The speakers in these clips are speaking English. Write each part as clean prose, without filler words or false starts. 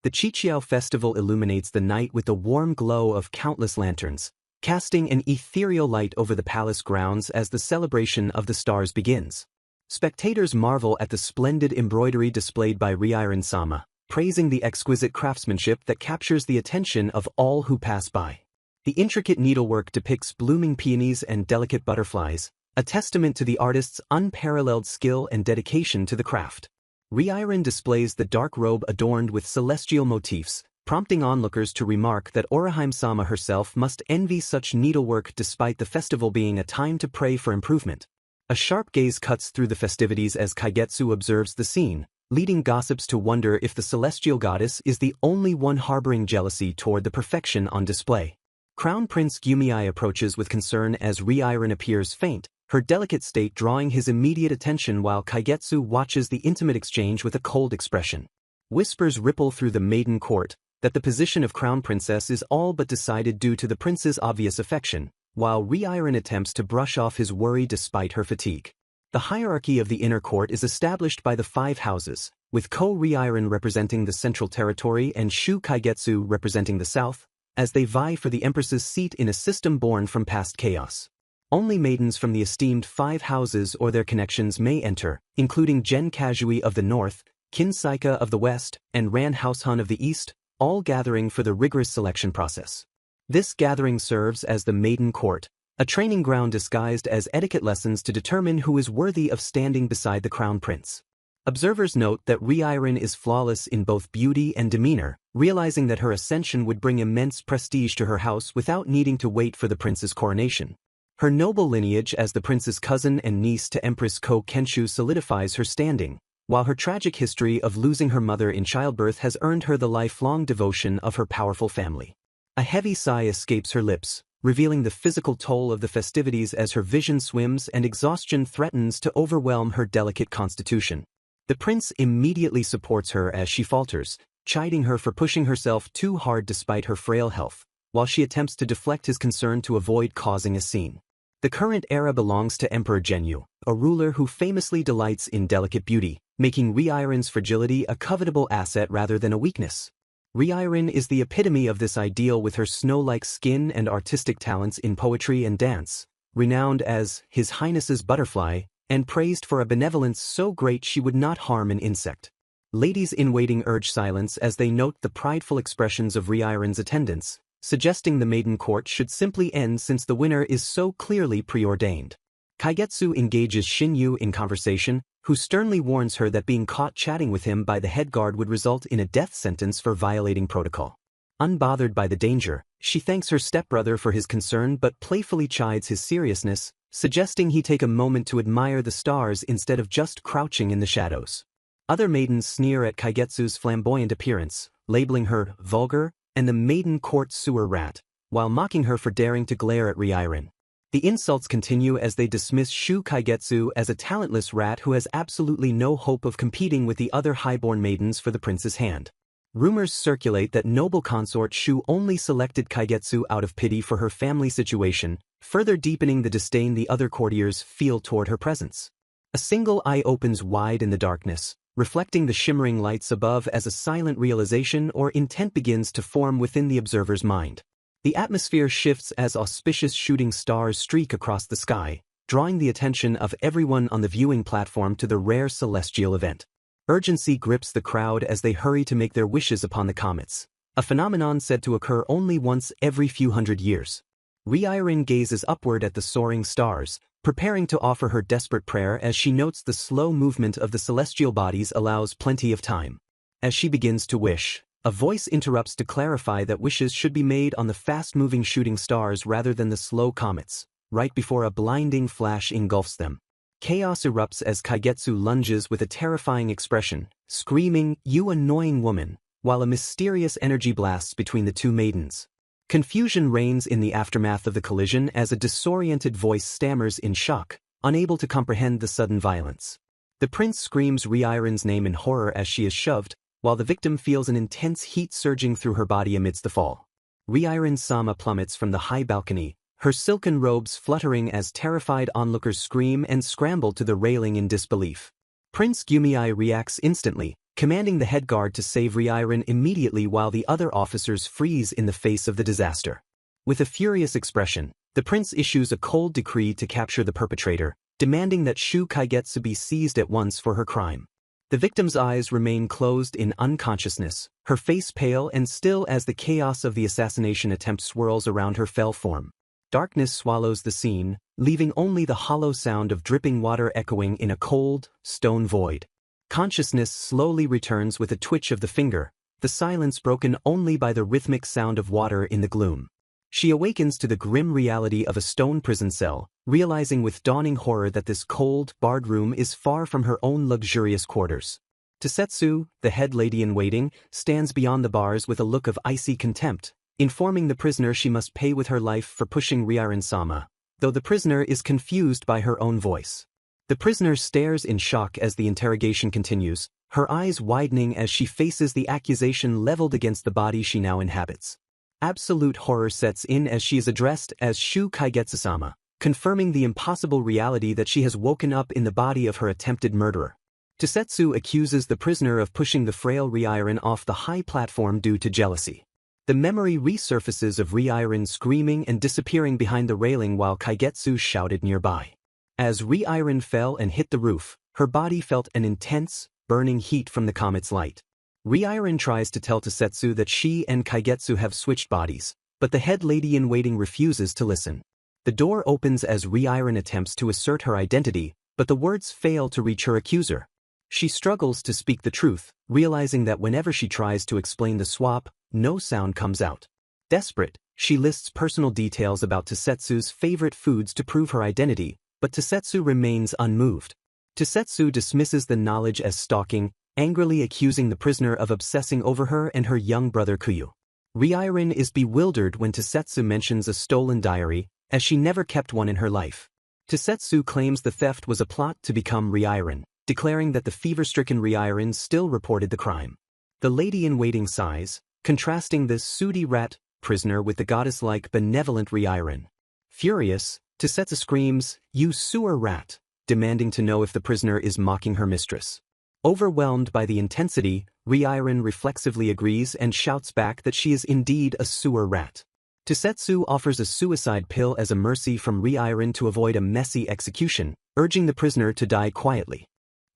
The Chichiao festival illuminates the night with the warm glow of countless lanterns, casting an ethereal light over the palace grounds as the celebration of the stars begins. Spectators marvel at the splendid embroidery displayed by Reincarnated, praising the exquisite craftsmanship that captures the attention of all who pass by. The intricate needlework depicts blooming peonies and delicate butterflies, a testament to the artist's unparalleled skill and dedication to the craft. Reincarnated displays the dark robe adorned with celestial motifs, prompting onlookers to remark that Orihime-sama herself must envy such needlework despite the festival being a time to pray for improvement. A sharp gaze cuts through the festivities as Kaigetsu observes the scene, leading gossips to wonder if the celestial goddess is the only one harboring jealousy toward the perfection on display. Crown Prince Gyumei approaches with concern as Reincarnated appears faint, her delicate state drawing his immediate attention while Kaigetsu watches the intimate exchange with a cold expression. Whispers ripple through the maiden court that the position of crown princess is all but decided due to the prince's obvious affection, while Reincarnated attempts to brush off his worry despite her fatigue. The hierarchy of the inner court is established by the 5 houses, with Reincarnated representing the central territory and Shu Kaigetsu representing the south, as they vie for the empress's seat in a system born from past chaos. Only maidens from the esteemed 5 houses or their connections may enter, including Gen Kazui of the north, Kin Saika of the west, and Ran Househun of the east, all gathering for the rigorous selection process. This gathering serves as the maiden court, a training ground disguised as etiquette lessons to determine who is worthy of standing beside the crown prince. Observers note that Reincarnated is flawless in both beauty and demeanor, realizing that her ascension would bring immense prestige to her house without needing to wait for the prince's coronation. Her noble lineage as the prince's cousin and niece to Empress Ko Kenshu solidifies her standing, while her tragic history of losing her mother in childbirth has earned her the lifelong devotion of her powerful family. A heavy sigh escapes her lips, revealing the physical toll of the festivities as her vision swims and exhaustion threatens to overwhelm her delicate constitution. The prince immediately supports her as she falters, chiding her for pushing herself too hard despite her frail health, while she attempts to deflect his concern to avoid causing a scene. The current era belongs to Emperor Genyu, a ruler who famously delights in delicate beauty, making Reincarnated's fragility a covetable asset rather than a weakness. Reincarnated is the epitome of this ideal with her snow-like skin and artistic talents in poetry and dance, renowned as His Highness's butterfly, and praised for a benevolence so great she would not harm an insect. Ladies-in-waiting urge silence as they note the prideful expressions of Reincarnated's attendants, suggesting the maiden court should simply end since the winner is so clearly preordained. Kaigetsu engages Shinyu in conversation, who sternly warns her that being caught chatting with him by the head guard would result in a death sentence for violating protocol. Unbothered by the danger, she thanks her stepbrother for his concern but playfully chides his seriousness, suggesting he take a moment to admire the stars instead of just crouching in the shadows. Other maidens sneer at Kaigetsu's flamboyant appearance, labeling her vulgar and the maiden court sewer rat, while mocking her for daring to glare at Reincarnated. The insults continue as they dismiss Shu Kaigetsu as a talentless rat who has absolutely no hope of competing with the other highborn maidens for the prince's hand. Rumors circulate that noble consort Shu only selected Kaigetsu out of pity for her family situation, further deepening the disdain the other courtiers feel toward her presence. A single eye opens wide in the darkness, reflecting the shimmering lights above as a silent realization or intent begins to form within the observer's mind. The atmosphere shifts as auspicious shooting stars streak across the sky, drawing the attention of everyone on the viewing platform to the rare celestial event. Urgency grips the crowd as they hurry to make their wishes upon the comets, a phenomenon said to occur only once every few hundred years. Reincarnated gazes upward at the soaring stars, preparing to offer her desperate prayer as she notes the slow movement of the celestial bodies allows plenty of time. As she begins to wish, a voice interrupts to clarify that wishes should be made on the fast-moving shooting stars rather than the slow comets, right before a blinding flash engulfs them. Chaos erupts as Kaigetsu lunges with a terrifying expression, screaming, "You annoying woman," while a mysterious energy blasts between the two maidens. Confusion reigns in the aftermath of the collision as a disoriented voice stammers in shock, unable to comprehend the sudden violence. The prince screams Reincarnated's name in horror as she is shoved, while the victim feels an intense heat surging through her body amidst the fall. Reincarnated-sama plummets from the high balcony, her silken robes fluttering as terrified onlookers scream and scramble to the railing in disbelief. Prince Gyumei reacts instantly, commanding the head guard to save Reincarnated immediately while the other officers freeze in the face of the disaster. With a furious expression, the prince issues a cold decree to capture the perpetrator, demanding that Shu Kaigetsu be seized at once for her crime. The victim's eyes remain closed in unconsciousness, her face pale and still as the chaos of the assassination attempt swirls around her fell form. Darkness swallows the scene, leaving only the hollow sound of dripping water echoing in a cold, stone void. Consciousness slowly returns with a twitch of the finger, the silence broken only by the rhythmic sound of water in the gloom. She awakens to the grim reality of a stone prison cell, realizing with dawning horror that this cold, barred room is far from her own luxurious quarters. Tasetsu, the head lady-in-waiting, stands beyond the bars with a look of icy contempt, informing the prisoner she must pay with her life for pushing Reincarnated-sama, though the prisoner is confused by her own voice. The prisoner stares in shock as the interrogation continues, her eyes widening as she faces the accusation leveled against the body she now inhabits. Absolute horror sets in as she is addressed as Shu Kaigetsu-sama, confirming the impossible reality that she has woken up in the body of her attempted murderer. Tasetsu accuses the prisoner of pushing the frail Reincarnated off the high platform due to jealousy. The memory resurfaces of Reincarnated screaming and disappearing behind the railing while Kaigetsu shouted nearby. As Reincarnated fell and hit the roof, her body felt an intense, burning heat from the comet's light. Reincarnated tries to tell Tasetsu that she and Kaigetsu have switched bodies, but the head lady-in-waiting refuses to listen. The door opens as Reincarnated attempts to assert her identity, but the words fail to reach her accuser. She struggles to speak the truth, realizing that whenever she tries to explain the swap, no sound comes out. Desperate, she lists personal details about Tasetsu's favorite foods to prove her identity, but Tasetsu remains unmoved. Tasetsu dismisses the knowledge as stalking, angrily accusing the prisoner of obsessing over her and her young brother Kuyu. Reincarnated is bewildered when Tasetsu mentions a stolen diary, as she never kept one in her life. Tasetsu claims the theft was a plot to become Reincarnated, declaring that the fever-stricken Reincarnated still reported the crime. The lady-in-waiting sighs, contrasting the sooty rat prisoner with the goddess-like benevolent Reincarnated. Furious, Tasetsu screams, "You sewer rat," demanding to know if the prisoner is mocking her mistress. Overwhelmed by the intensity, Reincarnated reflexively agrees and shouts back that she is indeed a sewer rat. Tasetsu offers a suicide pill as a mercy from Reincarnated to avoid a messy execution, urging the prisoner to die quietly.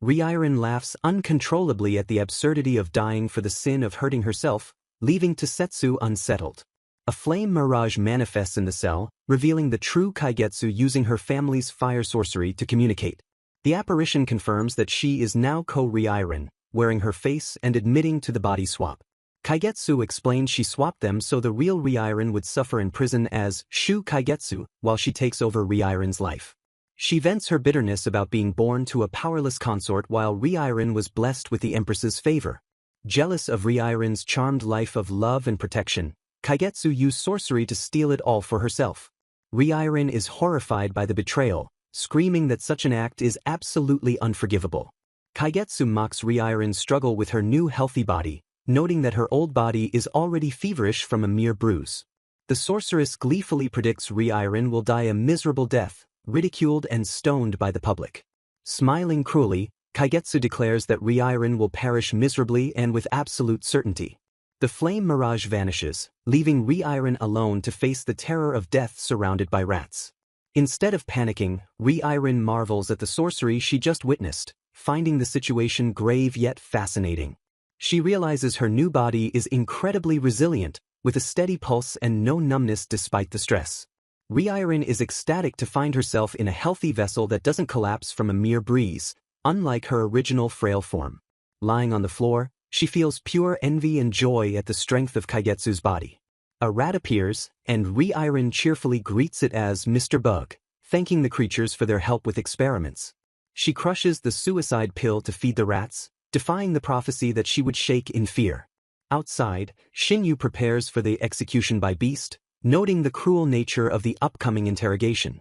Reincarnated laughs uncontrollably at the absurdity of dying for the sin of hurting herself, leaving Tasetsu unsettled. A flame mirage manifests in the cell, revealing the true Kaigetsu using her family's fire sorcery to communicate. The apparition confirms that she is now Reincarnated, wearing her face and admitting to the body swap. Kaigetsu explains she swapped them so the real Reincarnated would suffer in prison as Shu Kaigetsu while she takes over Reincarnated's life. She vents her bitterness about being born to a powerless consort while Reincarnated was blessed with the Empress's favor. Jealous of Reincarnated's charmed life of love and protection, Kaigetsu used sorcery to steal it all for herself. Reincarnated is horrified by the betrayal, screaming that such an act is absolutely unforgivable. Kaigetsu mocks Reincarnated's struggle with her new healthy body, noting that her old body is already feverish from a mere bruise. The sorceress gleefully predicts Reincarnated will die a miserable death, ridiculed and stoned by the public. Smiling cruelly, Kaigetsu declares that Reincarnated will perish miserably and with absolute certainty. The flame mirage vanishes, leaving Reincarnated alone to face the terror of death surrounded by rats. Instead of panicking, Reincarnated marvels at the sorcery she just witnessed, finding the situation grave yet fascinating. She realizes her new body is incredibly resilient, with a steady pulse and no numbness despite the stress. Reincarnated is ecstatic to find herself in a healthy vessel that doesn't collapse from a mere breeze, unlike her original frail form. Lying on the floor, she feels pure envy and joy at the strength of Kaigetsu's body. A rat appears, and Reincarnated cheerfully greets it as Mr. Bug, thanking the creatures for their help with experiments. She crushes the suicide pill to feed the rats, defying the prophecy that she would shake in fear. Outside, Shinyu prepares for the execution by beast, noting the cruel nature of the upcoming interrogation.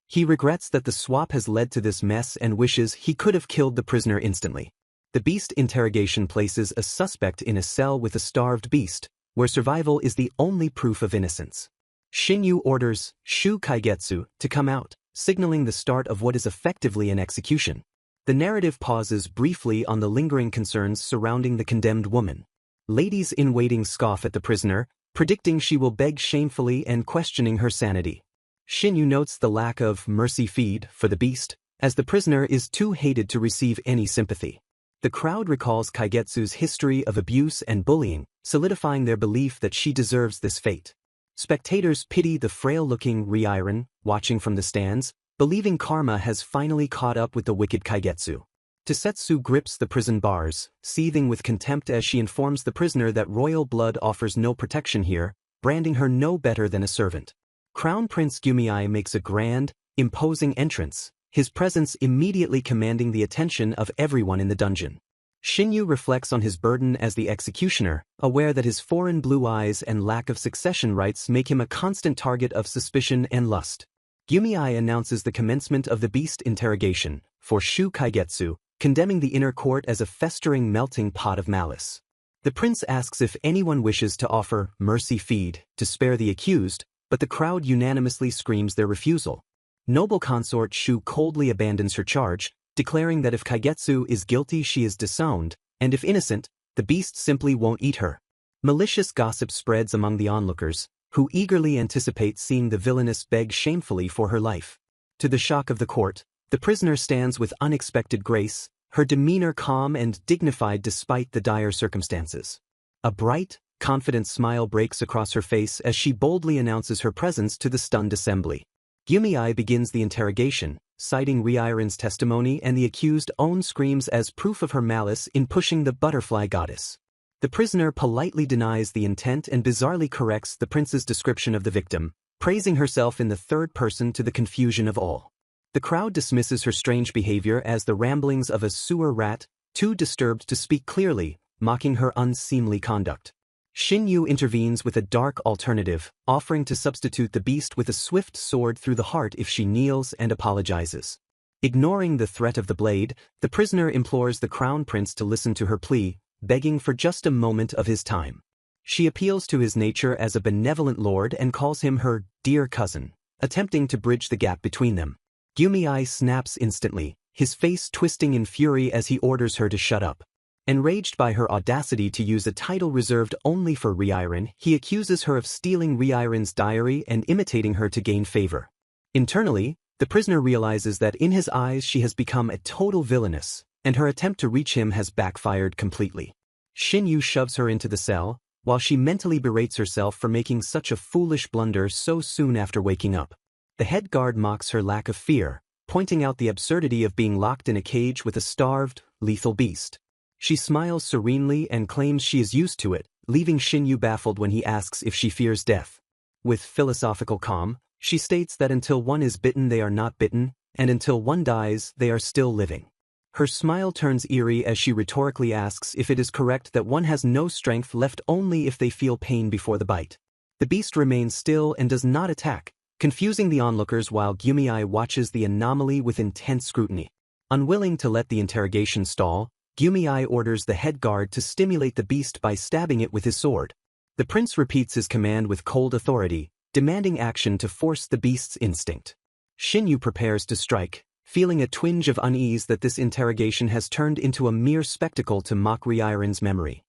He regrets that the swap has led to this mess and wishes he could have killed the prisoner instantly. The beast interrogation places a suspect in a cell with a starved beast, where survival is the only proof of innocence. Shinyu orders Shu Kaigetsu to come out, signaling the start of what is effectively an execution. The narrative pauses briefly on the lingering concerns surrounding the condemned woman. Ladies-in-waiting scoff at the prisoner, predicting she will beg shamefully and questioning her sanity. Shinyu notes the lack of mercy feed for the beast, as the prisoner is too hated to receive any sympathy. The crowd recalls Kaigetsu's history of abuse and bullying, solidifying their belief that she deserves this fate. Spectators pity the frail-looking Reincarnated, watching from the stands, believing karma has finally caught up with the wicked Kaigetsu. Tosetsu grips the prison bars, seething with contempt as she informs the prisoner that royal blood offers no protection here, branding her no better than a servant. Crown Prince Gumiai makes a grand, imposing entrance, his presence immediately commanding the attention of everyone in the dungeon. Shinyu reflects on his burden as the executioner, aware that his foreign blue eyes and lack of succession rights make him a constant target of suspicion and lust. Gumiai announces the commencement of the beast interrogation, for Shu Kaigetsu, condemning the inner court as a festering melting pot of malice. The prince asks if anyone wishes to offer mercy feed to spare the accused, but the crowd unanimously screams their refusal. Noble consort Shu coldly abandons her charge, declaring that if Kaigetsu is guilty she is disowned, and if innocent, the beast simply won't eat her. Malicious gossip spreads among the onlookers, who eagerly anticipate seeing the villainess beg shamefully for her life. To the shock of the court, the prisoner stands with unexpected grace, her demeanor calm and dignified despite the dire circumstances. A bright, confident smile breaks across her face as she boldly announces her presence to the stunned assembly. Gumiai begins the interrogation, citing Reincarnated's testimony and the accused's own screams as proof of her malice in pushing the butterfly goddess. The prisoner politely denies the intent and bizarrely corrects the prince's description of the victim, praising herself in the third person to the confusion of all. The crowd dismisses her strange behavior as the ramblings of a sewer rat, too disturbed to speak clearly, mocking her unseemly conduct. Shinyu intervenes with a dark alternative, offering to substitute the beast with a swift sword through the heart if she kneels and apologizes. Ignoring the threat of the blade, the prisoner implores the crown prince to listen to her plea, begging for just a moment of his time. She appeals to his nature as a benevolent lord and calls him her dear cousin, attempting to bridge the gap between them. Gumiai snaps instantly, his face twisting in fury as he orders her to shut up. Enraged by her audacity to use a title reserved only for Reincarnated, he accuses her of stealing Reincarnated's diary and imitating her to gain favor. Internally, the prisoner realizes that in his eyes she has become a total villainess, and her attempt to reach him has backfired completely. Shinyu shoves her into the cell, while she mentally berates herself for making such a foolish blunder so soon after waking up. The head guard mocks her lack of fear, pointing out the absurdity of being locked in a cage with a starved, lethal beast. She smiles serenely and claims she is used to it, leaving Shinyu baffled when he asks if she fears death. With philosophical calm, she states that until one is bitten they are not bitten, and until one dies they are still living. Her smile turns eerie as she rhetorically asks if it is correct that one has no strength left only if they feel pain before the bite. The beast remains still and does not attack, confusing the onlookers while Gumiai watches the anomaly with intense scrutiny. Unwilling to let the interrogation stall, Gumiai orders the head guard to stimulate the beast by stabbing it with his sword. The prince repeats his command with cold authority, demanding action to force the beast's instinct. Shinyu prepares to strike, feeling a twinge of unease that this interrogation has turned into a mere spectacle to mock Reincarnated's memory.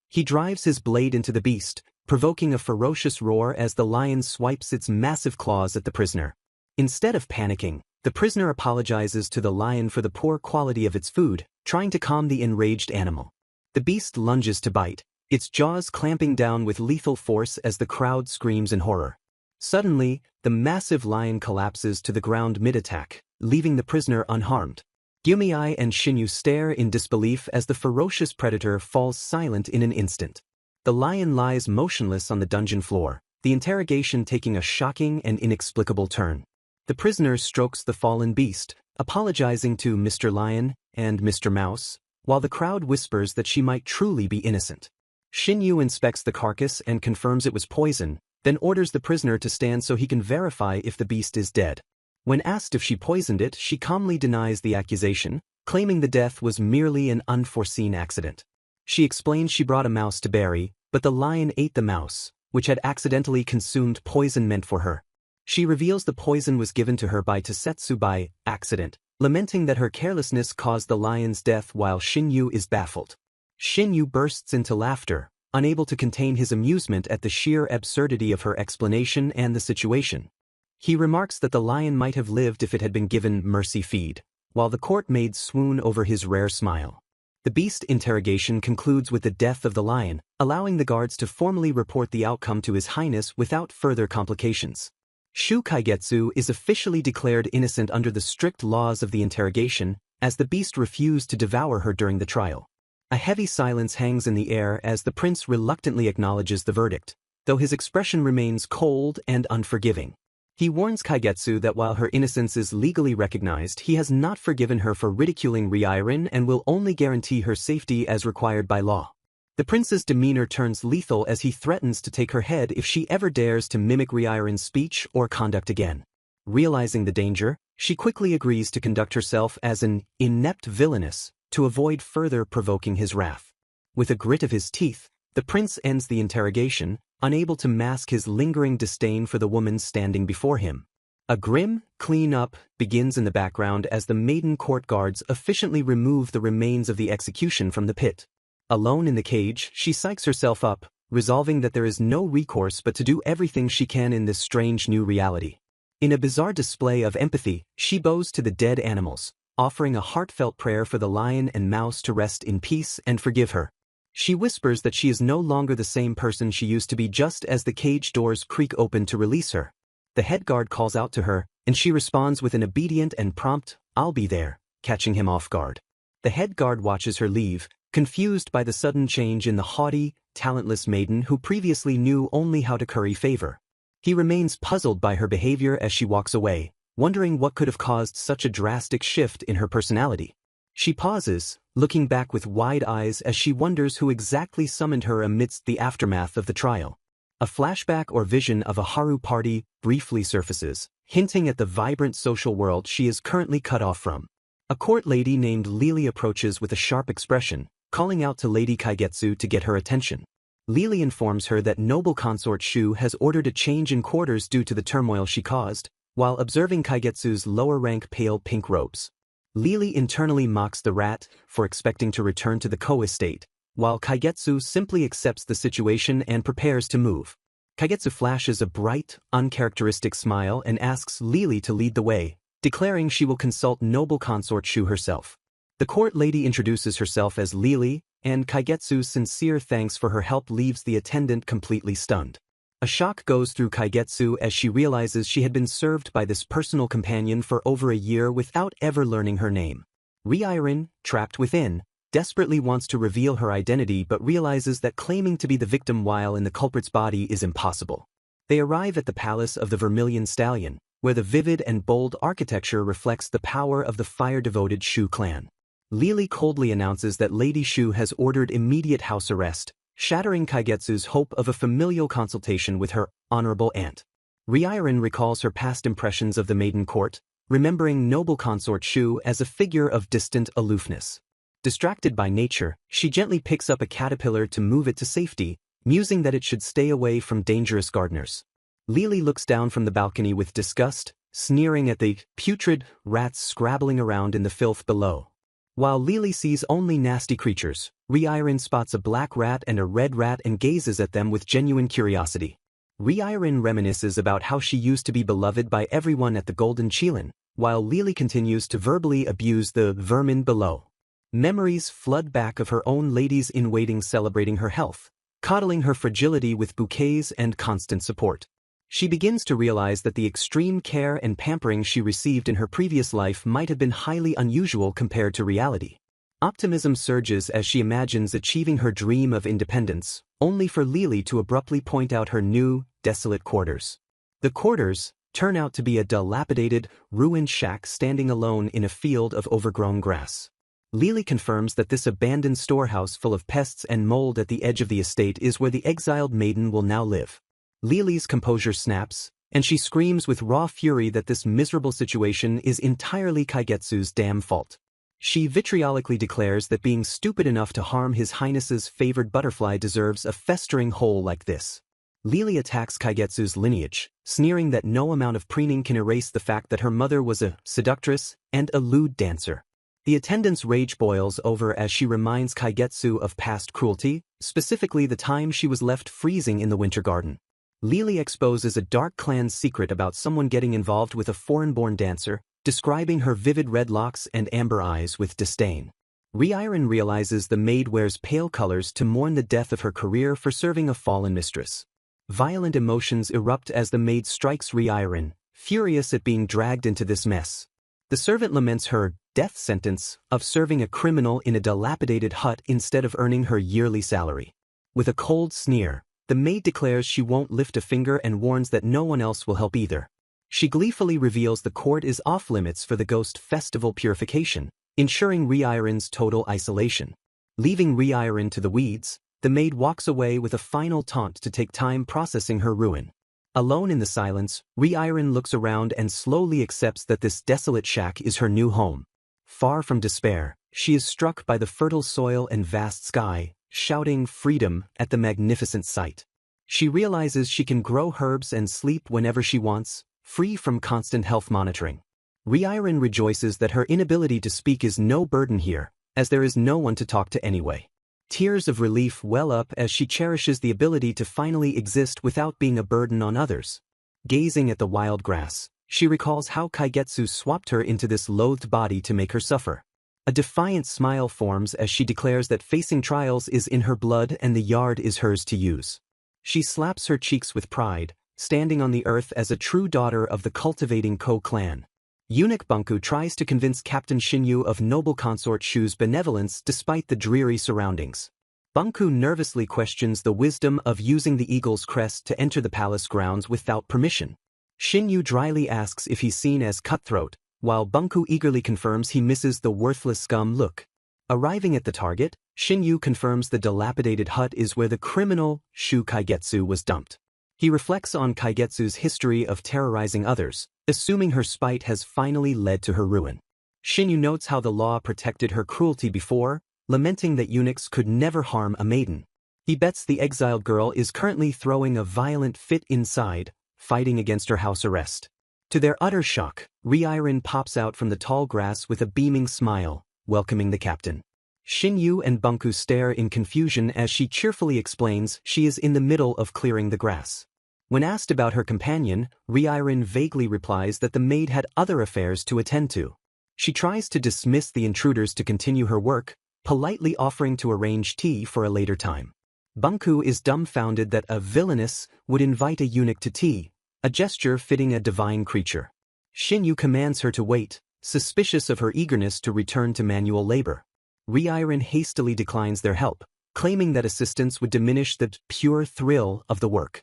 He drives his blade into the beast, provoking a ferocious roar as the lion swipes its massive claws at the prisoner. Instead of panicking, the prisoner apologizes to the lion for the poor quality of its food, trying to calm the enraged animal. The beast lunges to bite, its jaws clamping down with lethal force as the crowd screams in horror. Suddenly, the massive lion collapses to the ground mid-attack, leaving the prisoner unharmed. Gumiai and Shinyu stare in disbelief as the ferocious predator falls silent in an instant. The lion lies motionless on the dungeon floor, the interrogation taking a shocking and inexplicable turn. The prisoner strokes the fallen beast, apologizing to Mr. Lion and Mr. Mouse, while the crowd whispers that she might truly be innocent. Shinyu inspects the carcass and confirms it was poison, then orders the prisoner to stand so he can verify if the beast is dead. When asked if she poisoned it, she calmly denies the accusation, claiming the death was merely an unforeseen accident. She explains she brought a mouse to bury, but the lion ate the mouse, which had accidentally consumed poison meant for her. She reveals the poison was given to her by Tosetsu by accident, lamenting that her carelessness caused the lion's death while Xinyu is baffled. Xinyu bursts into laughter, unable to contain his amusement at the sheer absurdity of her explanation and the situation. He remarks that the lion might have lived if it had been given mercy feed, while the court maids swoon over his rare smile. The beast interrogation concludes with the death of the lion, allowing the guards to formally report the outcome to His Highness without further complications. Shu Kaigetsu is officially declared innocent under the strict laws of the interrogation, as the beast refused to devour her during the trial. A heavy silence hangs in the air as the prince reluctantly acknowledges the verdict, though his expression remains cold and unforgiving. He warns Kaigetsu that while her innocence is legally recognized, he has not forgiven her for ridiculing Reincarnated and will only guarantee her safety as required by law. The prince's demeanor turns lethal as he threatens to take her head if she ever dares to mimic Reincarnated's speech or conduct again. Realizing the danger, she quickly agrees to conduct herself as an inept villainess to avoid further provoking his wrath. With a grit of his teeth, the prince ends the interrogation, unable to mask his lingering disdain for the woman standing before him. A grim clean-up begins in the background as the maiden court guards efficiently remove the remains of the execution from the pit. Alone in the cage, she psychs herself up, resolving that there is no recourse but to do everything she can in this strange new reality. In a bizarre display of empathy, she bows to the dead animals, offering a heartfelt prayer for the lion and mouse to rest in peace and forgive her. She whispers that she is no longer the same person she used to be just as the cage doors creak open to release her. The head guard calls out to her, and she responds with an obedient and prompt, "I'll be there," catching him off guard. The head guard watches her leave, confused by the sudden change in the haughty, talentless maiden who previously knew only how to curry favor. He remains puzzled by her behavior as she walks away, wondering what could have caused such a drastic shift in her personality. She pauses, looking back with wide eyes as she wonders who exactly summoned her amidst the aftermath of the trial. A flashback or vision of a Haru party briefly surfaces, hinting at the vibrant social world she is currently cut off from. A court lady named Lily approaches with a sharp expression, calling out to Lady Kaigetsu to get her attention. Lily informs her that noble consort Shu has ordered a change in quarters due to the turmoil she caused, while observing Kaigetsu's lower-rank pale pink robes. Lily internally mocks the rat for expecting to return to the Ko-estate, while Kaigetsu simply accepts the situation and prepares to move. Kaigetsu flashes a bright, uncharacteristic smile and asks Lily to lead the way, declaring she will consult noble consort Shu herself. The court lady introduces herself as Lily, and Kaigetsu's sincere thanks for her help leaves the attendant completely stunned. A shock goes through Kaigetsu as she realizes she had been served by this personal companion for over a year without ever learning her name. Reincarnated, trapped within, desperately wants to reveal her identity but realizes that claiming to be the victim while in the culprit's body is impossible. They arrive at the palace of the Vermilion Stallion, where the vivid and bold architecture reflects the power of the fire-devoted Shu clan. Lily coldly announces that Lady Shu has ordered immediate house arrest, shattering Kaigetsu's hope of a familial consultation with her honorable aunt. Reincarnated recalls her past impressions of the maiden court, remembering noble consort Shu as a figure of distant aloofness. Distracted by nature, she gently picks up a caterpillar to move it to safety, musing that it should stay away from dangerous gardeners. Lily looks down from the balcony with disgust, sneering at the putrid rats scrabbling around in the filth below. While Lily sees only nasty creatures, Reincarnated spots a black rat and a red rat and gazes at them with genuine curiosity. Reincarnated reminisces about how she used to be beloved by everyone at the Golden Qilin, while Lily continues to verbally abuse the vermin below. Memories flood back of her own ladies-in-waiting celebrating her health, coddling her fragility with bouquets and constant support. She begins to realize that the extreme care and pampering she received in her previous life might have been highly unusual compared to reality. Optimism surges as she imagines achieving her dream of independence, only for Lily to abruptly point out her new, desolate quarters. The quarters turn out to be a dilapidated, ruined shack standing alone in a field of overgrown grass. Lily confirms that this abandoned storehouse full of pests and mold at the edge of the estate is where the exiled maiden will now live. Lily's composure snaps, and she screams with raw fury that this miserable situation is entirely Kaigetsu's damn fault. She vitriolically declares that being stupid enough to harm His Highness's favored butterfly deserves a festering hole like this. Lily attacks Kaigetsu's lineage, sneering that no amount of preening can erase the fact that her mother was a seductress and a lewd dancer. The attendant's rage boils over as she reminds Kaigetsu of past cruelty, specifically the time she was left freezing in the winter garden. Lily exposes a dark clan's secret about someone getting involved with a foreign-born dancer, describing her vivid red locks and amber eyes with disdain. Reiren realizes the maid wears pale colors to mourn the death of her career for serving a fallen mistress. Violent emotions erupt as the maid strikes Reiren, furious at being dragged into this mess. The servant laments her death sentence of serving a criminal in a dilapidated hut instead of earning her yearly salary. With a cold sneer, the maid declares she won't lift a finger and warns that no one else will help either. She gleefully reveals the court is off-limits for the ghost festival purification, ensuring Reiren's total isolation. Leaving Reiren to the weeds, the maid walks away with a final taunt to take time processing her ruin. Alone in the silence, Reiren looks around and slowly accepts that this desolate shack is her new home. Far from despair, she is struck by the fertile soil and vast sky, shouting freedom at the magnificent sight. She realizes she can grow herbs and sleep whenever she wants, free from constant health monitoring. Reiren rejoices that her inability to speak is no burden here, as there is no one to talk to anyway. Tears of relief well up as she cherishes the ability to finally exist without being a burden on others. Gazing at the wild grass, she recalls how Kaigetsu swapped her into this loathed body to make her suffer. A defiant smile forms as she declares that facing trials is in her blood and the yard is hers to use. She slaps her cheeks with pride, standing on the earth as a true daughter of the cultivating Ko clan. Eunuch Bunku tries to convince Captain Shinyu of noble consort Shu's benevolence despite the dreary surroundings. Bunku nervously questions the wisdom of using the eagle's crest to enter the palace grounds without permission. Shinyu dryly asks if he's seen as cutthroat, while Bunku eagerly confirms he misses the worthless scum look. Arriving at the target, Shinyu confirms the dilapidated hut is where the criminal Shu Kaigetsu was dumped. He reflects on Kaigetsu's history of terrorizing others, assuming her spite has finally led to her ruin. Shinyu notes how the law protected her cruelty before, lamenting that eunuchs could never harm a maiden. He bets the exiled girl is currently throwing a violent fit inside, fighting against her house arrest. To their utter shock, Reiren pops out from the tall grass with a beaming smile, welcoming the captain. Shinyu and Bunku stare in confusion as she cheerfully explains she is in the middle of clearing the grass. When asked about her companion, Reiren vaguely replies that the maid had other affairs to attend to. She tries to dismiss the intruders to continue her work, politely offering to arrange tea for a later time. Bunku is dumbfounded that a villainess would invite a eunuch to tea, a gesture fitting a divine creature. Shinyu commands her to wait, suspicious of her eagerness to return to manual labor. Reiren hastily declines their help, claiming that assistance would diminish the pure thrill of the work.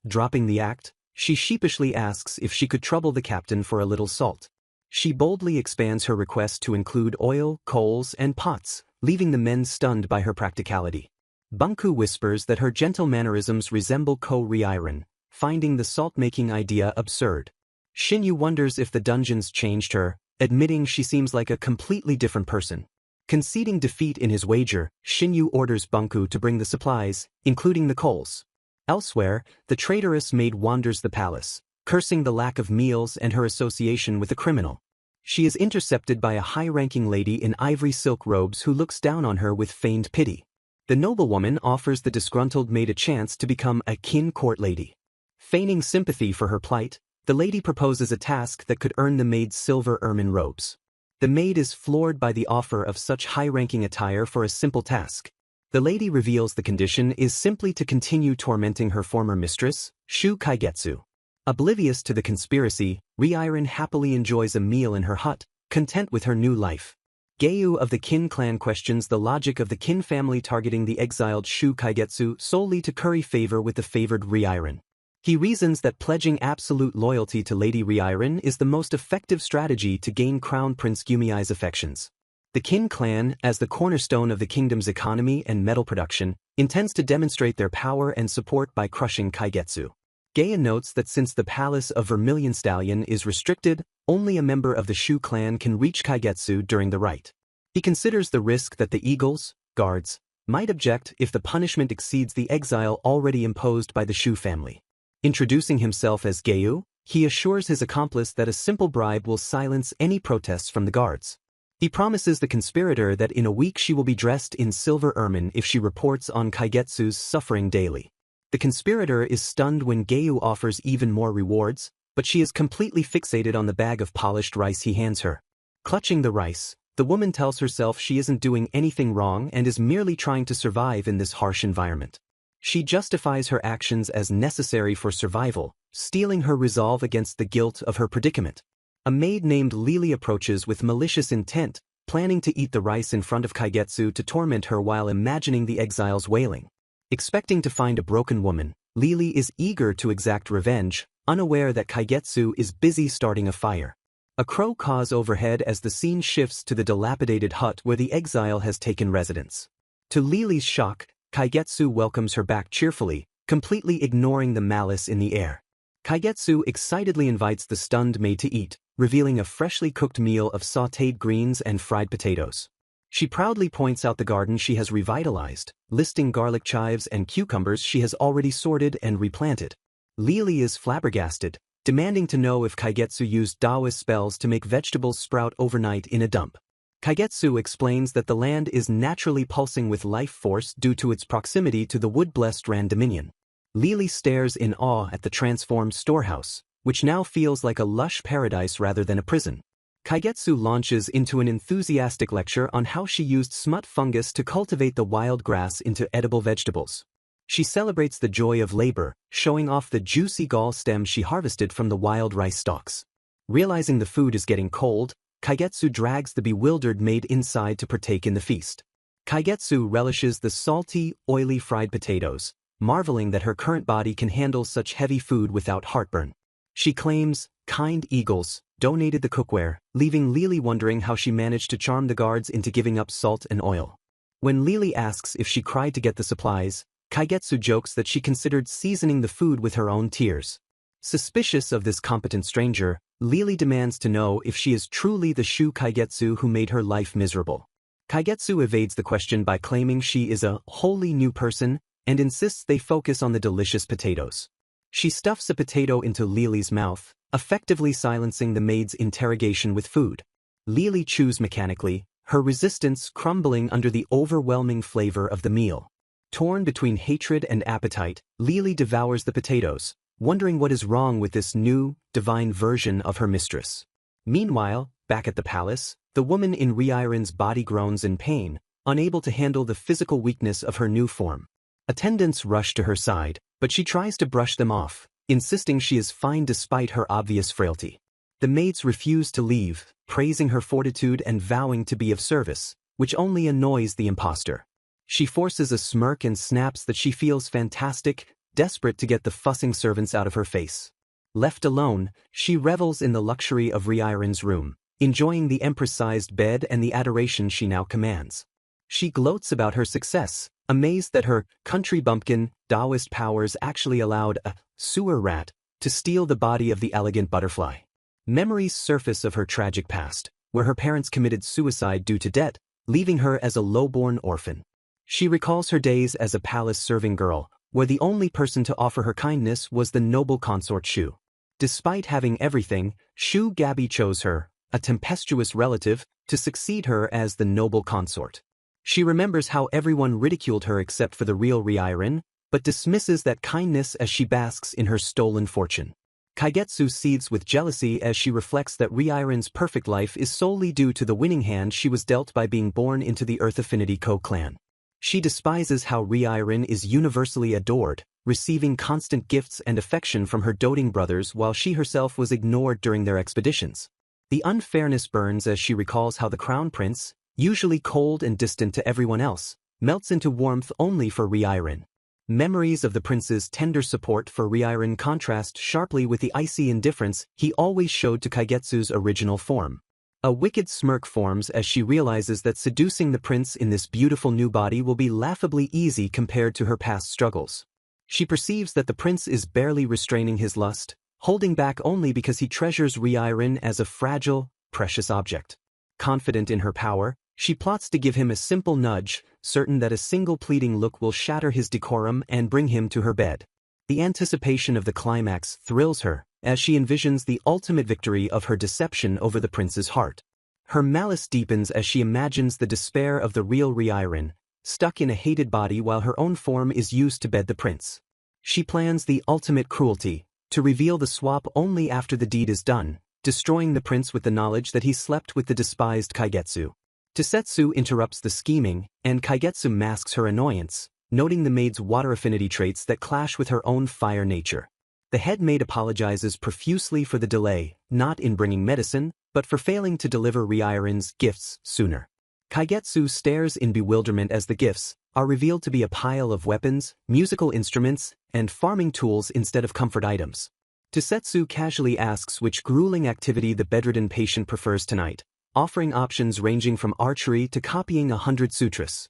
Dropping the act, she sheepishly asks if she could trouble the captain for a little salt. She boldly expands her request to include oil, coals, and pots, leaving the men stunned by her practicality. Bunku whispers that her gentle mannerisms resemble Reiren, finding the salt-making idea absurd. Shinyu wonders if the dungeons changed her, admitting she seems like a completely different person. Conceding defeat in his wager, Shinyu orders Bunku to bring the supplies, including the coals. Elsewhere, the traitorous maid wanders the palace, cursing the lack of meals and her association with a criminal. She is intercepted by a high-ranking lady in ivory silk robes who looks down on her with feigned pity. The noblewoman offers the disgruntled maid a chance to become a kin court lady. Feigning sympathy for her plight, the lady proposes a task that could earn the maid's silver ermine robes. The maid is floored by the offer of such high-ranking attire for a simple task. The lady reveals the condition is simply to continue tormenting her former mistress, Shu Kaigetsu. Oblivious to the conspiracy, Reiren happily enjoys a meal in her hut, content with her new life. Geiyu of the Kin clan questions the logic of the Kin family targeting the exiled Shu Kaigetsu solely to curry favor with the favored Reiren. He reasons that pledging absolute loyalty to Lady Reiren is the most effective strategy to gain Crown Prince Gumiai's affections. The Kin clan, as the cornerstone of the kingdom's economy and metal production, intends to demonstrate their power and support by crushing Kaigetsu. Geiyu notes that since the palace of Vermilion Stallion is restricted, only a member of the Shu clan can reach Kaigetsu during the rite. He considers the risk that the eagles, guards, might object if the punishment exceeds the exile already imposed by the Shu family. Introducing himself as Geu, he assures his accomplice that a simple bribe will silence any protests from the guards. He promises the conspirator that in a week she will be dressed in silver ermine if she reports on Kaigetsu's suffering daily. The conspirator is stunned when Geu offers even more rewards, but she is completely fixated on the bag of polished rice he hands her. Clutching the rice, the woman tells herself she isn't doing anything wrong and is merely trying to survive in this harsh environment. She justifies her actions as necessary for survival, steeling her resolve against the guilt of her predicament. A maid named Lily approaches with malicious intent, planning to eat the rice in front of Kaigetsu to torment her while imagining the exile's wailing. Expecting to find a broken woman, Lily is eager to exact revenge, unaware that Kaigetsu is busy starting a fire. A crow caws overhead as the scene shifts to the dilapidated hut where the exile has taken residence. To Lily's shock, Kaigetsu welcomes her back cheerfully, completely ignoring the malice in the air. Kaigetsu excitedly invites the stunned maid to eat, revealing a freshly cooked meal of sautéed greens and fried potatoes. She proudly points out the garden she has revitalized, listing garlic chives and cucumbers she has already sorted and replanted. Lily is flabbergasted, demanding to know if Kaigetsu used Taoist spells to make vegetables sprout overnight in a dump. Kaigetsu explains that the land is naturally pulsing with life force due to its proximity to the wood-blessed Ran Dominion. Lily stares in awe at the transformed storehouse, which now feels like a lush paradise rather than a prison. Kaigetsu launches into an enthusiastic lecture on how she used smut fungus to cultivate the wild grass into edible vegetables. She celebrates the joy of labor, showing off the juicy gall stems she harvested from the wild rice stalks. Realizing the food is getting cold, Kaigetsu drags the bewildered maid inside to partake in the feast. Kaigetsu relishes the salty, oily fried potatoes, marveling that her current body can handle such heavy food without heartburn. She claims, kind eagles, donated the cookware, leaving Lily wondering how she managed to charm the guards into giving up salt and oil. When Lily asks if she cried to get the supplies, Kaigetsu jokes that she considered seasoning the food with her own tears. Suspicious of this competent stranger, Lily demands to know if she is truly the Shu Kaigetsu who made her life miserable. Kaigetsu evades the question by claiming she is a wholly new person and insists they focus on the delicious potatoes. She stuffs a potato into Lily's mouth, effectively silencing the maid's interrogation with food. Lily chews mechanically, her resistance crumbling under the overwhelming flavor of the meal. Torn between hatred and appetite, Lily devours the potatoes, wondering what is wrong with this new, divine version of her mistress. Meanwhile, back at the palace, the woman in Reincarnated's body groans in pain, unable to handle the physical weakness of her new form. Attendants rush to her side, but she tries to brush them off, insisting she is fine despite her obvious frailty. The maids refuse to leave, praising her fortitude and vowing to be of service, which only annoys the imposter. She forces a smirk and snaps that she feels fantastic, desperate to get the fussing servants out of her face. Left alone, she revels in the luxury of Reincarnated's room, enjoying the empress-sized bed and the adoration she now commands. She gloats about her success, amazed that her country bumpkin Taoist powers actually allowed a sewer rat to steal the body of the elegant butterfly. Memories surface of her tragic past, where her parents committed suicide due to debt, leaving her as a low-born orphan. She recalls her days as a palace serving girl, where the only person to offer her kindness was the noble consort Shu. Despite having everything, Shu Gabi chose her, a tempestuous relative, to succeed her as the noble consort. She remembers how everyone ridiculed her except for the real Reincarnated, but dismisses that kindness as she basks in her stolen fortune. Kaigetsu seethes with jealousy as she reflects that Reincarnated's perfect life is solely due to the winning hand she was dealt by being born into the Earth Affinity Co-clan. She despises how Reincarnated is universally adored, receiving constant gifts and affection from her doting brothers while she herself was ignored during their expeditions. The unfairness burns as she recalls how the crown prince, usually cold and distant to everyone else, melts into warmth only for Reincarnated. Memories of the prince's tender support for Reincarnated contrast sharply with the icy indifference he always showed to Kaigetsu's original form. A wicked smirk forms as she realizes that seducing the prince in this beautiful new body will be laughably easy compared to her past struggles. She perceives that the prince is barely restraining his lust, holding back only because he treasures Reincarnated as a fragile, precious object. Confident in her power, She plots to give him a simple nudge, certain that a single pleading look will shatter his decorum and bring him to her bed. The anticipation of the climax thrills her, as she envisions the ultimate victory of her deception over the prince's heart. Her malice deepens as she imagines the despair of the real Reincarnated, stuck in a hated body while her own form is used to bed the prince. She plans the ultimate cruelty, to reveal the swap only after the deed is done, destroying the prince with the knowledge that he slept with the despised Kaigetsu. Tosetsu interrupts the scheming, and Kaigetsu masks her annoyance, noting the maid's water affinity traits that clash with her own fire nature. The head maid apologizes profusely for the delay, not in bringing medicine, but for failing to deliver Reincarnated's gifts sooner. Kaigetsu stares in bewilderment as the gifts are revealed to be a pile of weapons, musical instruments, and farming tools instead of comfort items. Tosetsu casually asks which grueling activity the bedridden patient prefers tonight, offering options ranging from archery to copying 100 sutras.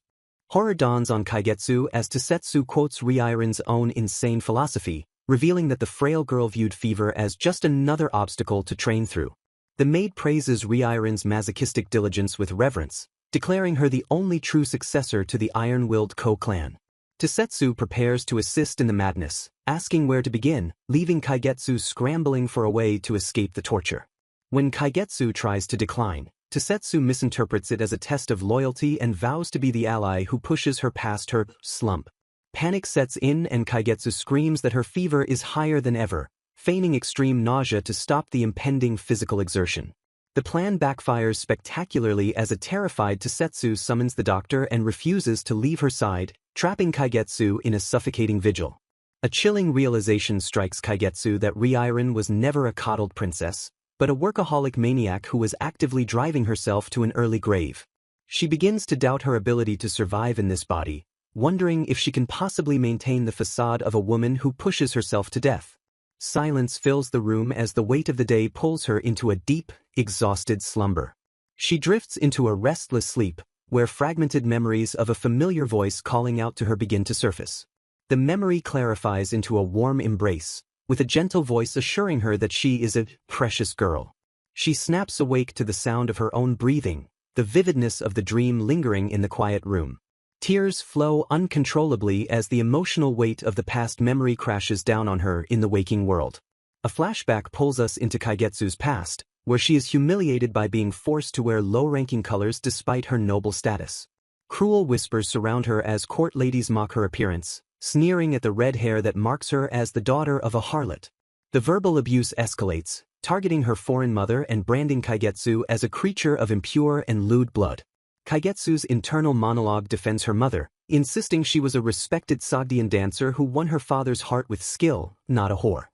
Horror dawns on Kaigetsu as Tosetsu quotes Reincarnated's own insane philosophy, revealing that the frail girl viewed fever as just another obstacle to train through. The maid praises Reincarnated's masochistic diligence with reverence, declaring her the only true successor to the iron-willed Ko-clan. Tosetsu prepares to assist in the madness, asking where to begin, leaving Kaigetsu scrambling for a way to escape the torture. When Kaigetsu tries to decline, Tosetsu misinterprets it as a test of loyalty and vows to be the ally who pushes her past her slump. Panic sets in and Kaigetsu screams that her fever is higher than ever, feigning extreme nausea to stop the impending physical exertion. The plan backfires spectacularly as a terrified Tosetsu summons the doctor and refuses to leave her side, trapping Kaigetsu in a suffocating vigil. A chilling realization strikes Kaigetsu that Reincarnated was never a coddled princess, but a workaholic maniac who was actively driving herself to an early grave. She begins to doubt her ability to survive in this body, wondering if she can possibly maintain the facade of a woman who pushes herself to death. Silence fills the room as the weight of the day pulls her into a deep, exhausted slumber. She drifts into a restless sleep, where fragmented memories of a familiar voice calling out to her begin to surface. The memory clarifies into a warm embrace, with a gentle voice assuring her that she is a precious girl. She snaps awake to the sound of her own breathing, the vividness of the dream lingering in the quiet room. Tears flow uncontrollably as the emotional weight of the past memory crashes down on her in the waking world. A flashback pulls us into Kaigetsu's past, where she is humiliated by being forced to wear low-ranking colors despite her noble status. Cruel whispers surround her as court ladies mock her appearance, sneering at the red hair that marks her as the daughter of a harlot. The verbal abuse escalates, targeting her foreign mother and branding Kaigetsu as a creature of impure and lewd blood. Kaigetsu's internal monologue defends her mother, insisting she was a respected Sogdian dancer who won her father's heart with skill, not a whore.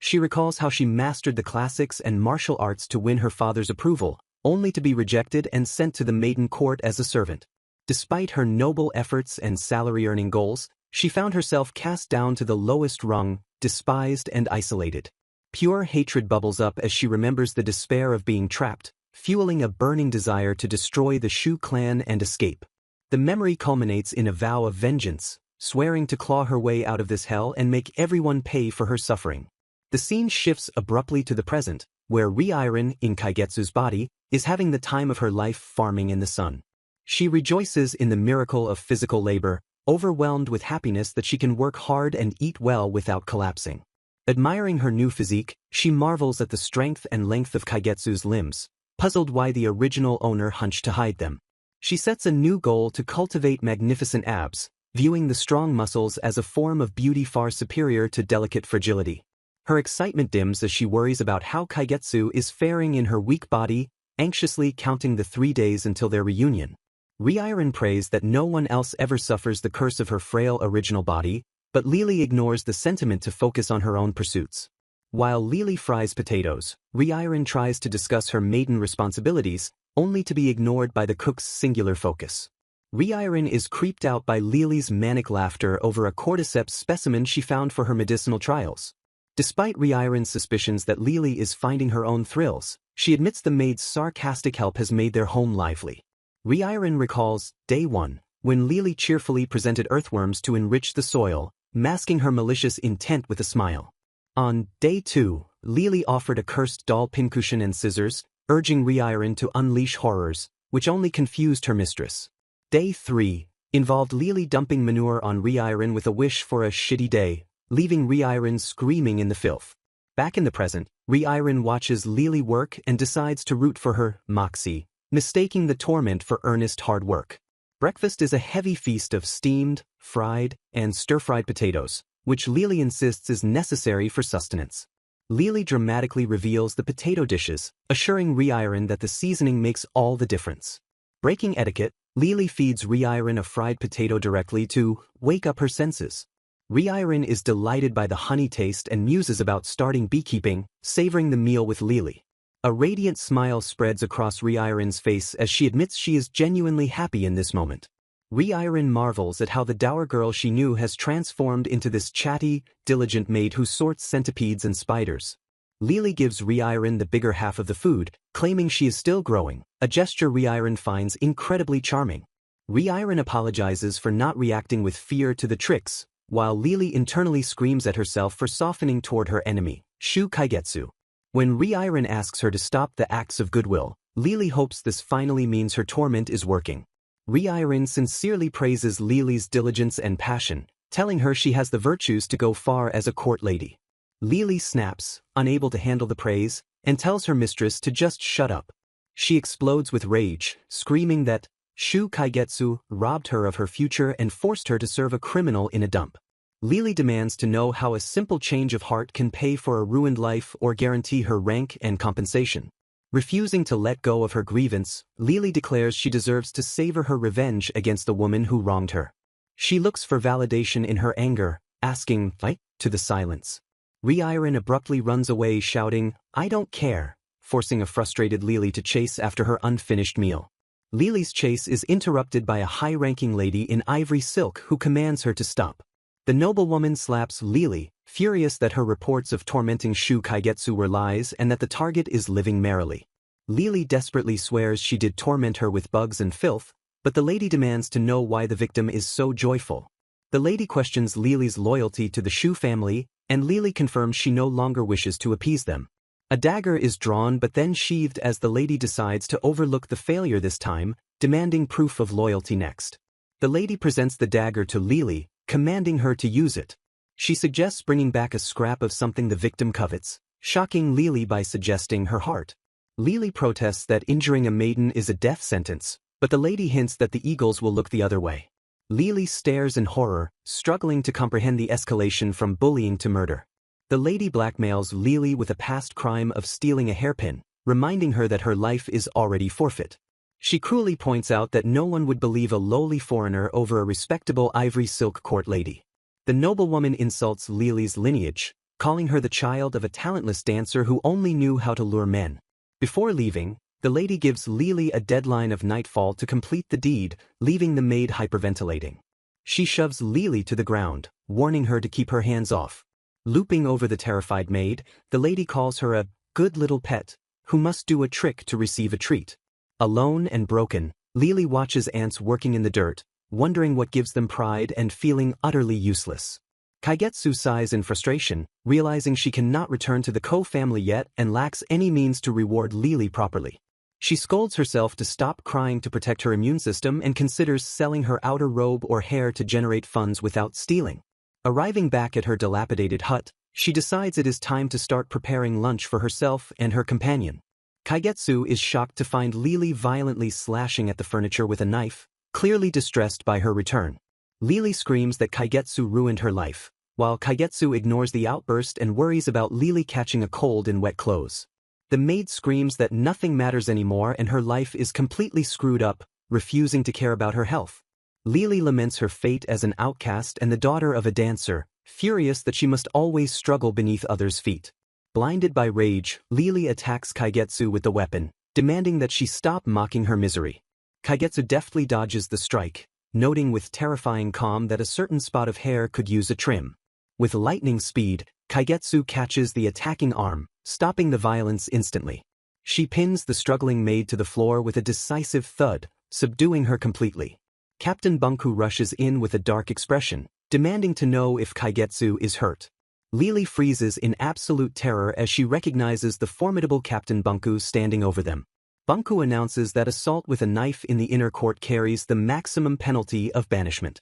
She recalls how she mastered the classics and martial arts to win her father's approval, only to be rejected and sent to the maiden court as a servant. Despite her noble efforts and salary-earning goals, she found herself cast down to the lowest rung, despised and isolated. Pure hatred bubbles up as she remembers the despair of being trapped, fueling a burning desire to destroy the Shu clan and escape. The memory culminates in a vow of vengeance, swearing to claw her way out of this hell and make everyone pay for her suffering. The scene shifts abruptly to the present, where Reincarnated, in Kaigetsu's body, is having the time of her life farming in the sun. She rejoices in the miracle of physical labor, overwhelmed with happiness that she can work hard and eat well without collapsing. Admiring her new physique, she marvels at the strength and length of Kaigetsu's limbs, puzzled why the original owner hunched to hide them. She sets a new goal to cultivate magnificent abs, viewing the strong muscles as a form of beauty far superior to delicate fragility. Her excitement dims as she worries about how Kaigetsu is faring in her weak body, anxiously counting the 3 days until their reunion. Reincarnated prays that no one else ever suffers the curse of her frail original body, but Lily ignores the sentiment to focus on her own pursuits. While Lily fries potatoes, Reincarnated tries to discuss her maiden responsibilities, only to be ignored by the cook's singular focus. Reincarnated is creeped out by Lily's manic laughter over a cordyceps specimen she found for her medicinal trials. Despite Reincarnated's suspicions that Lily is finding her own thrills, she admits the maid's sarcastic help has made their home lively. Reincarnated recalls Day 1, when Lily cheerfully presented earthworms to enrich the soil, masking her malicious intent with a smile. On Day 2, Lily offered a cursed doll pincushion and scissors, urging Reincarnated to unleash horrors, which only confused her mistress. Day 3 involved Lily dumping manure on Reincarnated with a wish for a shitty day, leaving Reincarnated screaming in the filth. Back in the present, Reincarnated watches Lily work and decides to root for her, Moxie, mistaking the torment for earnest hard work. Breakfast is a heavy feast of steamed, fried, and stir-fried potatoes, which Lily insists is necessary for sustenance. Lily dramatically reveals the potato dishes, assuring Reincarnated that the seasoning makes all the difference. Breaking etiquette, Lily feeds Reincarnated a fried potato directly to wake up her senses. Reincarnated is delighted by the honey taste and muses about starting beekeeping, savoring the meal with Lily. A radiant smile spreads across Reincarnated's face as she admits she is genuinely happy in this moment. Reincarnated marvels at how the dour girl she knew has transformed into this chatty, diligent maid who sorts centipedes and spiders. Lily gives Reincarnated the bigger half of the food, claiming she is still growing, a gesture Reincarnated finds incredibly charming. Reincarnated apologizes for not reacting with fear to the tricks, while Lily internally screams at herself for softening toward her enemy, Shu Kaigetsu. When Reincarnated asks her to stop the acts of goodwill, Lily hopes this finally means her torment is working. Reincarnated sincerely praises Lily's diligence and passion, telling her she has the virtues to go far as a court lady. Lily snaps, unable to handle the praise, and tells her mistress to just shut up. She explodes with rage, screaming that Shu Kaigetsu robbed her of her future and forced her to serve a criminal in a dump. Lily demands to know how a simple change of heart can pay for a ruined life or guarantee her rank and compensation. Refusing to let go of her grievance, Lily declares she deserves to savor her revenge against the woman who wronged her. She looks for validation in her anger, asking, "Fight?" to the silence. Reincarnated abruptly runs away shouting, "I don't care," forcing a frustrated Lily to chase after her unfinished meal. Lily's chase is interrupted by a high-ranking lady in ivory silk who commands her to stop. The noblewoman slaps Lily, furious that her reports of tormenting Shu Kaigetsu were lies and that the target is living merrily. Lily desperately swears she did torment her with bugs and filth, but the lady demands to know why the victim is so joyful. The lady questions Lily's loyalty to the Shu family, and Lily confirms she no longer wishes to appease them. A dagger is drawn but then sheathed as the lady decides to overlook the failure this time, demanding proof of loyalty next. The lady presents the dagger to Lily, commanding her to use it. She suggests bringing back a scrap of something the victim covets, shocking Lily by suggesting her heart. Lily protests that injuring a maiden is a death sentence, but the lady hints that the eagles will look the other way. Lily stares in horror, struggling to comprehend the escalation from bullying to murder. The lady blackmails Lily with a past crime of stealing a hairpin, reminding her that her life is already forfeit. She cruelly points out that no one would believe a lowly foreigner over a respectable ivory silk court lady. The noblewoman insults Lily's lineage, calling her the child of a talentless dancer who only knew how to lure men. Before leaving, the lady gives Lily a deadline of nightfall to complete the deed, leaving the maid hyperventilating. She shoves Lily to the ground, warning her to keep her hands off. Looping over the terrified maid, the lady calls her a good little pet, who must do a trick to receive a treat. Alone and broken, Lily watches ants working in the dirt, wondering what gives them pride and feeling utterly useless. Kaigetsu sighs in frustration, realizing she cannot return to the Ko family yet and lacks any means to reward Lily properly. She scolds herself to stop crying to protect her immune system and considers selling her outer robe or hair to generate funds without stealing. Arriving back at her dilapidated hut, she decides it is time to start preparing lunch for herself and her companion. Kaigetsu is shocked to find Lily violently slashing at the furniture with a knife, clearly distressed by her return. Lily screams that Kaigetsu ruined her life, while Kaigetsu ignores the outburst and worries about Lily catching a cold in wet clothes. The maid screams that nothing matters anymore and her life is completely screwed up, refusing to care about her health. Lily laments her fate as an outcast and the daughter of a dancer, furious that she must always struggle beneath others' feet. Blinded by rage, Lily attacks Kaigetsu with the weapon, demanding that she stop mocking her misery. Kaigetsu deftly dodges the strike, noting with terrifying calm that a certain spot of hair could use a trim. With lightning speed, Kaigetsu catches the attacking arm, stopping the violence instantly. She pins the struggling maid to the floor with a decisive thud, subduing her completely. Captain Bunku rushes in with a dark expression, demanding to know if Kaigetsu is hurt. Lily freezes in absolute terror as she recognizes the formidable Captain Bunku standing over them. Bunku announces that assault with a knife in the inner court carries the maximum penalty of banishment.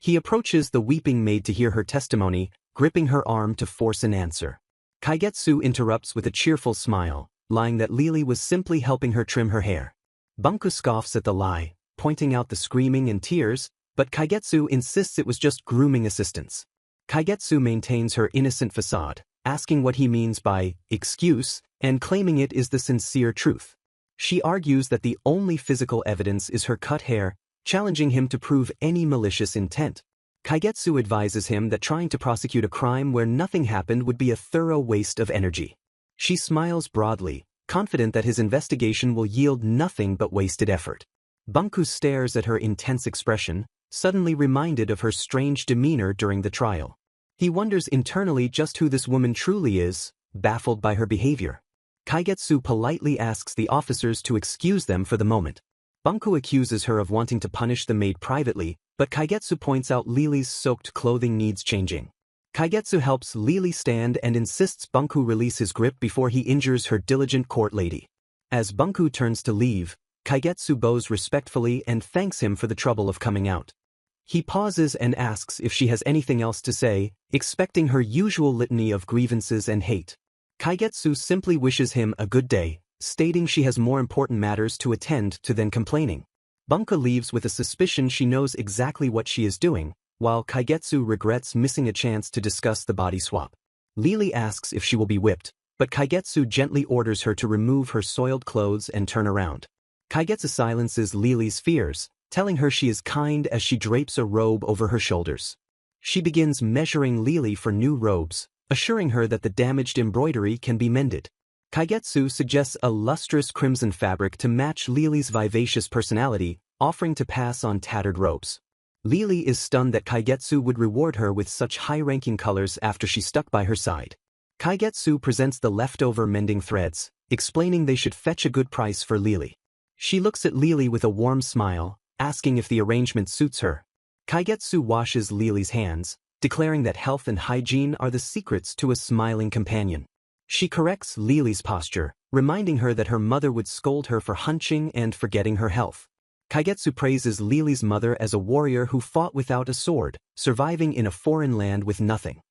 He approaches the weeping maid to hear her testimony, gripping her arm to force an answer. Kaigetsu interrupts with a cheerful smile, lying that Lily was simply helping her trim her hair. Bunku scoffs at the lie, pointing out the screaming and tears, but Kaigetsu insists it was just grooming assistance. Kaigetsu maintains her innocent facade, asking what he means by excuse and claiming it is the sincere truth. She argues that the only physical evidence is her cut hair, challenging him to prove any malicious intent. Kaigetsu advises him that trying to prosecute a crime where nothing happened would be a thorough waste of energy. She smiles broadly, confident that his investigation will yield nothing but wasted effort. Bunku stares at her intense expression, suddenly reminded of her strange demeanor during the trial. He wonders internally just who this woman truly is, baffled by her behavior. Kaigetsu politely asks the officers to excuse them for the moment. Bunku accuses her of wanting to punish the maid privately, but Kaigetsu points out Lily's soaked clothing needs changing. Kaigetsu helps Lily stand and insists Bunku release his grip before he injures her diligent court lady. As Bunku turns to leave, Kaigetsu bows respectfully and thanks him for the trouble of coming out. He pauses and asks if she has anything else to say, expecting her usual litany of grievances and hate. Kaigetsu simply wishes him a good day, stating she has more important matters to attend to than complaining. Bunku leaves with a suspicion she knows exactly what she is doing, while Kaigetsu regrets missing a chance to discuss the body swap. Lily asks if she will be whipped, but Kaigetsu gently orders her to remove her soiled clothes and turn around. Kaigetsu silences Lily's fears, telling her she is kind as she drapes a robe over her shoulders. She begins measuring Lily for new robes, assuring her that the damaged embroidery can be mended. Kaigetsu suggests a lustrous crimson fabric to match Lily's vivacious personality, offering to pass on tattered robes. Lily is stunned that Kaigetsu would reward her with such high-ranking colors after she stuck by her side. Kaigetsu presents the leftover mending threads, explaining they should fetch a good price for Lily. She looks at Lily with a warm smile, asking if the arrangement suits her. Kaigetsu washes Lily's hands, declaring that health and hygiene are the secrets to a smiling companion. She corrects Lily's posture, reminding her that her mother would scold her for hunching and forgetting her health. Kaigetsu praises Lily's mother as a warrior who fought without a sword, surviving in a foreign land with nothing.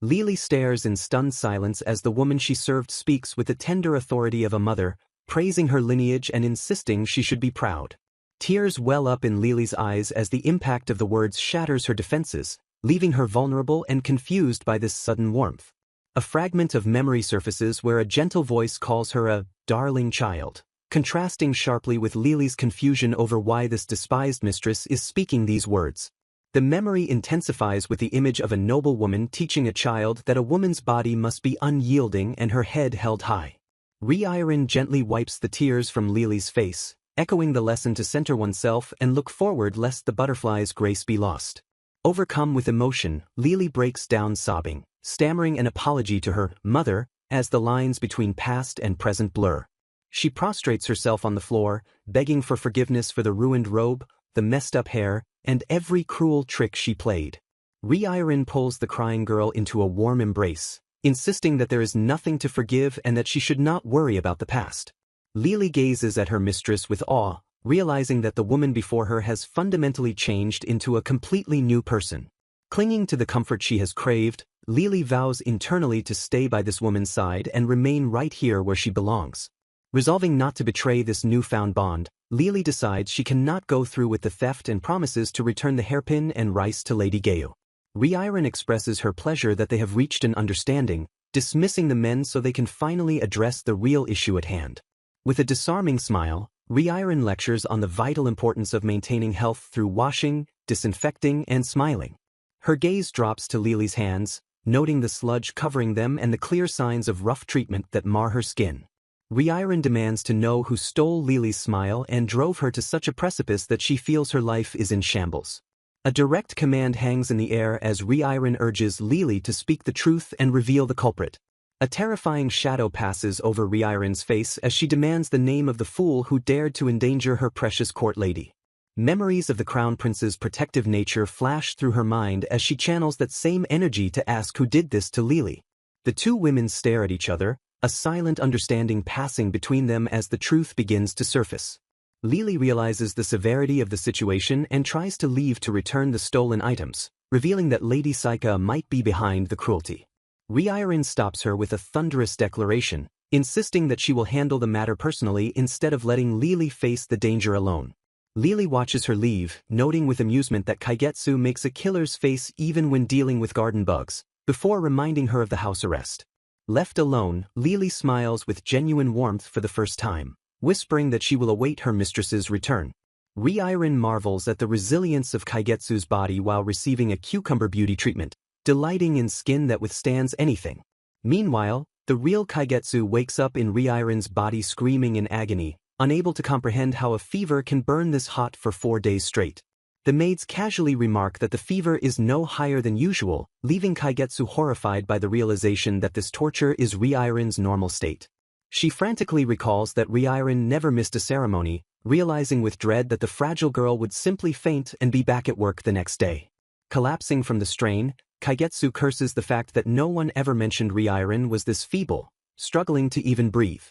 Lily stares in stunned silence as the woman she served speaks with the tender authority of a mother, praising her lineage and insisting she should be proud. Tears well up in Lily's eyes as the impact of the words shatters her defenses, leaving her vulnerable and confused by this sudden warmth. A fragment of memory surfaces where a gentle voice calls her a darling child, contrasting sharply with Lily's confusion over why this despised mistress is speaking these words. The memory intensifies with the image of a noble woman teaching a child that a woman's body must be unyielding and her head held high. Reincarnated gently wipes the tears from Lily's face, echoing the lesson to center oneself and look forward lest the butterfly's grace be lost. Overcome with emotion, Lily breaks down sobbing, stammering an apology to her mother as the lines between past and present blur. She prostrates herself on the floor, begging for forgiveness for the ruined robe, the messed up hair, and every cruel trick she played. Reincarnated pulls the crying girl into a warm embrace, insisting that there is nothing to forgive and that she should not worry about the past. Lily gazes at her mistress with awe, realizing that the woman before her has fundamentally changed into a completely new person. Clinging to the comfort she has craved, Lily vows internally to stay by this woman's side and remain right here where she belongs. Resolving not to betray this newfound bond, Lily decides she cannot go through with the theft and promises to return the hairpin and rice to Lady Gayu. Reincarnated expresses her pleasure that they have reached an understanding, dismissing the men so they can finally address the real issue at hand. With a disarming smile, Reincarnated lectures on the vital importance of maintaining health through washing, disinfecting, and smiling. Her gaze drops to Lily's hands, noting the sludge covering them and the clear signs of rough treatment that mar her skin. Reincarnated demands to know who stole Lily's smile and drove her to such a precipice that she feels her life is in shambles. A direct command hangs in the air as Reincarnated urges Lily to speak the truth and reveal the culprit. A terrifying shadow passes over Reincarnated's face as she demands the name of the fool who dared to endanger her precious court lady. Memories of the crown prince's protective nature flash through her mind as she channels that same energy to ask who did this to Lily. The two women stare at each other, a silent understanding passing between them as the truth begins to surface. Lily realizes the severity of the situation and tries to leave to return the stolen items, revealing that Lady Saika might be behind the cruelty. Reincarnated stops her with a thunderous declaration, insisting that she will handle the matter personally instead of letting Lily face the danger alone. Lily watches her leave, noting with amusement that Kaigetsu makes a killer's face even when dealing with garden bugs, before reminding her of the house arrest. Left alone, Lily smiles with genuine warmth for the first time, whispering that she will await her mistress's return. Reincarnated marvels at the resilience of Kaigetsu's body while receiving a cucumber beauty treatment, delighting in skin that withstands anything. Meanwhile, the real Kaigetsu wakes up in Reincarnated's body screaming in agony, unable to comprehend how a fever can burn this hot for 4 days straight. The maids casually remark that the fever is no higher than usual, leaving Kaigetsu horrified by the realization that this torture is Reincarnated's normal state. She frantically recalls that Reincarnated never missed a ceremony, realizing with dread that the fragile girl would simply faint and be back at work the next day. Collapsing from the strain, Kaigetsu curses the fact that no one ever mentioned Reincarnated was this feeble, struggling to even breathe.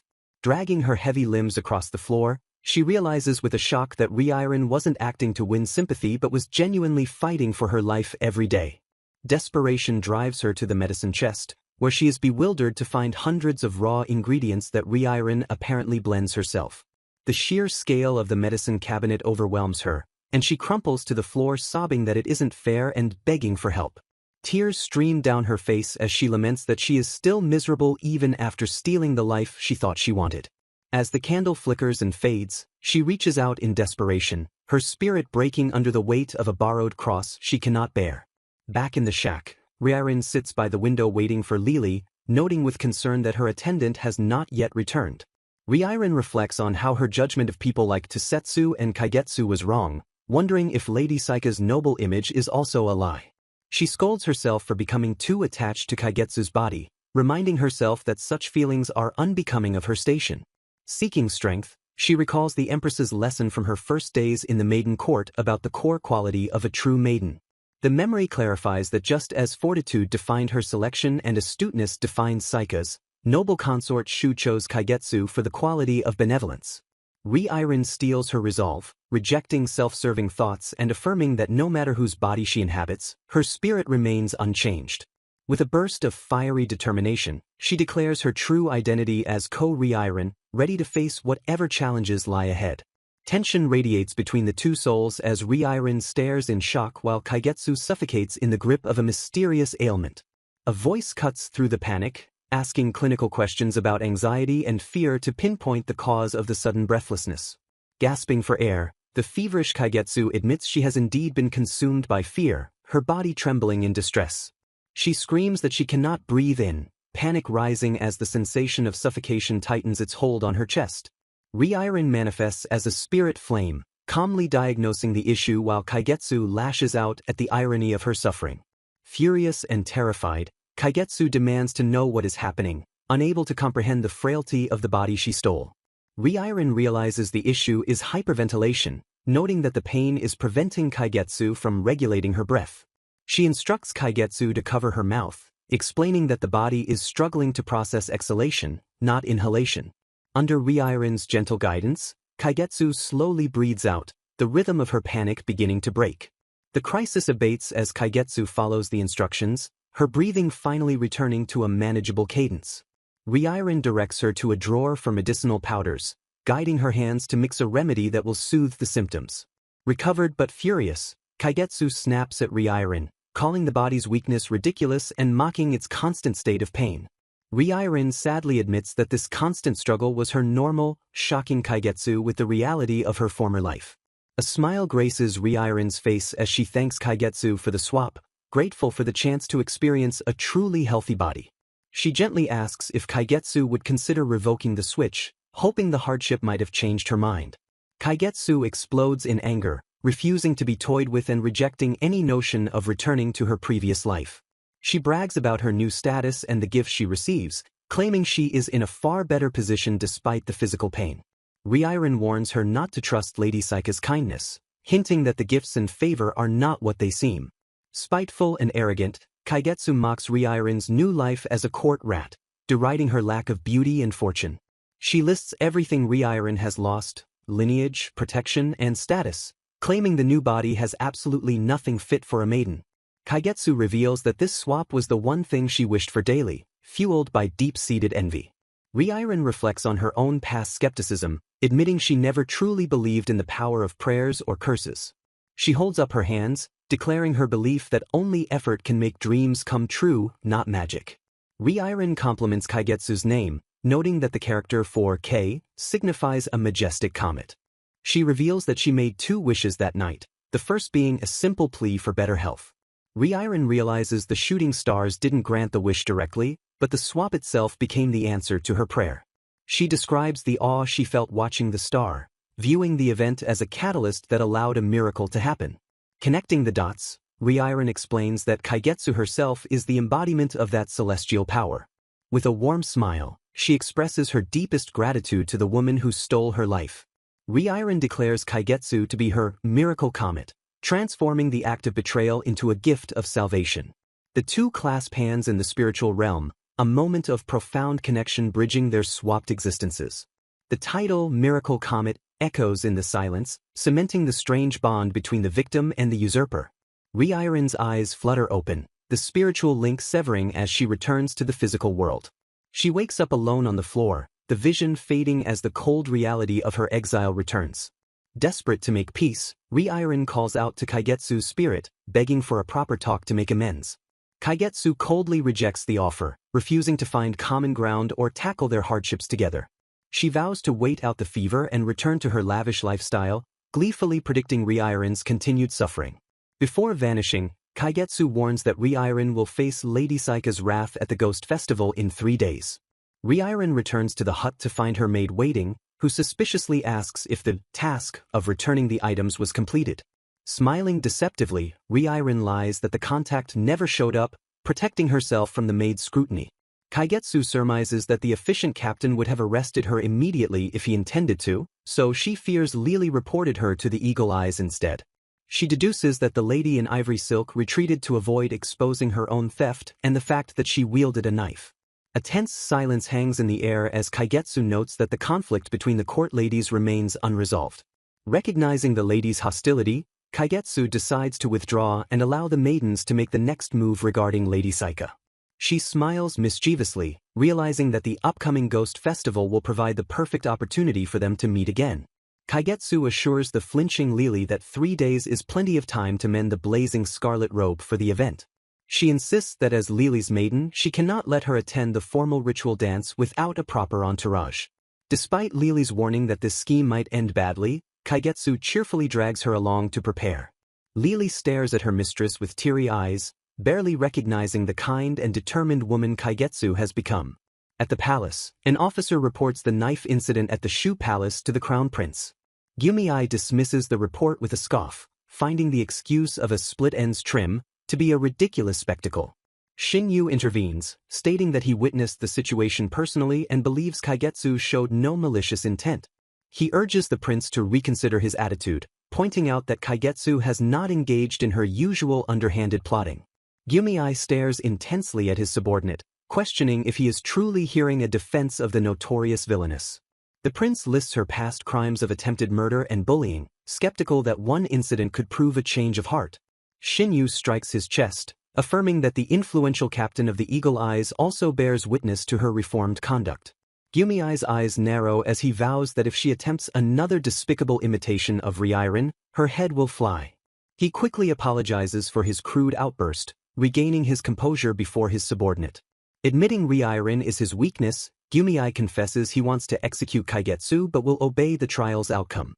Dragging her heavy limbs across the floor, she realizes with a shock that Reincarnated wasn't acting to win sympathy but was genuinely fighting for her life every day. Desperation drives her to the medicine chest, where she is bewildered to find hundreds of raw ingredients that Reincarnated apparently blends herself. The sheer scale of the medicine cabinet overwhelms her, and she crumples to the floor sobbing that it isn't fair and begging for help. Tears stream down her face as she laments that she is still miserable even after stealing the life she thought she wanted. As the candle flickers and fades, she reaches out in desperation, her spirit breaking under the weight of a borrowed cross she cannot bear. Back in the shack, Reincarnated sits by the window waiting for Lily, noting with concern that her attendant has not yet returned. Reincarnated reflects on how her judgment of people like Tsusetsu and Kaigetsu was wrong, wondering if Lady Saika's noble image is also a lie. She scolds herself for becoming too attached to Kaigetsu's body, reminding herself that such feelings are unbecoming of her station. Seeking strength, she recalls the Empress's lesson from her first days in the maiden court about the core quality of a true maiden. The memory clarifies that just as fortitude defined her selection and astuteness defined Saika's, noble consort Shu chose Kaigetsu for the quality of benevolence. Reincarnated steels her resolve, rejecting self-serving thoughts and affirming that no matter whose body she inhabits, her spirit remains unchanged. With a burst of fiery determination, she declares her true identity as Reincarnated, ready to face whatever challenges lie ahead. Tension radiates between the two souls as Reincarnated stares in shock while Kaigetsu suffocates in the grip of a mysterious ailment. A voice cuts through the panic, asking clinical questions about anxiety and fear to pinpoint the cause of the sudden breathlessness. Gasping for air, the feverish Kaigetsu admits she has indeed been consumed by fear, her body trembling in distress. She screams that she cannot breathe in, panic rising as the sensation of suffocation tightens its hold on her chest. Reincarnated manifests as a spirit flame, calmly diagnosing the issue while Kaigetsu lashes out at the irony of her suffering. Furious and terrified, Kaigetsu demands to know what is happening, unable to comprehend the frailty of the body she stole. Reincarnated realizes the issue is hyperventilation, noting that the pain is preventing Kaigetsu from regulating her breath. She instructs Kaigetsu to cover her mouth, explaining that the body is struggling to process exhalation, not inhalation. Under Reincarnated's gentle guidance, Kaigetsu slowly breathes out, the rhythm of her panic beginning to break. The crisis abates as Kaigetsu follows the instructions, her breathing finally returning to a manageable cadence. Reincarnated directs her to a drawer for medicinal powders, guiding her hands to mix a remedy that will soothe the symptoms. Recovered but furious, Kaigetsu snaps at Reincarnated, calling the body's weakness ridiculous and mocking its constant state of pain. Reincarnated sadly admits that this constant struggle was her normal, shocking Kaigetsu with the reality of her former life. A smile graces Reincarnated's face as she thanks Kaigetsu for the swap, grateful for the chance to experience a truly healthy body. She gently asks if Kaigetsu would consider revoking the switch, hoping the hardship might have changed her mind. Kaigetsu explodes in anger, refusing to be toyed with and rejecting any notion of returning to her previous life. She brags about her new status and the gifts she receives, claiming she is in a far better position despite the physical pain. Reincarnated warns her not to trust Lady Saika's kindness, hinting that the gifts and favor are not what they seem. Spiteful and arrogant, Kaigetsu mocks Reincarnated's new life as a court rat, deriding her lack of beauty and fortune. She lists everything Reincarnated has lost: lineage, protection, and status, claiming the new body has absolutely nothing fit for a maiden. Kaigetsu reveals that this swap was the one thing she wished for daily, fueled by deep-seated envy. Reincarnated reflects on her own past skepticism, admitting she never truly believed in the power of prayers or curses. She holds up her hands, declaring her belief that only effort can make dreams come true, not magic. Reincarnated compliments Kaigetsu's name, noting that the character for K signifies a majestic comet. She reveals that she made 2 wishes that night, the first being a simple plea for better health. Reincarnated realizes the shooting stars didn't grant the wish directly, but the swap itself became the answer to her prayer. She describes the awe she felt watching the star, viewing the event as a catalyst that allowed a miracle to happen. Connecting the dots, Reincarnated explains that Kaigetsu herself is the embodiment of that celestial power. With a warm smile, she expresses her deepest gratitude to the woman who stole her life. Reincarnated declares Kaigetsu to be her miracle comet, transforming the act of betrayal into a gift of salvation. The 2 clasp hands in the spiritual realm, a moment of profound connection bridging their swapped existences. The title Miracle Comet echoes in the silence, cementing the strange bond between the victim and the usurper. Reincarnated's eyes flutter open, the spiritual link severing as she returns to the physical world. She wakes up alone on the floor, the vision fading as the cold reality of her exile returns. Desperate to make peace, Reincarnated calls out to Kaigetsu's spirit, begging for a proper talk to make amends. Kaigetsu coldly rejects the offer, refusing to find common ground or tackle their hardships together. She vows to wait out the fever and return to her lavish lifestyle, gleefully predicting Reincarnated's continued suffering. Before vanishing, Kaigetsu warns that Reincarnated will face Lady Saika's wrath at the Ghost Festival in 3 days. Reincarnated returns to the hut to find her maid waiting, who suspiciously asks if the task of returning the items was completed. Smiling deceptively, Reincarnated lies that the contact never showed up, protecting herself from the maid's scrutiny. Kaigetsu surmises that the efficient captain would have arrested her immediately if he intended to, so she fears Lily reported her to the Eagle Eyes instead. She deduces that the lady in ivory silk retreated to avoid exposing her own theft and the fact that she wielded a knife. A tense silence hangs in the air as Kaigetsu notes that the conflict between the court ladies remains unresolved. Recognizing the ladies' hostility, Kaigetsu decides to withdraw and allow the maidens to make the next move regarding Lady Saika. She smiles mischievously, realizing that the upcoming Ghost Festival will provide the perfect opportunity for them to meet again. Kaigetsu assures the flinching Lily that 3 days is plenty of time to mend the blazing scarlet robe for the event. She insists that as Lily's maiden, she cannot let her attend the formal ritual dance without a proper entourage. Despite Lily's warning that this scheme might end badly, Kaigetsu cheerfully drags her along to prepare. Lily stares at her mistress with teary eyes, barely recognizing the kind and determined woman Kaigetsu has become. At the palace, an officer reports the knife incident at the Shoe Palace to the Crown Prince. Gyumi dismisses the report with a scoff, finding the excuse of a split-ends trim to be a ridiculous spectacle. Shinyu intervenes, stating that he witnessed the situation personally and believes Kaigetsu showed no malicious intent. He urges the prince to reconsider his attitude, pointing out that Kaigetsu has not engaged in her usual underhanded plotting. Gyumi stares intensely at his subordinate, questioning if he is truly hearing a defense of the notorious villainess. The prince lists her past crimes of attempted murder and bullying, skeptical that one incident could prove a change of heart. Shinyu strikes his chest, affirming that the influential captain of the Eagle Eyes also bears witness to her reformed conduct. Gyumi's eyes narrow as he vows that if she attempts another despicable imitation of Reincarnated, her head will fly. He quickly apologizes for his crude outburst, regaining his composure before his subordinate. Admitting Reincarnated is his weakness, Gyumi confesses he wants to execute Kaigetsu but will obey the trial's outcome.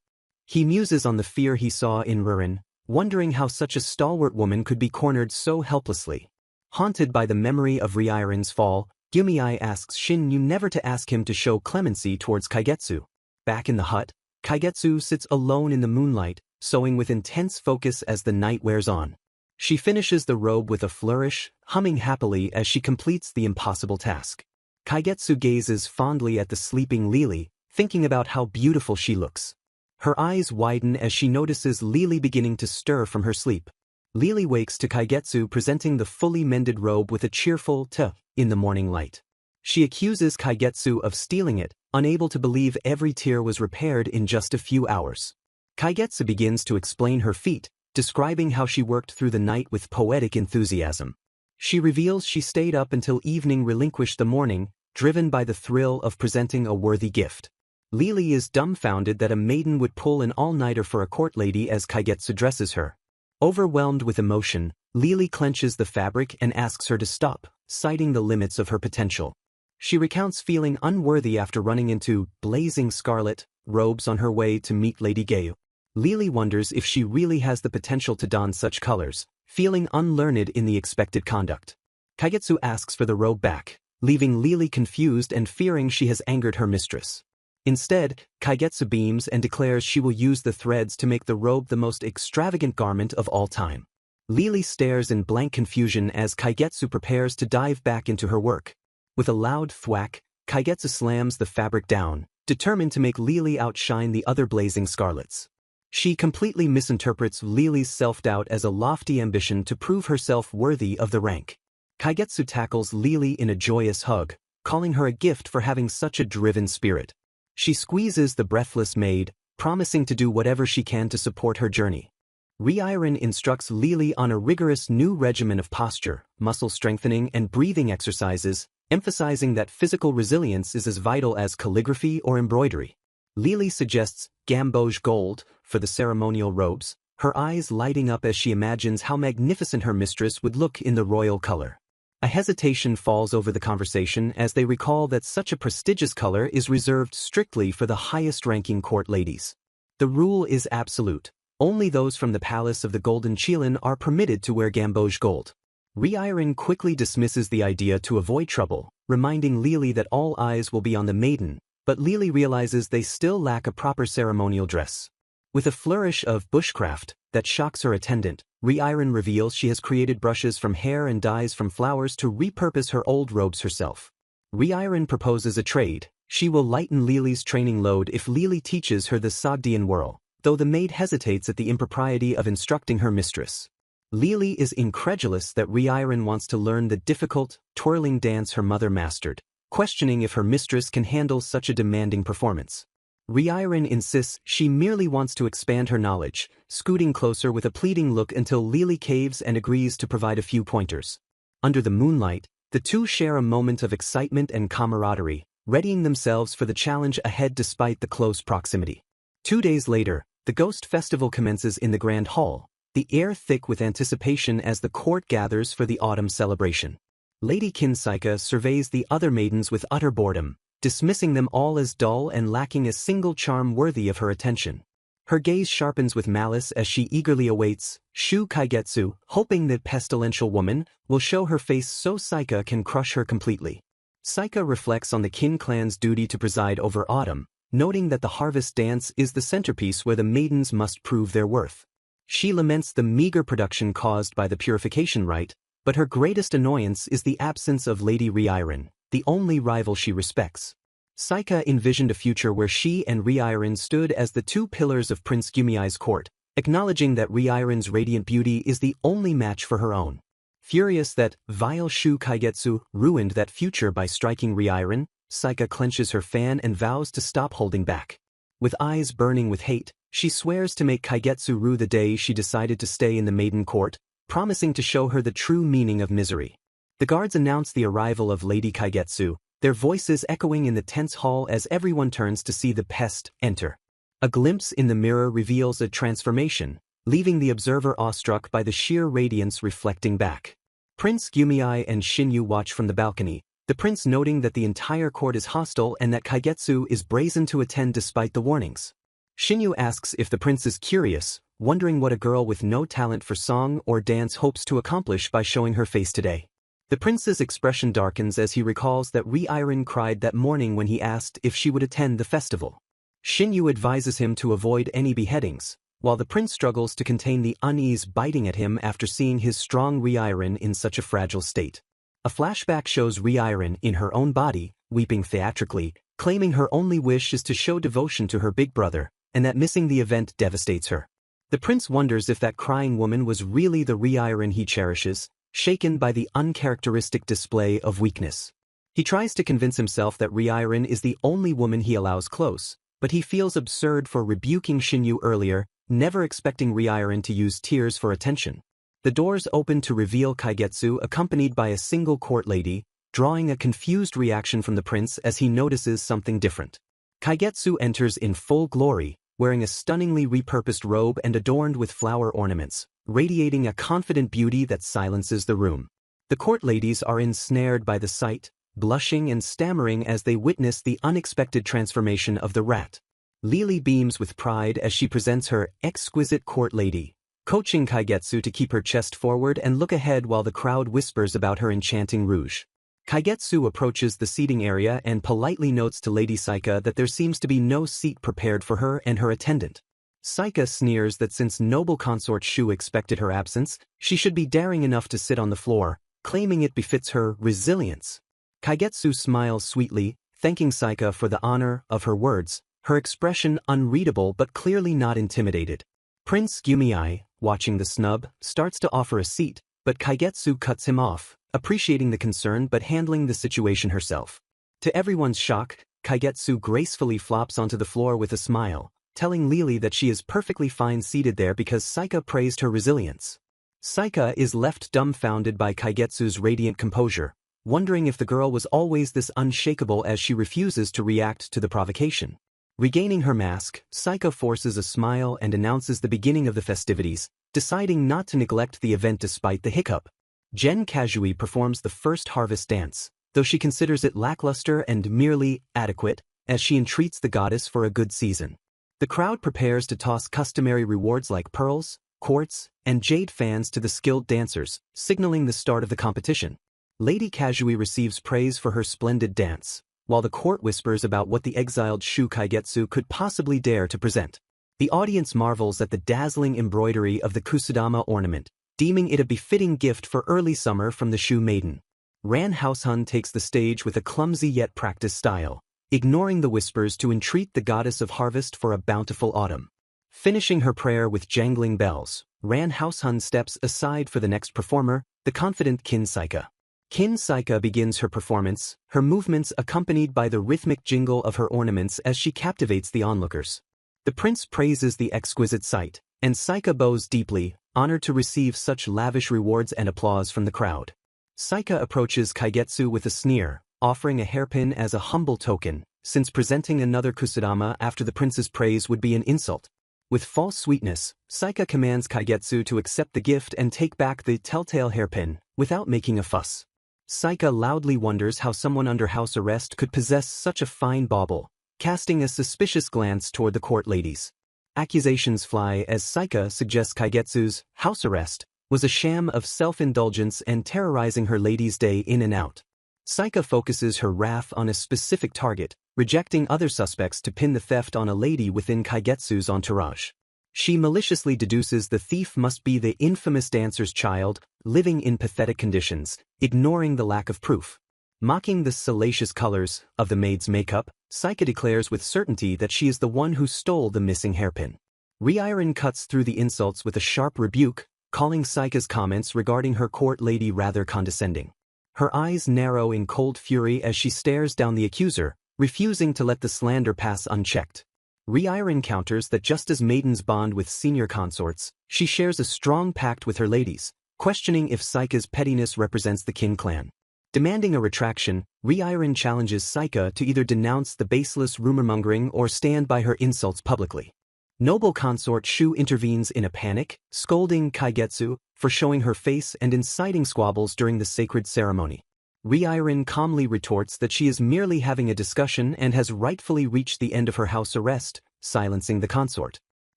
He muses on the fear he saw in Rurin, wondering how such a stalwart woman could be cornered so helplessly. Haunted by the memory of Reincarnated's fall, Gyumi asks Shinyu never to ask him to show clemency towards Kaigetsu. Back in the hut, Kaigetsu sits alone in the moonlight, sewing with intense focus as the night wears on. She finishes the robe with a flourish, humming happily as she completes the impossible task. Kaigetsu gazes fondly at the sleeping Lily, thinking about how beautiful she looks. Her eyes widen as she notices Lily beginning to stir from her sleep. Lily wakes to Kaigetsu presenting the fully mended robe with a cheerful "ta" in the morning light. She accuses Kaigetsu of stealing it, unable to believe every tear was repaired in just a few hours. Kaigetsu begins to explain her feat, describing how she worked through the night with poetic enthusiasm. She reveals she stayed up until evening, relinquished the morning, driven by the thrill of presenting a worthy gift. Lily is dumbfounded that a maiden would pull an all-nighter for a court lady as Kaigetsu dresses her. Overwhelmed with emotion, Lily clenches the fabric and asks her to stop, citing the limits of her potential. She recounts feeling unworthy after running into blazing scarlet robes on her way to meet Lady Gayu. Lily wonders if she really has the potential to don such colors, feeling unlearned in the expected conduct. Kaigetsu asks for the robe back, leaving Lily confused and fearing she has angered her mistress. Instead, Kaigetsu beams and declares she will use the threads to make the robe the most extravagant garment of all time. Lily stares in blank confusion as Kaigetsu prepares to dive back into her work. With a loud thwack, Kaigetsu slams the fabric down, determined to make Lily outshine the other blazing scarlets. She completely misinterprets Lily's self-doubt as a lofty ambition to prove herself worthy of the rank. Kaigetsu tackles Lily in a joyous hug, calling her a gift for having such a driven spirit. She squeezes the breathless maid, promising to do whatever she can to support her journey. Reincarnated instructs Lily on a rigorous new regimen of posture, muscle strengthening and breathing exercises, emphasizing that physical resilience is as vital as calligraphy or embroidery. Lily suggests gamboge gold for the ceremonial robes, her eyes lighting up as she imagines how magnificent her mistress would look in the royal color. A hesitation falls over the conversation as they recall that such a prestigious color is reserved strictly for the highest-ranking court ladies. The rule is absolute. Only those from the Palace of the Golden Qilin are permitted to wear gamboge gold. Reincarnated quickly dismisses the idea to avoid trouble, reminding Lily that all eyes will be on the maiden, but Lily realizes they still lack a proper ceremonial dress. With a flourish of bushcraft that shocks her attendant, Reincarnated reveals she has created brushes from hair and dyes from flowers to repurpose her old robes herself. Reincarnated proposes a trade. She will lighten Lily's training load if Lily teaches her the Sogdian whirl, though the maid hesitates at the impropriety of instructing her mistress. Lily is incredulous that Reincarnated wants to learn the difficult, twirling dance her mother mastered, questioning if her mistress can handle such a demanding performance. Reincarnated insists she merely wants to expand her knowledge, scooting closer with a pleading look until Lily caves and agrees to provide a few pointers. Under the moonlight, the two share a moment of excitement and camaraderie, readying themselves for the challenge ahead despite the close proximity. 2 days later, the Ghost Festival commences in the Grand Hall, the air thick with anticipation as the court gathers for the autumn celebration. Lady Kinsaika surveys the other maidens with utter boredom, dismissing them all as dull and lacking a single charm worthy of her attention. Her gaze sharpens with malice as she eagerly awaits Shu Kaigetsu, hoping that pestilential woman will show her face so Saika can crush her completely. Saika reflects on the Kin clan's duty to preside over autumn, noting that the harvest dance is the centerpiece where the maidens must prove their worth. She laments the meager production caused by the purification rite, but her greatest annoyance is the absence of Lady Reincarnated, the only rival she respects. Saika envisioned a future where she and Reincarnated stood as the two pillars of Prince Gumiai's court, acknowledging that Reincarnated's radiant beauty is the only match for her own. Furious that vile Shu Kaigetsu ruined that future by striking Reincarnated, Saika clenches her fan and vows to stop holding back. With eyes burning with hate, she swears to make Kaigetsu rue the day she decided to stay in the maiden court, promising to show her the true meaning of misery. The guards announce the arrival of Lady Kaigetsu, their voices echoing in the tense hall as everyone turns to see the pest enter. A glimpse in the mirror reveals a transformation, leaving the observer awestruck by the sheer radiance reflecting back. Prince Gumiai and Shinyu watch from the balcony, the prince noting that the entire court is hostile and that Kaigetsu is brazen to attend despite the warnings. Shinyu asks if the prince is curious, wondering what a girl with no talent for song or dance hopes to accomplish by showing her face today. The prince's expression darkens as he recalls that Reincarnated cried that morning when he asked if she would attend the festival. Shinyu advises him to avoid any beheadings, while the prince struggles to contain the unease biting at him after seeing his strong Reincarnated in such a fragile state. A flashback shows Reincarnated in her own body, weeping theatrically, claiming her only wish is to show devotion to her big brother, and that missing the event devastates her. The prince wonders if that crying woman was really the Reincarnated he cherishes, shaken by the uncharacteristic display of weakness. He tries to convince himself that Ryirin is the only woman he allows close, but he feels absurd for rebuking Shinyu earlier, never expecting Ryirin to use tears for attention. The doors open to reveal Kaigetsu accompanied by a single court lady, drawing a confused reaction from the prince as he notices something different. Kaigetsu enters in full glory, wearing a stunningly repurposed robe and adorned with flower ornaments, radiating a confident beauty that silences the room. The court ladies are ensnared by the sight, blushing and stammering as they witness the unexpected transformation of the rat. Lily beams with pride as she presents her exquisite court lady, coaching Kaigetsu to keep her chest forward and look ahead while the crowd whispers about her enchanting rouge. Kaigetsu approaches the seating area and politely notes to Lady Saika that there seems to be no seat prepared for her and her attendant. Saika sneers that since noble consort Shu expected her absence, she should be daring enough to sit on the floor, claiming it befits her resilience. Kaigetsu smiles sweetly, thanking Saika for the honor of her words, her expression unreadable but clearly not intimidated. Prince Gumiai, watching the snub, starts to offer a seat, but Kaigetsu cuts him off, appreciating the concern but handling the situation herself. To everyone's shock, Kaigetsu gracefully flops onto the floor with a smile, telling Lily that she is perfectly fine seated there because Saika praised her resilience. Saika is left dumbfounded by Kaigetsu's radiant composure, wondering if the girl was always this unshakable as she refuses to react to the provocation. Regaining her mask, Saika forces a smile and announces the beginning of the festivities, deciding not to neglect the event despite the hiccup. Gen Kazui performs the first harvest dance, though she considers it lackluster and merely adequate, as she entreats the goddess for a good season. The crowd prepares to toss customary rewards like pearls, quartz, and jade fans to the skilled dancers, signaling the start of the competition. Lady Kazui receives praise for her splendid dance, while the court whispers about what the exiled Shu Kaigetsu could possibly dare to present. The audience marvels at the dazzling embroidery of the kusudama ornament, deeming it a befitting gift for early summer from the Shu maiden. Ran Househun takes the stage with a clumsy yet practiced style, ignoring the whispers to entreat the goddess of harvest for a bountiful autumn. Finishing her prayer with jangling bells, Ran Househun steps aside for the next performer, the confident Kin Saika. Kin Saika begins her performance, her movements accompanied by the rhythmic jingle of her ornaments as she captivates the onlookers. The prince praises the exquisite sight, and Saika bows deeply, honored to receive such lavish rewards and applause from the crowd. Saika approaches Kaigetsu with a sneer, offering a hairpin as a humble token, since presenting another kusudama after the prince's praise would be an insult. With false sweetness, Saika commands Kaigetsu to accept the gift and take back the telltale hairpin, without making a fuss. Saika loudly wonders how someone under house arrest could possess such a fine bauble, casting a suspicious glance toward the court ladies. Accusations fly as Saika suggests Kaigetsu's house arrest was a sham of self-indulgence and terrorizing her ladies day in and out. Saika focuses her wrath on a specific target, rejecting other suspects to pin the theft on a lady within Kaigetsu's entourage. She maliciously deduces the thief must be the infamous dancer's child, living in pathetic conditions, ignoring the lack of proof. Mocking the salacious colors of the maid's makeup, Saika declares with certainty that she is the one who stole the missing hairpin. Ryirin cuts through the insults with a sharp rebuke, calling Saika's comments regarding her court lady rather condescending. Her eyes narrow in cold fury as she stares down the accuser, refusing to let the slander pass unchecked. Ryirin counters that just as maidens bond with senior consorts, she shares a strong pact with her ladies, questioning if Saika's pettiness represents the Kin clan. Demanding a retraction, Ryirin challenges Saika to either denounce the baseless rumor-mongering or stand by her insults publicly. Noble consort Shu intervenes in a panic, scolding Kaigetsu for showing her face and inciting squabbles during the sacred ceremony. Ryirin calmly retorts that she is merely having a discussion and has rightfully reached the end of her house arrest, silencing the consort.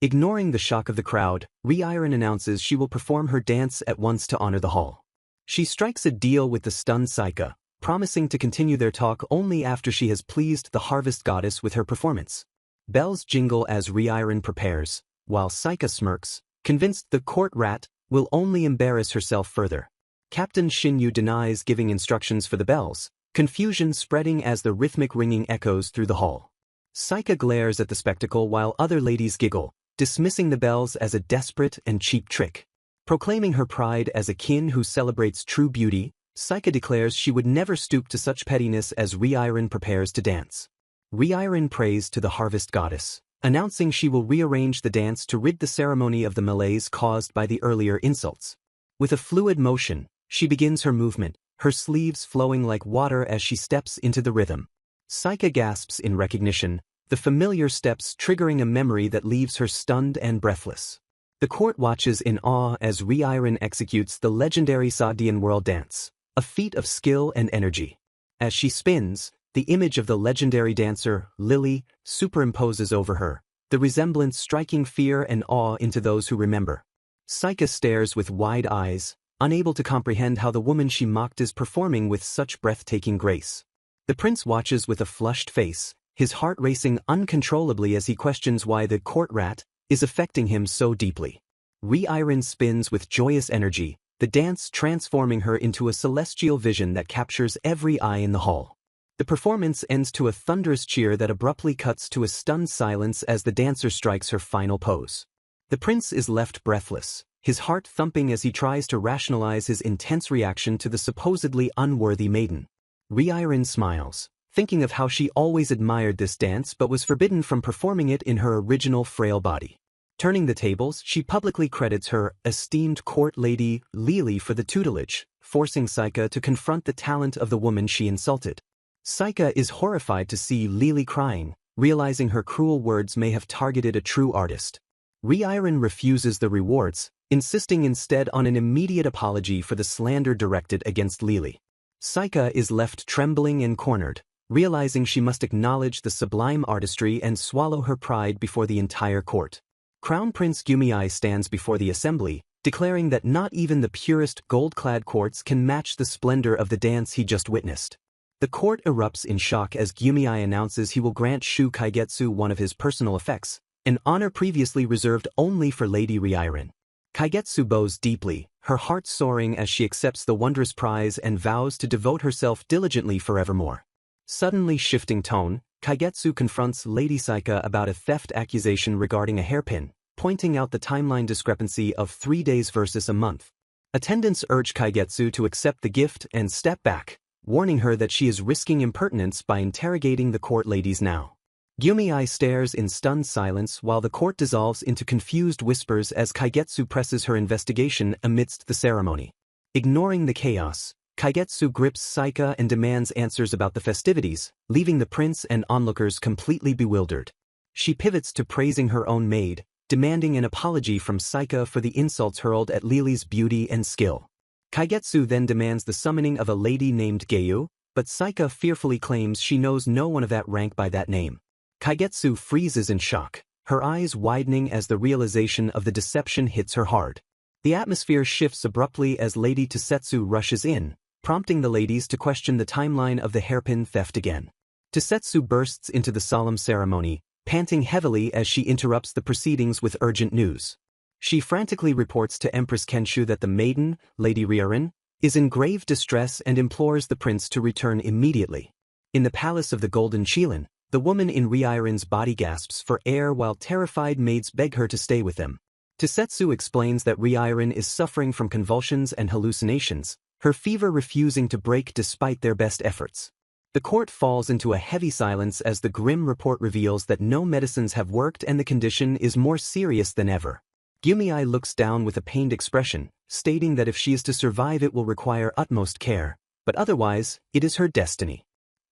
Ignoring the shock of the crowd, Ryirin announces she will perform her dance at once to honor the hall. She strikes a deal with the stunned Saika, promising to continue their talk only after she has pleased the harvest goddess with her performance. Bells jingle as Ryirin prepares, while Saika smirks, convinced the court rat will only embarrass herself further. Captain Shinyu denies giving instructions for the bells, confusion spreading as the rhythmic ringing echoes through the hall. Saika glares at the spectacle while other ladies giggle, dismissing the bells as a desperate and cheap trick. Proclaiming her pride as a kin who celebrates true beauty, Saika declares she would never stoop to such pettiness as Reincarnated prepares to dance. Reincarnated prays to the harvest goddess, announcing she will rearrange the dance to rid the ceremony of the malaise caused by the earlier insults. With a fluid motion, she begins her movement, her sleeves flowing like water as she steps into the rhythm. Saika gasps in recognition, the familiar steps triggering a memory that leaves her stunned and breathless. The court watches in awe as Reincarnated executes the legendary Sogdian world dance, a feat of skill and energy. As she spins, the image of the legendary dancer, Lily, superimposes over her, the resemblance striking fear and awe into those who remember. Saika stares with wide eyes, unable to comprehend how the woman she mocked is performing with such breathtaking grace. The prince watches with a flushed face, his heart racing uncontrollably as he questions why the court rat is affecting him so deeply. Reincarnated spins with joyous energy, the dance transforming her into a celestial vision that captures every eye in the hall. The performance ends to a thunderous cheer that abruptly cuts to a stunned silence as the dancer strikes her final pose. The prince is left breathless, his heart thumping as he tries to rationalize his intense reaction to the supposedly unworthy maiden. Reincarnated smiles, thinking of how she always admired this dance but was forbidden from performing it in her original frail body. Turning the tables, she publicly credits her esteemed court lady, Lily, for the tutelage, forcing Saika to confront the talent of the woman she insulted. Saika is horrified to see Lily crying, realizing her cruel words may have targeted a true artist. Reincarnated refuses the rewards, insisting instead on an immediate apology for the slander directed against Lily. Saika is left trembling and cornered, realizing she must acknowledge the sublime artistry and swallow her pride before the entire court. Crown Prince Gyumei stands before the assembly, declaring that not even the purest gold-clad courts can match the splendor of the dance he just witnessed. The court erupts in shock as Gyumei announces he will grant Shu Kaigetsu one of his personal effects, an honor previously reserved only for Lady Reincarnated. Kaigetsu bows deeply, her heart soaring as she accepts the wondrous prize and vows to devote herself diligently forevermore. Suddenly shifting tone, Kaigetsu confronts Lady Saika about a theft accusation regarding a hairpin, pointing out the timeline discrepancy of 3 days versus a month. Attendants urge Kaigetsu to accept the gift and step back, warning her that she is risking impertinence by interrogating the court ladies now. Gyumei stares in stunned silence while the court dissolves into confused whispers as Kaigetsu presses her investigation amidst the ceremony. Ignoring the chaos, Kaigetsu grips Saika and demands answers about the festivities, leaving the prince and onlookers completely bewildered. She pivots to praising her own maid, demanding an apology from Saika for the insults hurled at Lily's beauty and skill. Kaigetsu then demands the summoning of a lady named Geiyu, but Saika fearfully claims she knows no one of that rank by that name. Kaigetsu freezes in shock, her eyes widening as the realization of the deception hits her hard. The atmosphere shifts abruptly as Lady Tosetsu rushes in, prompting the ladies to question the timeline of the hairpin theft again. Tosetsu bursts into the solemn ceremony, panting heavily as she interrupts the proceedings with urgent news. She frantically reports to Empress Kenshu that the maiden, Lady Reincarnated, is in grave distress and implores the prince to return immediately. In the palace of the Golden Qilin, the woman in Reincarnated's body gasps for air while terrified maids beg her to stay with them. Tosetsu explains that Reincarnated is suffering from convulsions and hallucinations, her fever refusing to break despite their best efforts. The court falls into a heavy silence as the grim report reveals that no medicines have worked and the condition is more serious than ever. Gyumei looks down with a pained expression, stating that if she is to survive it will require utmost care, but otherwise, it is her destiny.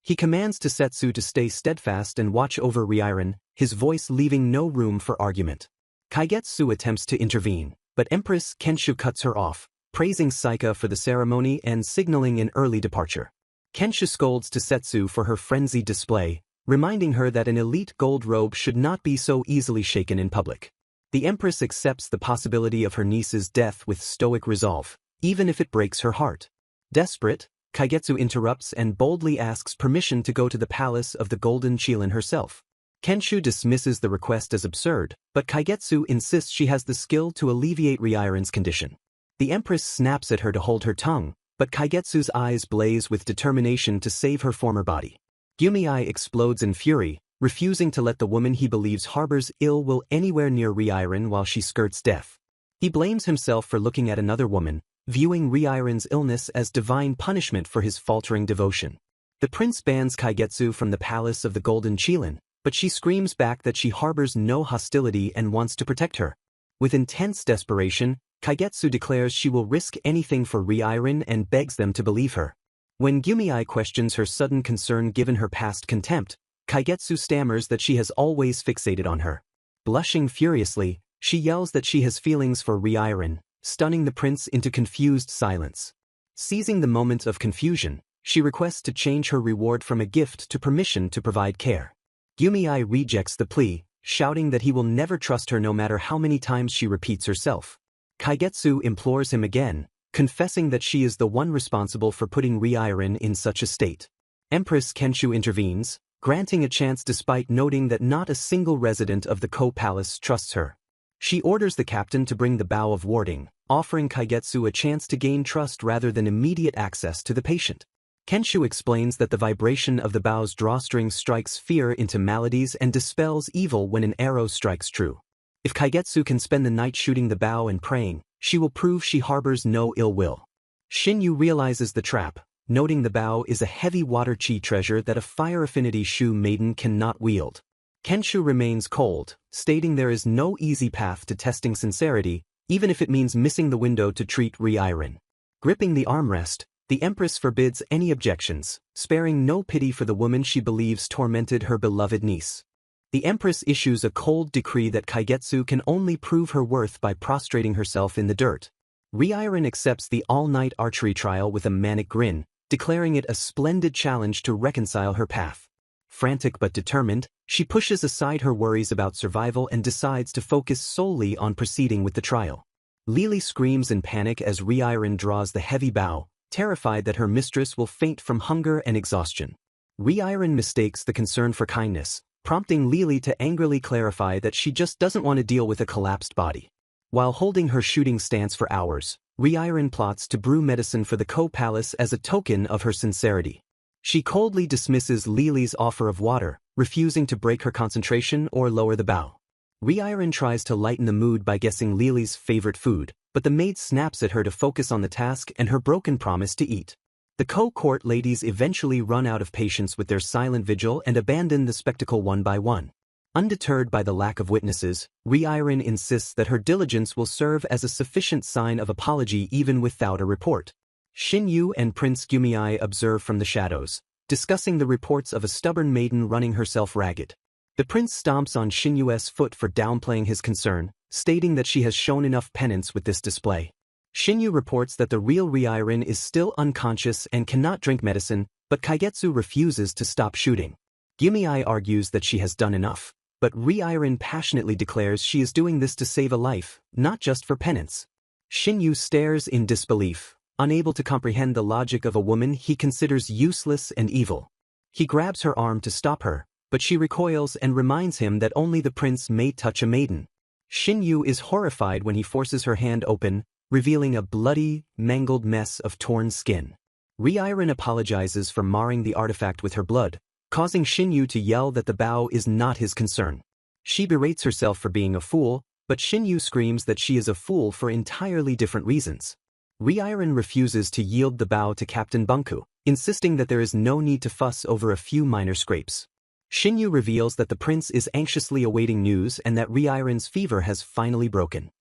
He commands Tosetsu to stay steadfast and watch over Reincarnated, his voice leaving no room for argument. Kaigetsu attempts to intervene, but Empress Kenshu cuts her off, praising Saika for the ceremony and signaling an early departure. Kenshu scolds Tosetsu for her frenzied display, reminding her that an elite gold robe should not be so easily shaken in public. The Empress accepts the possibility of her niece's death with stoic resolve, even if it breaks her heart. Desperate, Kaigetsu interrupts and boldly asks permission to go to the palace of the Golden Qilin herself. Kenshu dismisses the request as absurd, but Kaigetsu insists she has the skill to alleviate Reincarnated's condition. The Empress snaps at her to hold her tongue, but Kaigetsu's eyes blaze with determination to save her former body. Gyumei explodes in fury, refusing to let the woman he believes harbors ill will anywhere near Reincarnated while she skirts death. He blames himself for looking at another woman, viewing Reincarnated's illness as divine punishment for his faltering devotion. The prince bans Kaigetsu from the palace of the Golden Qilin, but she screams back that she harbors no hostility and wants to protect her. With intense desperation, Kaigetsu declares she will risk anything for Reincarnated and begs them to believe her. When Gyumi questions her sudden concern given her past contempt, Kaigetsu stammers that she has always fixated on her. Blushing furiously, she yells that she has feelings for Reincarnated, stunning the prince into confused silence. Seizing the moment of confusion, she requests to change her reward from a gift to permission to provide care. Gyumi rejects the plea, shouting that he will never trust her no matter how many times she repeats herself. Kaigetsu implores him again, confessing that she is the one responsible for putting Reincarnated in such a state. Empress Kenshu intervenes, granting a chance despite noting that not a single resident of the Ko-Palace trusts her. She orders the captain to bring the bow of warding, offering Kaigetsu a chance to gain trust rather than immediate access to the patient. Kenshu explains that the vibration of the bow's drawstring strikes fear into maladies and dispels evil when an arrow strikes true. If Kaigetsu can spend the night shooting the bow and praying, she will prove she harbors no ill will. Shinyu realizes the trap, noting the bow is a heavy water chi treasure that a fire affinity Shu maiden cannot wield. Kenshu remains cold, stating there is no easy path to testing sincerity, even if it means missing the window to treat Reincarnated. Gripping the armrest, the Empress forbids any objections, sparing no pity for the woman she believes tormented her beloved niece. The Empress issues a cold decree that Kaigetsu can only prove her worth by prostrating herself in the dirt. Reincarnated accepts the all-night archery trial with a manic grin, declaring it a splendid challenge to reconcile her path. Frantic but determined, she pushes aside her worries about survival and decides to focus solely on proceeding with the trial. Lily screams in panic as Reincarnated draws the heavy bow, terrified that her mistress will faint from hunger and exhaustion. Reincarnated mistakes the concern for kindness, prompting Lily to angrily clarify that she just doesn't want to deal with a collapsed body. While holding her shooting stance for hours, Reincarnated plots to brew medicine for the Ko-Palace as a token of her sincerity. She coldly dismisses Lily's offer of water, refusing to break her concentration or lower the bow. Reincarnated tries to lighten the mood by guessing Lily's favorite food, but the maid snaps at her to focus on the task and her broken promise to eat. The Ko-Court ladies eventually run out of patience with their silent vigil and abandon the spectacle one by one. Undeterred by the lack of witnesses, Reincarnated insists that her diligence will serve as a sufficient sign of apology even without a report. Shinyu and Prince Gyumi observe from the shadows, discussing the reports of a stubborn maiden running herself ragged. The prince stomps on Shinyu's foot for downplaying his concern, stating that she has shown enough penance with this display. Shinyu reports that the real Reincarnated is still unconscious and cannot drink medicine, but Kaigetsu refuses to stop shooting. Gyumi argues that she has done enough, but Reincarnated passionately declares she is doing this to save a life, not just for penance. Shinyu stares in disbelief, unable to comprehend the logic of a woman he considers useless and evil. He grabs her arm to stop her, but she recoils and reminds him that only the prince may touch a maiden. Shinyu is horrified when he forces her hand open, revealing a bloody, mangled mess of torn skin. Reincarnated apologizes for marring the artifact with her blood, causing Shinyu to yell that the bow is not his concern. She berates herself for being a fool, but Shinyu screams that she is a fool for entirely different reasons. Reincarnated refuses to yield the bow to Captain Bunku, insisting that there is no need to fuss over a few minor scrapes. Shinyu reveals that the prince is anxiously awaiting news and that Reincarnated's fever has finally broken.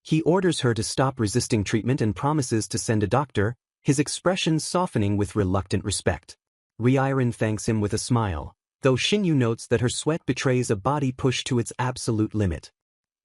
He orders her to stop resisting treatment and promises to send a doctor, his expression softening with reluctant respect. Reincarnated thanks him with a smile, though Shinyu notes that her sweat betrays a body pushed to its absolute limit.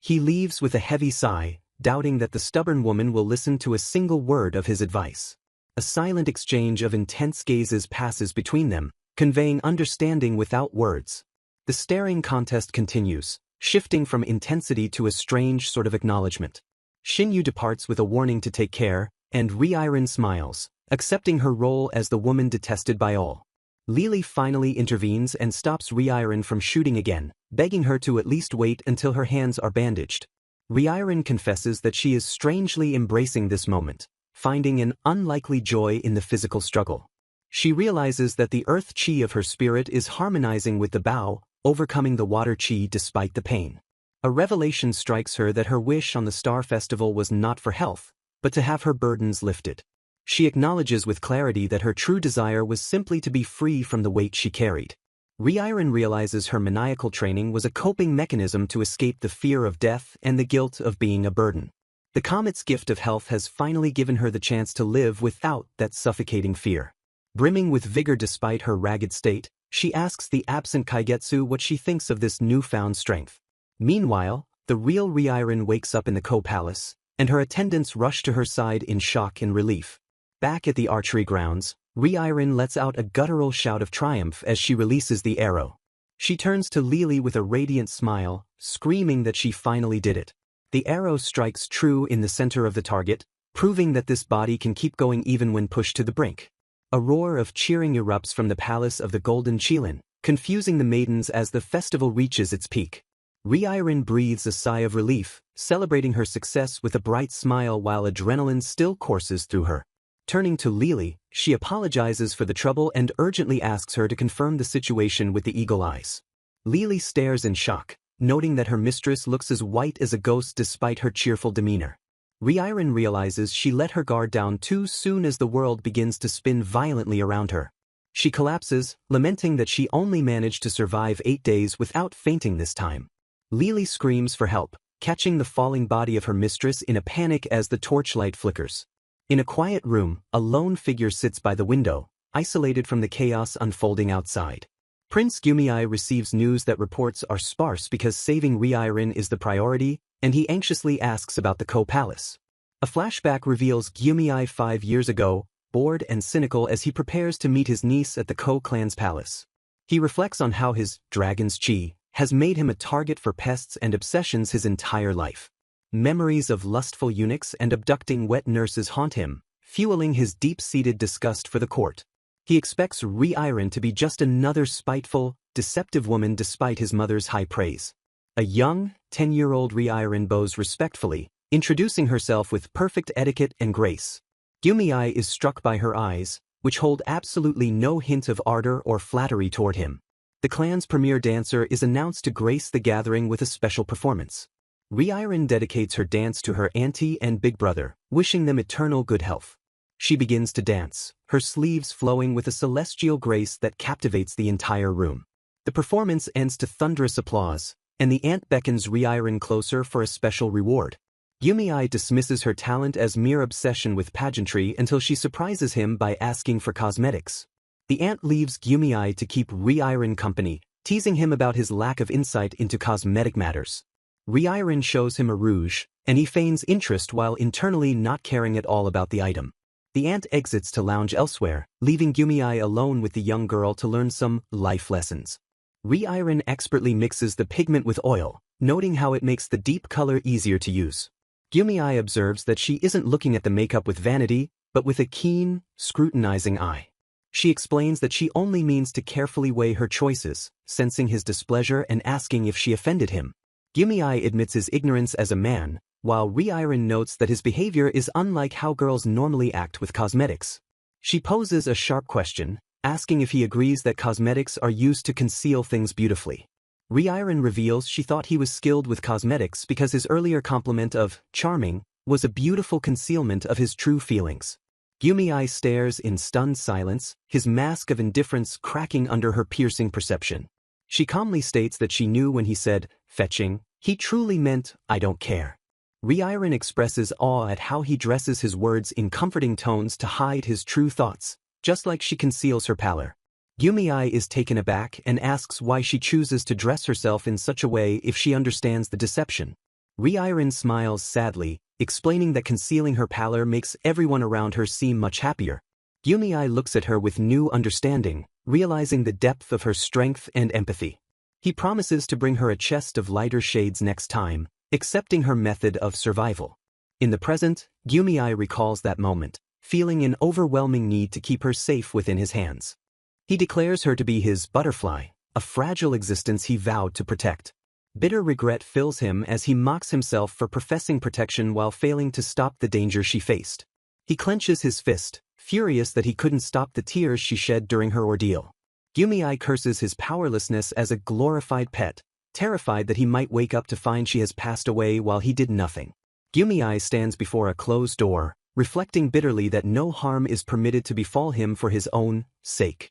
He leaves with a heavy sigh, doubting that the stubborn woman will listen to a single word of his advice. A silent exchange of intense gazes passes between them, conveying understanding without words. The staring contest continues, shifting from intensity to a strange sort of acknowledgement. Shinyu departs with a warning to take care, and Reincarnated smiles, accepting her role as the woman detested by all. Lily finally intervenes and stops Reincarnated from shooting again, begging her to at least wait until her hands are bandaged. Reincarnated confesses that she is strangely embracing this moment, finding an unlikely joy in the physical struggle. She realizes that the earth chi of her spirit is harmonizing with the bow, overcoming the water chi despite the pain. A revelation strikes her that her wish on the Star Festival was not for health, but to have her burdens lifted. She acknowledges with clarity that her true desire was simply to be free from the weight she carried. Reincarnated realizes her maniacal training was a coping mechanism to escape the fear of death and the guilt of being a burden. The comet's gift of health has finally given her the chance to live without that suffocating fear. Brimming with vigor despite her ragged state, she asks the absent Kaigetsu what she thinks of this newfound strength. Meanwhile, the real Reincarnated wakes up in the Ko-Palace, and her attendants rush to her side in shock and relief. Back at the archery grounds, Reincarnated lets out a guttural shout of triumph as she releases the arrow. She turns to Lily with a radiant smile, screaming that she finally did it. The arrow strikes true in the center of the target, proving that this body can keep going even when pushed to the brink. A roar of cheering erupts from the palace of the Golden Qilin, confusing the maidens as the festival reaches its peak. Reincarnated breathes a sigh of relief, celebrating her success with a bright smile while adrenaline still courses through her. Turning to Lily, she apologizes for the trouble and urgently asks her to confirm the situation with the eagle eyes. Lily stares in shock, noting that her mistress looks as white as a ghost despite her cheerful demeanor. Reincarnated realizes she let her guard down too soon as the world begins to spin violently around her. She collapses, lamenting that she only managed to survive 8 days without fainting this time. Lily screams for help, catching the falling body of her mistress in a panic as the torchlight flickers. In a quiet room, a lone figure sits by the window, isolated from the chaos unfolding outside. Prince Gyumei receives news that reports are sparse because saving Reincarnated is the priority, and he anxiously asks about the Ko-Palace. A flashback reveals Gyumei 5 years ago, bored and cynical as he prepares to meet his niece at the Ko clan's palace. He reflects on how his dragon's chi has made him a target for pests and obsessions his entire life. Memories of lustful eunuchs and abducting wet nurses haunt him, fueling his deep-seated disgust for the court. He expects Reincarnated to be just another spiteful, deceptive woman despite his mother's high praise. A young, 10-year-old Reincarnated bows respectfully, introducing herself with perfect etiquette and grace. Gyumei is struck by her eyes, which hold absolutely no hint of ardor or flattery toward him. The clan's premier dancer is announced to grace the gathering with a special performance. Reincarnated dedicates her dance to her auntie and big brother, wishing them eternal good health. She begins to dance, her sleeves flowing with a celestial grace that captivates the entire room. The performance ends to thunderous applause, and the aunt beckons Reincarnated closer for a special reward. Gyumei dismisses her talent as mere obsession with pageantry until she surprises him by asking for cosmetics. The aunt leaves Gyumei to keep Reincarnated company, teasing him about his lack of insight into cosmetic matters. Reincarnated shows him a rouge, and he feigns interest while internally not caring at all about the item. The aunt exits to lounge elsewhere, leaving Gyumei alone with the young girl to learn some life lessons. Reincarnated expertly mixes the pigment with oil, noting how it makes the deep color easier to use. Gyumei observes that she isn't looking at the makeup with vanity, but with a keen, scrutinizing eye. She explains that she only means to carefully weigh her choices, sensing his displeasure and asking if she offended him. Gyumei admits his ignorance as a man, while Reincarnated notes that his behavior is unlike how girls normally act with cosmetics. She poses a sharp question, asking if he agrees that cosmetics are used to conceal things beautifully. Reincarnated reveals she thought he was skilled with cosmetics because his earlier compliment of charming was a beautiful concealment of his true feelings. Gyumei stares in stunned silence, his mask of indifference cracking under her piercing perception. She calmly states that she knew when he said, fetching, he truly meant, I don't care. Reincarnated expresses awe at how he dresses his words in comforting tones to hide his true thoughts, just like she conceals her pallor. Gyumei is taken aback and asks why she chooses to dress herself in such a way if she understands the deception. Reincarnated smiles sadly, explaining that concealing her pallor makes everyone around her seem much happier. Gyumei looks at her with new understanding, realizing the depth of her strength and empathy. He promises to bring her a chest of lighter shades next time, accepting her method of survival. In the present, Gyumei recalls that moment, feeling an overwhelming need to keep her safe within his hands. He declares her to be his butterfly, a fragile existence he vowed to protect. Bitter regret fills him as he mocks himself for professing protection while failing to stop the danger she faced. He clenches his fist, furious that he couldn't stop the tears she shed during her ordeal. Gyumei curses his powerlessness as a glorified pet, terrified that he might wake up to find she has passed away while he did nothing. Gyumei stands before a closed door, reflecting bitterly that no harm is permitted to befall him for his own sake.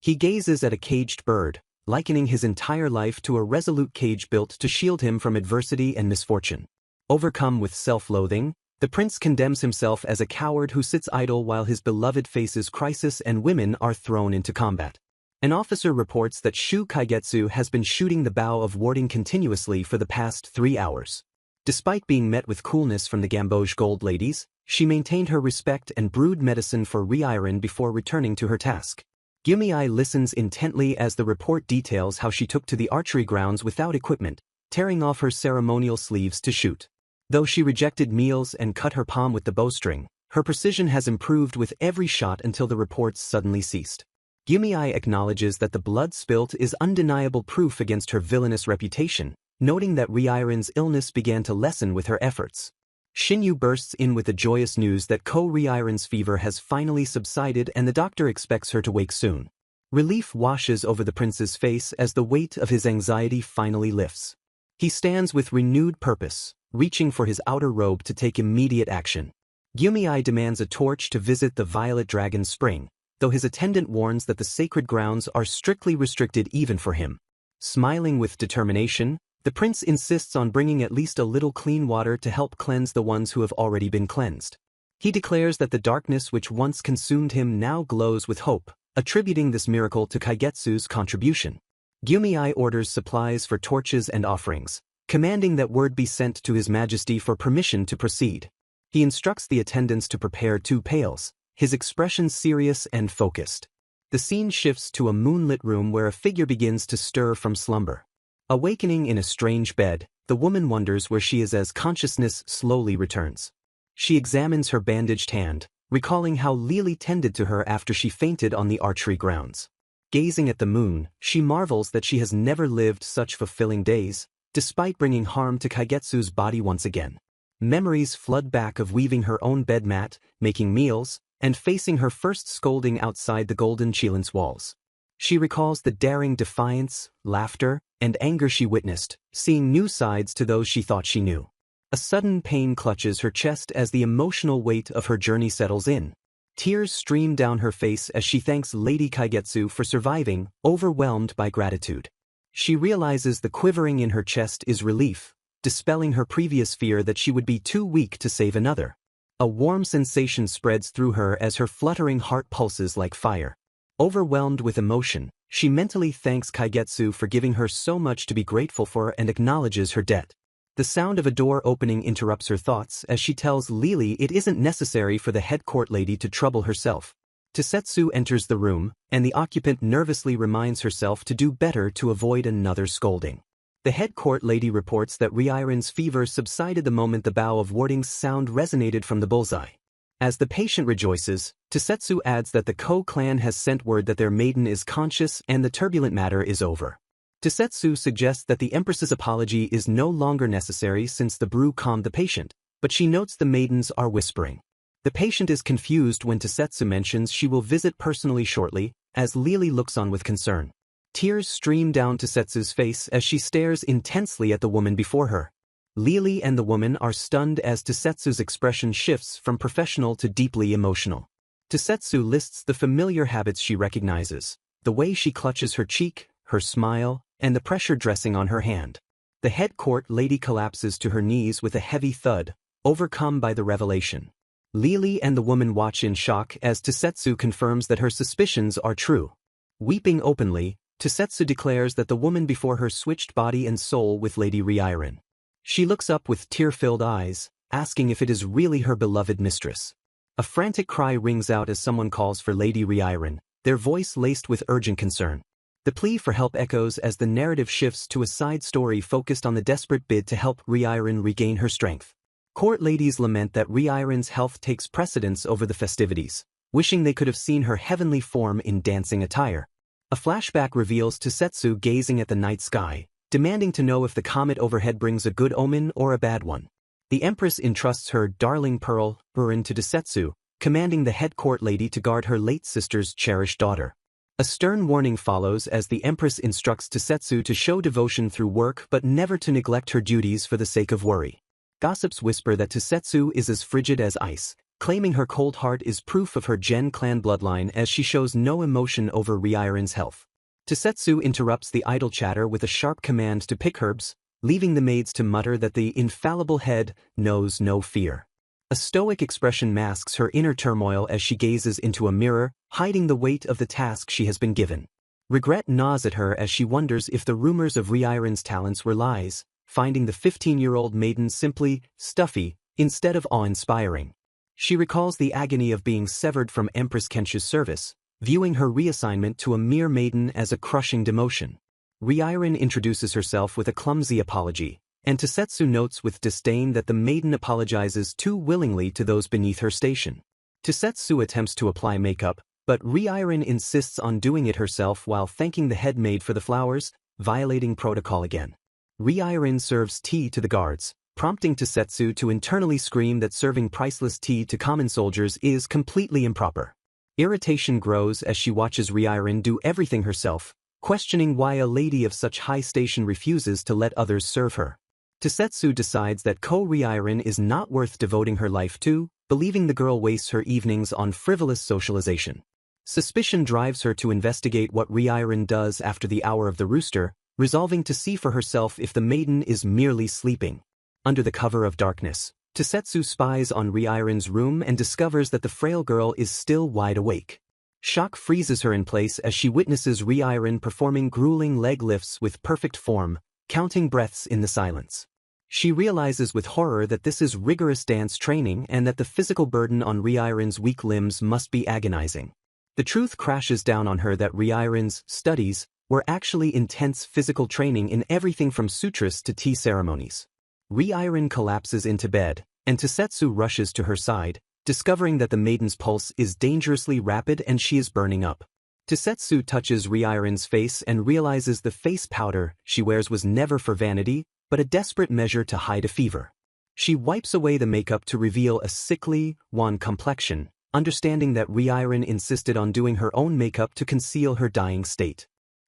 He gazes at a caged bird, likening his entire life to a resolute cage built to shield him from adversity and misfortune. Overcome with self-loathing, the prince condemns himself as a coward who sits idle while his beloved faces crisis and women are thrown into combat. An officer reports that Shu Kaigetsu has been shooting the bow of warding continuously for the past 3 hours. Despite being met with coolness from the Gamboge Gold ladies, she maintained her respect and brewed medicine for Reincarnated before returning to her task. Gyumei listens intently as the report details how she took to the archery grounds without equipment, tearing off her ceremonial sleeves to shoot. Though she rejected meals and cut her palm with the bowstring, her precision has improved with every shot until the reports suddenly ceased. Gyumei acknowledges that the blood spilt is undeniable proof against her villainous reputation, noting that Reincarnated's illness began to lessen with her efforts. Shinyu bursts in with the joyous news that Reincarnated's fever has finally subsided and the doctor expects her to wake soon. Relief washes over the prince's face as the weight of his anxiety finally lifts. He stands with renewed purpose, reaching for his outer robe to take immediate action. Gyumei demands a torch to visit the Violet Dragon's spring, though his attendant warns that the sacred grounds are strictly restricted even for him. Smiling with determination, the prince insists on bringing at least a little clean water to help cleanse the ones who have already been cleansed. He declares that the darkness which once consumed him now glows with hope, attributing this miracle to Kaigetsu's contribution. Gyumei orders supplies for torches and offerings, commanding that word be sent to His Majesty for permission to proceed. He instructs the attendants to prepare 2 pails, his expression serious and focused. The scene shifts to a moonlit room where a figure begins to stir from slumber. Awakening in a strange bed, the woman wonders where she is as consciousness slowly returns. She examines her bandaged hand, recalling how Lily tended to her after she fainted on the archery grounds. Gazing at the moon, she marvels that she has never lived such fulfilling days, despite bringing harm to Kaigetsu's body once again. Memories flood back of weaving her own bed mat, making meals, and facing her first scolding outside the golden Chilin's walls. She recalls the daring defiance, laughter, and anger she witnessed, seeing new sides to those she thought she knew. A sudden pain clutches her chest as the emotional weight of her journey settles in. Tears stream down her face as she thanks Lady Kaigetsu for surviving, overwhelmed by gratitude. She realizes the quivering in her chest is relief, dispelling her previous fear that she would be too weak to save another. A warm sensation spreads through her as her fluttering heart pulses like fire. Overwhelmed with emotion, she mentally thanks Kaigetsu for giving her so much to be grateful for and acknowledges her debt. The sound of a door opening interrupts her thoughts as she tells Lily it isn't necessary for the head court lady to trouble herself. Tosetsu enters the room, and the occupant nervously reminds herself to do better to avoid another scolding. The head court lady reports that Reincarnated's fever subsided the moment the bow of warding's sound resonated from the bullseye. As the patient rejoices, Tosetsu adds that the Ko clan has sent word that their maiden is conscious and the turbulent matter is over. Tosetsu suggests that the Empress's apology is no longer necessary since the brew calmed the patient, but she notes the maidens are whispering. The patient is confused when Tosetsu mentions she will visit personally shortly, as Lily looks on with concern. Tears stream down Tosetsu's face as she stares intensely at the woman before her. Lily and the woman are stunned as Tosetsu's expression shifts from professional to deeply emotional. Tosetsu lists the familiar habits she recognizes, the way she clutches her cheek, her smile, and the pressure dressing on her hand. The head court lady collapses to her knees with a heavy thud, overcome by the revelation. Lily and the woman watch in shock as Tosetsu confirms that her suspicions are true. Weeping openly, Tosetsu declares that the woman before her switched body and soul with Lady Reincarnated. She looks up with tear-filled eyes, asking if it is really her beloved mistress. A frantic cry rings out as someone calls for Lady Reincarnated, their voice laced with urgent concern. The plea for help echoes as the narrative shifts to a side story focused on the desperate bid to help Reincarnated regain her strength. Court ladies lament that Reincarnated's health takes precedence over the festivities, wishing they could have seen her heavenly form in dancing attire. A flashback reveals Tosetsu gazing at the night sky, demanding to know if the comet overhead brings a good omen or a bad one. The Empress entrusts her darling pearl, Burin, to Tosetsu, commanding the head court lady to guard her late sister's cherished daughter. A stern warning follows as the Empress instructs Tosetsu to show devotion through work but never to neglect her duties for the sake of worry. Gossips whisper that Tosetsu is as frigid as ice, claiming her cold heart is proof of her Gen clan bloodline as she shows no emotion over Ryirin's health. Tosetsu interrupts the idle chatter with a sharp command to pick herbs, leaving the maids to mutter that the infallible head knows no fear. A stoic expression masks her inner turmoil as she gazes into a mirror, hiding the weight of the task she has been given. Regret gnaws at her as she wonders if the rumors of Ryirin's talents were lies, finding the 15-year-old maiden simply stuffy instead of awe-inspiring. She recalls the agony of being severed from Empress Kenshi's service, viewing her reassignment to a mere maiden as a crushing demotion. Ryirin introduces herself with a clumsy apology, and Tosetsu notes with disdain that the maiden apologizes too willingly to those beneath her station. Tosetsu attempts to apply makeup, but Ryirin insists on doing it herself while thanking the head maid for the flowers, violating protocol again. Ryirin serves tea to the guards, prompting Tosetsu to internally scream that serving priceless tea to common soldiers is completely improper. Irritation grows as she watches Ryirin do everything herself, questioning why a lady of such high station refuses to let others serve her. Tosetsu decides that Ryirin is not worth devoting her life to, believing the girl wastes her evenings on frivolous socialization. Suspicion drives her to investigate what Ryirin does after the hour of the rooster, resolving to see for herself if the maiden is merely sleeping. Under the cover of darkness, Tosetsu spies on Ryirin's room and discovers that the frail girl is still wide awake. Shock freezes her in place as she witnesses Ryirin performing grueling leg lifts with perfect form, counting breaths in the silence. She realizes with horror that this is rigorous dance training and that the physical burden on Ryirin's weak limbs must be agonizing. The truth crashes down on her that Ryirin's studies were actually intense physical training in everything from sutras to tea ceremonies. Ryirin collapses into bed, and Tosetsu rushes to her side, discovering that the maiden's pulse is dangerously rapid and she is burning up. Tosetsu touches Ryirin's face and realizes the face powder she wears was never for vanity, but a desperate measure to hide a fever. She wipes away the makeup to reveal a sickly, wan complexion, understanding that Ryirin insisted on doing her own makeup to conceal her dying state.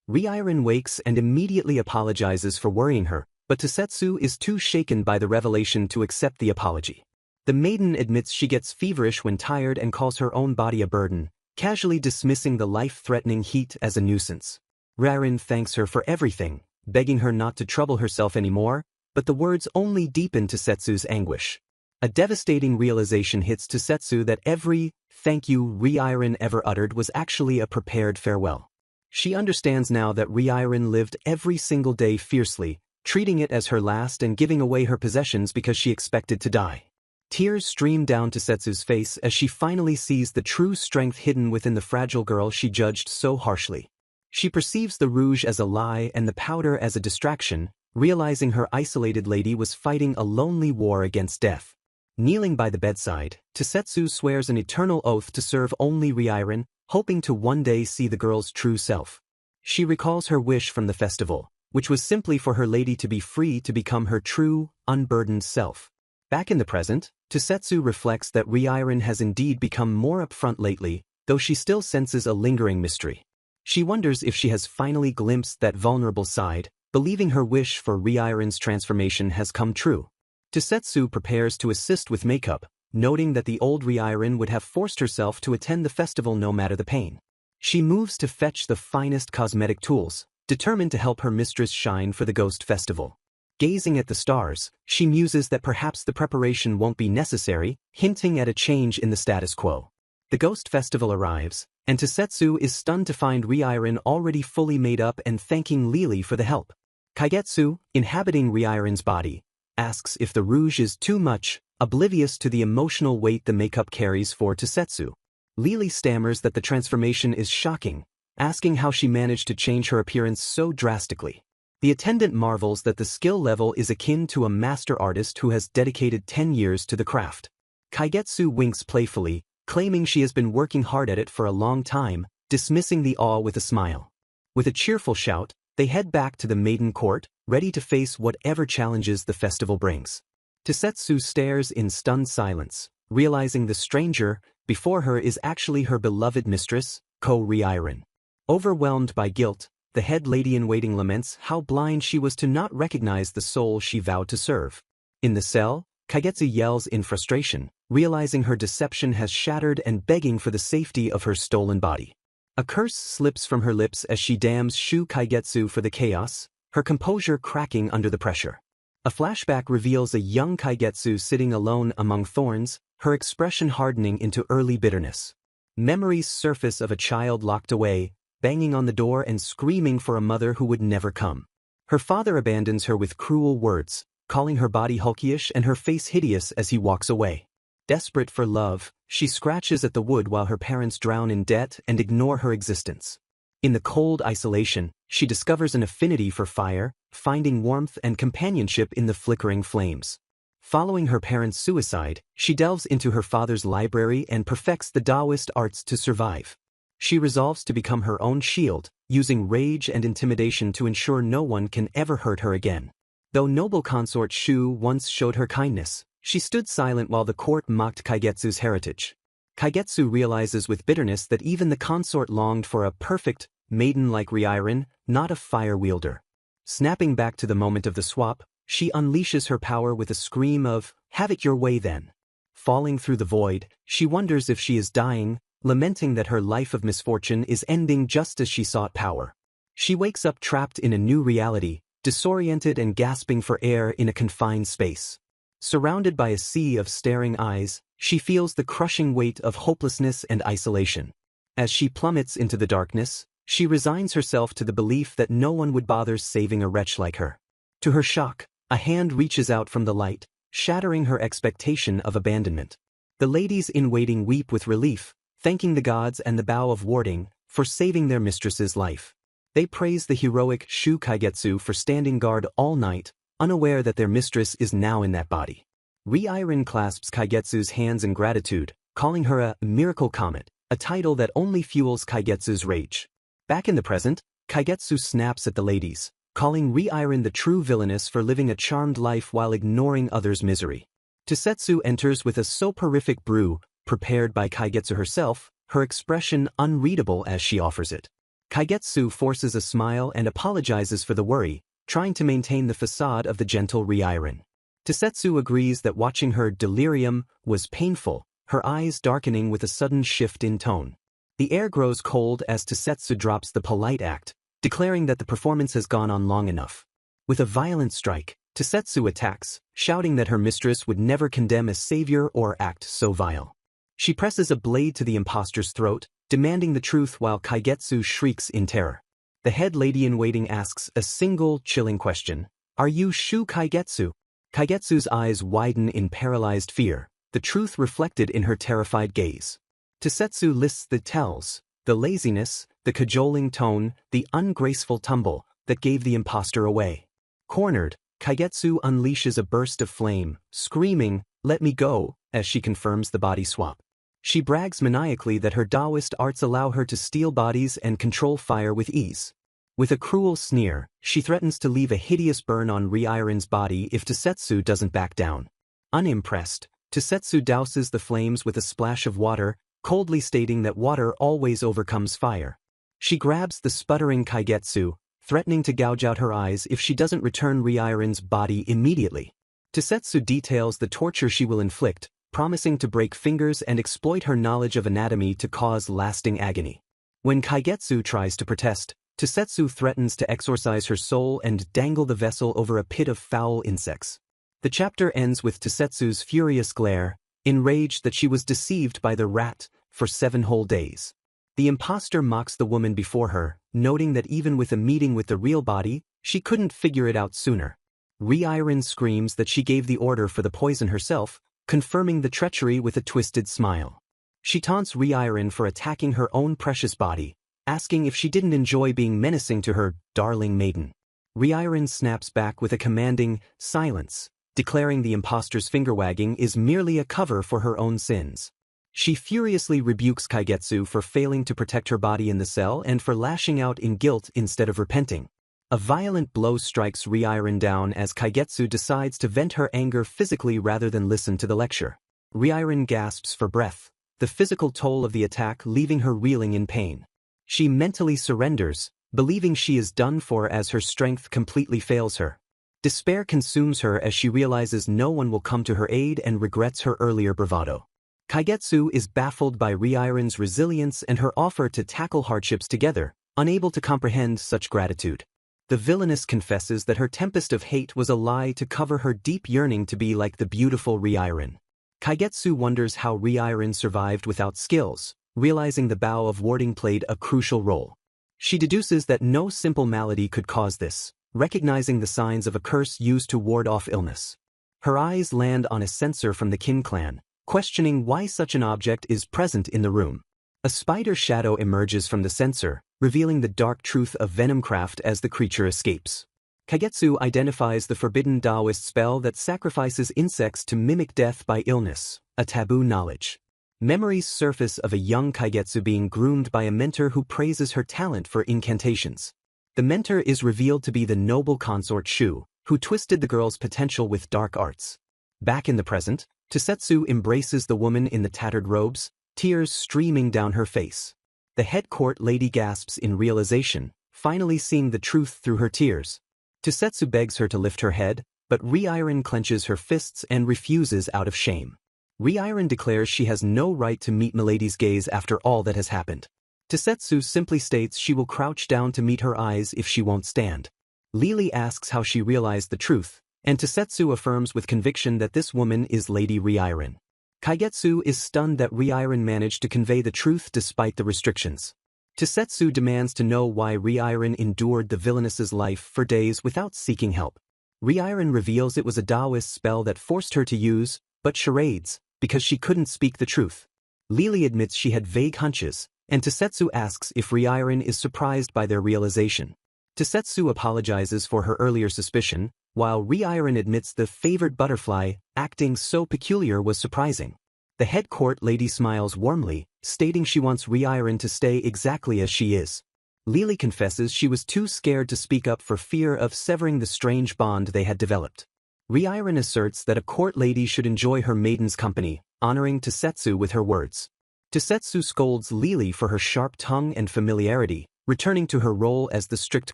Ryirin wakes and immediately apologizes for worrying her, but Tosetsu is too shaken by the revelation to accept the apology. The maiden admits she gets feverish when tired and calls her own body a burden, casually dismissing the life-threatening heat as a nuisance. Ryirin thanks her for everything, begging her not to trouble herself anymore, but the words only deepen Tosetsu's anguish. A devastating realization hits Tosetsu that every thank you Ryirin ever uttered was actually a prepared farewell. She understands now that Ryirin lived every single day fiercely, treating it as her last and giving away her possessions because she expected to die. Tears stream down Tosetsu's face as she finally sees the true strength hidden within the fragile girl she judged so harshly. She perceives the rouge as a lie and the powder as a distraction, realizing her isolated lady was fighting a lonely war against death. Kneeling by the bedside, Tosetsu swears an eternal oath to serve only Ryirin, hoping to one day see the girl's true self. She recalls her wish from the festival, which was simply for her lady to be free to become her true, unburdened self. Back in the present, Tosetsu reflects that Ryirin has indeed become more upfront lately, though she still senses a lingering mystery. She wonders if she has finally glimpsed that vulnerable side, believing her wish for Ryirin's transformation has come true. Tosetsu prepares to assist with makeup, noting that the old Ryirin would have forced herself to attend the festival no matter the pain. She moves to fetch the finest cosmetic tools, determined to help her mistress shine for the ghost festival. Gazing at the stars, she muses that perhaps the preparation won't be necessary, hinting at a change in the status quo. The ghost festival arrives, and Tosetsu is stunned to find Ryirin already fully made up and thanking Lily for the help. Kaigetsu, inhabiting Ryirin's body, asks if the rouge is too much, oblivious to the emotional weight the makeup carries for Tosetsu. Lily stammers that the transformation is shocking, asking how she managed to change her appearance so drastically. The attendant marvels that the skill level is akin to a master artist who has dedicated 10 years to the craft. Kaigetsu winks playfully, claiming she has been working hard at it for a long time, dismissing the awe with a smile. With a cheerful shout, they head back to the maiden court, ready to face whatever challenges the festival brings. Tosetsu stares in stunned silence, realizing the stranger before her is actually her beloved mistress, Ryirin. Overwhelmed by guilt, the head lady-in-waiting laments how blind she was to not recognize the soul she vowed to serve. In the cell, Kaigetsu yells in frustration, realizing her deception has shattered and begging for the safety of her stolen body. A curse slips from her lips as she damns Shu Kaigetsu for the chaos, her composure cracking under the pressure. A flashback reveals a young Kaigetsu sitting alone among thorns, her expression hardening into early bitterness. Memories surface of a child locked away, banging on the door and screaming for a mother who would never come. Her father abandons her with cruel words, calling her body hulkyish and her face hideous as he walks away. Desperate for love, she scratches at the wood while her parents drown in debt and ignore her existence. In the cold isolation, she discovers an affinity for fire, finding warmth and companionship in the flickering flames. Following her parents' suicide, she delves into her father's library and perfects the Taoist arts to survive. She resolves to become her own shield, using rage and intimidation to ensure no one can ever hurt her again. Though noble consort Shu once showed her kindness, she stood silent while the court mocked Kaigetsu's heritage. Kaigetsu realizes with bitterness that even the consort longed for a perfect, maiden-like Reincarnated, not a fire wielder. Snapping back to the moment of the swap, she unleashes her power with a scream of, "Have it your way then." Falling through the void, she wonders if she is dying, lamenting that her life of misfortune is ending just as she sought power. She wakes up trapped in a new reality, disoriented and gasping for air in a confined space. Surrounded by a sea of staring eyes, she feels the crushing weight of hopelessness and isolation. As she plummets into the darkness, she resigns herself to the belief that no one would bother saving a wretch like her. To her shock, a hand reaches out from the light, shattering her expectation of abandonment. The ladies in waiting weep with relief, thanking the gods and the bow of warding for saving their mistress's life. They praise the heroic Shu Kaigetsu for standing guard all night, unaware that their mistress is now in that body. Reincarnated clasps Kaigetsu's hands in gratitude, calling her a miracle comet, a title that only fuels Kaigetsu's rage. Back in the present, Kaigetsu snaps at the ladies, calling Reincarnated the true villainess for living a charmed life while ignoring others' misery. Tasetsu enters with a soporific brew, prepared by Kaigetsu herself, her expression unreadable as she offers it. Kaigetsu forces a smile and apologizes for the worry, trying to maintain the facade of the gentle Reincarnated. Tasetsu agrees that watching her delirium was painful, her eyes darkening with a sudden shift in tone. The air grows cold as Tasetsu drops the polite act, declaring that the performance has gone on long enough. With a violent strike, Tasetsu attacks, shouting that her mistress would never condemn a savior or act so vile. She presses a blade to the impostor's throat, demanding the truth while Kaigetsu shrieks in terror. The head lady-in-waiting asks a single, chilling question. "Are you Shu Kaigetsu?" Kaigetsu's eyes widen in paralyzed fear, the truth reflected in her terrified gaze. Tasetsu lists the tells, the laziness, the cajoling tone, the ungraceful tumble that gave the impostor away. Cornered, Kaigetsu unleashes a burst of flame, screaming, "Let me go," as she confirms the body swap. She brags maniacally that her Taoist arts allow her to steal bodies and control fire with ease. With a cruel sneer, she threatens to leave a hideous burn on Reincarnated's body if Tasetsu doesn't back down. Unimpressed, Tasetsu douses the flames with a splash of water, coldly stating that water always overcomes fire. She grabs the sputtering Kaigetsu, threatening to gouge out her eyes if she doesn't return Reincarnated's body immediately. Tasetsu details the torture she will inflict, promising to break fingers and exploit her knowledge of anatomy to cause lasting agony. When Kaigetsu tries to protest, Tasetsu threatens to exorcise her soul and dangle the vessel over a pit of foul insects. The chapter ends with Tasetsu's furious glare, enraged that she was deceived by the rat for 7 whole days. The impostor mocks the woman before her, noting that even with a meeting with the real body, she couldn't figure it out sooner. Reincarnated screams that she gave the order for the poison herself, confirming the treachery with a twisted smile. She taunts Reincarnated for attacking her own precious body, asking if she didn't enjoy being menacing to her darling maiden. Reincarnated snaps back with a commanding silence, declaring the impostor's finger-wagging is merely a cover for her own sins. She furiously rebukes Kaigetsu for failing to protect her body in the cell and for lashing out in guilt instead of repenting. A violent blow strikes Reincarnated down as Kaigetsu decides to vent her anger physically rather than listen to the lecture. Reincarnated gasps for breath, the physical toll of the attack leaving her reeling in pain. She mentally surrenders, believing she is done for as her strength completely fails her. Despair consumes her as she realizes no one will come to her aid and regrets her earlier bravado. Kaigetsu is baffled by Reiren's resilience and her offer to tackle hardships together, unable to comprehend such gratitude. The villainess confesses that her tempest of hate was a lie to cover her deep yearning to be like the beautiful Reiren. Kaigetsu wonders how Reiren survived without skills, realizing the bow of warding played a crucial role. She deduces that no simple malady could cause this, recognizing the signs of a curse used to ward off illness. Her eyes land on a censer from the Kin clan, questioning why such an object is present in the room. A spider shadow emerges from the censer, revealing the dark truth of Venomcraft as the creature escapes. Kaigetsu identifies the forbidden Taoist spell that sacrifices insects to mimic death by illness, a taboo knowledge. Memories surface of a young Kaigetsu being groomed by a mentor who praises her talent for incantations. The mentor is revealed to be the noble consort Shu, who twisted the girl's potential with dark arts. Back in the present, Tosetsu embraces the woman in the tattered robes, tears streaming down her face. The head court lady gasps in realization, finally seeing the truth through her tears. Tosetsu begs her to lift her head, but Reiren clenches her fists and refuses out of shame. Reiren declares she has no right to meet Milady's gaze after all that has happened. Tosetsu simply states she will crouch down to meet her eyes if she won't stand. Lily asks how she realized the truth, and Tosetsu affirms with conviction that this woman is Lady Reiren. Kaigetsu is stunned that Reiren managed to convey the truth despite the restrictions. Tosetsu demands to know why Reiren endured the villainess's life for days without seeking help. Reiren reveals it was a Taoist spell that forced her to use, but charades, because she couldn't speak the truth. Lily admits she had vague hunches, and Tosetsu asks if Reiren is surprised by their realization. Tosetsu apologizes for her earlier suspicion, while Reiren admits the favored butterfly acting so peculiar was surprising. The head court lady smiles warmly, stating she wants Reiren to stay exactly as she is. Lily confesses she was too scared to speak up for fear of severing the strange bond they had developed. Reiren asserts that a court lady should enjoy her maiden's company, honoring Tosetsu with her words. Tosetsu scolds Lily for her sharp tongue and familiarity, returning to her role as the strict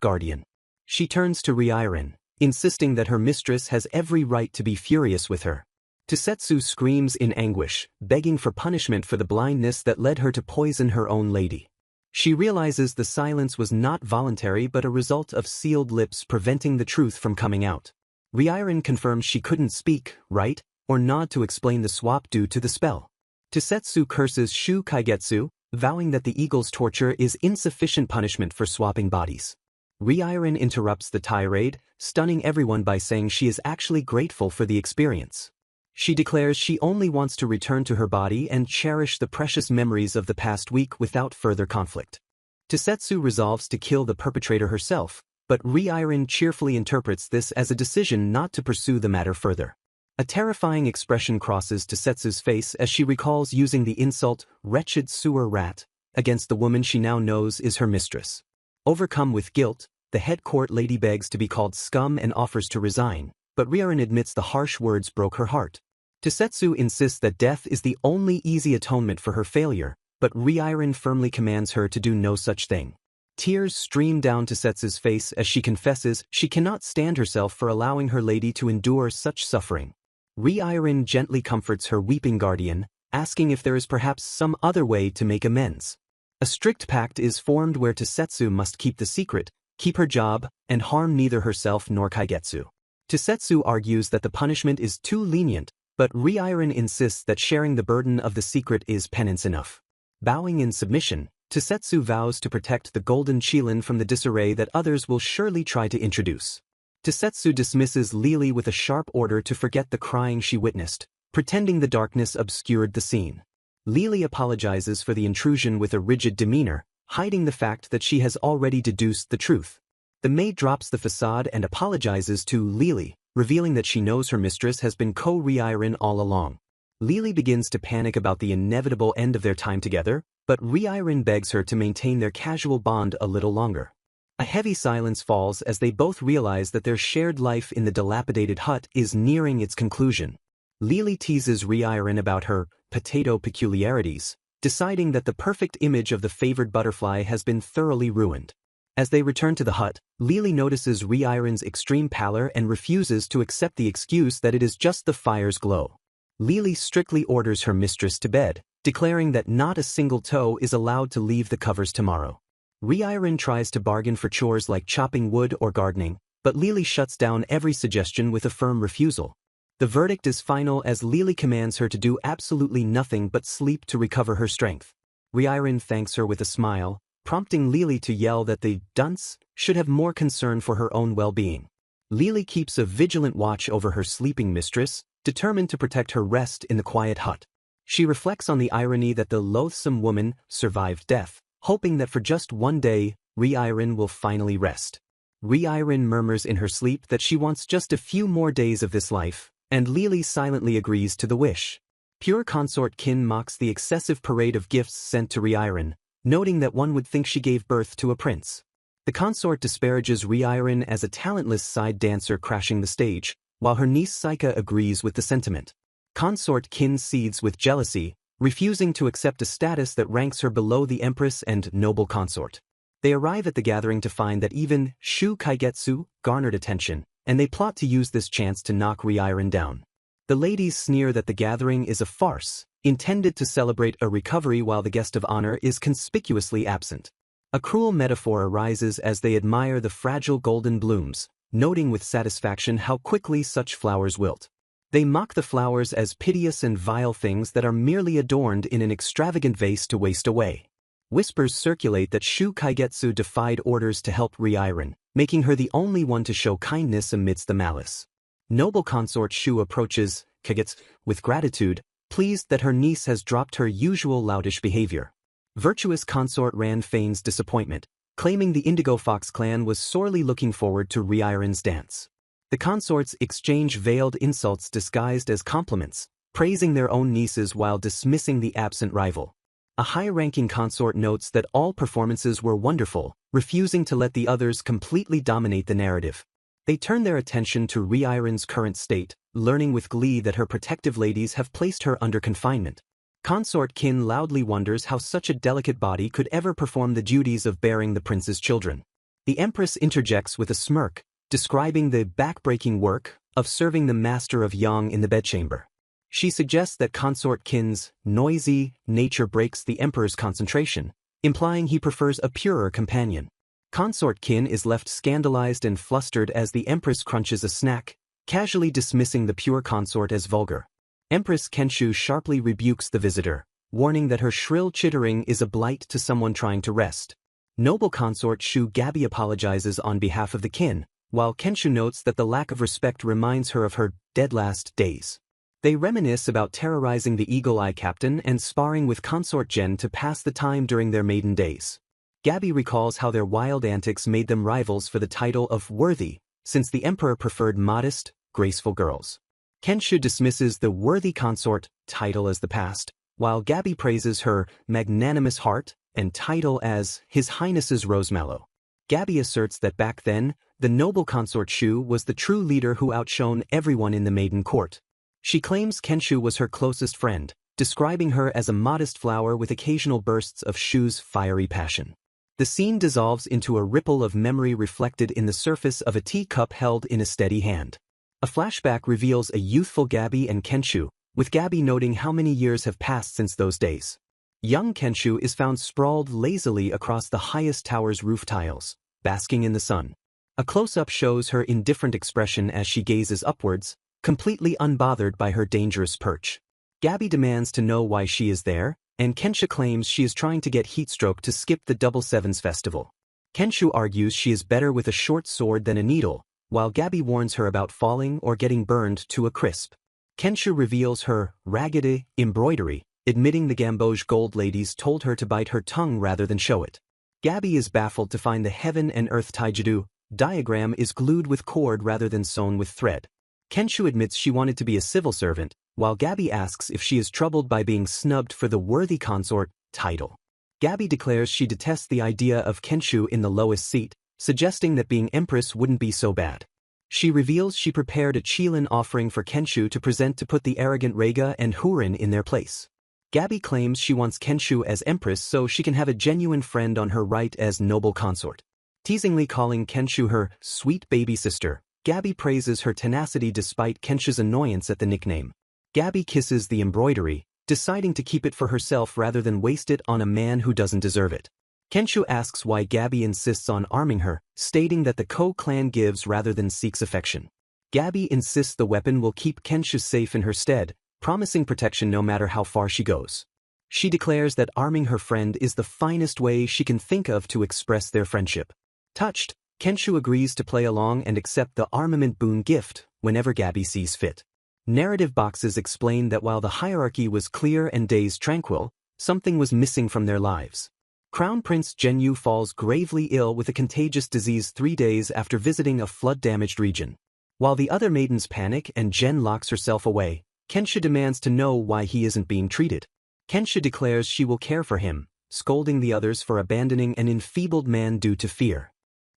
guardian. She turns to Reiren, insisting that her mistress has every right to be furious with her. Tosetsu screams in anguish, begging for punishment for the blindness that led her to poison her own lady. She realizes the silence was not voluntary but a result of sealed lips preventing the truth from coming out. Reiren confirms she couldn't speak, write, or nod to explain the swap due to the spell. Tosetsu curses Shu Kaigetsu, vowing that the eagle's torture is insufficient punishment for swapping bodies. Reiren interrupts the tirade, stunning everyone by saying she is actually grateful for the experience. She declares she only wants to return to her body and cherish the precious memories of the past week without further conflict. Tosetsu resolves to kill the perpetrator herself, but Reiren cheerfully interprets this as a decision not to pursue the matter further. A terrifying expression crosses Tosetsu's face as she recalls using the insult, "wretched sewer rat," against the woman she now knows is her mistress. Overcome with guilt, the head court lady begs to be called scum and offers to resign, but Reiren admits the harsh words broke her heart. Tosetsu insists that death is the only easy atonement for her failure, but Reiren firmly commands her to do no such thing. Tears stream down Tosetsu's face as she confesses she cannot stand herself for allowing her lady to endure such suffering. Reiren gently comforts her weeping guardian, asking if there is perhaps some other way to make amends. A strict pact is formed where Tosetsu must keep the secret, keep her job, and harm neither herself nor Kaigetsu. Tosetsu argues that the punishment is too lenient, but Reiren insists that sharing the burden of the secret is penance enough. Bowing in submission, Tosetsu vows to protect the golden Qilin from the disarray that others will surely try to introduce. Tosetsu dismisses Lily with a sharp order to forget the crying she witnessed, pretending the darkness obscured the scene. Lily apologizes for the intrusion with a rigid demeanor, hiding the fact that she has already deduced the truth. The maid drops the facade and apologizes to Lily, revealing that she knows her mistress has been Reiren all along. Lily begins to panic about the inevitable end of their time together, but Reiren begs her to maintain their casual bond a little longer. A heavy silence falls as they both realize that their shared life in the dilapidated hut is nearing its conclusion. Lily teases Reiren about her potato peculiarities, deciding that the perfect image of the favored butterfly has been thoroughly ruined. As they return to the hut, Lily notices Reincarnated's extreme pallor and refuses to accept the excuse that it is just the fire's glow. Lily strictly orders her mistress to bed, declaring that not a single toe is allowed to leave the covers tomorrow. Reincarnated tries to bargain for chores like chopping wood or gardening, but Lily shuts down every suggestion with a firm refusal. The verdict is final as Lily commands her to do absolutely nothing but sleep to recover her strength. Reincarnated thanks her with a smile, prompting Lily to yell that the dunce should have more concern for her own well-being. Lily keeps a vigilant watch over her sleeping mistress, determined to protect her rest in the quiet hut. She reflects on the irony that the loathsome woman survived death, hoping that for just one day, Reincarnated will finally rest. Reincarnated murmurs in her sleep that she wants just a few more days of this life, and Lily silently agrees to the wish. Pure consort Kin mocks the excessive parade of gifts sent to Reincarnated, noting that one would think she gave birth to a prince. The consort disparages Reincarnated as a talentless side dancer crashing the stage, while her niece Saika agrees with the sentiment. Consort Kin seethes with jealousy, refusing to accept a status that ranks her below the empress and noble consort. They arrive at the gathering to find that even Shu Kaigetsu garnered attention, and they plot to use this chance to knock Reincarnated down. The ladies sneer that the gathering is a farce, intended to celebrate a recovery while the guest of honor is conspicuously absent. A cruel metaphor arises as they admire the fragile golden blooms, noting with satisfaction how quickly such flowers wilt. They mock the flowers as piteous and vile things that are merely adorned in an extravagant vase to waste away. Whispers circulate that Shu Kaigetsu defied orders to help Reincarnated, making her the only one to show kindness amidst the malice. Noble consort Shu approaches Kaigetsu with gratitude, pleased that her niece has dropped her usual loutish behavior. Virtuous consort Ran feigns disappointment, claiming the Indigo Fox clan was sorely looking forward to Reincarnated's dance. The consorts exchange veiled insults disguised as compliments, praising their own nieces while dismissing the absent rival. A high-ranking consort notes that all performances were wonderful, refusing to let the others completely dominate the narrative. They turn their attention to Reincarnated's current state, learning with glee that her protective ladies have placed her under confinement. Consort Kin loudly wonders how such a delicate body could ever perform the duties of bearing the prince's children. The empress interjects with a smirk, describing the back-breaking work of serving the master of Yang in the bedchamber. She suggests that Consort Kin's noisy nature breaks the emperor's concentration, implying he prefers a purer companion. Consort Kin is left scandalized and flustered as the empress crunches a snack, casually dismissing the pure consort as vulgar. Empress Kenshu sharply rebukes the visitor, warning that her shrill chittering is a blight to someone trying to rest. Noble consort Shu Gabi apologizes on behalf of the kin, while Kenshu notes that the lack of respect reminds her of her dead last days. They reminisce about terrorizing the Eagle Eye captain and sparring with consort Jen to pass the time during their maiden days. Gabi recalls how their wild antics made them rivals for the title of worthy, since the emperor preferred modest, graceful girls. Kenshu dismisses the worthy consort title as the past, while Gabi praises her magnanimous heart and title as His Highness's Rosemallow. Gabi asserts that back then, the noble consort Shu was the true leader who outshone everyone in the maiden court. She claims Kenshu was her closest friend, describing her as a modest flower with occasional bursts of Shu's fiery passion. The scene dissolves into a ripple of memory reflected in the surface of a teacup held in a steady hand. A flashback reveals a youthful Gabi and Kenshu, with Gabi noting how many years have passed since those days. Young Kenshu is found sprawled lazily across the highest tower's roof tiles, basking in the sun. A close-up shows her indifferent expression as she gazes upwards, completely unbothered by her dangerous perch. Gabi demands to know why she is there, and Kenshu claims she is trying to get heatstroke to skip the Double Sevens festival. Kenshu argues she is better with a short sword than a needle, while Gabi warns her about falling or getting burned to a crisp. Kenshu reveals her ragged embroidery, admitting the Gamboge gold ladies told her to bite her tongue rather than show it. Gabi is baffled to find the heaven and earth taijutsu diagram is glued with cord rather than sewn with thread. Kenshu admits she wanted to be a civil servant, while Gabi asks if she is troubled by being snubbed for the worthy consort title. Gabi declares she detests the idea of Kenshu in the lowest seat, suggesting that being empress wouldn't be so bad. She reveals she prepared a Qilin offering for Kenshu to present to put the arrogant Rega and Hurin in their place. Gabi claims she wants Kenshu as empress so she can have a genuine friend on her right as noble consort. Teasingly calling Kenshu her sweet baby sister, Gabby praises her tenacity despite Kenshu's annoyance at the nickname. Gabby kisses the embroidery, deciding to keep it for herself rather than waste it on a man who doesn't deserve it. Kenshu asks why Gabby insists on arming her, stating that the Ko-clan gives rather than seeks affection. Gabby insists the weapon will keep Kenshu safe in her stead, promising protection no matter how far she goes. She declares that arming her friend is the finest way she can think of to express their friendship. Touched, Kenshu agrees to play along and accept the armament boon gift whenever Gabby sees fit. Narrative boxes explain that while the hierarchy was clear and days tranquil, something was missing from their lives. Crown Prince Zhenyu falls gravely ill with a contagious disease 3 days after visiting a flood-damaged region. While the other maidens panic and Zhen locks herself away, Kenshu demands to know why he isn't being treated. Kenshu declares she will care for him, scolding the others for abandoning an enfeebled man due to fear.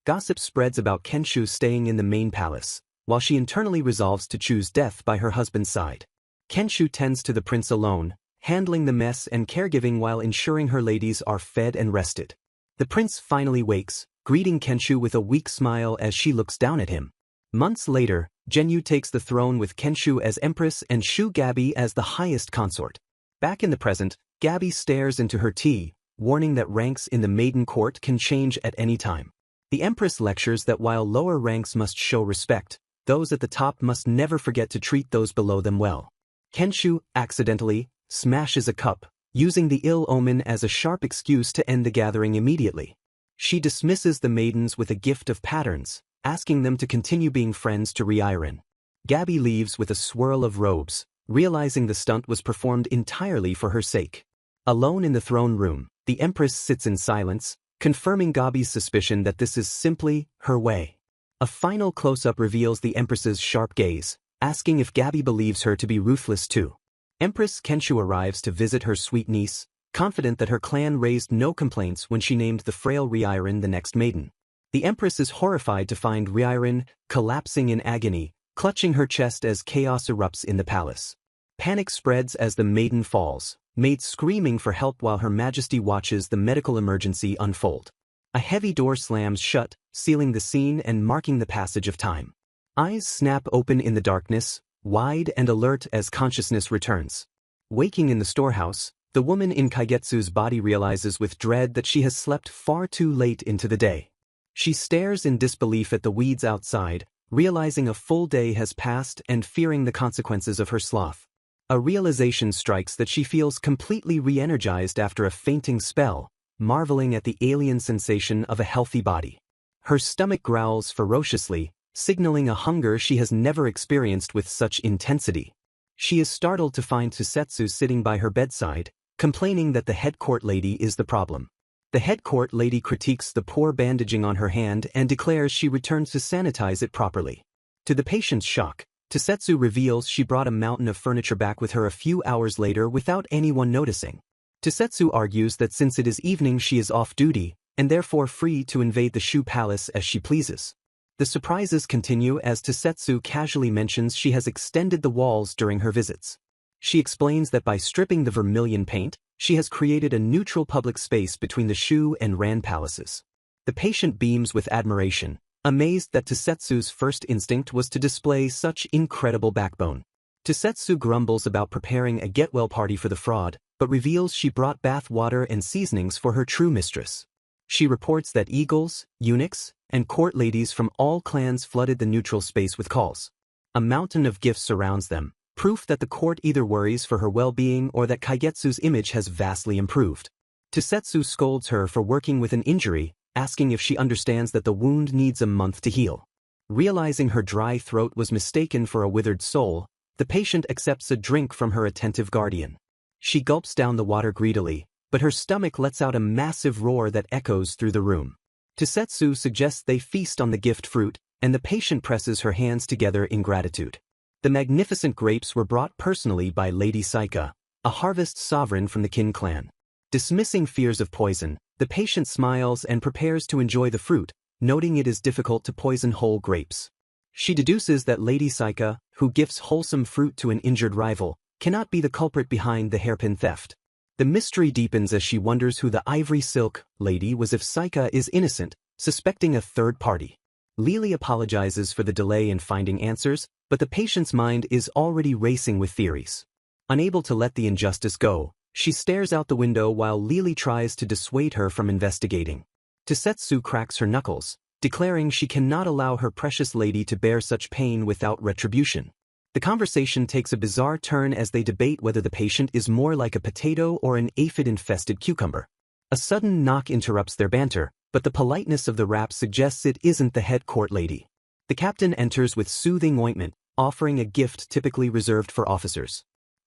Gossip spreads about Kenshu staying in the main palace, while she internally resolves to choose death by her husband's side. Kenshu tends to the prince alone, handling the mess and caregiving while ensuring her ladies are fed and rested. The prince finally wakes, greeting Kenshu with a weak smile as she looks down at him. Months later, Zhenyu takes the throne with Kenshu as empress and Shu Gabby as the highest consort. Back in the present, Gabby stares into her tea, warning that ranks in the maiden court can change at any time. The empress lectures that while lower ranks must show respect, those at the top must never forget to treat those below them well. Kenshu, accidentally, smashes a cup, using the ill omen as a sharp excuse to end the gathering immediately. She dismisses the maidens with a gift of patterns, asking them to continue being friends to Reincarnated. Gabby leaves with a swirl of robes, realizing the stunt was performed entirely for her sake. Alone in the throne room, the empress sits in silence, confirming Gabby's suspicion that this is simply her way. A final close-up reveals the empress's sharp gaze, asking if Gabby believes her to be ruthless too. Empress Kenshu arrives to visit her sweet niece, confident that her clan raised no complaints when she named the frail Reincarnated the next maiden. The empress is horrified to find Reincarnated collapsing in agony, clutching her chest as chaos erupts in the palace. Panic spreads as the maiden falls, maids screaming for help while Her Majesty watches the medical emergency unfold. A heavy door slams shut, sealing the scene and marking the passage of time. Eyes snap open in the darkness, wide and alert as consciousness returns. Waking in the storehouse, the woman in Kaigetsu's body realizes with dread that she has slept far too late into the day. She stares in disbelief at the weeds outside, realizing a full day has passed and fearing the consequences of her sloth. A realization strikes that she feels completely re-energized after a fainting spell, marveling at the alien sensation of a healthy body. Her stomach growls ferociously, signaling a hunger she has never experienced with such intensity. She is startled to find Tsusetsu sitting by her bedside, complaining that the head court lady is the problem. The head court lady critiques the poor bandaging on her hand and declares she returns to sanitize it properly. To the patient's shock, Tsusetsu reveals she brought a mountain of furniture back with her a few hours later without anyone noticing. Tsusetsu argues that since it is evening she is off duty, and therefore free to invade the Shu Palace as she pleases. The surprises continue as Tsusetsu casually mentions she has extended the walls during her visits. She explains that by stripping the vermilion paint, she has created a neutral public space between the Shu and Ran palaces. The patient beams with admiration, amazed that Tsusetsu's first instinct was to display such incredible backbone. Tsusetsu grumbles about preparing a get-well party for the fraud, but reveals she brought bath water and seasonings for her true mistress. She reports that eagles, eunuchs, and court ladies from all clans flooded the neutral space with calls. A mountain of gifts surrounds them, proof that the court either worries for her well-being or that Kaigetsu's image has vastly improved. Tsusetsu scolds her for working with an injury, asking if she understands that the wound needs a month to heal. Realizing her dry throat was mistaken for a withered soul, the patient accepts a drink from her attentive guardian. She gulps down the water greedily, but her stomach lets out a massive roar that echoes through the room. Tsusetsu suggests they feast on the gift fruit, and the patient presses her hands together in gratitude. The magnificent grapes were brought personally by Lady Saika, a harvest sovereign from the Qin clan. Dismissing fears of poison, the patient smiles and prepares to enjoy the fruit, noting it is difficult to poison whole grapes. She deduces that Lady Saika, who gifts wholesome fruit to an injured rival, cannot be the culprit behind the hairpin theft. The mystery deepens as she wonders who the ivory silk lady was if Saika is innocent, suspecting a third party. Lily apologizes for the delay in finding answers, but the patient's mind is already racing with theories. Unable to let the injustice go, she stares out the window while Lily tries to dissuade her from investigating. Tosetsu cracks her knuckles, declaring she cannot allow her precious lady to bear such pain without retribution. The conversation takes a bizarre turn as they debate whether the patient is more like a potato or an aphid-infested cucumber. A sudden knock interrupts their banter, but the politeness of the rap suggests it isn't the head court lady. The captain enters with soothing ointment, offering a gift typically reserved for officers.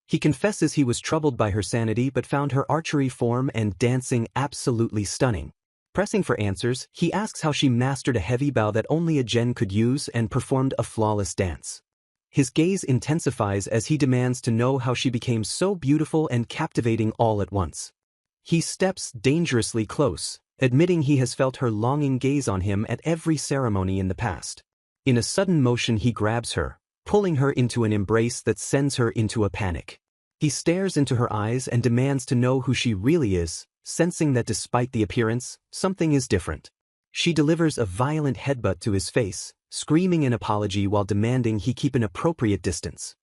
He confesses he was troubled by her sanity but found her archery form and dancing absolutely stunning. Pressing for answers, he asks how she mastered a heavy bow that only a gen could use and performed a flawless dance. His gaze intensifies as he demands to know how she became so beautiful and captivating all at once. He steps dangerously close, admitting he has felt her longing gaze on him at every ceremony in the past. In a sudden motion he grabs her, pulling her into an embrace that sends her into a panic. He stares into her eyes and demands to know who she really is, sensing that despite the appearance, something is different. She delivers a violent headbutt to his face, screaming an apology while demanding he keep an appropriate distance.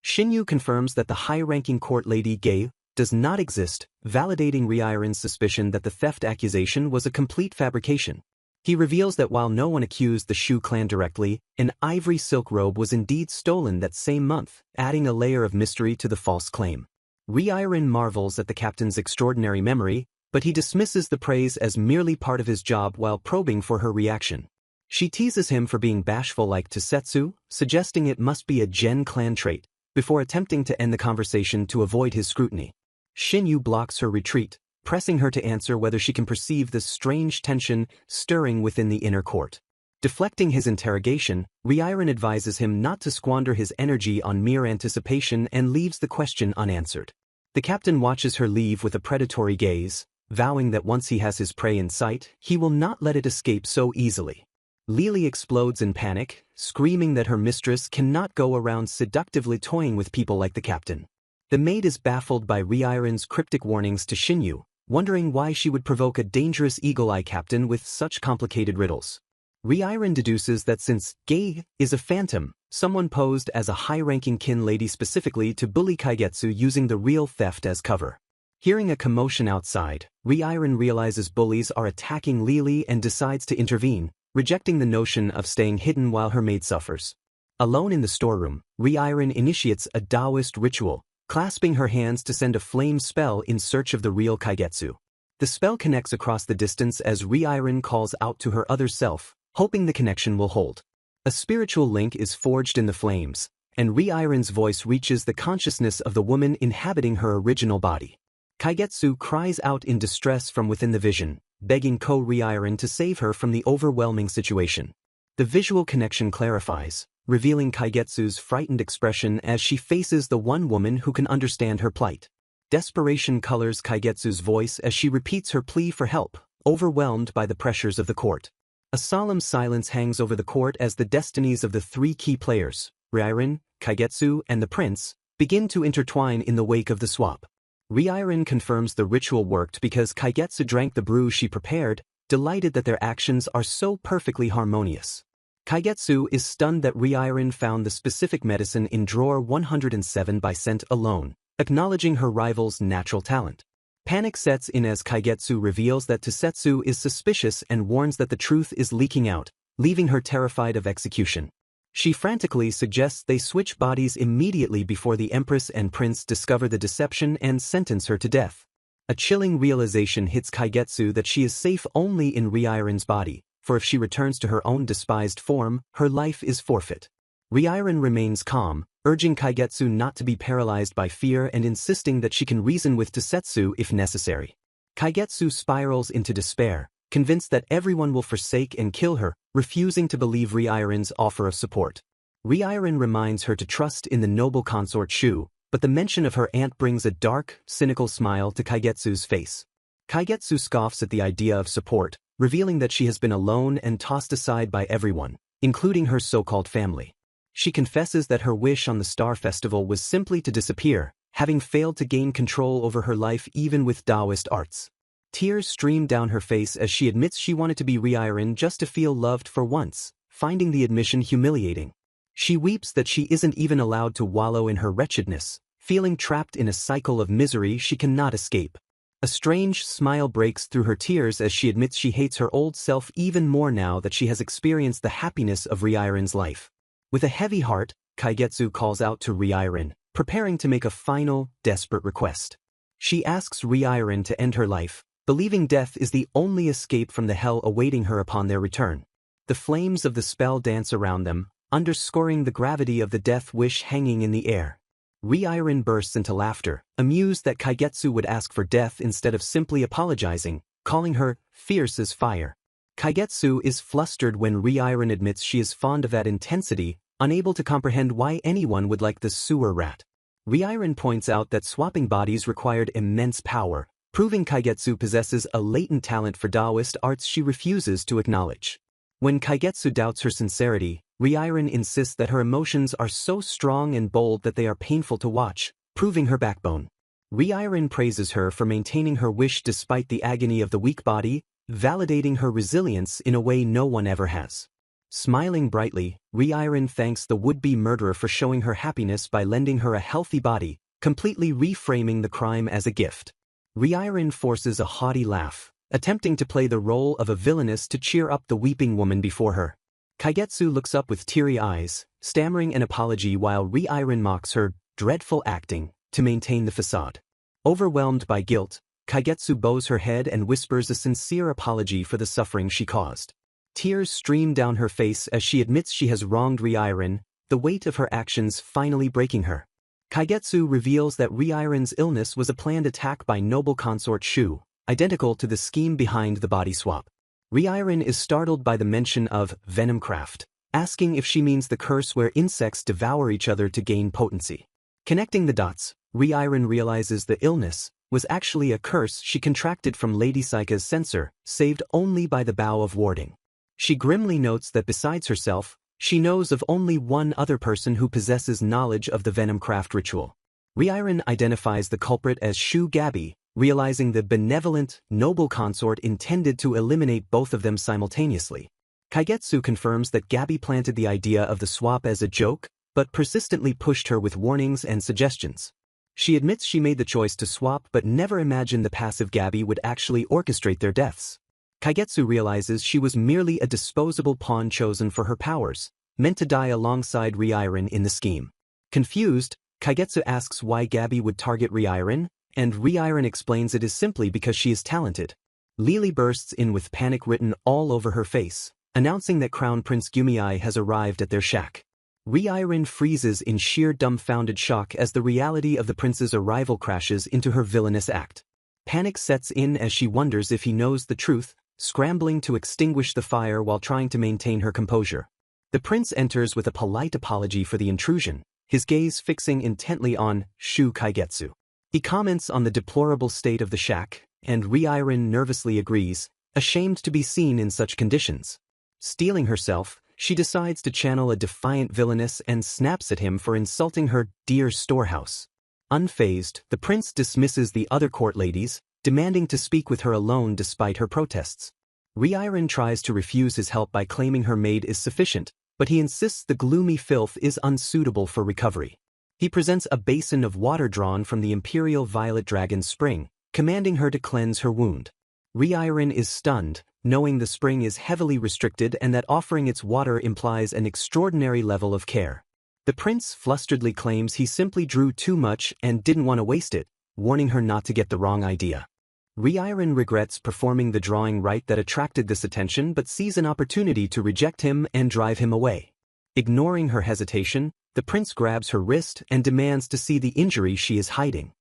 Shinyu confirms that the high-ranking court lady Gei does not exist, validating Reincarnated's suspicion that the theft accusation was a complete fabrication. He reveals that while no one accused the Shu clan directly, an ivory silk robe was indeed stolen that same month, adding a layer of mystery to the false claim. Reincarnated marvels at the captain's extraordinary memory, but he dismisses the praise as merely part of his job while probing for her reaction. She teases him for being bashful like Tosetsu, suggesting it must be a Gen clan trait, before attempting to end the conversation to avoid his scrutiny. Shinyu blocks her retreat, pressing her to answer whether she can perceive the strange tension stirring within the inner court. Deflecting his interrogation, Reincarnated advises him not to squander his energy on mere anticipation and leaves the question unanswered. The captain watches her leave with a predatory gaze, vowing that once he has his prey in sight, he will not let it escape so easily. Lily explodes in panic, screaming that her mistress cannot go around seductively toying with people like the captain. The maid is baffled by Reincarnated's cryptic warnings to Shinyu, wondering why she would provoke a dangerous eagle-eye captain with such complicated riddles. Reincarnated deduces that since Gei is a phantom, someone posed as a high-ranking kin lady specifically to bully Kaigetsu using the real theft as cover. Hearing a commotion outside, Reincarnated realizes bullies are attacking Lily and decides to intervene, rejecting the notion of staying hidden while her maid suffers. Alone in the storeroom, Reincarnated initiates a Taoist ritual, clasping her hands to send a flame spell in search of the real Kaigetsu. The spell connects across the distance as Reincarnated calls out to her other self, hoping the connection will hold. A spiritual link is forged in the flames, and Reincarnated's voice reaches the consciousness of the woman inhabiting her original body. Kaigetsu cries out in distress from within the vision, begging Reincarnated to save her from the overwhelming situation. The visual connection clarifies, revealing Kaigetsu's frightened expression as she faces the one woman who can understand her plight. Desperation colors Kaigetsu's voice as she repeats her plea for help, overwhelmed by the pressures of the court. A solemn silence hangs over the court as the destinies of the three key players, Reincarnated, Kaigetsu, and the prince, begin to intertwine in the wake of the swap. Reincarnated confirms the ritual worked because Kaigetsu drank the brew she prepared, delighted that their actions are so perfectly harmonious. Kaigetsu is stunned that Reincarnated found the specific medicine in drawer 107 by scent alone, acknowledging her rival's natural talent. Panic sets in as Kaigetsu reveals that Tosetsu is suspicious and warns that the truth is leaking out, leaving her terrified of execution. She frantically suggests they switch bodies immediately before the Empress and Prince discover the deception and sentence her to death. A chilling realization hits Kaigetsu that she is safe only in Reincarnated's body, for if she returns to her own despised form, her life is forfeit. Reincarnated remains calm, urging Kaigetsu not to be paralyzed by fear and insisting that she can reason with Tosetsu if necessary. Kaigetsu spirals into despair, convinced that everyone will forsake and kill her, refusing to believe Reincarnated's offer of support. Reincarnated reminds her to trust in the noble consort Shu, but the mention of her aunt brings a dark, cynical smile to Kaigetsu's face. Kaigetsu scoffs at the idea of support, revealing that she has been alone and tossed aside by everyone, including her so-called family. She confesses that her wish on the Star Festival was simply to disappear, having failed to gain control over her life even with Taoist arts. Tears stream down her face as she admits she wanted to be Reincarnated just to feel loved for once, finding the admission humiliating. She weeps that she isn't even allowed to wallow in her wretchedness, feeling trapped in a cycle of misery she cannot escape. A strange smile breaks through her tears as she admits she hates her old self even more now that she has experienced the happiness of Reincarnated's life. With a heavy heart, Kaigetsu calls out to Reincarnated, preparing to make a final, desperate request. She asks Reincarnated to end her life, believing death is the only escape from the hell awaiting her upon their return. The flames of the spell dance around them, underscoring the gravity of the death wish hanging in the air. Reincarnated bursts into laughter, amused that Kaigetsu would ask for death instead of simply apologizing, calling her fierce as fire. Kaigetsu is flustered when Reincarnated admits she is fond of that intensity, unable to comprehend why anyone would like the sewer rat. Reincarnated points out that swapping bodies required immense power, proving Kaigetsu possesses a latent talent for Taoist arts she refuses to acknowledge. When Kaigetsu doubts her sincerity, Reincarnated insists that her emotions are so strong and bold that they are painful to watch, proving her backbone. Reincarnated praises her for maintaining her wish despite the agony of the weak body, validating her resilience in a way no one ever has. Smiling brightly, Reincarnated thanks the would-be murderer for showing her happiness by lending her a healthy body, completely reframing the crime as a gift. Reincarnated forces a haughty laugh, attempting to play the role of a villainess to cheer up the weeping woman before her. Kaigetsu looks up with teary eyes, stammering an apology while Reincarnated mocks her dreadful acting to maintain the facade. Overwhelmed by guilt, Kaigetsu bows her head and whispers a sincere apology for the suffering she caused. Tears stream down her face as she admits she has wronged Reincarnated, the weight of her actions finally breaking her. Kaigetsu reveals that Reincarnated's illness was a planned attack by noble consort Shu, identical to the scheme behind the body swap. Reincarnated is startled by the mention of venomcraft, asking if she means the curse where insects devour each other to gain potency. Connecting the dots, Reincarnated realizes the illness was actually a curse she contracted from Lady Saika's censor, saved only by the bow of warding. She grimly notes that besides herself, she knows of only one other person who possesses knowledge of the venomcraft ritual. Reincarnated identifies the culprit as Shu Gabi, realizing the benevolent, noble consort intended to eliminate both of them simultaneously. Kaigetsu confirms that Gabi planted the idea of the swap as a joke, but persistently pushed her with warnings and suggestions. She admits she made the choice to swap but never imagined the passive Gabi would actually orchestrate their deaths. Kaigetsu realizes she was merely a disposable pawn chosen for her powers, meant to die alongside Reincarnated in the scheme. Confused, Kaigetsu asks why Gabi would target Reincarnated, and Reincarnated explains it is simply because she is talented. Lily bursts in with panic written all over her face, announcing that Crown Prince Gumiai has arrived at their shack. Reincarnated freezes in sheer dumbfounded shock as the reality of the prince's arrival crashes into her villainous act. Panic sets in as she wonders if he knows the truth, scrambling to extinguish the fire while trying to maintain her composure. The prince enters with a polite apology for the intrusion, his gaze fixing intently on Shu Kaigetsu. He comments on the deplorable state of the shack, and Reincarnated nervously agrees, ashamed to be seen in such conditions. Steeling herself, she decides to channel a defiant villainess and snaps at him for insulting her dear storehouse. Unfazed, the prince dismisses the other court ladies, demanding to speak with her alone despite her protests. Reincarnated tries to refuse his help by claiming her maid is sufficient, but he insists the gloomy filth is unsuitable for recovery. He presents a basin of water drawn from the Imperial Violet Dragon's spring, commanding her to cleanse her wound. Reincarnated is stunned, knowing the spring is heavily restricted and that offering its water implies an extraordinary level of care. The prince flusteredly claims he simply drew too much and didn't want to waste it, warning her not to get the wrong idea. Reincarnated regrets performing the drawing rite that attracted this attention but sees an opportunity to reject him and drive him away. Ignoring her hesitation, the prince grabs her wrist and demands to see the injury she is hiding.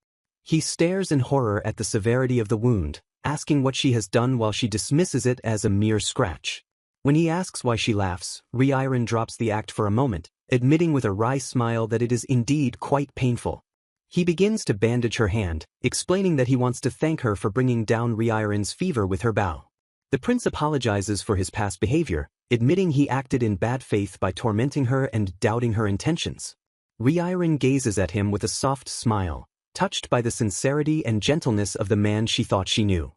He stares in horror at the severity of the wound, asking what she has done while she dismisses it as a mere scratch. When he asks why she laughs, Reincarnated drops the act for a moment, admitting with a wry smile that it is indeed quite painful. He begins to bandage her hand, explaining that he wants to thank her for bringing down Reincarnated's fever with her bow. The prince apologizes for his past behavior, admitting he acted in bad faith by tormenting her and doubting her intentions. Reincarnated gazes at him with a soft smile, touched by the sincerity and gentleness of the man she thought she knew.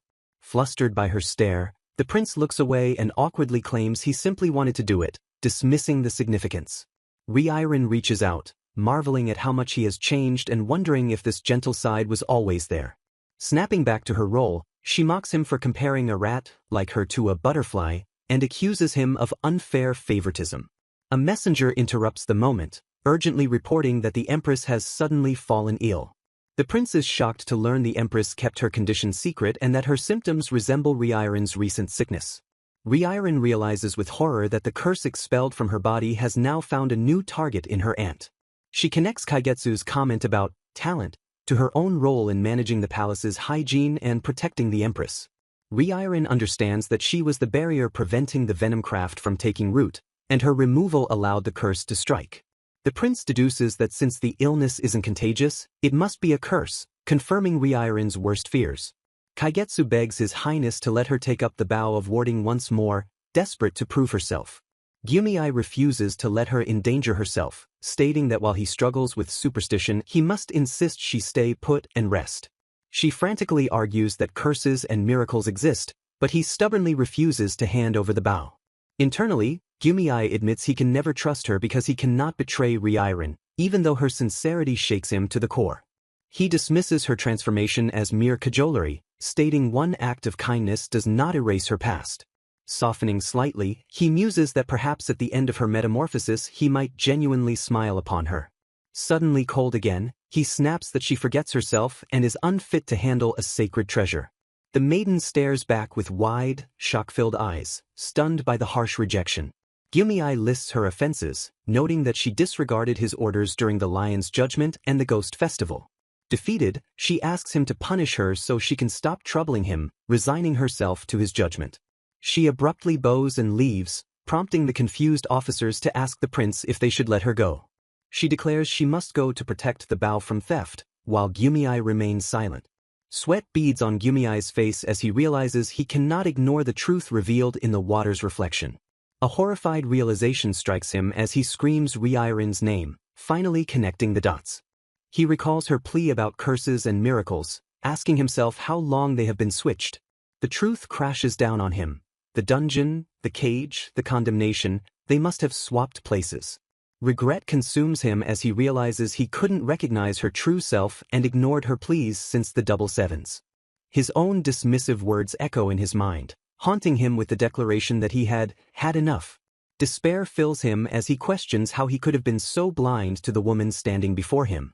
Flustered by her stare, the prince looks away and awkwardly claims he simply wanted to do it, dismissing the significance. Reincarnated reaches out, marveling at how much he has changed and wondering if this gentle side was always there. Snapping back to her role, she mocks him for comparing a rat, like her, to a butterfly, and accuses him of unfair favoritism. A messenger interrupts the moment, urgently reporting that the Empress has suddenly fallen ill. The prince is shocked to learn the Empress kept her condition secret and that her symptoms resemble Reincarnated's recent sickness. Reincarnated realizes with horror that the curse expelled from her body has now found a new target in her aunt. She connects Kaigetsu's comment about talent to her own role in managing the palace's hygiene and protecting the Empress. Reincarnated understands that she was the barrier preventing the venom craft from taking root, and her removal allowed the curse to strike. The prince deduces that since the illness isn't contagious, it must be a curse, confirming Reincarnated's worst fears. Kaigetsu begs His Highness to let her take up the vow of warding once more, desperate to prove herself. Gyumei refuses to let her endanger herself, stating that while he struggles with superstition, he must insist she stay put and rest. She frantically argues that curses and miracles exist, but he stubbornly refuses to hand over the bow. Internally, Gyumei admits he can never trust her because he cannot betray Reincarnated, even though her sincerity shakes him to the core. He dismisses her transformation as mere cajolery, stating one act of kindness does not erase her past. Softening slightly, he muses that perhaps at the end of her metamorphosis he might genuinely smile upon her. Suddenly cold again, he snaps that she forgets herself and is unfit to handle a sacred treasure. The maiden stares back with wide, shock-filled eyes, stunned by the harsh rejection. Gyumei lists her offenses, noting that she disregarded his orders during the Lion's Judgment and the Ghost Festival. Defeated, she asks him to punish her so she can stop troubling him, resigning herself to his judgment. She abruptly bows and leaves, prompting the confused officers to ask the prince if they should let her go. She declares she must go to protect the bow from theft, while Gyumei remains silent. Sweat beads on Gyumei's face as he realizes he cannot ignore the truth revealed in the water's reflection. A horrified realization strikes him as he screams Reincarnated's name, finally connecting the dots. He recalls her plea about curses and miracles, asking himself how long they have been switched. The truth crashes down on him. The dungeon, the cage, the condemnation, they must have swapped places. Regret consumes him as he realizes he couldn't recognize her true self and ignored her pleas since the double sevens. His own dismissive words echo in his mind, haunting him with the declaration that he had had enough. Despair fills him as he questions how he could have been so blind to the woman standing before him.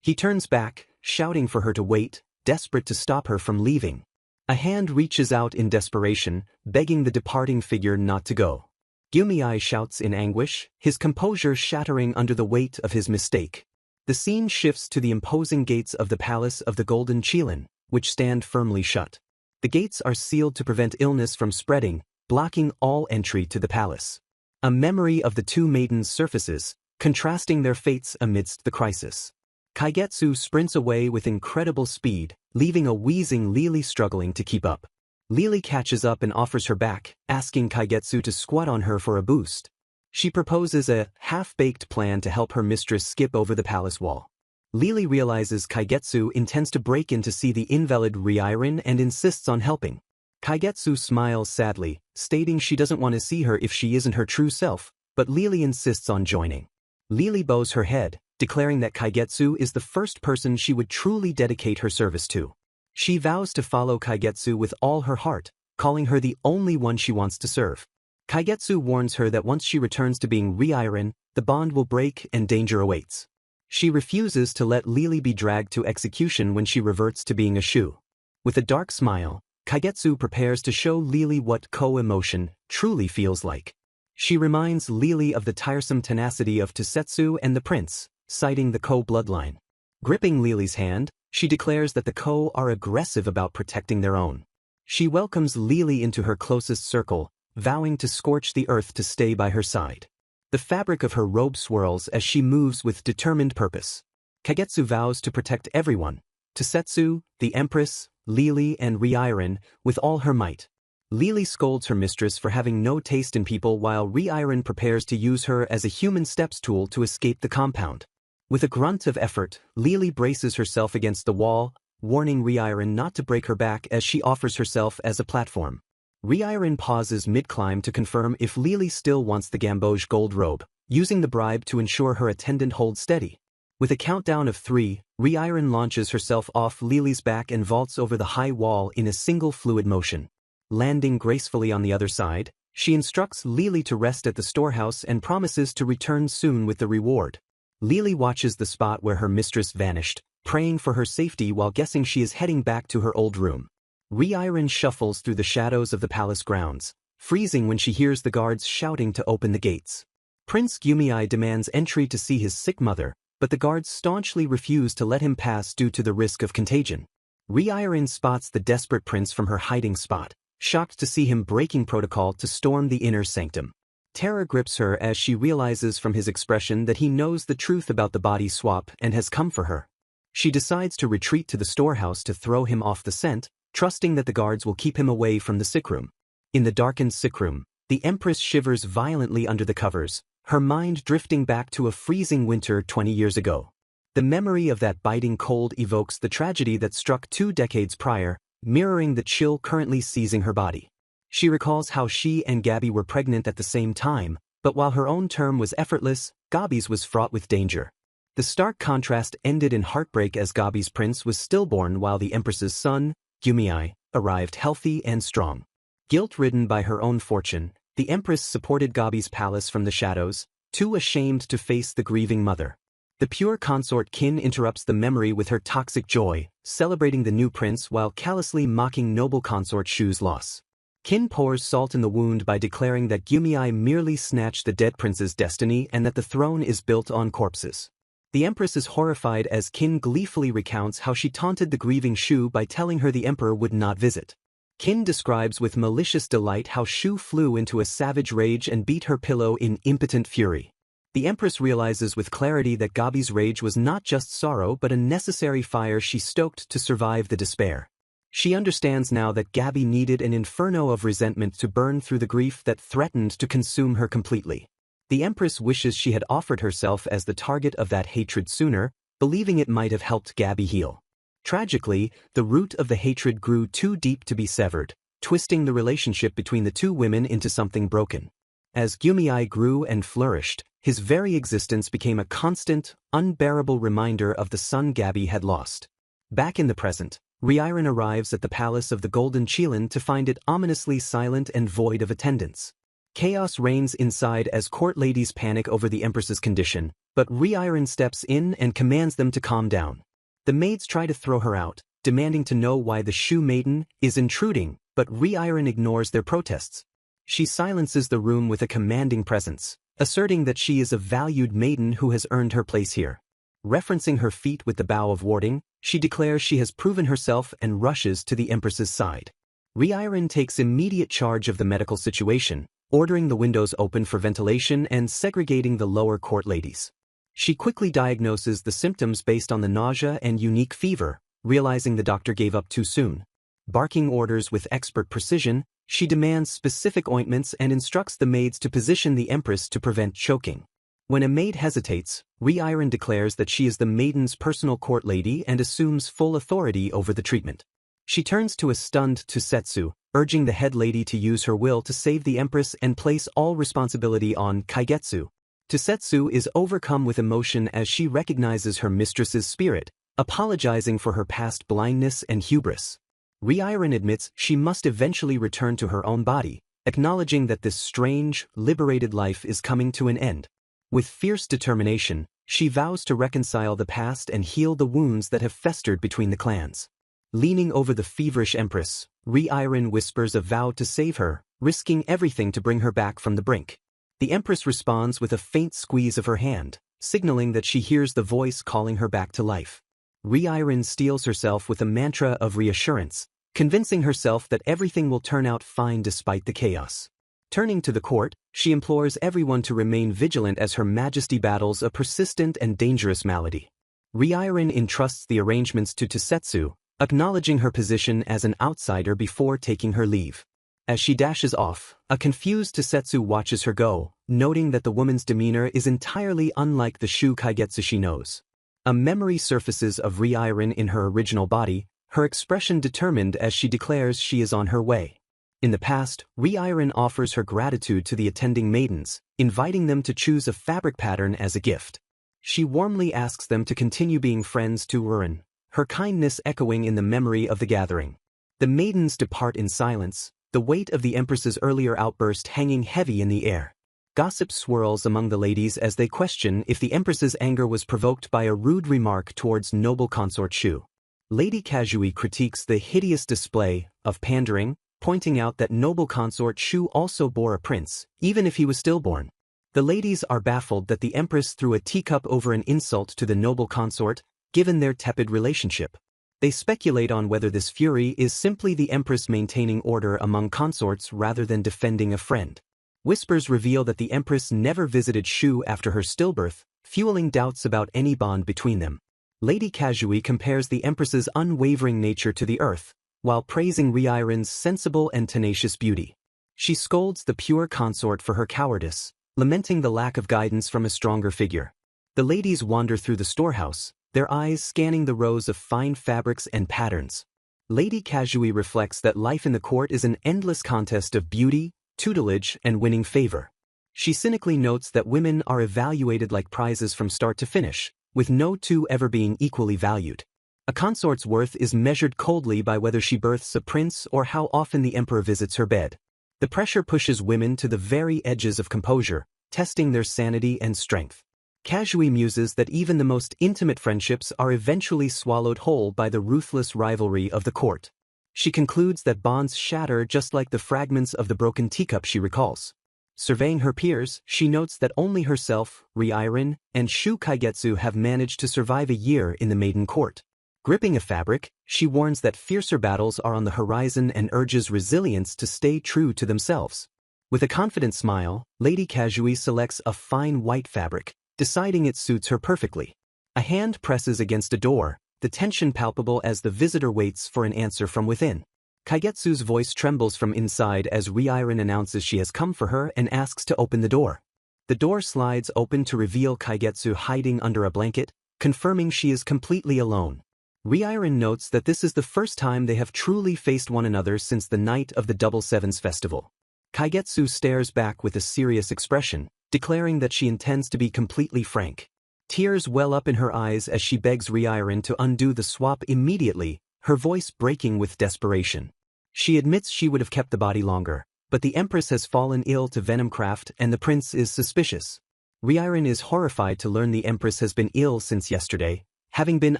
He turns back, shouting for her to wait, desperate to stop her from leaving. A hand reaches out in desperation, begging the departing figure not to go. Gyumei shouts in anguish, his composure shattering under the weight of his mistake. The scene shifts to the imposing gates of the Palace of the Golden Qilin, which stand firmly shut. The gates are sealed to prevent illness from spreading, blocking all entry to the palace. A memory of the two maidens surfaces, contrasting their fates amidst the crisis. Kaigetsu sprints away with incredible speed, leaving a wheezing Lily struggling to keep up. Lily catches up and offers her back, asking Kaigetsu to squat on her for a boost. She proposes a half-baked plan to help her mistress skip over the palace wall. Lily realizes Kaigetsu intends to break in to see the invalid Reincarnated and insists on helping. Kaigetsu smiles sadly, stating she doesn't want to see her if she isn't her true self, but Lily insists on joining. Lily bows her head, declaring that Kaigetsu is the first person she would truly dedicate her service to. She vows to follow Kaigetsu with all her heart, calling her the only one she wants to serve. Kaigetsu warns her that once she returns to being Reincarnated, the bond will break and danger awaits. She refuses to let Lily be dragged to execution when she reverts to being a Shu. With a dark smile, Kaigetsu prepares to show Lily what co-emotion truly feels like. She reminds Lily of the tiresome tenacity of Tosetsu and the prince, citing the ko-bloodline. Gripping Lily's hand, she declares that the ko are aggressive about protecting their own. She welcomes Lily into her closest circle, vowing to scorch the earth to stay by her side. The fabric of her robe swirls as she moves with determined purpose. Kaigetsu vows to protect everyone, Tosetsu, the Empress, Lily and Reincarnated, with all her might. Lily scolds her mistress for having no taste in people while Reincarnated prepares to use her as a human steps tool to escape the compound. With a grunt of effort, Lily braces herself against the wall, warning Reincarnated not to break her back as she offers herself as a platform. Reincarnated pauses mid-climb to confirm if Lily still wants the gamboge gold robe, using the bribe to ensure her attendant holds steady. With a countdown of 3, Reincarnated launches herself off Lily's back and vaults over the high wall in a single fluid motion. Landing gracefully on the other side, she instructs Lily to rest at the storehouse and promises to return soon with the reward. Lily watches the spot where her mistress vanished, praying for her safety while guessing she is heading back to her old room. Reincarnated shuffles through the shadows of the palace grounds, freezing when she hears the guards shouting to open the gates. Prince Gyumei demands entry to see his sick mother, but the guards staunchly refuse to let him pass due to the risk of contagion. Reincarnated spots the desperate prince from her hiding spot, shocked to see him breaking protocol to storm the inner sanctum. Terror grips her as she realizes from his expression that he knows the truth about the body swap and has come for her. She decides to retreat to the storehouse to throw him off the scent, trusting that the guards will keep him away from the sickroom. In the darkened sickroom, the Empress shivers violently under the covers, her mind drifting back to a freezing winter 20 years ago. The memory of that biting cold evokes the tragedy that struck 2 decades prior, mirroring the chill currently seizing her body. She recalls how she and Gabby were pregnant at the same time, but while her own term was effortless, Gabby's was fraught with danger. The stark contrast ended in heartbreak as Gabby's prince was stillborn while the Empress's son, Gyumei, arrived healthy and strong. Guilt-ridden by her own fortune, the Empress supported Gabby's palace from the shadows, too ashamed to face the grieving mother. The pure consort Qin interrupts the memory with her toxic joy, celebrating the new prince while callously mocking noble consort Shu's loss. Qin pours salt in the wound by declaring that Gyumei merely snatched the dead prince's destiny and that the throne is built on corpses. The Empress is horrified as Qin gleefully recounts how she taunted the grieving Shu by telling her the emperor would not visit. Qin describes with malicious delight how Shu flew into a savage rage and beat her pillow in impotent fury. The Empress realizes with clarity that Gabby's rage was not just sorrow but a necessary fire she stoked to survive the despair. She understands now that Gabby needed an inferno of resentment to burn through the grief that threatened to consume her completely. The Empress wishes she had offered herself as the target of that hatred sooner, believing it might have helped Gabby heal. Tragically, the root of the hatred grew too deep to be severed, twisting the relationship between the two women into something broken. As Gyumei grew and flourished, his very existence became a constant, unbearable reminder of the son Gabby had lost. Back in the present, Reincarnated arrives at the palace of the Golden Qilin to find it ominously silent and void of attendants. Chaos reigns inside as court ladies panic over the Empress's condition, but Reincarnated steps in and commands them to calm down. The maids try to throw her out, demanding to know why the Shu maiden is intruding, but Reincarnated ignores their protests. She silences the room with a commanding presence, asserting that she is a valued maiden who has earned her place here. Referencing her feat with the bow of warding, she declares she has proven herself and rushes to the Empress's side. Reincarnated takes immediate charge of the medical situation, ordering the windows open for ventilation and segregating the lower court ladies. She quickly diagnoses the symptoms based on the nausea and unique fever, realizing the doctor gave up too soon. Barking orders with expert precision, she demands specific ointments and instructs the maids to position the Empress to prevent choking. When a maid hesitates, Reincarnated declares that she is the maiden's personal court lady and assumes full authority over the treatment. She turns to a stunned Tusetsu, urging the head lady to use her will to save the Empress and place all responsibility on Kaigetsu. Tusetsu is overcome with emotion as she recognizes her mistress's spirit, apologizing for her past blindness and hubris. Reincarnated admits she must eventually return to her own body, acknowledging that this strange, liberated life is coming to an end. With fierce determination, she vows to reconcile the past and heal the wounds that have festered between the clans. Leaning over the feverish Empress, Reincarnated whispers a vow to save her, risking everything to bring her back from the brink. The Empress responds with a faint squeeze of her hand, signaling that she hears the voice calling her back to life. Reincarnated steels herself with a mantra of reassurance, convincing herself that everything will turn out fine despite the chaos. Turning to the court, she implores everyone to remain vigilant as Her Majesty battles a persistent and dangerous malady. Reincarnated entrusts the arrangements to Tusetsu, acknowledging her position as an outsider before taking her leave. As she dashes off, a confused Tusetsu watches her go, noting that the woman's demeanor is entirely unlike the Shu Kaigetsu she knows. A memory surfaces of Reincarnated in her original body, her expression determined as she declares she is on her way. In the past, Reincarnated offers her gratitude to the attending maidens, inviting them to choose a fabric pattern as a gift. She warmly asks them to continue being friends to Reincarnated, her kindness echoing in the memory of the gathering. The maidens depart in silence, the weight of the Empress's earlier outburst hanging heavy in the air. Gossip swirls among the ladies as they question if the Empress's anger was provoked by a rude remark towards noble consort Shu. Lady Kazui critiques the hideous display of pandering, pointing out that noble consort Shu also bore a prince, even if he was stillborn. The ladies are baffled that the Empress threw a teacup over an insult to the noble consort, given their tepid relationship. They speculate on whether this fury is simply the Empress maintaining order among consorts rather than defending a friend. Whispers reveal that the Empress never visited Shu after her stillbirth, fueling doubts about any bond between them. Lady Kazui compares the Empress's unwavering nature to the earth, while praising Reincarnated's sensible and tenacious beauty. She scolds the pure consort for her cowardice, lamenting the lack of guidance from a stronger figure. The ladies wander through the storehouse, their eyes scanning the rows of fine fabrics and patterns. Lady Kazui reflects that life in the court is an endless contest of beauty, tutelage, and winning favor. She cynically notes that women are evaluated like prizes from start to finish, with no two ever being equally valued. A consort's worth is measured coldly by whether she births a prince or how often the emperor visits her bed. The pressure pushes women to the very edges of composure, testing their sanity and strength. Kazui muses that even the most intimate friendships are eventually swallowed whole by the ruthless rivalry of the court. She concludes that bonds shatter just like the fragments of the broken teacup she recalls. Surveying her peers, she notes that only herself, Reincarnated, and Shu Kaigetsu have managed to survive a year in the maiden court. Gripping a fabric, she warns that fiercer battles are on the horizon and urges resilience to stay true to themselves. With a confident smile, Lady Kazui selects a fine white fabric, deciding it suits her perfectly. A hand presses against a door, the tension palpable as the visitor waits for an answer from within. Kaigetsu's voice trembles from inside as Reincarnated announces she has come for her and asks to open the door. The door slides open to reveal Kaigetsu hiding under a blanket, confirming she is completely alone. Reincarnated notes that this is the first time they have truly faced one another since the night of the Double Sevens festival. Kaigetsu stares back with a serious expression, declaring that she intends to be completely frank. Tears well up in her eyes as she begs Reincarnated to undo the swap immediately, her voice breaking with desperation. She admits she would have kept the body longer, but the Empress has fallen ill to venomcraft and the prince is suspicious. Reincarnated is horrified to learn the Empress has been ill since yesterday, having been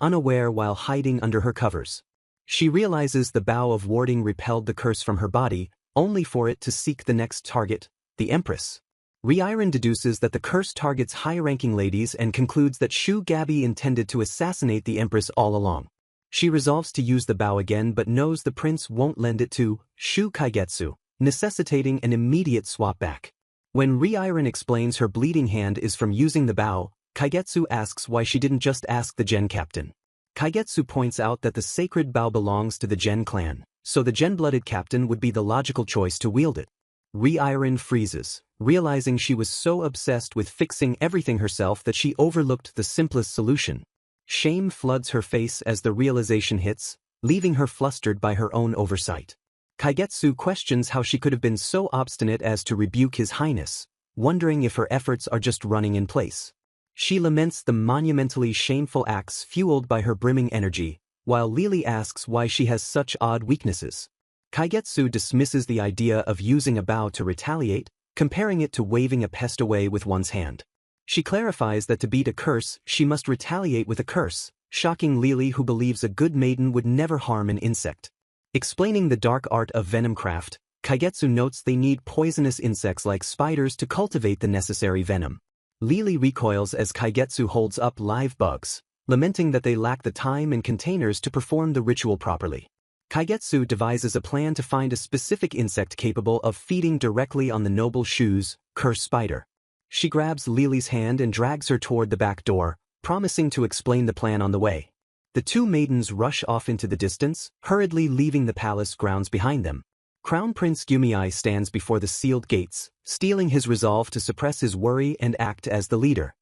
unaware while hiding under her covers. She realizes the vow of warding repelled the curse from her body, only for it to seek the next target, the Empress. Reincarnated deduces that the curse targets high-ranking ladies and concludes that Shu Gabi intended to assassinate the Empress all along. She resolves to use the bow again but knows the prince won't lend it to Shu Kaigetsu, necessitating an immediate swap back. When Reincarnated explains her bleeding hand is from using the bow, Kaigetsu asks why she didn't just ask the Gen captain. Kaigetsu points out that the sacred bow belongs to the Gen clan, so the Gen-blooded captain would be the logical choice to wield it. Reincarnated freezes, realizing she was so obsessed with fixing everything herself that she overlooked the simplest solution. Shame floods her face as the realization hits, leaving her flustered by her own oversight. Kaigetsu questions how she could have been so obstinate as to rebuke His Highness, wondering if her efforts are just running in place. She laments the monumentally shameful acts fueled by her brimming energy, while Lily asks why she has such odd weaknesses. Kaigetsu dismisses the idea of using a bow to retaliate, comparing it to waving a pest away with one's hand. She clarifies that to beat a curse, she must retaliate with a curse, shocking Lily who believes a good maiden would never harm an insect. Explaining the dark art of venomcraft, Kaigetsu notes they need poisonous insects like spiders to cultivate the necessary venom. Lily recoils as Kaigetsu holds up live bugs, lamenting that they lack the time and containers to perform the ritual properly. Kaigetsu devises a plan to find a specific insect capable of feeding directly on the noble Shu's cursed spider. She grabs Lily's hand and drags her toward the back door, promising to explain the plan on the way. The two maidens rush off into the distance, hurriedly leaving the palace grounds behind them. Crown Prince Gumiai stands before the sealed gates, steeling his resolve to suppress his worry and act as the leader.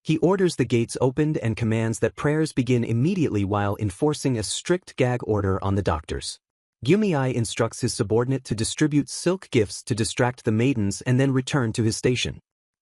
He orders the gates opened and commands that prayers begin immediately while enforcing a strict gag order on the doctors. Gyumi instructs his subordinate to distribute silk gifts to distract the maidens and then return to his station.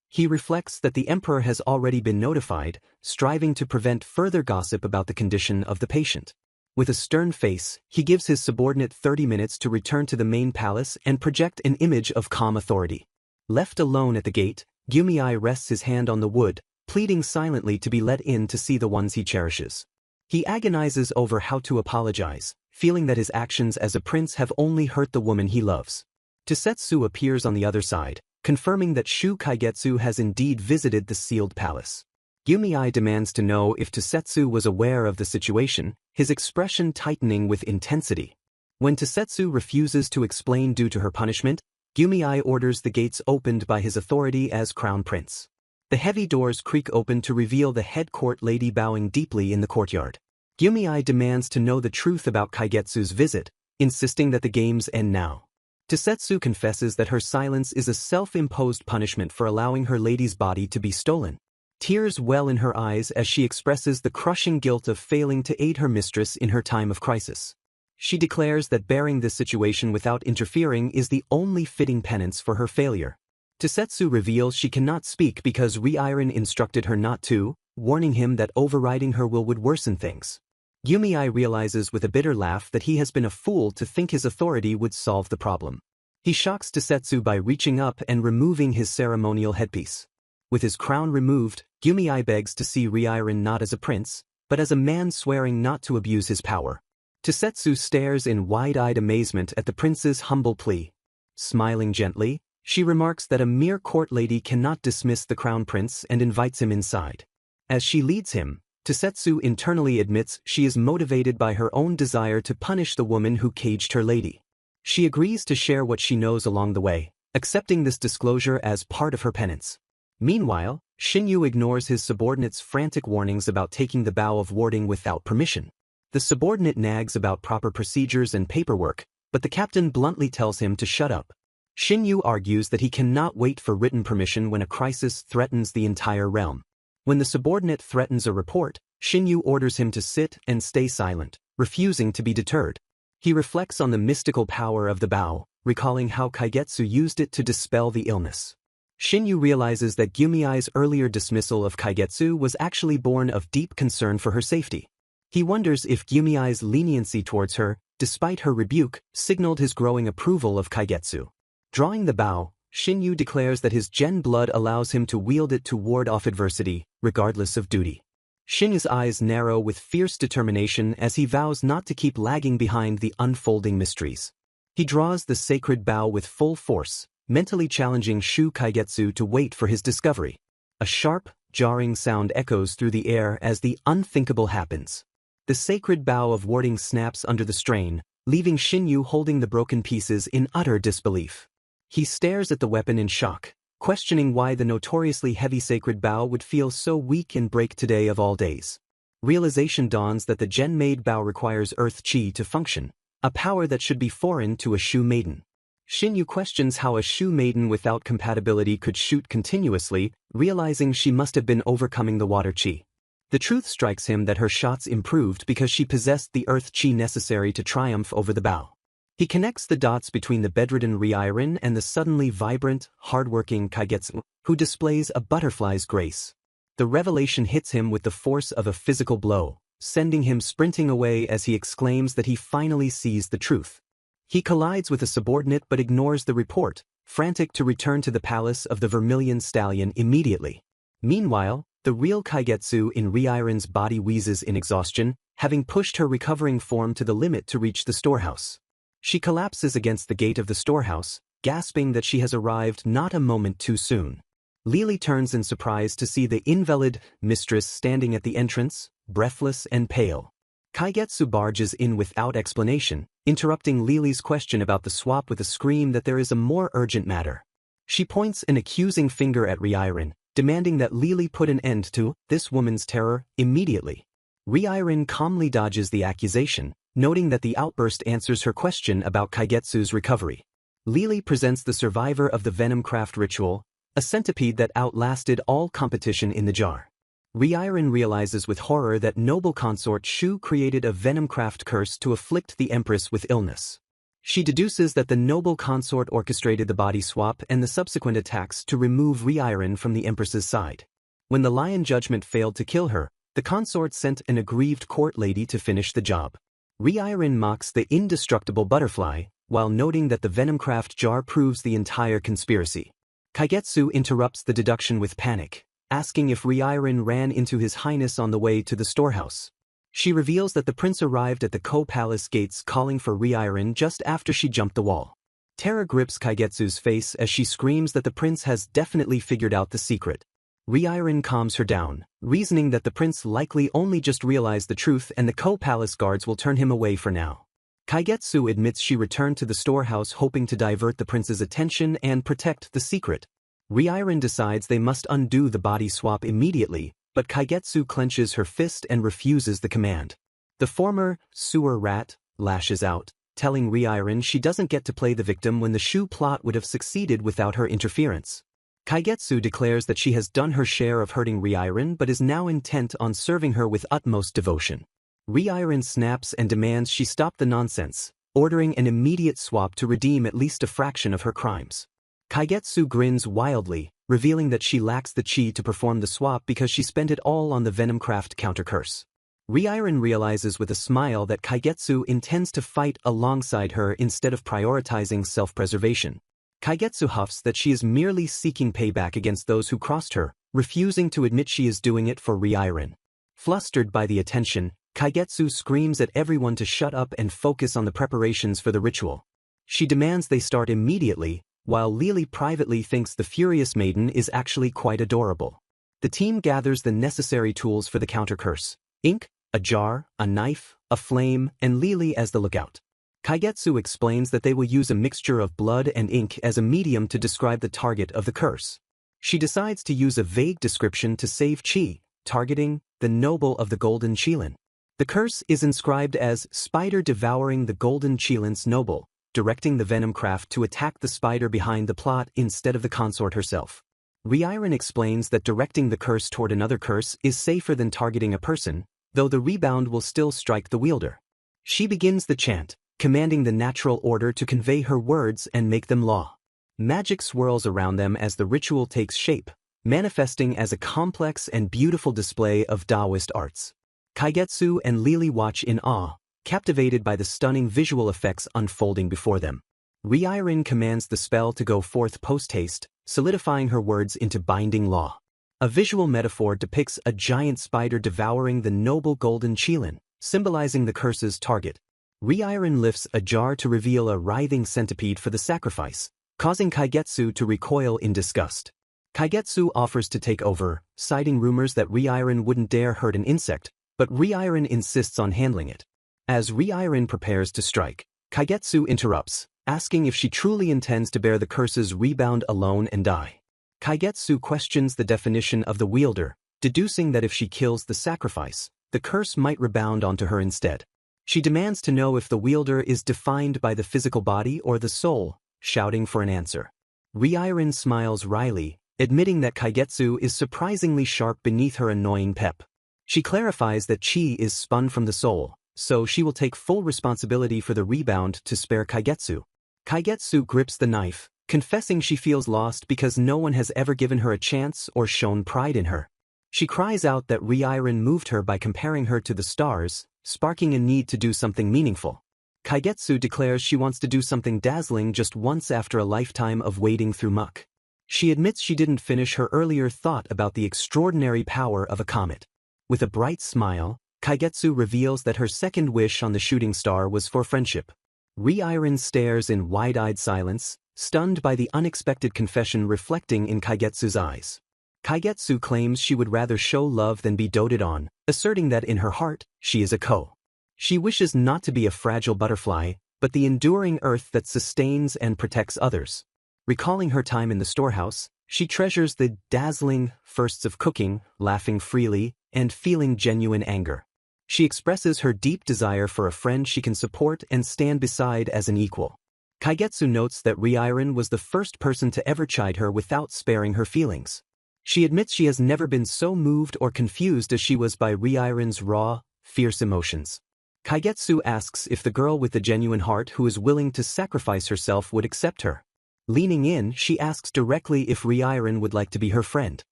He reflects that the emperor has already been notified, striving to prevent further gossip about the condition of the patient. With a stern face, he gives his subordinate 30 minutes to return to the main palace and project an image of calm authority. Left alone at the gate, Gyumi rests his hand on the wood, pleading silently to be let in to see the ones he cherishes. He agonizes over how to apologize, feeling that his actions as a prince have only hurt the woman he loves. Tosetsu appears on the other side, confirming that Shu Kaigetsu has indeed visited the sealed palace. Gyumi demands to know if Tosetsu was aware of the situation, his expression tightening with intensity. When Tosetsu refuses to explain due to her punishment, Gyumi orders the gates opened by his authority as crown prince. The heavy doors creak open to reveal the head court lady bowing deeply in the courtyard. Gyumi demands to know the truth about Kaigetsu's visit, insisting that the games end now. Tosetsu confesses that her silence is a self-imposed punishment for allowing her lady's body to be stolen. Tears well in her eyes as she expresses the crushing guilt of failing to aid her mistress in her time of crisis. She declares that bearing this situation without interfering is the only fitting penance for her failure. Tosetsu reveals she cannot speak because Reincarnated instructed her not to, warning him that overriding her will would worsen things. Gyumi realizes with a bitter laugh that he has been a fool to think his authority would solve the problem. He shocks Tosetsu by reaching up and removing his ceremonial headpiece. With his crown removed, Gyumi begs to see Reincarnated not as a prince, but as a man swearing not to abuse his power. Tosetsu stares in wide-eyed amazement at the prince's humble plea. Smiling gently, she remarks that a mere court lady cannot dismiss the crown prince and invites him inside. As she leads him, Tosetsu internally admits she is motivated by her own desire to punish the woman who caged her lady. She agrees to share what she knows along the way, accepting this disclosure as part of her penance. Meanwhile, Shinyu ignores his subordinate's frantic warnings about taking the vow of warding without permission. The subordinate nags about proper procedures and paperwork, but the captain bluntly tells him to shut up. Shinyu argues that he cannot wait for written permission when a crisis threatens the entire realm. When the subordinate threatens a report, Shinyu orders him to sit and stay silent, refusing to be deterred. He reflects on the mystical power of the bow, recalling how Kaigetsu used it to dispel the illness. Shinyu realizes that Gyumi's earlier dismissal of Kaigetsu was actually born of deep concern for her safety. He wonders if Gyumi's leniency towards her, despite her rebuke, signaled his growing approval of Kaigetsu. Drawing the bow, Shinyu declares that his gen blood allows him to wield it to ward off adversity, regardless of duty. Shinyu's eyes narrow with fierce determination as he vows not to keep lagging behind the unfolding mysteries. He draws the sacred bow with full force, mentally challenging Shu Kaigetsu to wait for his discovery. A sharp, jarring sound echoes through the air as the unthinkable happens. The sacred bow of warding snaps under the strain, leaving Shinyu holding the broken pieces in utter disbelief. He stares at the weapon in shock, questioning why the notoriously heavy sacred bow would feel so weak and break today of all days. Realization dawns that the gen-made bow requires earth chi to function, a power that should be foreign to a Shu maiden. Shinyu questions how a Shu maiden without compatibility could shoot continuously, realizing she must have been overcoming the water chi. The truth strikes him that her shots improved because she possessed the earth chi necessary to triumph over the bow. He connects the dots between the bedridden Reincarnated and the suddenly vibrant, hardworking Kaigetsu, who displays a butterfly's grace. The revelation hits him with the force of a physical blow, sending him sprinting away as he exclaims that he finally sees the truth. He collides with a subordinate but ignores the report, frantic to return to the palace of the Vermilion Stallion immediately. Meanwhile, the real Kaigetsu in Reincarnated's body wheezes in exhaustion, having pushed her recovering form to the limit to reach the storehouse. She collapses against the gate of the storehouse, gasping that she has arrived not a moment too soon. Lily turns in surprise to see the invalid mistress standing at the entrance, breathless and pale. Kaigetsu barges in without explanation, interrupting Lily's question about the swap with a scream that there is a more urgent matter. She points an accusing finger at Reincarnated, demanding that Lily put an end to this woman's terror immediately. Reincarnated calmly dodges the accusation, noting that the outburst answers her question about Kaigetsu's recovery. Lily presents the survivor of the Venom Craft ritual, a centipede that outlasted all competition in the jar. Reincarnated realizes with horror that noble consort Shu created a venomcraft curse to afflict the Empress with illness. She deduces that the noble consort orchestrated the body swap and the subsequent attacks to remove Reincarnated from the Empress's side. When the lion judgment failed to kill her, the consort sent an aggrieved court lady to finish the job. Reincarnated mocks the indestructible butterfly, while noting that the venomcraft jar proves the entire conspiracy. Kaigetsu interrupts the deduction with panic, asking if Reincarnated ran into His Highness on the way to the storehouse. She reveals that the prince arrived at the Ko-Palace gates calling for Reincarnated just after she jumped the wall. Terror grips Kaigetsu's face as she screams that the prince has definitely figured out the secret. Reincarnated calms her down, reasoning that the prince likely only just realized the truth and the Ko-Palace guards will turn him away for now. Kaigetsu admits she returned to the storehouse hoping to divert the prince's attention and protect the secret. Reincarnated decides they must undo the body swap immediately, but Kaigetsu clenches her fist and refuses the command. The former sewer rat lashes out, telling Reincarnated she doesn't get to play the victim when the Shu plot would have succeeded without her interference. Kaigetsu declares that she has done her share of hurting Reincarnated but is now intent on serving her with utmost devotion. Reincarnated snaps and demands she stop the nonsense, ordering an immediate swap to redeem at least a fraction of her crimes. Kaigetsu grins wildly, revealing that she lacks the chi to perform the swap because she spent it all on the venomcraft counter-curse. Reincarnated realizes with a smile that Kaigetsu intends to fight alongside her instead of prioritizing self-preservation. Kaigetsu huffs that she is merely seeking payback against those who crossed her, refusing to admit she is doing it for Reincarnated. Flustered by the attention, Kaigetsu screams at everyone to shut up and focus on the preparations for the ritual. She demands they start immediately, while Lily privately thinks the furious maiden is actually quite adorable. The team gathers the necessary tools for the counter-curse: ink, a jar, a knife, a flame, and Lily as the lookout. Kaigetsu explains that they will use a mixture of blood and ink as a medium to describe the target of the curse. She decides to use a vague description to save chi, targeting the noble of the Golden Qilin. The curse is inscribed as spider devouring the Golden Qilin's noble, directing the venomcraft to attack the spider behind the plot instead of the consort herself. Reincarnated explains that directing the curse toward another curse is safer than targeting a person, though the rebound will still strike the wielder. She begins the chant, commanding the natural order to convey her words and make them law. Magic swirls around them as the ritual takes shape, manifesting as a complex and beautiful display of Taoist arts. Kaigetsu and Lily watch in awe, captivated by the stunning visual effects unfolding before them. Reincarnated commands the spell to go forth post-haste, solidifying her words into binding law. A visual metaphor depicts a giant spider devouring the noble Golden Qilin, symbolizing the curse's target. Reincarnated lifts a jar to reveal a writhing centipede for the sacrifice, causing Kaigetsu to recoil in disgust. Kaigetsu offers to take over, citing rumors that Reincarnated wouldn't dare hurt an insect, but Reincarnated insists on handling it. As Reincarnated prepares to strike, Kaigetsu interrupts, asking if she truly intends to bear the curse's rebound alone and die. Kaigetsu questions the definition of the wielder, deducing that if she kills the sacrifice, the curse might rebound onto her instead. She demands to know if the wielder is defined by the physical body or the soul, shouting for an answer. Reincarnated smiles wryly, admitting that Kaigetsu is surprisingly sharp beneath her annoying pep. She clarifies that chi is spun from the soul, so she will take full responsibility for the rebound to spare Kaigetsu. Kaigetsu grips the knife, confessing she feels lost because no one has ever given her a chance or shown pride in her. She cries out that Reincarnated moved her by comparing her to the stars, sparking a need to do something meaningful. Kaigetsu declares she wants to do something dazzling just once after a lifetime of wading through muck. She admits she didn't finish her earlier thought about the extraordinary power of a comet. With a bright smile, Kaigetsu reveals that her second wish on the shooting star was for friendship. Reincarnated stares in wide-eyed silence, stunned by the unexpected confession reflecting in Kaigetsu's eyes. Kaigetsu claims she would rather show love than be doted on, asserting that in her heart, she is a ko. She wishes not to be a fragile butterfly, but the enduring earth that sustains and protects others. Recalling her time in the storehouse, she treasures the dazzling firsts of cooking, laughing freely, and feeling genuine anger. She expresses her deep desire for a friend she can support and stand beside as an equal. Kaigetsu notes that Reincarnated was the first person to ever chide her without sparing her feelings. She admits she has never been so moved or confused as she was by Rein's raw, fierce emotions. Kaigetsu asks if the girl with the genuine heart who is willing to sacrifice herself would accept her. Leaning in, she asks directly if Rein would like to be her friend.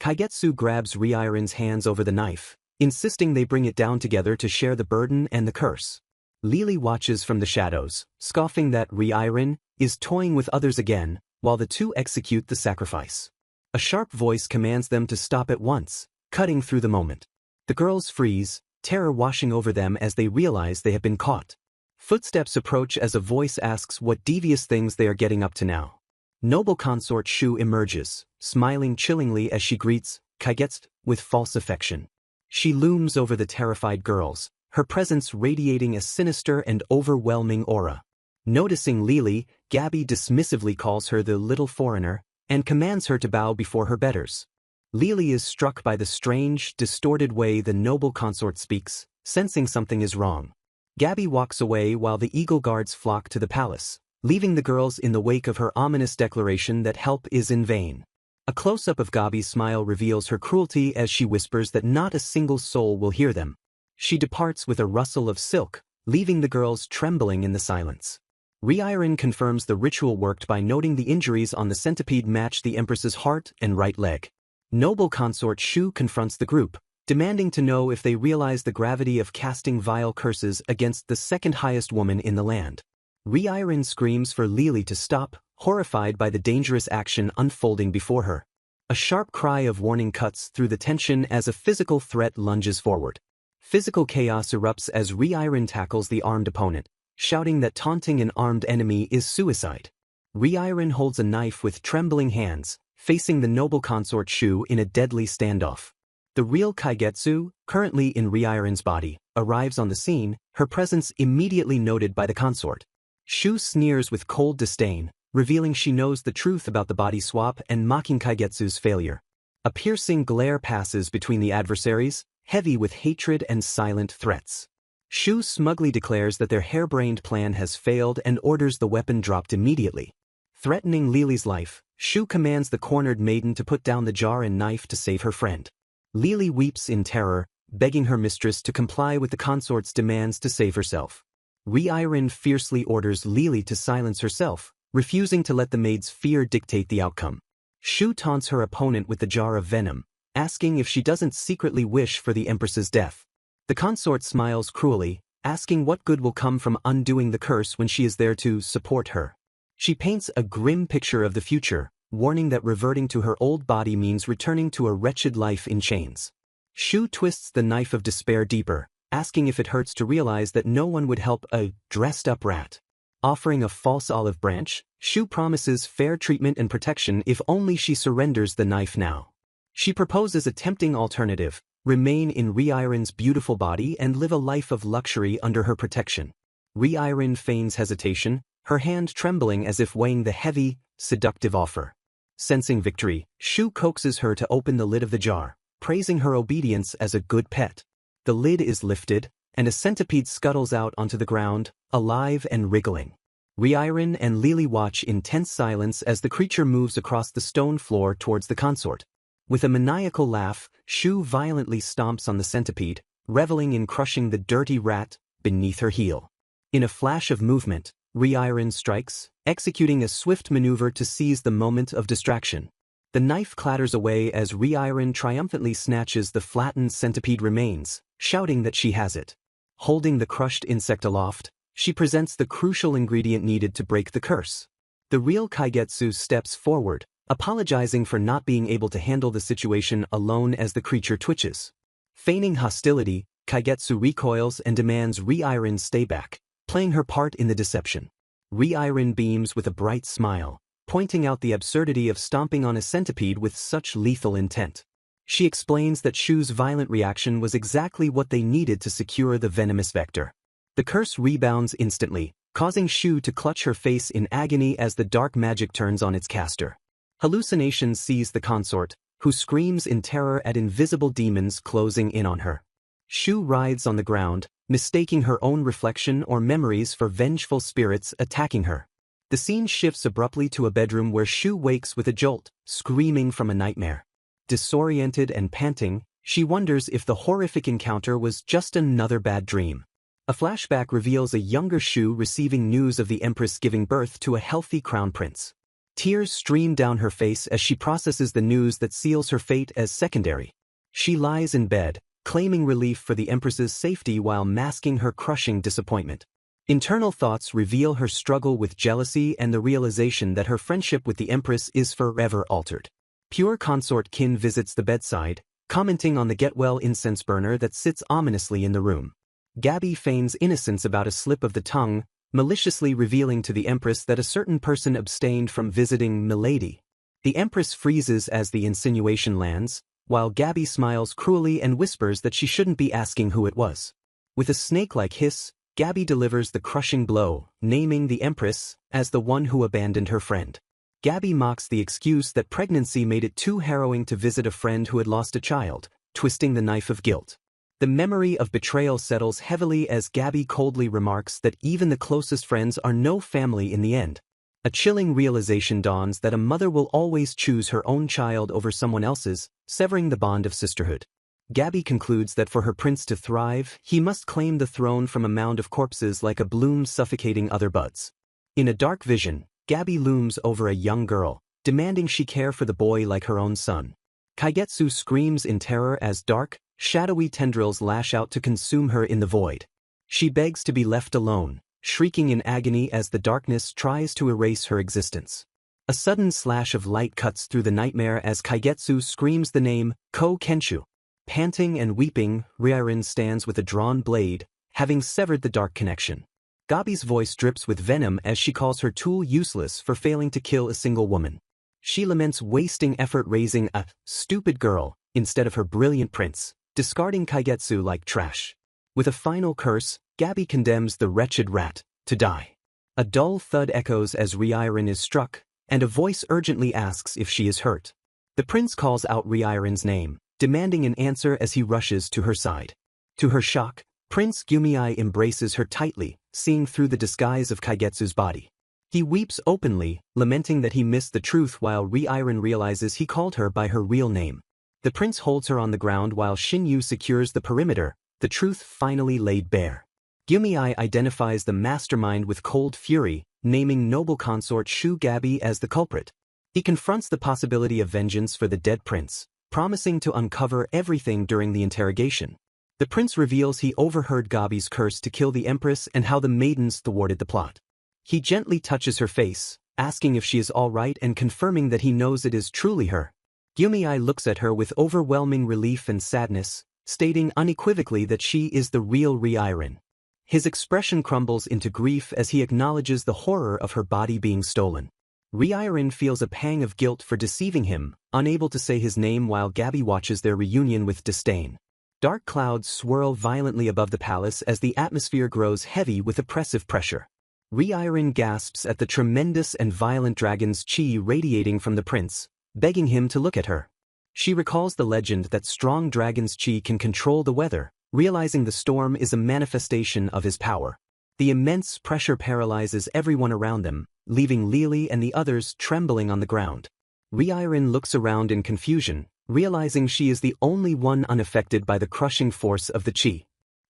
Kaigetsu grabs Rein's hands over the knife, insisting they bring it down together to share the burden and the curse. Lily watches from the shadows, scoffing that Rein is toying with others again, while the two execute the sacrifice. A sharp voice commands them to stop at once, cutting through the moment. The girls freeze, terror washing over them as they realize they have been caught. Footsteps approach as a voice asks what devious things they are getting up to now. Noble consort Shu emerges, smiling chillingly as she greets Kaigetsu with false affection. She looms over the terrified girls, her presence radiating a sinister and overwhelming aura. Noticing Lily, Gabby dismissively calls her the little foreigner, and commands her to bow before her betters. Lily is struck by the strange, distorted way the noble consort speaks, sensing something is wrong. Gabby walks away while the eagle guards flock to the palace, leaving the girls in the wake of her ominous declaration that help is in vain. A close-up of Gabby's smile reveals her cruelty as she whispers that not a single soul will hear them. She departs with a rustle of silk, leaving the girls trembling in the silence. Rein confirms the ritual worked by noting the injuries on the centipede match the Empress's heart and right leg. Noble consort Shu confronts the group, demanding to know if they realize the gravity of casting vile curses against the second highest woman in the land. Rein screams for Lily to stop, horrified by the dangerous action unfolding before her. A sharp cry of warning cuts through the tension as a physical threat lunges forward. Physical chaos erupts as Rein tackles the armed opponent, shouting that taunting an armed enemy is suicide. Rein holds a knife with trembling hands, facing the noble consort Shu in a deadly standoff. The real Kaigetsu, currently in Rein's body, arrives on the scene, her presence immediately noted by the consort. Shu sneers with cold disdain, revealing she knows the truth about the body swap and mocking Kaigetsu's failure. A piercing glare passes between the adversaries, heavy with hatred and silent threats. Shu smugly declares that their harebrained plan has failed and orders the weapon dropped immediately. Threatening Lily's life, Shu commands the cornered maiden to put down the jar and knife to save her friend. Lily weeps in terror, begging her mistress to comply with the consort's demands to save herself. Rein fiercely orders Lily to silence herself, refusing to let the maid's fear dictate the outcome. Shu taunts her opponent with the jar of venom, asking if she doesn't secretly wish for the Empress's death. The consort smiles cruelly, asking what good will come from undoing the curse when she is there to support her. She paints a grim picture of the future, warning that reverting to her old body means returning to a wretched life in chains. Shu twists the knife of despair deeper, asking if it hurts to realize that no one would help a dressed-up rat. Offering a false olive branch, Shu promises fair treatment and protection if only she surrenders the knife now. She proposes a tempting alternative: remain in Rein's beautiful body and live a life of luxury under her protection. Rein feigns hesitation, her hand trembling as if weighing the heavy, seductive offer. Sensing victory, Shu coaxes her to open the lid of the jar, praising her obedience as a good pet. The lid is lifted, and a centipede scuttles out onto the ground, alive and wriggling. Rein and Lily watch in tense silence as the creature moves across the stone floor towards the consort. With a maniacal laugh, Shu violently stomps on the centipede, reveling in crushing the dirty rat beneath her heel. In a flash of movement, Rein strikes, executing a swift maneuver to seize the moment of distraction. The knife clatters away as Rein triumphantly snatches the flattened centipede remains, shouting that she has it. Holding the crushed insect aloft, she presents the crucial ingredient needed to break the curse. The real Kaigetsu steps forward, apologizing for not being able to handle the situation alone as the creature twitches. Feigning hostility, Kaigetsu recoils and demands Rein stay back, playing her part in the deception. Rein beams with a bright smile, pointing out the absurdity of stomping on a centipede with such lethal intent. She explains that Shu's violent reaction was exactly what they needed to secure the venomous vector. The curse rebounds instantly, causing Shu to clutch her face in agony as the dark magic turns on its caster. Hallucinations seize the consort, who screams in terror at invisible demons closing in on her. Shu writhes on the ground, mistaking her own reflection or memories for vengeful spirits attacking her. The scene shifts abruptly to a bedroom where Shu wakes with a jolt, screaming from a nightmare. disoriented and panting, she wonders if the horrific encounter was just another bad dream. A flashback reveals a younger Shu receiving news of the Empress giving birth to a healthy crown prince. Tears stream down her face as she processes the news that seals her fate as secondary. She lies in bed, claiming relief for the Empress's safety while masking her crushing disappointment. Internal thoughts reveal her struggle with jealousy and the realization that her friendship with the Empress is forever altered. Pure consort Qin visits the bedside, commenting on the get-well incense burner that sits ominously in the room. Gabi feigns innocence about a slip of the tongue, maliciously revealing to the Empress that a certain person abstained from visiting Milady. The Empress freezes as the insinuation lands, while Gabi smiles cruelly and whispers that she shouldn't be asking who it was. With a snake-like hiss, Gabi delivers the crushing blow, naming the Empress as the one who abandoned her friend. Gabi mocks the excuse that pregnancy made it too harrowing to visit a friend who had lost a child, twisting the knife of guilt. The memory of betrayal settles heavily as Gabi coldly remarks that even the closest friends are no family in the end. A chilling realization dawns that a mother will always choose her own child over someone else's, severing the bond of sisterhood. Gabi concludes that for her prince to thrive, he must claim the throne from a mound of corpses like a bloom suffocating other buds. In a dark vision, Gabi looms over a young girl, demanding she care for the boy like her own son. Kaigetsu screams in terror as dark, shadowy tendrils lash out to consume her in the void. She begs to be left alone, shrieking in agony as the darkness tries to erase her existence. A sudden slash of light cuts through the nightmare as Kaigetsu screams the name, Ko Kenshu. Panting and weeping, Ryirin stands with a drawn blade, having severed the dark connection. Gabi's voice drips with venom as she calls her tool useless for failing to kill a single woman. She laments wasting effort raising a stupid girl instead of her brilliant prince, discarding Kaigetsu like trash. With a final curse, Gabi condemns the wretched rat to die. A dull thud echoes as Ryirin is struck, and a voice urgently asks if she is hurt. The prince calls out Ryirin's name, demanding an answer as he rushes to her side. To her shock, Prince Gyumei embraces her tightly, seeing through the disguise of Kaigetsu's body. He weeps openly, lamenting that he missed the truth while Ryirin realizes he called her by her real name. The prince holds her on the ground while Shinyu secures the perimeter, the truth finally laid bare. Gyumei identifies the mastermind with cold fury, naming noble consort Shu Gabi as the culprit. He confronts the possibility of vengeance for the dead prince, promising to uncover everything during the interrogation. The prince reveals he overheard Gabi's curse to kill the Empress and how the maidens thwarted the plot. He gently touches her face, asking if she is all right and confirming that he knows it is truly her. Gyumei looks at her with overwhelming relief and sadness, stating unequivocally that she is the real Ryirin. His expression crumbles into grief as he acknowledges the horror of her body being stolen. Ryirin feels a pang of guilt for deceiving him, unable to say his name while Gabi watches their reunion with disdain. Dark clouds swirl violently above the palace as the atmosphere grows heavy with oppressive pressure. Ryirin gasps at the tremendous and violent dragon's chi radiating from the prince, begging him to look at her. She recalls the legend that strong dragon's chi can control the weather, realizing the storm is a manifestation of his power. The immense pressure paralyzes everyone around them, leaving Lili and the others trembling on the ground. Ryirin looks around in confusion, realizing she is the only one unaffected by the crushing force of the chi.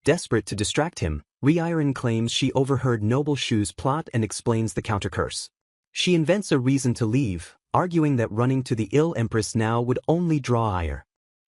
Desperate to distract him, Ryirin claims she overheard Noble Shu's plot and explains the counter-curse. She invents a reason to leave, arguing that running to the ill Empress now would only draw ire.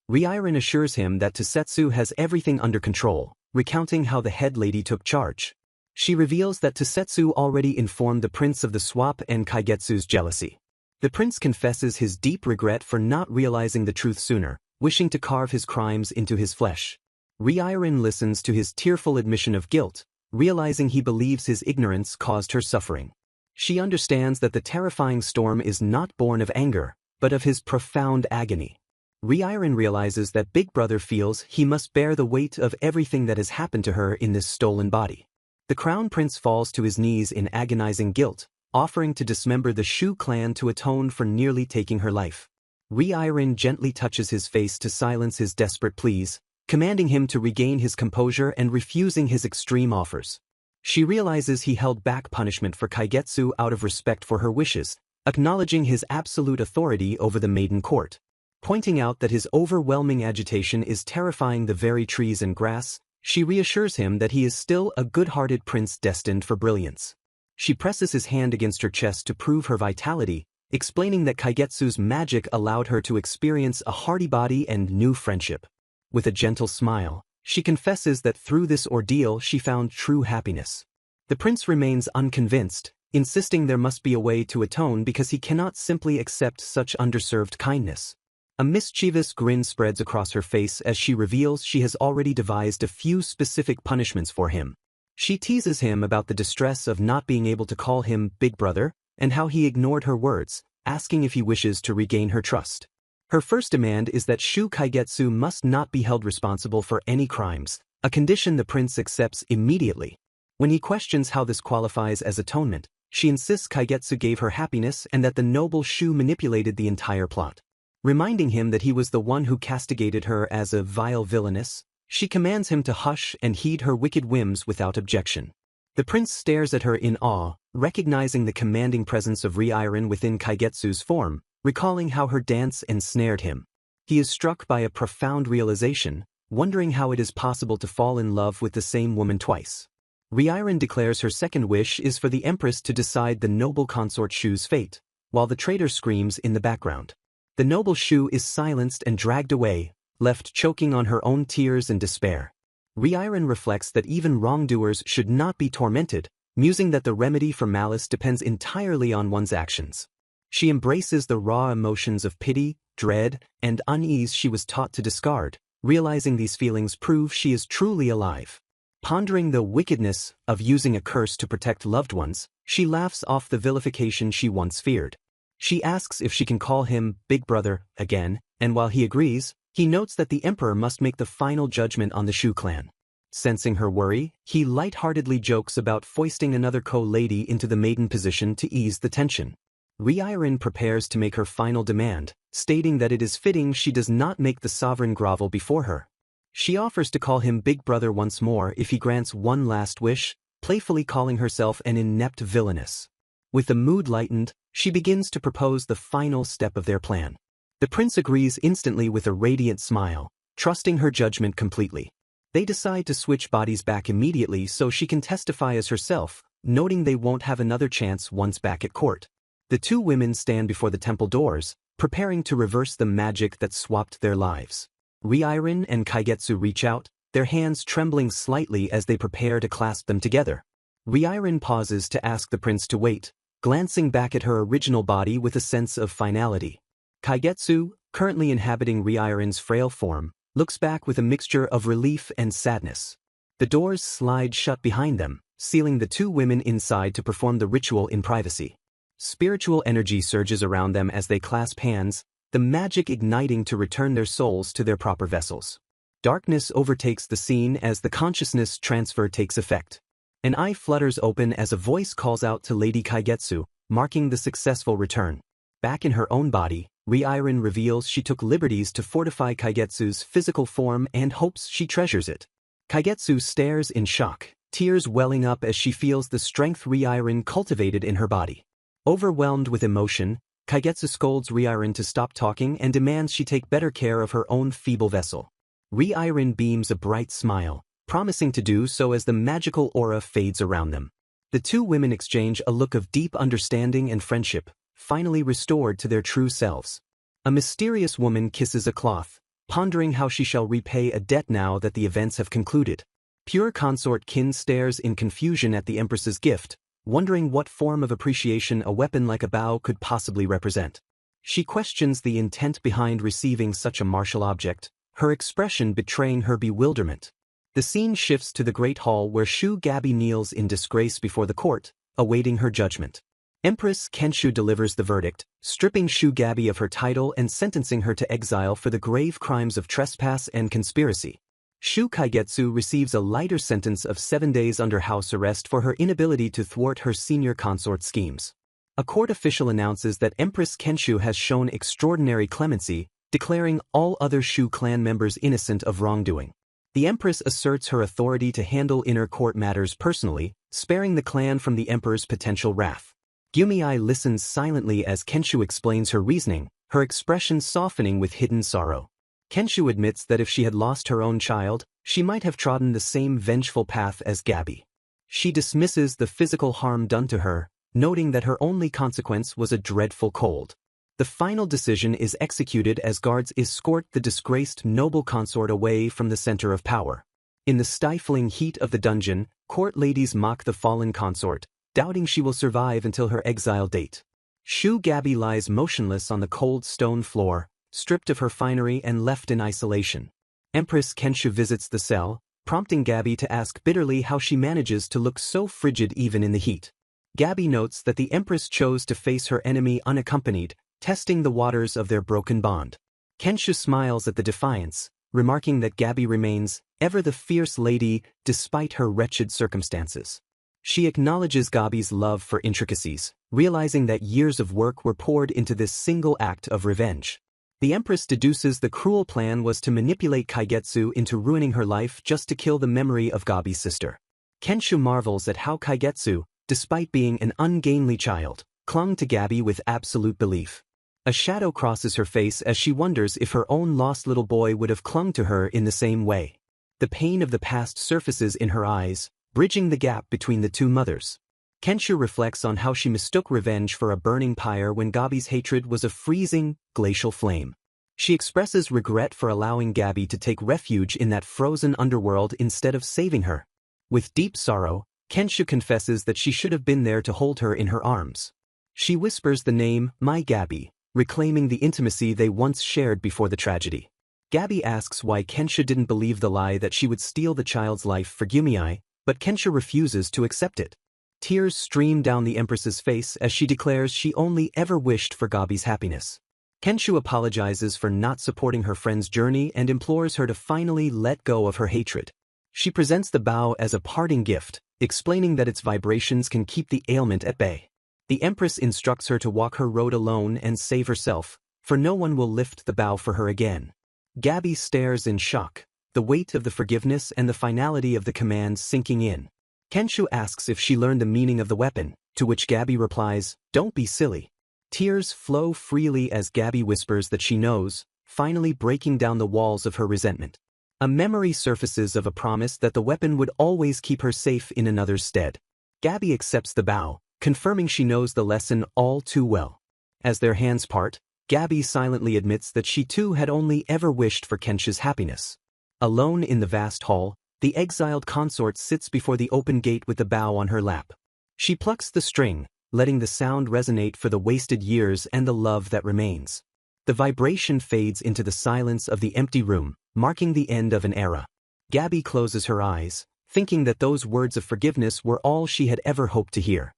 Ryirin assures him that Tosetsu has everything under control, recounting how the head lady took charge. She reveals that Tosetsu already informed the prince of the swap and Kaigetsu's jealousy. The prince confesses his deep regret for not realizing the truth sooner, wishing to carve his crimes into his flesh. Ryirin listens to his tearful admission of guilt, realizing he believes his ignorance caused her suffering. She understands that the terrifying storm is not born of anger, but of his profound agony. Ryirin realizes that Big Brother feels he must bear the weight of everything that has happened to her in this stolen body. The Crown Prince falls to his knees in agonizing guilt, offering to dismember the Shu clan to atone for nearly taking her life. Ryirin gently touches his face to silence his desperate pleas, commanding him to regain his composure and refusing his extreme offers. She realizes he held back punishment for Kaigetsu out of respect for her wishes, acknowledging his absolute authority over the maiden court. Pointing out that his overwhelming agitation is terrifying the very trees and grass, she reassures him that he is still a good-hearted prince destined for brilliance. She presses his hand against her chest to prove her vitality, explaining that Kaigetsu's magic allowed her to experience a hearty body and new friendship. With a gentle smile, she confesses that through this ordeal she found true happiness. The prince remains unconvinced, insisting there must be a way to atone because he cannot simply accept such underserved kindness. A mischievous grin spreads across her face as she reveals she has already devised a few specific punishments for him. She teases him about the distress of not being able to call him Big Brother, and how he ignored her words, asking if he wishes to regain her trust. Her first demand is that Shu Kaigetsu must not be held responsible for any crimes, a condition the prince accepts immediately. When he questions how this qualifies as atonement, she insists Kaigetsu gave her happiness and that the noble Shu manipulated the entire plot. Reminding him that he was the one who castigated her as a vile villainess, she commands him to hush and heed her wicked whims without objection. The prince stares at her in awe, recognizing the commanding presence of Reincarnated within Kaigetsu's form, recalling how her dance ensnared him. He is struck by a profound realization, wondering how it is possible to fall in love with the same woman twice. Reincarnated declares her second wish is for the Empress to decide the noble consort Shu's fate, while the traitor screams in the background. The noble Shu is silenced and dragged away, left choking on her own tears and despair. Reincarnated reflects that even wrongdoers should not be tormented, musing that the remedy for malice depends entirely on one's actions. She embraces the raw emotions of pity, dread, and unease she was taught to discard, realizing these feelings prove she is truly alive. Pondering the wickedness of using a curse to protect loved ones, she laughs off the vilification she once feared. She asks if she can call him Big Brother again, and while he agrees, he notes that the emperor must make the final judgment on the Shu clan. Sensing her worry, he lightheartedly jokes about foisting another co-lady into the maiden position to ease the tension. Reincarnated prepares to make her final demand, stating that it is fitting she does not make the sovereign grovel before her. She offers to call him Big Brother once more if he grants one last wish, playfully calling herself an inept villainess. With the mood lightened, she begins to propose the final step of their plan. The prince agrees instantly with a radiant smile, trusting her judgment completely. They decide to switch bodies back immediately so she can testify as herself, noting they won't have another chance once back at court. The two women stand before the temple doors, preparing to reverse the magic that swapped their lives. Reincarnated and Kaigetsu reach out, their hands trembling slightly as they prepare to clasp them together. Reincarnated pauses to ask the prince to wait, glancing back at her original body with a sense of finality. Kaigetsu, currently inhabiting Reincarnated's frail form, looks back with a mixture of relief and sadness. The doors slide shut behind them, sealing the two women inside to perform the ritual in privacy. Spiritual energy surges around them as they clasp hands, the magic igniting to return their souls to their proper vessels. Darkness overtakes the scene as the consciousness transfer takes effect. An eye flutters open as a voice calls out to Lady Kaigetsu, marking the successful return. Back in her own body, Reincarnated reveals she took liberties to fortify Kaigetsu's physical form and hopes she treasures it. Kaigetsu stares in shock, tears welling up as she feels the strength Reincarnated cultivated in her body. Overwhelmed with emotion, Kaigetsu scolds Reincarnated to stop talking and demands she take better care of her own feeble vessel. Reincarnated beams a bright smile, promising to do so as the magical aura fades around them. The two women exchange a look of deep understanding and friendship, finally restored to their true selves. A mysterious woman kisses a cloth, pondering how she shall repay a debt now that the events have concluded. Pure consort Kin stares in confusion at the Empress's gift, wondering what form of appreciation a weapon like a bow could possibly represent. She questions the intent behind receiving such a martial object, her expression betraying her bewilderment. The scene shifts to the Great Hall where Shu Gabi kneels in disgrace before the court, awaiting her judgment. Empress Kenshu delivers the verdict, stripping Shu Gabi of her title and sentencing her to exile for the grave crimes of trespass and conspiracy. Shu Kaigetsu receives a lighter sentence of 7 days under house arrest for her inability to thwart her senior consort's schemes. A court official announces that Empress Kenshu has shown extraordinary clemency, declaring all other Shu clan members innocent of wrongdoing. The Empress asserts her authority to handle inner court matters personally, sparing the clan from the Emperor's potential wrath. Gyumei listens silently as Kenshu explains her reasoning, her expression softening with hidden sorrow. Kenshu admits that if she had lost her own child, she might have trodden the same vengeful path as Gabi. She dismisses the physical harm done to her, noting that her only consequence was a dreadful cold. The final decision is executed as guards escort the disgraced noble consort away from the center of power. In the stifling heat of the dungeon, court ladies mock the fallen consort, doubting she will survive until her exile date. Shu Gabi lies motionless on the cold stone floor, stripped of her finery and left in isolation. Empress Kenshu visits the cell, prompting Gabi to ask bitterly how she manages to look so frigid even in the heat. Gabi notes that the Empress chose to face her enemy unaccompanied, testing the waters of their broken bond. Kenshu smiles at the defiance, remarking that Gabi remains ever the fierce lady despite her wretched circumstances. She acknowledges Gabi's love for intricacies, realizing that years of work were poured into this single act of revenge. The Empress deduces the cruel plan was to manipulate Kaigetsu into ruining her life just to kill the memory of Gabi's sister. Kenshu marvels at how Kaigetsu, despite being an ungainly child, clung to Gabi with absolute belief. A shadow crosses her face as she wonders if her own lost little boy would have clung to her in the same way. The pain of the past surfaces in her eyes, bridging the gap between the two mothers. Kenshu reflects on how she mistook revenge for a burning pyre when Gabi's hatred was a freezing, glacial flame. She expresses regret for allowing Gabi to take refuge in that frozen underworld instead of saving her. With deep sorrow, Kenshu confesses that she should have been there to hold her in her arms. She whispers the name, "My Gabi," reclaiming the intimacy they once shared before the tragedy. Gabi asks why Kenshu didn't believe the lie that she would steal the child's life for Gumiai, but Kenshu refuses to accept it. Tears stream down the Empress's face as she declares she only ever wished for Gabi's happiness. Kenshu apologizes for not supporting her friend's journey and implores her to finally let go of her hatred. She presents the bow as a parting gift, explaining that its vibrations can keep the ailment at bay. The Empress instructs her to walk her road alone and save herself, for no one will lift the bow for her again. Gabi stares in shock, the weight of the forgiveness and the finality of the command sinking in. Kenshu asks if she learned the meaning of the weapon, to which Gabi replies, "Don't be silly." Tears flow freely as Gabi whispers that she knows, finally breaking down the walls of her resentment. A memory surfaces of a promise that the weapon would always keep her safe in another's stead. Gabi accepts the bow, confirming she knows the lesson all too well. As their hands part, Gabi silently admits that she too had only ever wished for Kenshu's happiness. Alone in the vast hall, the exiled consort sits before the open gate with the bow on her lap. She plucks the string, letting the sound resonate for the wasted years and the love that remains. The vibration fades into the silence of the empty room, marking the end of an era. Gabi closes her eyes, thinking that those words of forgiveness were all she had ever hoped to hear.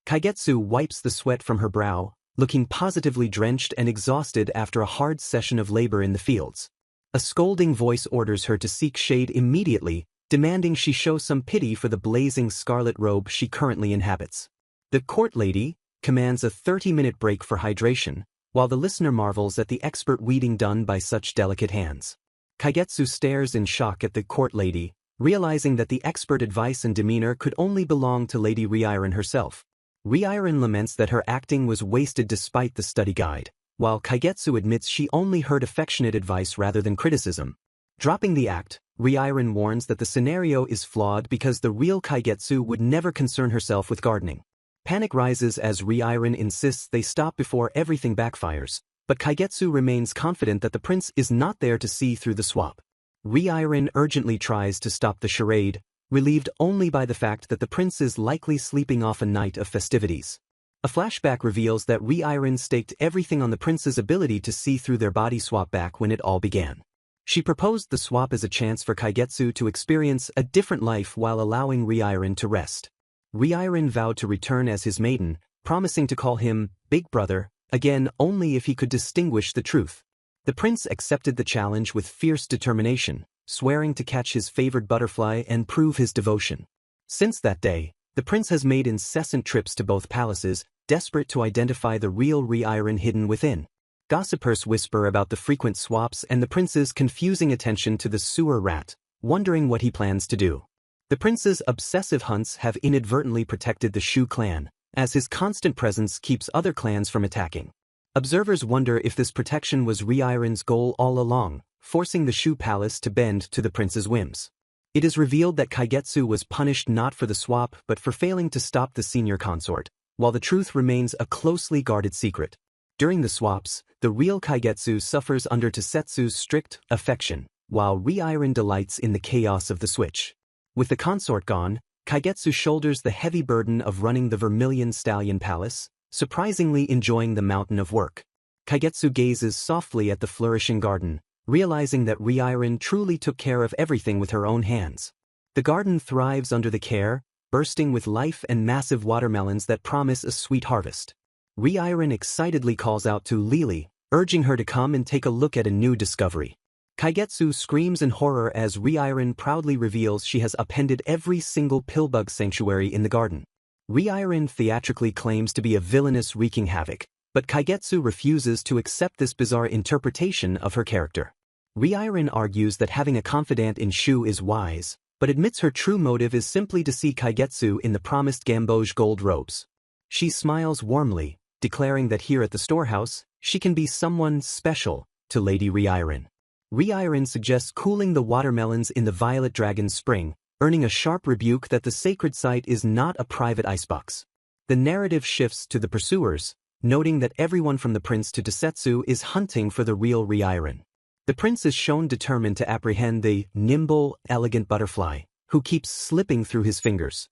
Kaigetsu wipes the sweat from her brow, looking positively drenched and exhausted after a hard session of labor in the fields. A scolding voice orders her to seek shade immediately, demanding she show some pity for the blazing scarlet robe she currently inhabits. The court lady commands a 30-minute break for hydration, while the listener marvels at the expert weeding done by such delicate hands. Kaigetsu stares in shock at the court lady, realizing that the expert advice and demeanor could only belong to Lady Reiren herself. Reiren laments that her acting was wasted despite the study guide, while Kaigetsu admits she only heard affectionate advice rather than criticism. Dropping the act, Reiren warns that the scenario is flawed because the real Kaigetsu would never concern herself with gardening. Panic rises as Reiren insists they stop before everything backfires, but Kaigetsu remains confident that the prince is not there to see through the swap. Reiren urgently tries to stop the charade, relieved only by the fact that the prince is likely sleeping off a night of festivities. A flashback reveals that Reiren staked everything on the prince's ability to see through their body swap back when it all began. She proposed the swap as a chance for Kaigetsu to experience a different life while allowing Reiren to rest. Reiren vowed to return as his maiden, promising to call him Big Brother, again only if he could distinguish the truth. The prince accepted the challenge with fierce determination, swearing to catch his favored butterfly and prove his devotion. Since that day, the prince has made incessant trips to both palaces, desperate to identify the real Reiren hidden within. Gossipers whisper about the frequent swaps and the prince's confusing attention to the sewer rat, wondering what he plans to do. The prince's obsessive hunts have inadvertently protected the Shu clan, as his constant presence keeps other clans from attacking. Observers wonder if this protection was Reincarnated's goal all along, forcing the Shoe Palace to bend to the prince's whims. It is revealed that Kaigetsu was punished not for the swap but for failing to stop the senior consort, while the truth remains a closely guarded secret. During the swaps, the real Kaigetsu suffers under Tosetsu's strict affection, while Reincarnated delights in the chaos of the switch. With the consort gone, Kaigetsu shoulders the heavy burden of running the Vermilion Stallion Palace, surprisingly enjoying the mountain of work. Kaigetsu gazes softly at the flourishing garden, realizing that Reincarnated truly took care of everything with her own hands. The garden thrives under the care, bursting with life and massive watermelons that promise a sweet harvest. Reincarnated excitedly calls out to Lily, urging her to come and take a look at a new discovery. Kaigetsu screams in horror as Reincarnated proudly reveals she has upended every single pillbug sanctuary in the garden. Reincarnated theatrically claims to be a villainess wreaking havoc, but Kaigetsu refuses to accept this bizarre interpretation of her character. Reincarnated argues that having a confidant in Shu is wise, but admits her true motive is simply to see Kaigetsu in the promised gamboge gold robes. She smiles warmly, declaring that here at the storehouse, she can be someone special to Lady Reincarnated. Reincarnated suggests cooling the watermelons in the Violet Dragon's spring, earning a sharp rebuke that the sacred site is not a private icebox. The narrative shifts to the pursuers, noting that everyone from the prince to Tosetsu is hunting for the real Reincarnated. The prince is shown determined to apprehend the nimble, elegant butterfly, who keeps slipping through his fingers.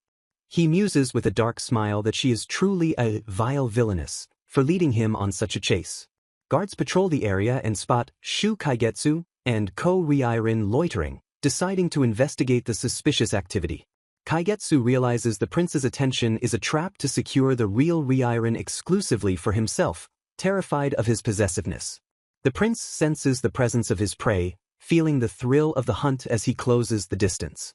He muses with a dark smile that she is truly a vile villainess for leading him on such a chase. Guards patrol the area and spot Shu Kaigetsu and Ko Reincarnated loitering, deciding to investigate the suspicious activity. Kaigetsu realizes the prince's attention is a trap to secure the real Reincarnated exclusively for himself, terrified of his possessiveness. The prince senses the presence of his prey, feeling the thrill of the hunt as he closes the distance.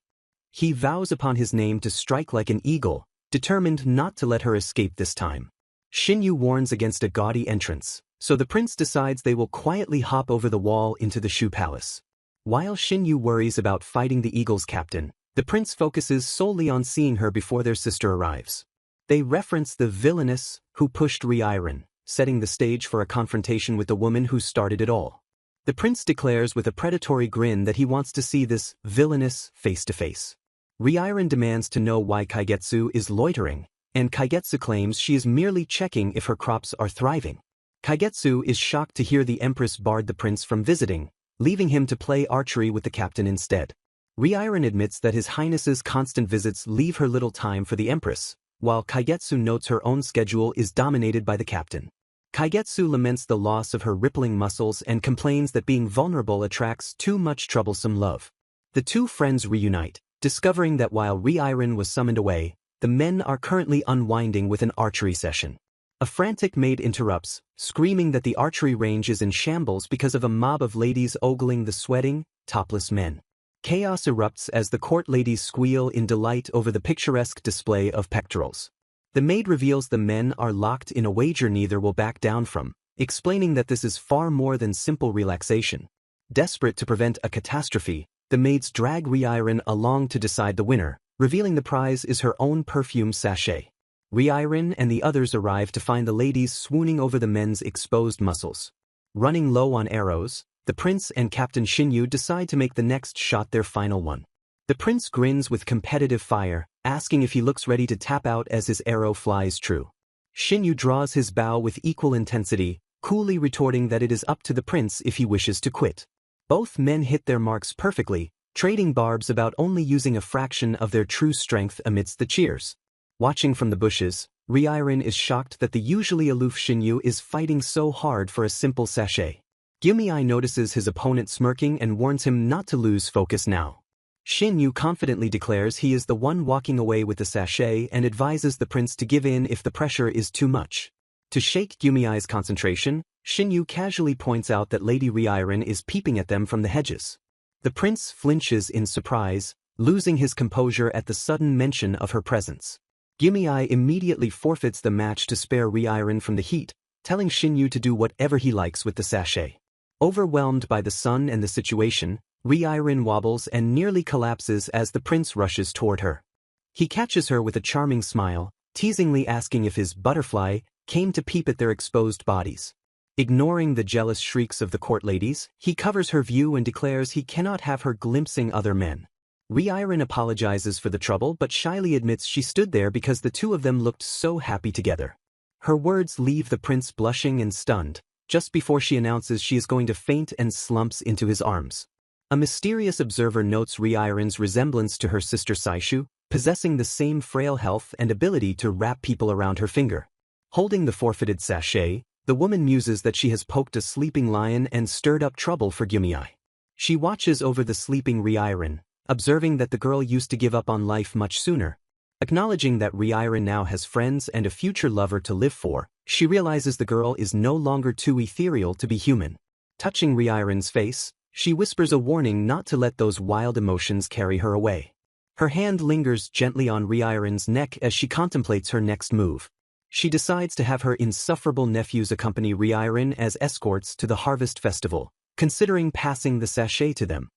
He vows upon his name to strike like an eagle, determined not to let her escape this time. Shinyu warns against a gaudy entrance, so the prince decides they will quietly hop over the wall into the Shoe Palace. While Shinyu worries about fighting the eagle's captain, the prince focuses solely on seeing her before their sister arrives. They reference the villainess who pushed Reincarnated, setting the stage for a confrontation with the woman who started it all. The prince declares with a predatory grin that he wants to see this villainess face to face. Reincarnated demands to know why Kaigetsu is loitering, and Kaigetsu claims she is merely checking if her crops are thriving. Kaigetsu is shocked to hear the empress barred the prince from visiting, leaving him to play archery with the captain instead. Reincarnated admits that his highness's constant visits leave her little time for the empress, while Kaigetsu notes her own schedule is dominated by the captain. Kaigetsu laments the loss of her rippling muscles and complains that being vulnerable attracts too much troublesome love. The two friends reunite, discovering that while Reincarnated was summoned away, the men are currently unwinding with an archery session. A frantic maid interrupts, screaming that the archery range is in shambles because of a mob of ladies ogling the sweating, topless men. Chaos erupts as the court ladies squeal in delight over the picturesque display of pectorals. The maid reveals the men are locked in a wager neither will back down from, explaining that this is far more than simple relaxation. Desperate to prevent a catastrophe, the maids drag Reincarnated along to decide the winner, revealing the prize is her own perfume sachet. Reincarnated and the others arrive to find the ladies swooning over the men's exposed muscles. Running low on arrows, the prince and Captain Shinyu decide to make the next shot their final one. The prince grins with competitive fire, asking if he looks ready to tap out as his arrow flies true. Shinyu draws his bow with equal intensity, coolly retorting that it is up to the prince if he wishes to quit. Both men hit their marks perfectly, trading barbs about only using a fraction of their true strength amidst the cheers. Watching from the bushes, Reincarnated is shocked that the usually aloof Shinyu is fighting so hard for a simple sachet. Gyumei notices his opponent smirking and warns him not to lose focus now. Shinyu confidently declares he is the one walking away with the sachet and advises the prince to give in if the pressure is too much. To shake Gyumei's concentration, Shinyu casually points out that Lady Reincarnated is peeping at them from the hedges. The prince flinches in surprise, losing his composure at the sudden mention of her presence. Gyumei immediately forfeits the match to spare Reincarnated from the heat, telling Shinyu to do whatever he likes with the sachet. Overwhelmed by the sun and the situation, Reincarnated wobbles and nearly collapses as the prince rushes toward her. He catches her with a charming smile, teasingly asking if his butterfly came to peep at their exposed bodies. Ignoring the jealous shrieks of the court ladies, he covers her view and declares he cannot have her glimpsing other men. Reincarnated apologizes for the trouble but shyly admits she stood there because the two of them looked so happy together. Her words leave the prince blushing and stunned, just before she announces she is going to faint and slumps into his arms. A mysterious observer notes Reincarnated's resemblance to her sister Saishu, possessing the same frail health and ability to wrap people around her finger. Holding the forfeited sachet, the woman muses that she has poked a sleeping lion and stirred up trouble for Gyumei. She watches over the sleeping Reincarnated, observing that the girl used to give up on life much sooner. Acknowledging that Reincarnated now has friends and a future lover to live for, she realizes the girl is no longer too ethereal to be human. Touching Reincarnated's face, she whispers a warning not to let those wild emotions carry her away. Her hand lingers gently on Reincarnated's neck as she contemplates her next move. She decides to have her insufferable nephews accompany Reincarnated as escorts to the Harvest Festival, considering passing the sachet to them.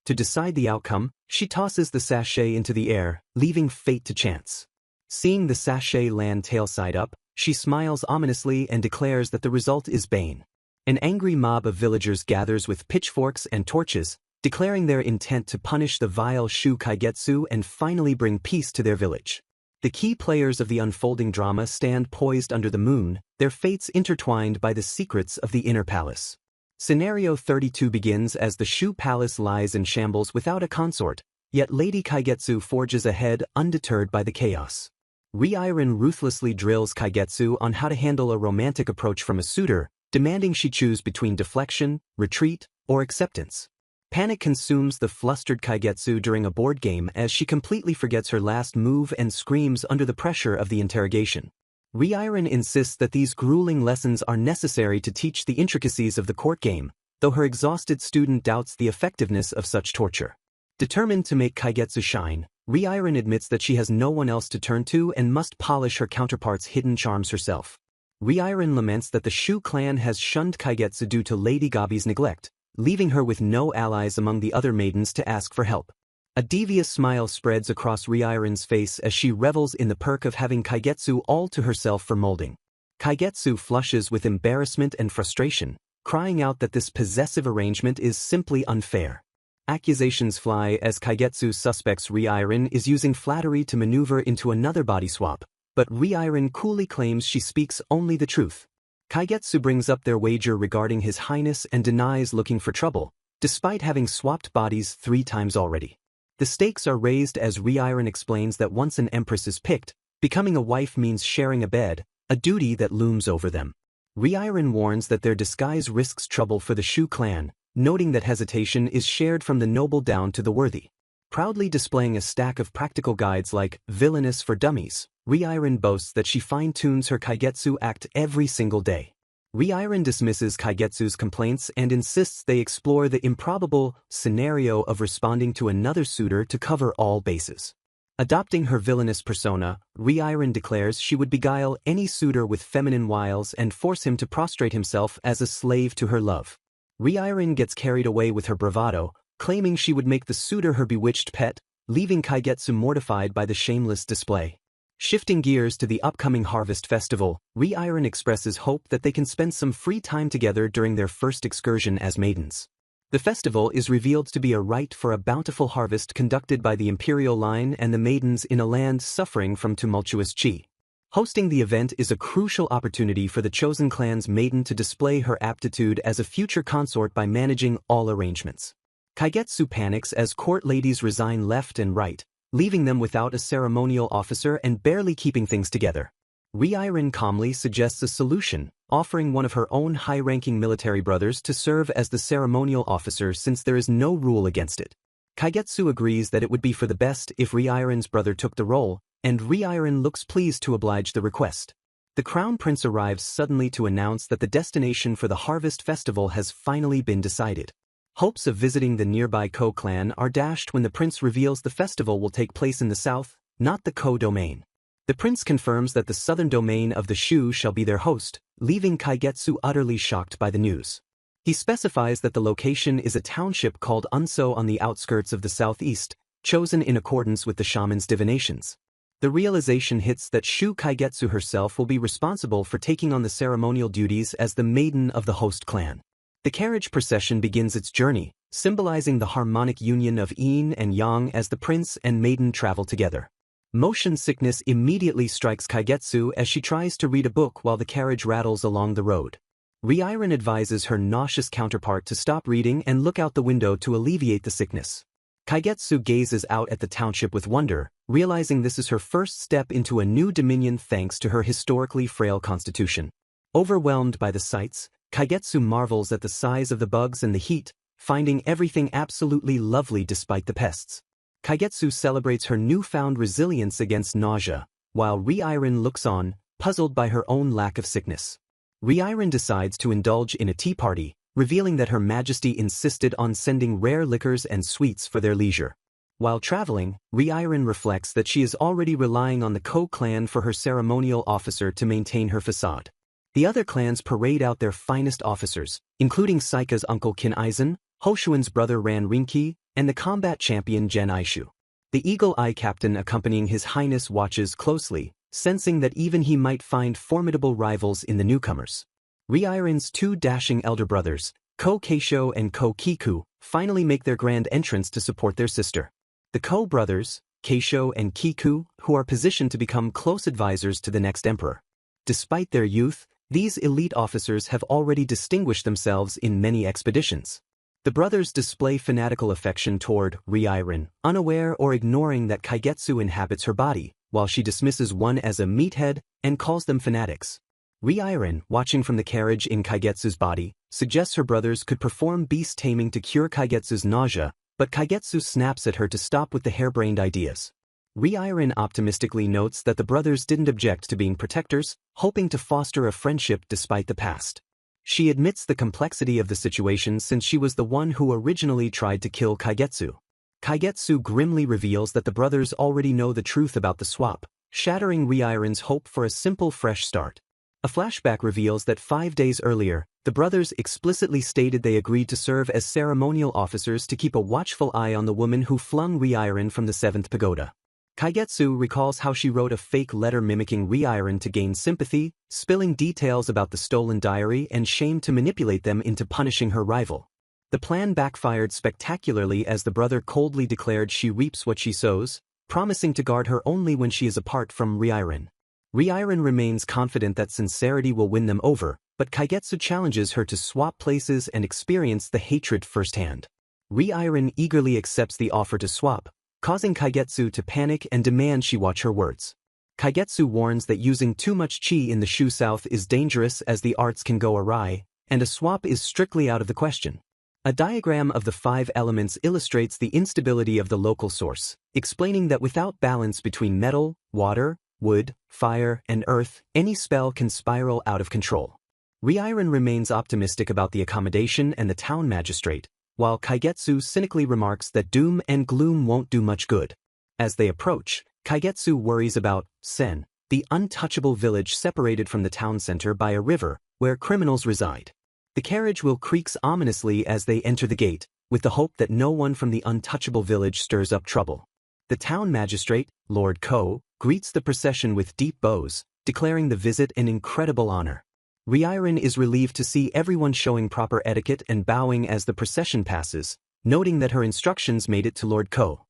To decide the outcome, she tosses the sachet into the air, leaving fate to chance. Seeing the sachet land tailside up, she smiles ominously and declares that the result is Bane. An angry mob of villagers gathers with pitchforks and torches, declaring their intent to punish the vile Shu Kaigetsu and finally bring peace to their village. The key players of the unfolding drama stand poised under the moon, their fates intertwined by the secrets of the inner palace. Scenario 32 begins as the Shu Palace lies in shambles without a consort, yet Lady Kaigetsu forges ahead undeterred by the chaos. Reincarnated ruthlessly drills Kaigetsu on how to handle a romantic approach from a suitor, demanding she choose between deflection, retreat, or acceptance. Panic consumes the flustered Kaigetsu during a board game as she completely forgets her last move and screams under the pressure of the interrogation. Reincarnated insists that these grueling lessons are necessary to teach the intricacies of the court game, though her exhausted student doubts the effectiveness of such torture. Determined to make Kaigetsu shine, Reincarnated admits that she has no one else to turn to and must polish her counterpart's hidden charms herself. Reincarnated laments that the Shu clan has shunned Kaigetsu due to Lady Gabi's neglect, leaving her with no allies among the other maidens to ask for help. A devious smile spreads across Reincarnated's face as she revels in the perk of having Kaigetsu all to herself for molding. Kaigetsu flushes with embarrassment and frustration, crying out that this possessive arrangement is simply unfair. Accusations fly as Kaigetsu suspects Reincarnated is using flattery to maneuver into another body swap, but Reincarnated coolly claims she speaks only the truth. Kaigetsu brings up their wager regarding his highness and denies looking for trouble, despite having swapped bodies 3 times already. The stakes are raised as Reincarnated explains that once an empress is picked, becoming a wife means sharing a bed, a duty that looms over them. Reincarnated warns that their disguise risks trouble for the Shu clan, noting that hesitation is shared from the noble down to the worthy. Proudly displaying a stack of practical guides like Villainous for Dummies, Reincarnated boasts that she fine-tunes her Kaigetsu act every single day. Reincarnated dismisses Kaigetsu's complaints and insists they explore the improbable scenario of responding to another suitor to cover all bases. Adopting her villainous persona, Reincarnated declares she would beguile any suitor with feminine wiles and force him to prostrate himself as a slave to her love. Reincarnated gets carried away with her bravado, claiming she would make the suitor her bewitched pet, leaving Kaigetsu mortified by the shameless display. Shifting gears to the upcoming Harvest Festival, Reincarnated expresses hope that they can spend some free time together during their first excursion as maidens. The festival is revealed to be a rite for a bountiful harvest conducted by the imperial line and the maidens in a land suffering from tumultuous qi. Hosting the event is a crucial opportunity for the chosen clan's maiden to display her aptitude as a future consort by managing all arrangements. Kaigetsu panics as court ladies resign left and right, leaving them without a ceremonial officer and barely keeping things together. Reincarnated calmly suggests a solution, offering one of her own high-ranking military brothers to serve as the ceremonial officer since there is no rule against it. Kaigetsu agrees that it would be for the best if Reincarnated's brother took the role, and Reincarnated looks pleased to oblige the request. The Crown Prince arrives suddenly to announce that the destination for the Harvest Festival has finally been decided. Hopes of visiting the nearby Ko clan are dashed when the prince reveals the festival will take place in the south, not the Ko domain. The prince confirms that the southern domain of the Shu shall be their host, leaving Kaigetsu utterly shocked by the news. He specifies that the location is a township called Unso on the outskirts of the southeast, chosen in accordance with the shaman's divinations. The realization hits that Shu Kaigetsu herself will be responsible for taking on the ceremonial duties as the maiden of the host clan. The carriage procession begins its journey, symbolizing the harmonic union of yin and yang as the prince and maiden travel together. Motion sickness immediately strikes Kaigetsu as she tries to read a book while the carriage rattles along the road. Reincarnated advises her nauseous counterpart to stop reading and look out the window to alleviate the sickness. Kaigetsu gazes out at the township with wonder, realizing this is her first step into a new dominion thanks to her historically frail constitution. Overwhelmed by the sights, Kaigetsu marvels at the size of the bugs and the heat, finding everything absolutely lovely despite the pests. Kaigetsu celebrates her newfound resilience against nausea, while Reincarnated looks on, puzzled by her own lack of sickness. Reincarnated decides to indulge in a tea party, revealing that Her Majesty insisted on sending rare liquors and sweets for their leisure. While traveling, Reincarnated reflects that she is already relying on the Ko clan for her ceremonial officer to maintain her facade. The other clans parade out their finest officers, including Saika's uncle Kin Aizen, Hoshuan's brother Ran Rinki, and the combat champion Gen Aishu. The Eagle Eye captain accompanying His Highness watches closely, sensing that even he might find formidable rivals in the newcomers. Reincarnated's two dashing elder brothers, Ko Keisho and Ko Kiku, finally make their grand entrance to support their sister. The Ko brothers, Keisho and Kiku, who are positioned to become close advisors to the next emperor. Despite their youth, these elite officers have already distinguished themselves in many expeditions. The brothers display fanatical affection toward Reincarnated, unaware or ignoring that Kaigetsu inhabits her body, while she dismisses one as a meathead and calls them fanatics. Reincarnated, watching from the carriage in Kaigetsu's body, suggests her brothers could perform beast taming to cure Kaigetsu's nausea, but Kaigetsu snaps at her to stop with the harebrained ideas. Reincarnated optimistically notes that the brothers didn't object to being protectors, hoping to foster a friendship despite the past. She admits the complexity of the situation since she was the one who originally tried to kill Kaigetsu. Kaigetsu grimly reveals that the brothers already know the truth about the swap, shattering Reincarnated's hope for a simple fresh start. A flashback reveals that 5 days earlier, the brothers explicitly stated they agreed to serve as ceremonial officers to keep a watchful eye on the woman who flung Reincarnated from the 7th pagoda. Kaigetsu recalls how she wrote a fake letter mimicking Reincarnated to gain sympathy, spilling details about the stolen diary and shame to manipulate them into punishing her rival. The plan backfired spectacularly as the brother coldly declared she reaps what she sows, promising to guard her only when she is apart from Reincarnated. Reincarnated remains confident that sincerity will win them over, but Kaigetsu challenges her to swap places and experience the hatred firsthand. Reincarnated eagerly accepts the offer to swap, causing Kaigetsu to panic and demand she watch her words. Kaigetsu warns that using too much chi in the Shu South is dangerous as the arts can go awry, and a swap is strictly out of the question. A diagram of the 5 elements illustrates the instability of the local source, explaining that without balance between metal, water, wood, fire, and earth, any spell can spiral out of control. Reincarnated remains optimistic about the accommodation and the town magistrate, while Kaigetsu cynically remarks that doom and gloom won't do much good. As they approach, Kaigetsu worries about Sen, the untouchable village separated from the town center by a river, where criminals reside. The carriage will creaks ominously as they enter the gate, with the hope that no one from the untouchable village stirs up trouble. The town magistrate, Lord Ko, greets the procession with deep bows, declaring the visit an incredible honor. Reincarnated is relieved to see everyone showing proper etiquette and bowing as the procession passes, noting that her instructions made it to Lord Ko.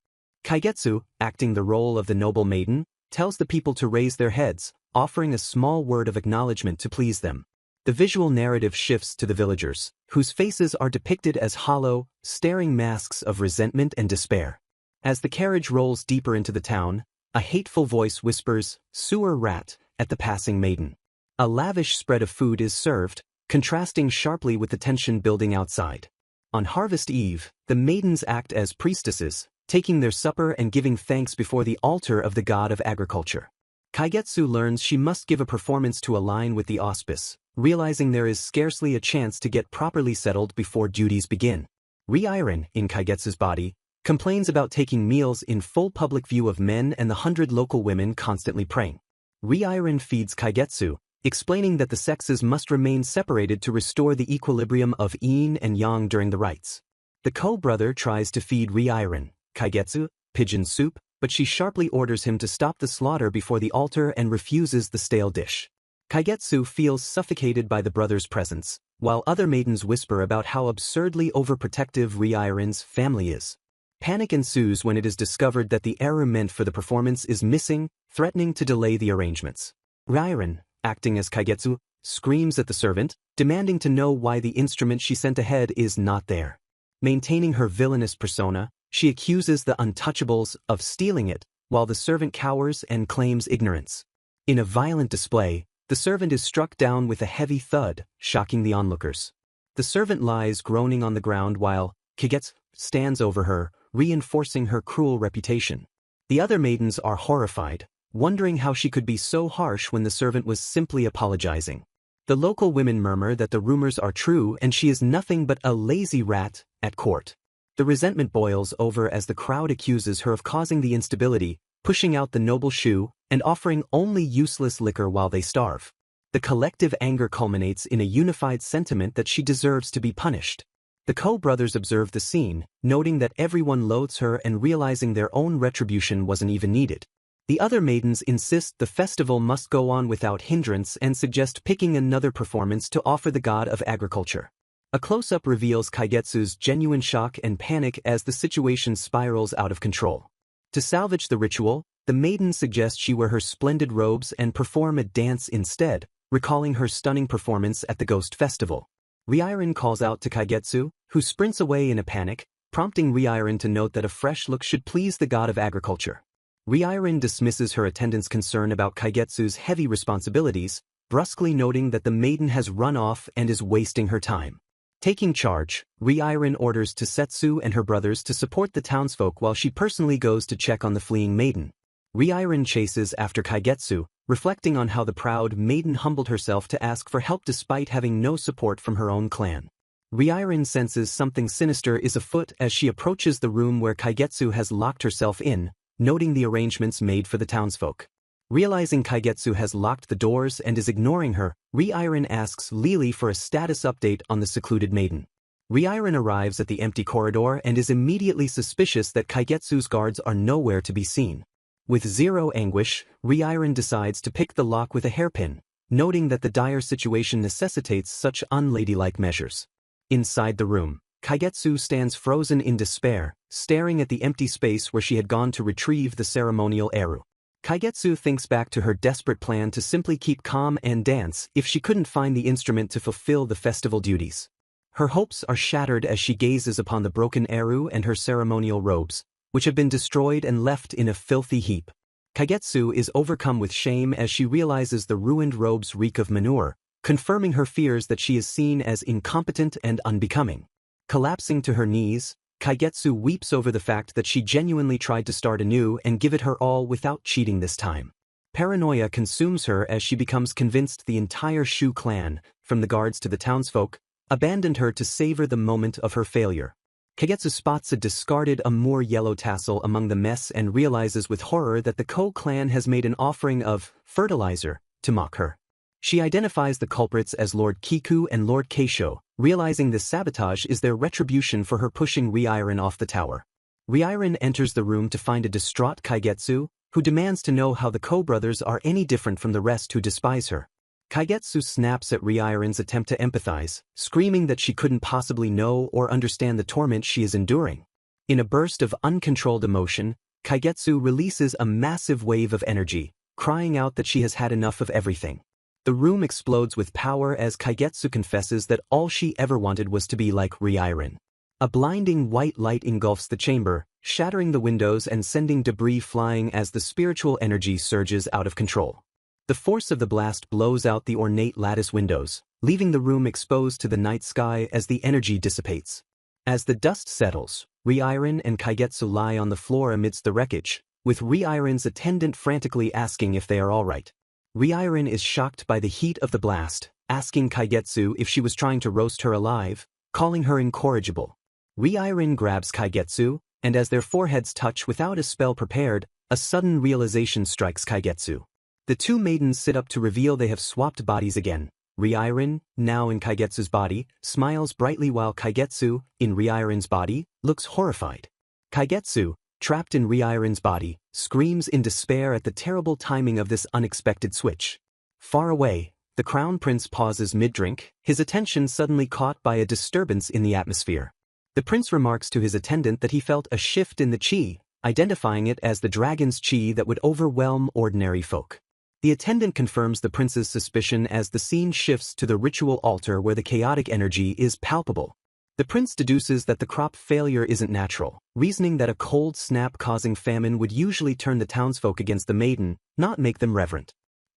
Kaigetsu, acting the role of the noble maiden, tells the people to raise their heads, offering a small word of acknowledgement to please them. The visual narrative shifts to the villagers, whose faces are depicted as hollow, staring masks of resentment and despair. As the carriage rolls deeper into the town, a hateful voice whispers, "Sewer rat," at the passing maiden. A lavish spread of food is served, contrasting sharply with the tension building outside. On Harvest Eve, the maidens act as priestesses, taking their supper and giving thanks before the altar of the god of agriculture. Kaigetsu learns she must give a performance to align with the auspice, realizing there is scarcely a chance to get properly settled before duties begin. Reincarnated, in Kaigetsu's body, complains about taking meals in full public view of men and the 100 local women constantly praying. Reincarnated feeds Kaigetsu, explaining that the sexes must remain separated to restore the equilibrium of yin and yang during the rites. The Ko brother tries to feed Reincarnated, Kaigetsu, pigeon soup, but she sharply orders him to stop the slaughter before the altar and refuses the stale dish. Kaigetsu feels suffocated by the brother's presence, while other maidens whisper about how absurdly overprotective Reincarnated's family is. Panic ensues when it is discovered that the error meant for the performance is missing, threatening to delay the arrangements. Reincarnated, acting as Kaigetsu, screams at the servant, demanding to know why the instrument she sent ahead is not there. Maintaining her villainous persona, she accuses the untouchables of stealing it, while the servant cowers and claims ignorance. In a violent display, the servant is struck down with a heavy thud, shocking the onlookers. The servant lies groaning on the ground while Kaigetsu stands over her, reinforcing her cruel reputation. The other maidens are horrified, wondering how she could be so harsh when the servant was simply apologizing. The local women murmur that the rumors are true and she is nothing but a lazy rat at court. The resentment boils over as the crowd accuses her of causing the instability, pushing out the noble shoe, and offering only useless liquor while they starve. The collective anger culminates in a unified sentiment that she deserves to be punished. The Ko brothers observe the scene, noting that everyone loathes her and realizing their own retribution wasn't even needed. The other maidens insist the festival must go on without hindrance and suggest picking another performance to offer the god of agriculture. A close-up reveals Kaigetsu's genuine shock and panic as the situation spirals out of control. To salvage the ritual, the maiden suggests she wear her splendid robes and perform a dance instead, recalling her stunning performance at the Ghost Festival. Reincarnated calls out to Kaigetsu, who sprints away in a panic, prompting Reincarnated to note that a fresh look should please the god of agriculture. Reincarnated dismisses her attendant's concern about Kaigetsu's heavy responsibilities, brusquely noting that the maiden has run off and is wasting her time. Taking charge, Reincarnated orders Tosetsu and her brothers to support the townsfolk while she personally goes to check on the fleeing maiden. Reincarnated chases after Kaigetsu, reflecting on how the proud maiden humbled herself to ask for help despite having no support from her own clan. Reincarnated senses something sinister is afoot as she approaches the room where Kaigetsu has locked herself in, noting the arrangements made for the townsfolk. Realizing Kaigetsu has locked the doors and is ignoring her, Reincarnated asks Lily for a status update on the secluded maiden. Reincarnated arrives at the empty corridor and is immediately suspicious that Kaigetsu's guards are nowhere to be seen. With zero anguish, Reincarnated decides to pick the lock with a hairpin, noting that the dire situation necessitates such unladylike measures. Inside the room, Kaigetsu stands frozen in despair, staring at the empty space where she had gone to retrieve the ceremonial eru. Kaigetsu thinks back to her desperate plan to simply keep calm and dance if she couldn't find the instrument to fulfill the festival duties. Her hopes are shattered as she gazes upon the broken eru and her ceremonial robes, which have been destroyed and left in a filthy heap. Kaigetsu is overcome with shame as she realizes the ruined robes reek of manure, confirming her fears that she is seen as incompetent and unbecoming. Collapsing to her knees, Kaigetsu weeps over the fact that she genuinely tried to start anew and give it her all without cheating this time. Paranoia consumes her as she becomes convinced the entire Shu clan, from the guards to the townsfolk, abandoned her to savor the moment of her failure. Kaigetsu spots a discarded Amur yellow tassel among the mess and realizes with horror that the Ko clan has made an offering of fertilizer to mock her. She identifies the culprits as Lord Kiku and Lord Keisho, realizing this sabotage is their retribution for her pushing Reincarnated off the tower. Reincarnated enters the room to find a distraught Kaigetsu, who demands to know how the Ko brothers are any different from the rest who despise her. Kaigetsu snaps at Reincarnated's attempt to empathize, screaming that she couldn't possibly know or understand the torment she is enduring. In a burst of uncontrolled emotion, Kaigetsu releases a massive wave of energy, crying out that she has had enough of everything. The room explodes with power as Kaigetsu confesses that all she ever wanted was to be like Reincarnated. A blinding white light engulfs the chamber, shattering the windows and sending debris flying as the spiritual energy surges out of control. The force of the blast blows out the ornate lattice windows, leaving the room exposed to the night sky as the energy dissipates. As the dust settles, Reincarnated and Kaigetsu lie on the floor amidst the wreckage, with Reincarnated's attendant frantically asking if they are all right. Reincarnated is shocked by the heat of the blast, asking Kaigetsu if she was trying to roast her alive, calling her incorrigible. Reincarnated grabs Kaigetsu, and as their foreheads touch without a spell prepared, a sudden realization strikes Kaigetsu. The two maidens sit up to reveal they have swapped bodies again. Reincarnated, now in Kaigetsu's body, smiles brightly while Kaigetsu, in Reincarnated's body, looks horrified. Kaigetsu, trapped in Reincarnated's body, screams in despair at the terrible timing of this unexpected switch. Far away, the Crown Prince pauses mid-drink, his attention suddenly caught by a disturbance in the atmosphere. The prince remarks to his attendant that he felt a shift in the qi, identifying it as the dragon's qi that would overwhelm ordinary folk. The attendant confirms the prince's suspicion as the scene shifts to the ritual altar where the chaotic energy is palpable. The prince deduces that the crop failure isn't natural, reasoning that a cold snap causing famine would usually turn the townsfolk against the maiden, not make them reverent.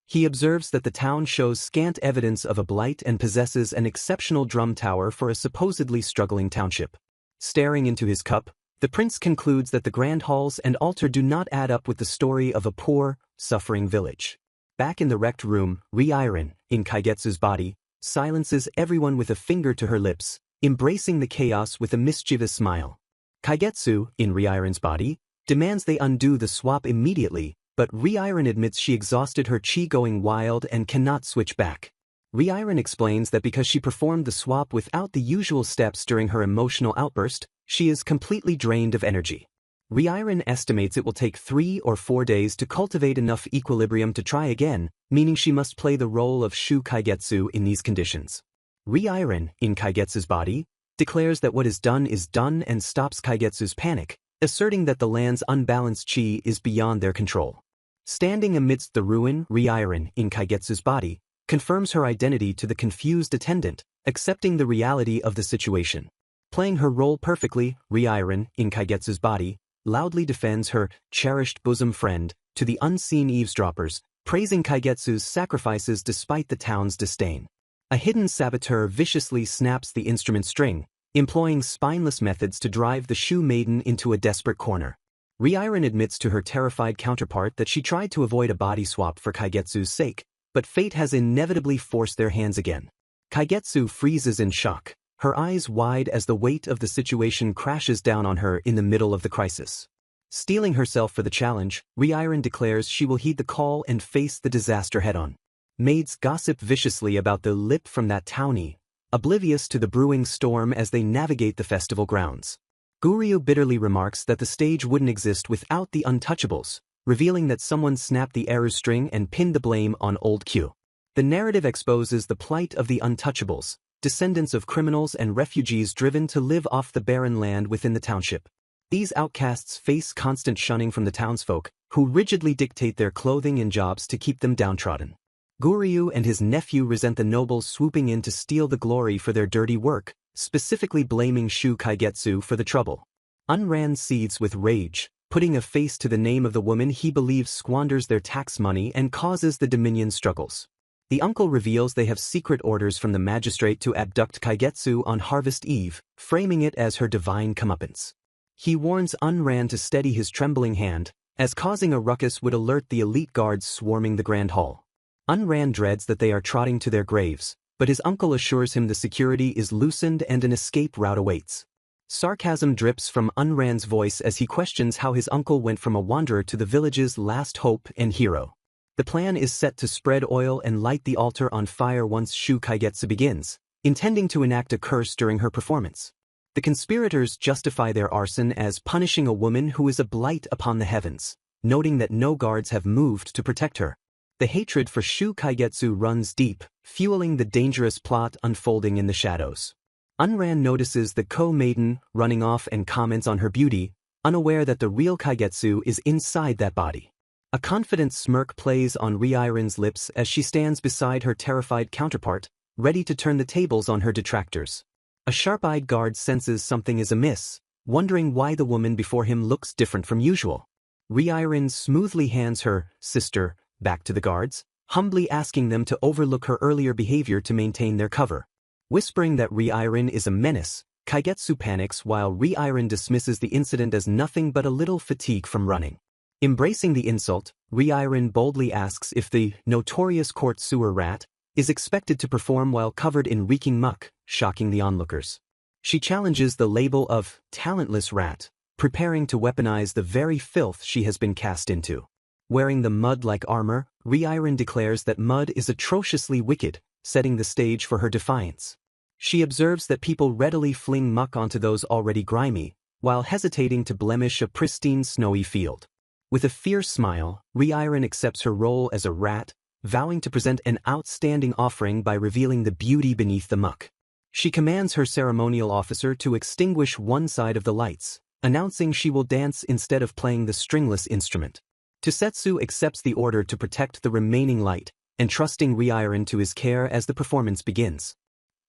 He observes that the town shows scant evidence of a blight and possesses an exceptional drum tower for a supposedly struggling township. Staring into his cup, the prince concludes that the grand halls and altar do not add up with the story of a poor, suffering village. Back in the wrecked room, Reincarnated, in Kaigetsu's body, silences everyone with a finger to her lips, embracing the chaos with a mischievous smile. Kaigetsu, in Reincarnated's body, demands they undo the swap immediately, but Reincarnated admits she exhausted her chi going wild and cannot switch back. Reincarnated explains that because she performed the swap without the usual steps during her emotional outburst, she is completely drained of energy. Reincarnated estimates it will take 3 or 4 days to cultivate enough equilibrium to try again, meaning she must play the role of Shu Kaigetsu in these conditions. Reincarnated, in Kaigetsu's body, declares that what is done and stops Kaigetsu's panic, asserting that the land's unbalanced chi is beyond their control. Standing amidst the ruin, Reincarnated, in Kaigetsu's body, confirms her identity to the confused attendant, accepting the reality of the situation. Playing her role perfectly, Reincarnated, in Kaigetsu's body, loudly defends her cherished bosom friend to the unseen eavesdroppers, praising Kaigetsu's sacrifices despite the town's disdain. A hidden saboteur viciously snaps the instrument string, employing spineless methods to drive the Shu maiden into a desperate corner. Reincarnated admits to her terrified counterpart that she tried to avoid a body swap for Kaigetsu's sake, but fate has inevitably forced their hands again. Kaigetsu freezes in shock, her eyes wide as the weight of the situation crashes down on her in the middle of the crisis. Steeling herself for the challenge, Reincarnated declares she will heed the call and face the disaster head-on. Maids gossip viciously about the lip from that townie, oblivious to the brewing storm as they navigate the festival grounds. Guryu bitterly remarks that the stage wouldn't exist without the untouchables, revealing that someone snapped the arrow string and pinned the blame on Old Q. The narrative exposes the plight of the untouchables, descendants of criminals and refugees driven to live off the barren land within the township. These outcasts face constant shunning from the townsfolk, who rigidly dictate their clothing and jobs to keep them downtrodden. Guryu and his nephew resent the nobles swooping in to steal the glory for their dirty work, specifically blaming Shu Kaigetsu for the trouble. Unran seethes with rage, putting a face to the name of the woman he believes squanders their tax money and causes the Dominion struggles. The uncle reveals they have secret orders from the magistrate to abduct Kaigetsu on Harvest Eve, framing it as her divine comeuppance. He warns Unran to steady his trembling hand, as causing a ruckus would alert the elite guards swarming the Grand Hall. Unran dreads that they are trotting to their graves, but his uncle assures him the security is loosened and an escape route awaits. Sarcasm drips from Unran's voice as he questions how his uncle went from a wanderer to the village's last hope and hero. The plan is set to spread oil and light the altar on fire once Shu Kaigetsu begins, intending to enact a curse during her performance. The conspirators justify their arson as punishing a woman who is a blight upon the heavens, noting that no guards have moved to protect her. The hatred for Shu Kaigetsu runs deep, fueling the dangerous plot unfolding in the shadows. Unran notices the maiden running off and comments on her beauty, unaware that the real Kaigetsu is inside that body. A confident smirk plays on Reincarnated's lips as she stands beside her terrified counterpart, ready to turn the tables on her detractors. A sharp-eyed guard senses something is amiss, wondering why the woman before him looks different from usual. Reincarnated smoothly hands her sister back to the guards, humbly asking them to overlook her earlier behavior to maintain their cover. Whispering that Reincarnated is a menace, Kaigetsu panics while Reincarnated dismisses the incident as nothing but a little fatigue from running. Embracing the insult, Reincarnated boldly asks if the notorious court sewer rat is expected to perform while covered in reeking muck, shocking the onlookers. She challenges the label of talentless rat, preparing to weaponize the very filth she has been cast into. Wearing the mud-like armor, Reincarnated declares that mud is atrociously wicked, setting the stage for her defiance. She observes that people readily fling muck onto those already grimy, while hesitating to blemish a pristine snowy field. With a fierce smile, Reincarnated accepts her role as a rat, vowing to present an outstanding offering by revealing the beauty beneath the muck. She commands her ceremonial officer to extinguish one side of the lights, announcing she will dance instead of playing the stringless instrument. Tosetsu accepts the order to protect the remaining light, entrusting Reincarnated to his care as the performance begins.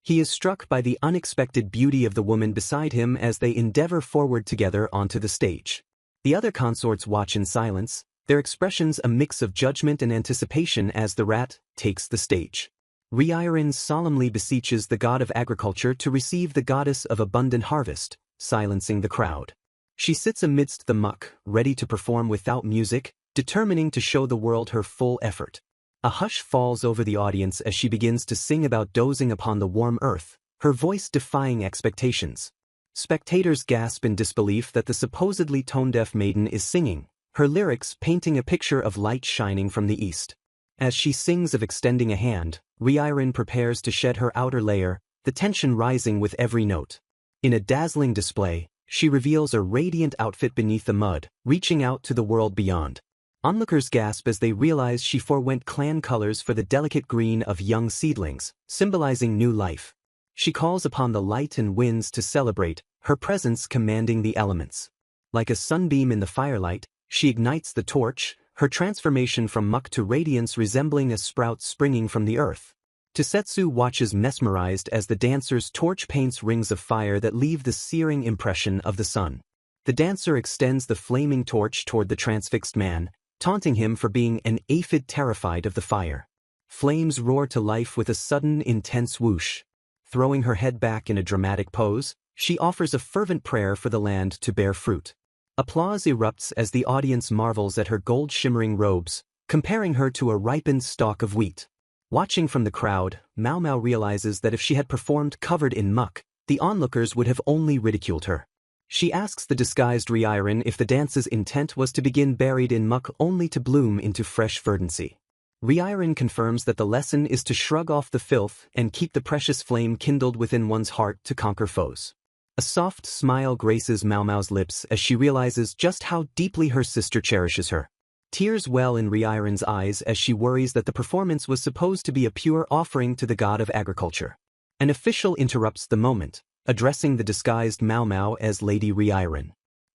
He is struck by the unexpected beauty of the woman beside him as they endeavor forward together onto the stage. The other consorts watch in silence, their expressions a mix of judgment and anticipation as the rat takes the stage. Reincarnated solemnly beseeches the god of agriculture to receive the goddess of abundant harvest, silencing the crowd. She sits amidst the muck, ready to perform without music, determining to show the world her full effort. A hush falls over the audience as she begins to sing about dozing upon the warm earth, her voice defying expectations. Spectators gasp in disbelief that the supposedly tone-deaf maiden is singing, her lyrics painting a picture of light shining from the east. As she sings of extending a hand, Reincarnated prepares to shed her outer layer, the tension rising with every note. In a dazzling display, she reveals a radiant outfit beneath the mud, reaching out to the world beyond. Onlookers gasp as they realize she forewent clan colors for the delicate green of young seedlings, symbolizing new life. She calls upon the light and winds to celebrate, her presence commanding the elements. Like a sunbeam in the firelight, she ignites the torch, her transformation from muck to radiance resembling a sprout springing from the earth. Tosetsu watches mesmerized as the dancer's torch paints rings of fire that leave the searing impression of the sun. The dancer extends the flaming torch toward the transfixed man, taunting him for being an aphid terrified of the fire. Flames roar to life with a sudden, intense whoosh. Throwing her head back in a dramatic pose, she offers a fervent prayer for the land to bear fruit. Applause erupts as the audience marvels at her gold-shimmering robes, comparing her to a ripened stalk of wheat. Watching from the crowd, Mao Mao realizes that if she had performed covered in muck, the onlookers would have only ridiculed her. She asks the disguised Reincarnated if the dance's intent was to begin buried in muck only to bloom into fresh verdancy. Reincarnated confirms that the lesson is to shrug off the filth and keep the precious flame kindled within one's heart to conquer foes. A soft smile graces Mao Mao's lips as she realizes just how deeply her sister cherishes her. Tears well in Reincarnated's eyes as she worries that the performance was supposed to be a pure offering to the god of agriculture. An official interrupts the moment, addressing the disguised Mao Mao as Lady Reincarnated.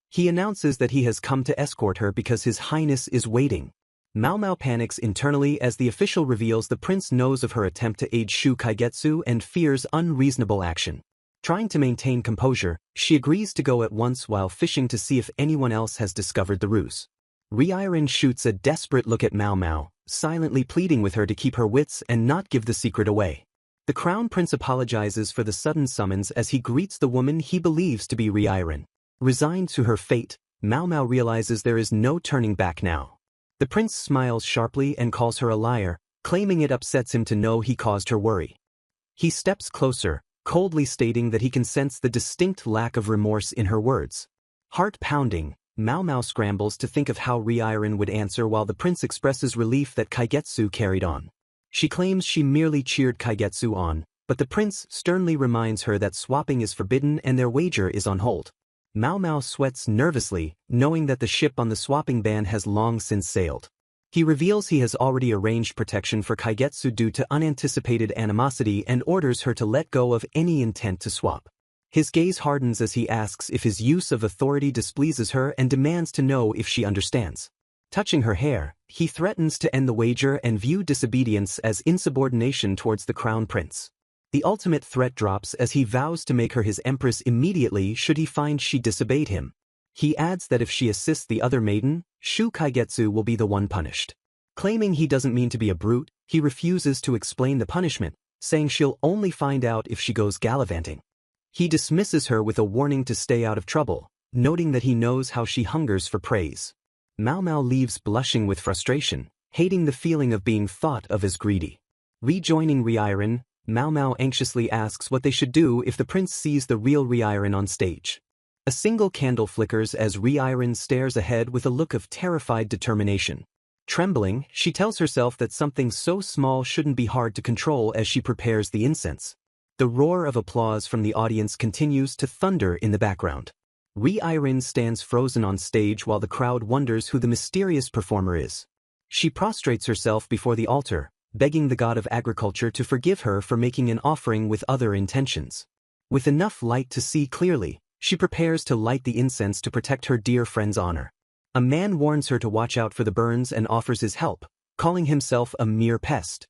He announces that he has come to escort her because His Highness is waiting. Mao Mao panics internally as the official reveals the prince knows of her attempt to aid Shu Kaigetsu and fears unreasonable action. Trying to maintain composure, she agrees to go at once while fishing to see if anyone else has discovered the ruse. Reincarnated shoots a desperate look at Mao Mao, silently pleading with her to keep her wits and not give the secret away. The crown prince apologizes for the sudden summons as he greets the woman he believes to be Reincarnated. Resigned to her fate, Mao Mao realizes there is no turning back now. The prince smiles sharply and calls her a liar, claiming it upsets him to know he caused her worry. He steps closer, coldly stating that he can sense the distinct lack of remorse in her words. Heart pounding, Mao Mao scrambles to think of how Reincarnated would answer while the prince expresses relief that Kaigetsu carried on. She claims she merely cheered Kaigetsu on, but the prince sternly reminds her that swapping is forbidden and their wager is on hold. Mao Mao sweats nervously, knowing that the ship on the swapping ban has long since sailed. He reveals he has already arranged protection for Kaigetsu due to unanticipated animosity and orders her to let go of any intent to swap. His gaze hardens as he asks if his use of authority displeases her and demands to know if she understands. Touching her hair, he threatens to end the wager and view disobedience as insubordination towards the crown prince. The ultimate threat drops as he vows to make her his empress immediately should he find she disobeyed him. He adds that if she assists the other maiden, Shu Kaigetsu will be the one punished. Claiming he doesn't mean to be a brute, he refuses to explain the punishment, saying she'll only find out if she goes gallivanting. He dismisses her with a warning to stay out of trouble, noting that he knows how she hungers for praise. Mao Mao leaves blushing with frustration, hating the feeling of being thought of as greedy. Rejoining Reincarnated, Mao Mao anxiously asks what they should do if the prince sees the real Reincarnated on stage. A single candle flickers as Reincarnated stares ahead with a look of terrified determination. Trembling, she tells herself that something so small shouldn't be hard to control as she prepares the incense. The roar of applause from the audience continues to thunder in the background. Reincarnated stands frozen on stage while the crowd wonders who the mysterious performer is. She prostrates herself before the altar, begging the god of agriculture to forgive her for making an offering with other intentions. With enough light to see clearly, she prepares to light the incense to protect her dear friend's honor. A man warns her to watch out for the burns and offers his help, calling himself a mere pest.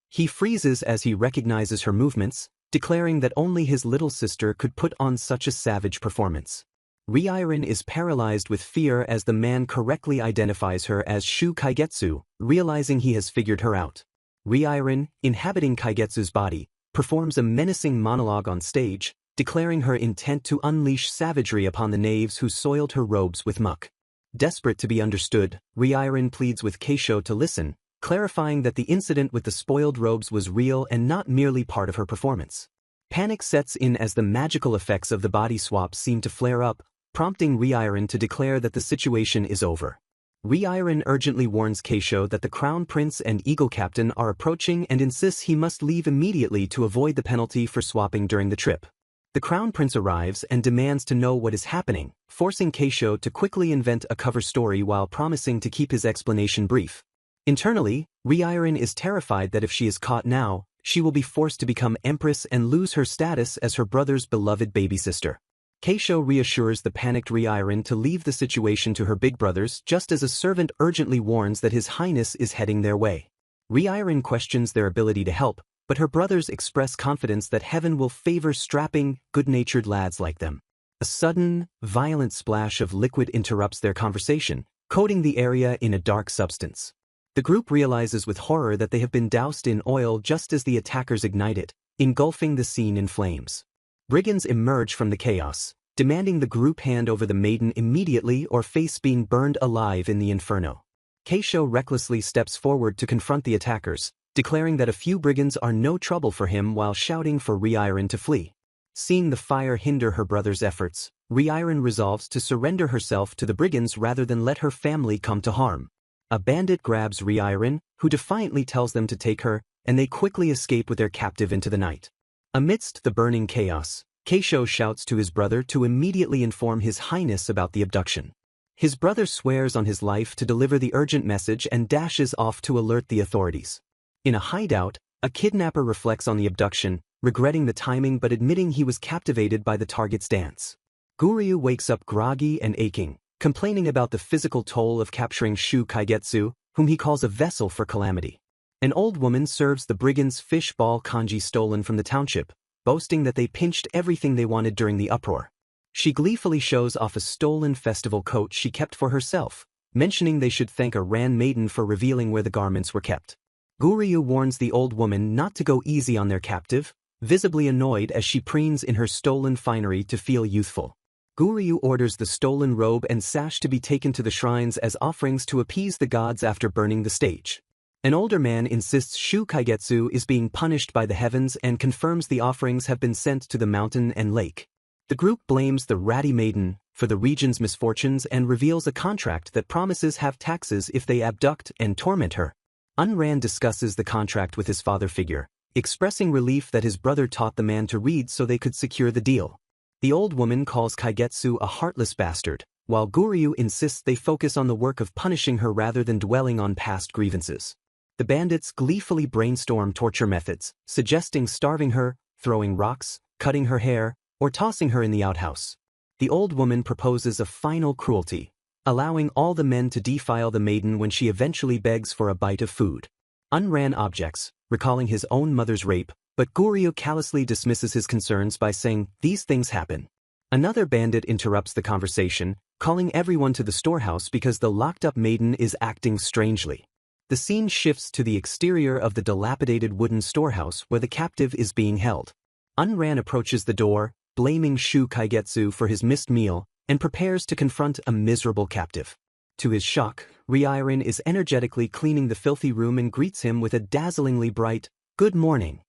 He freezes as he recognizes her movements, declaring that only his little sister could put on such a savage performance. Reincarnated is paralyzed with fear as the man correctly identifies her as Shu Kaigetsu, realizing he has figured her out. Reincarnated, inhabiting Kaigetsu's body, performs a menacing monologue on stage, declaring her intent to unleash savagery upon the knaves who soiled her robes with muck. Desperate to be understood, Reincarnated pleads with Keisho to listen, clarifying that the incident with the spoiled robes was real and not merely part of her performance. Panic sets in as the magical effects of the body swap seem to flare up, prompting Reincarnated to declare that the situation is over. Reincarnated urgently warns Keisho that the Crown Prince and Eagle Captain are approaching and insists he must leave immediately to avoid the penalty for swapping during the trip. The Crown Prince arrives and demands to know what is happening, forcing Keisho to quickly invent a cover story while promising to keep his explanation brief. Internally, Reincarnated is terrified that if she is caught now, she will be forced to become Empress and lose her status as her brother's beloved baby sister. Keisho reassures the panicked Reincarnated to leave the situation to her big brothers just as a servant urgently warns that His Highness is heading their way. Reincarnated questions their ability to help, but her brothers express confidence that heaven will favor strapping, good-natured lads like them. A sudden, violent splash of liquid interrupts their conversation, coating the area in a dark substance. The group realizes with horror that they have been doused in oil just as the attackers ignite it, engulfing the scene in flames. Brigands emerge from the chaos, demanding the group hand over the maiden immediately or face being burned alive in the inferno. Keisho recklessly steps forward to confront the attackers, declaring that a few brigands are no trouble for him while shouting for Reincarnated to flee. Seeing the fire hinder her brother's efforts, Reincarnated resolves to surrender herself to the brigands rather than let her family come to harm. A bandit grabs Reincarnated, who defiantly tells them to take her, and they quickly escape with their captive into the night. Amidst the burning chaos, Keisho shouts to his brother to immediately inform His Highness about the abduction. His brother swears on his life to deliver the urgent message and dashes off to alert the authorities. In a hideout, a kidnapper reflects on the abduction, regretting the timing but admitting he was captivated by the target's dance. Guryu wakes up groggy and aching, complaining about the physical toll of capturing Shu Kaigetsu, whom he calls a vessel for calamity. An old woman serves the brigands fish ball kanji stolen from the township, boasting that they pinched everything they wanted during the uproar. She gleefully shows off a stolen festival coat she kept for herself, mentioning they should thank a Ran maiden for revealing where the garments were kept. Guryu warns the old woman not to go easy on their captive, visibly annoyed as she preens in her stolen finery to feel youthful. Guryu orders the stolen robe and sash to be taken to the shrines as offerings to appease the gods after burning the stage. An older man insists Shu Kaigetsu is being punished by the heavens and confirms the offerings have been sent to the mountain and lake. The group blames the ratty maiden for the region's misfortunes and reveals a contract that promises have taxes if they abduct and torment her. Unran discusses the contract with his father figure, expressing relief that his brother taught the man to read so they could secure the deal. The old woman calls Kaigetsu a heartless bastard, while Guryu insists they focus on the work of punishing her rather than dwelling on past grievances. The bandits gleefully brainstorm torture methods, suggesting starving her, throwing rocks, cutting her hair, or tossing her in the outhouse. The old woman proposes a final cruelty, allowing all the men to defile the maiden when she eventually begs for a bite of food. Unran objects, recalling his own mother's rape, but Guryu callously dismisses his concerns by saying, "These things happen." Another bandit interrupts the conversation, calling everyone to the storehouse because the locked-up maiden is acting strangely. The scene shifts to the exterior of the dilapidated wooden storehouse where the captive is being held. Unran approaches the door, blaming Shu Kaigetsu for his missed meal, and prepares to confront a miserable captive. To his shock, Reincarnated is energetically cleaning the filthy room and greets him with a dazzlingly bright, "Good morning."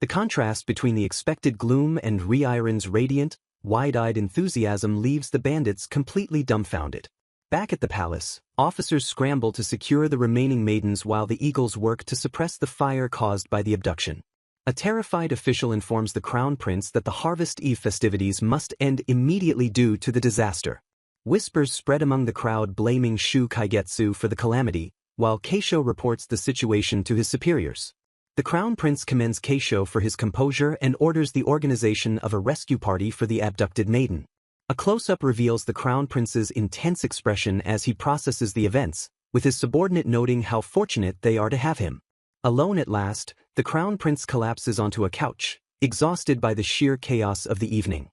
The contrast between the expected gloom and Reincarnated's radiant, wide-eyed enthusiasm leaves the bandits completely dumbfounded. Back at the palace, officers scramble to secure the remaining maidens while the eagles work to suppress the fire caused by the abduction. A terrified official informs the crown prince that the Harvest Eve festivities must end immediately due to the disaster. Whispers spread among the crowd blaming Shu Kaigetsu for the calamity, while Keisho reports the situation to his superiors. The crown prince commends Keisho for his composure and orders the organization of a rescue party for the abducted maiden. A close-up reveals the crown prince's intense expression as he processes the events, with his subordinate noting how fortunate they are to have him. Alone at last, the crown prince collapses onto a couch, exhausted by the sheer chaos of the evening.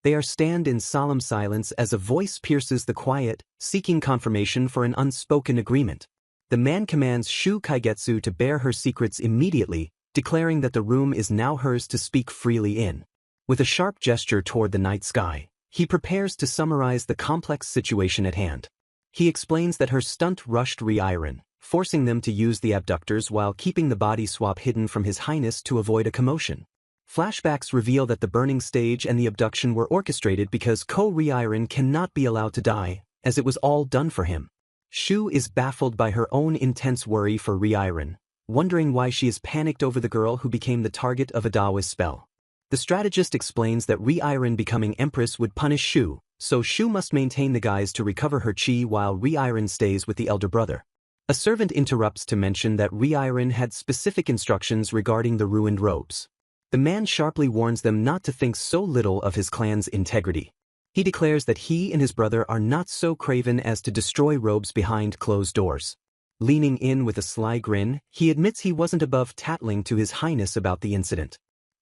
They stand in solemn silence as a voice pierces the quiet, seeking confirmation for an unspoken agreement. The man commands Shu Kaigetsu to bear her secrets immediately, declaring that the room is now hers to speak freely in. With a sharp gesture toward the night sky, he prepares to summarize the complex situation at hand. He explains that her stunt rushed Reincarnated, forcing them to use the abductors while keeping the body swap hidden from His Highness to avoid a commotion. Flashbacks reveal that the burning stage and the abduction were orchestrated because Reincarnated cannot be allowed to die, as it was all done for him. Shu is baffled by her own intense worry for Reincarnated, wondering why she is panicked over the girl who became the target of Adawa's spell. The strategist explains that Reincarnated becoming Empress would punish Shu, so Shu must maintain the guise to recover her chi while Reincarnated stays with the elder brother. A servant interrupts to mention that Reincarnated had specific instructions regarding the ruined robes. The man sharply warns them not to think so little of his clan's integrity. He declares that he and his brother are not so craven as to destroy robes behind closed doors. Leaning in with a sly grin, he admits he wasn't above tattling to His Highness about the incident.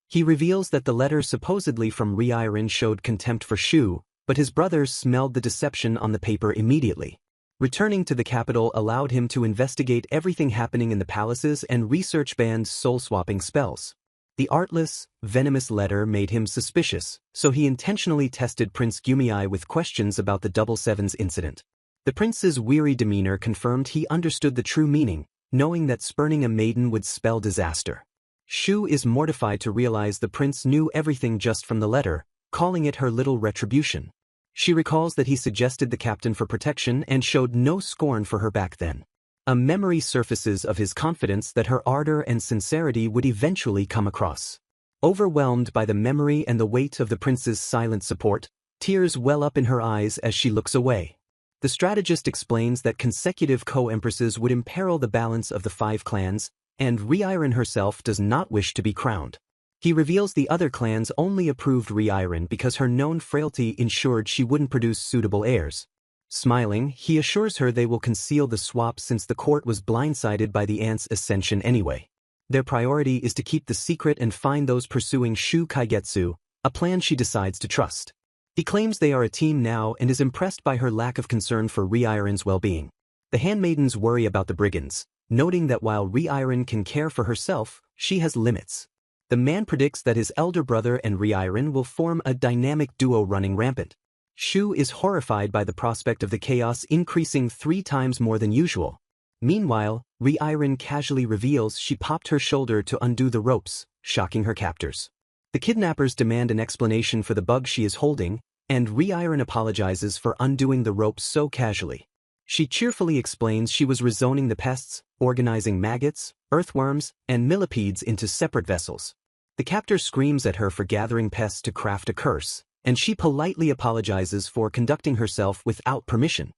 He reveals that the letter supposedly from Reincarnated showed contempt for Shu, but his brothers smelled the deception on the paper immediately. Returning to the capital allowed him to investigate everything happening in the palaces and research Band's soul-swapping spells. The artless, venomous letter made him suspicious, so he intentionally tested Prince Gumiai with questions about the Double Sevens incident. The prince's weary demeanor confirmed he understood the true meaning, knowing that spurning a maiden would spell disaster. Shu is mortified to realize the prince knew everything just from the letter, calling it her little retribution. She recalls that he suggested the captain for protection and showed no scorn for her back then. A memory surfaces of his confidence that her ardor and sincerity would eventually come across. Overwhelmed by the memory and the weight of the prince's silent support, tears well up in her eyes as she looks away. The strategist explains that consecutive co-empresses would imperil the balance of the 5 clans, and Reincarnated herself does not wish to be crowned. He reveals the other clans only approved Reincarnated because her known frailty ensured she wouldn't produce suitable heirs. Smiling, he assures her they will conceal the swap since the court was blindsided by the aunt's ascension anyway. Their priority is to keep the secret and find those pursuing Shu Kaigetsu, a plan she decides to trust. He claims they are a team now and is impressed by her lack of concern for Reincarnated's well-being. The handmaidens worry about the brigands, noting that while Reincarnated can care for herself, she has limits. The man predicts that his elder brother and Reincarnated will form a dynamic duo running rampant. Shu is horrified by the prospect of the chaos increasing 3 times more than usual. Meanwhile, Reincarnated casually reveals she popped her shoulder to undo the ropes, shocking her captors. The kidnappers demand an explanation for the bug she is holding, and Reincarnated apologizes for undoing the ropes so casually. She cheerfully explains she was rezoning the pests, organizing maggots, earthworms, and millipedes into separate vessels. The captor screams at her for gathering pests to craft a curse, and she politely apologizes for conducting herself without permission.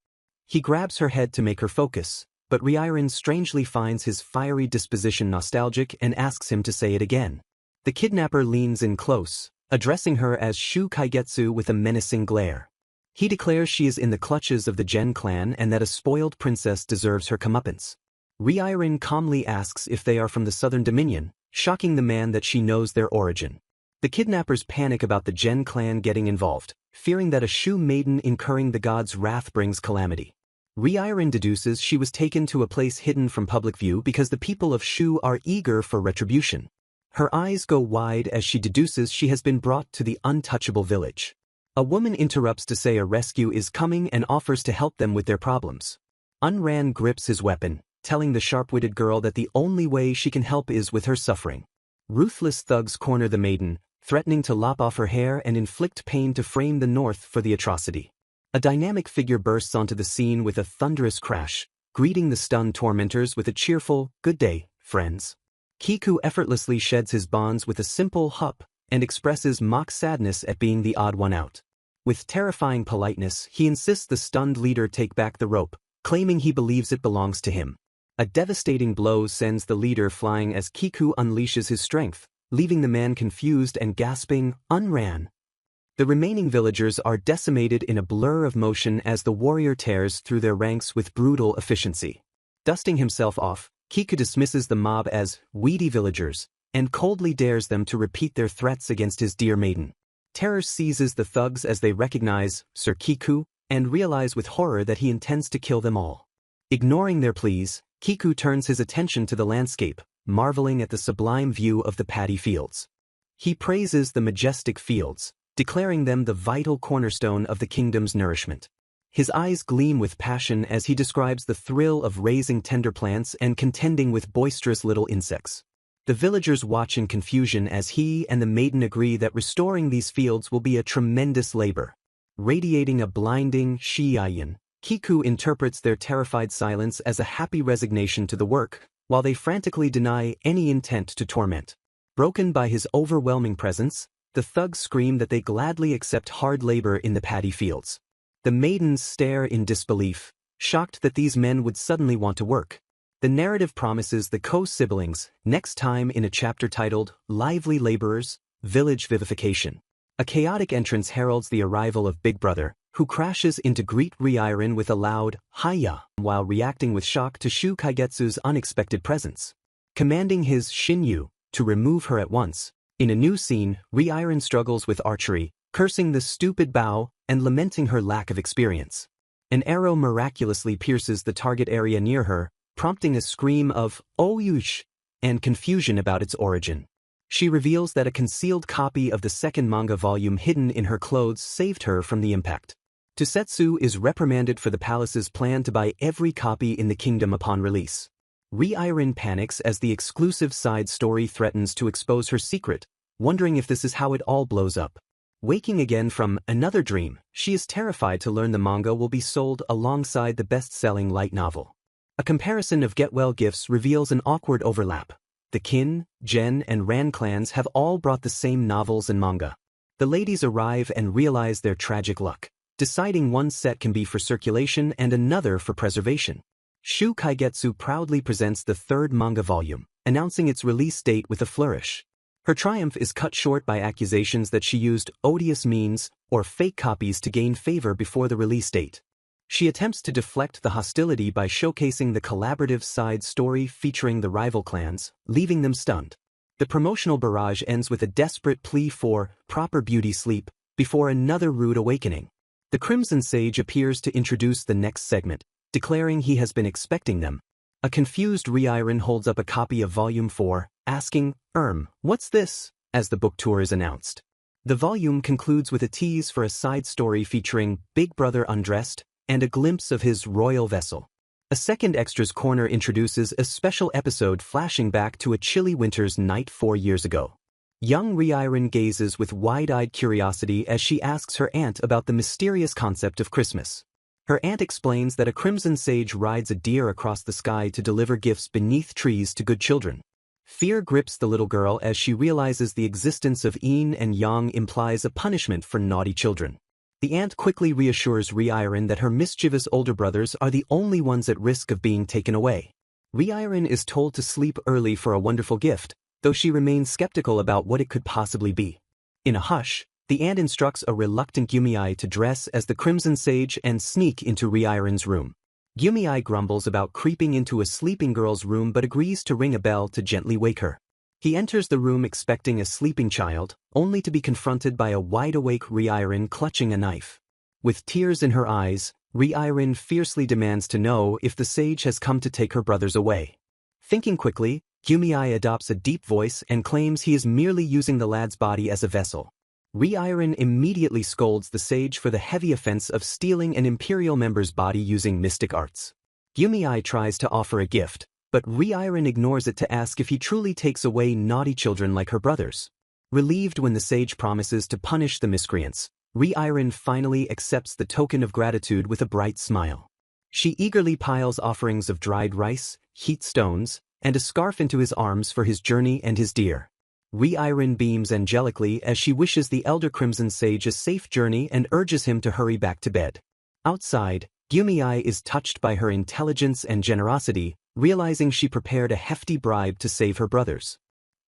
He grabs her head to make her focus, but Reincarnated strangely finds his fiery disposition nostalgic and asks him to say it again. The kidnapper leans in close, addressing her as Shu Kaigetsu with a menacing glare. He declares she is in the clutches of the Gen clan and that a spoiled princess deserves her comeuppance. Reincarnated calmly asks if they are from the Southern Dominion, shocking the man that she knows their origin. The kidnappers panic about the Gen clan getting involved, fearing that a Shu maiden incurring the god's wrath brings calamity. Reincarnated deduces she was taken to a place hidden from public view because the people of Shu are eager for retribution. Her eyes go wide as she deduces she has been brought to the untouchable village. A woman interrupts to say a rescue is coming and offers to help them with their problems. Unran grips his weapon, telling the sharp-witted girl that the only way she can help is with her suffering. Ruthless thugs corner the maiden, threatening to lop off her hair and inflict pain to frame the North for the atrocity. A dynamic figure bursts onto the scene with a thunderous crash, greeting the stunned tormentors with a cheerful, "Good day, friends." Kiku effortlessly sheds his bonds with a simple hup and expresses mock sadness at being the odd one out. With terrifying politeness, he insists the stunned leader take back the rope, claiming he believes it belongs to him. A devastating blow sends the leader flying as Kiku unleashes his strength, leaving the man confused and gasping, "Unran." The remaining villagers are decimated in a blur of motion as the warrior tears through their ranks with brutal efficiency. Dusting himself off, Kiku dismisses the mob as weedy villagers and coldly dares them to repeat their threats against his dear maiden. Terror seizes the thugs as they recognize Sir Kiku and realize with horror that he intends to kill them all. Ignoring their pleas, Kiku turns his attention to the landscape, marveling at the sublime view of the paddy fields. He praises the majestic fields, declaring them the vital cornerstone of the kingdom's nourishment. His eyes gleam with passion as he describes the thrill of raising tender plants and contending with boisterous little insects. The villagers watch in confusion as he and the maiden agree that restoring these fields will be a tremendous labor. Radiating a blinding shiayan, Kiku interprets their terrified silence as a happy resignation to the work, while they frantically deny any intent to torment. Broken by his overwhelming presence, the thugs scream that they gladly accept hard labor in the paddy fields. The maidens stare in disbelief, shocked that these men would suddenly want to work. The narrative promises the co-siblings next time in a chapter titled Lively Laborers, Village Vivification. A chaotic entrance heralds the arrival of Big Brother, who crashes in to greet Reincarnated with a loud "Hiya" while reacting with shock to Shu Kaigetsu's unexpected presence. Commanding his Shinyu to remove her at once, in a new scene, Reincarnated struggles with archery, cursing the stupid bow and lamenting her lack of experience. An arrow miraculously pierces the target area near her, prompting a scream of "Oyush" and confusion about its origin. She reveals that a concealed copy of the second manga volume hidden in her clothes saved her from the impact. Tusetsu is reprimanded for the palace's plan to buy every copy in the kingdom upon release. Reincarnated panics as the exclusive side story threatens to expose her secret, wondering if this is how it all blows up. Waking again from another dream, she is terrified to learn the manga will be sold alongside the best-selling light novel. A comparison of get-well gifts reveals an awkward overlap. The Kin, Gen, and Ran clans have all brought the same novels and manga. The ladies arrive and realize their tragic luck, deciding one set can be for circulation and another for preservation. Shu Kaigetsu proudly presents the third manga volume, announcing its release date with a flourish. Her triumph is cut short by accusations that she used odious means or fake copies to gain favor before the release date. She attempts to deflect the hostility by showcasing the collaborative side story featuring the rival clans, leaving them stunned. The promotional barrage ends with a desperate plea for proper beauty sleep before another rude awakening. The Crimson Sage appears to introduce the next segment, declaring he has been expecting them. A confused Reincarnated holds up a copy of Volume 4, asking, what's this?" as the book tour is announced. The volume concludes with a tease for a side story featuring Big Brother undressed and a glimpse of his royal vessel. A second extras corner introduces a special episode flashing back to a chilly winter's night 4 years ago. Young Reincarnated gazes with wide-eyed curiosity as she asks her aunt about the mysterious concept of Christmas. Her aunt explains that a Crimson Sage rides a deer across the sky to deliver gifts beneath trees to good children. Fear grips the little girl as she realizes the existence of yin and yang implies a punishment for naughty children. The aunt quickly reassures Reincarnated that her mischievous older brothers are the only ones at risk of being taken away. Reincarnated is told to sleep early for a wonderful gift, though she remains skeptical about what it could possibly be. In a hush, the aunt instructs a reluctant Gyumi to dress as the Crimson Sage and sneak into Reincarnated's room. Gyumi grumbles about creeping into a sleeping girl's room but agrees to ring a bell to gently wake her. He enters the room expecting a sleeping child, only to be confronted by a wide-awake Reincarnated clutching a knife. With tears in her eyes, Reincarnated fiercely demands to know if the sage has come to take her brothers away. Thinking quickly, Gyumi adopts a deep voice and claims he is merely using the lad's body as a vessel. Reincarnated immediately scolds the sage for the heavy offense of stealing an imperial member's body using mystic arts. Gyumi tries to offer a gift, but Reincarnated ignores it to ask if he truly takes away naughty children like her brothers. Relieved when the sage promises to punish the miscreants, Reincarnated finally accepts the token of gratitude with a bright smile. She eagerly piles offerings of dried rice, heat stones, and a scarf into his arms for his journey and his deer. Reincarnated beams angelically as she wishes the elder Crimson Sage a safe journey and urges him to hurry back to bed. Outside, Gyumi is touched by her intelligence and generosity, realizing she prepared a hefty bribe to save her brothers.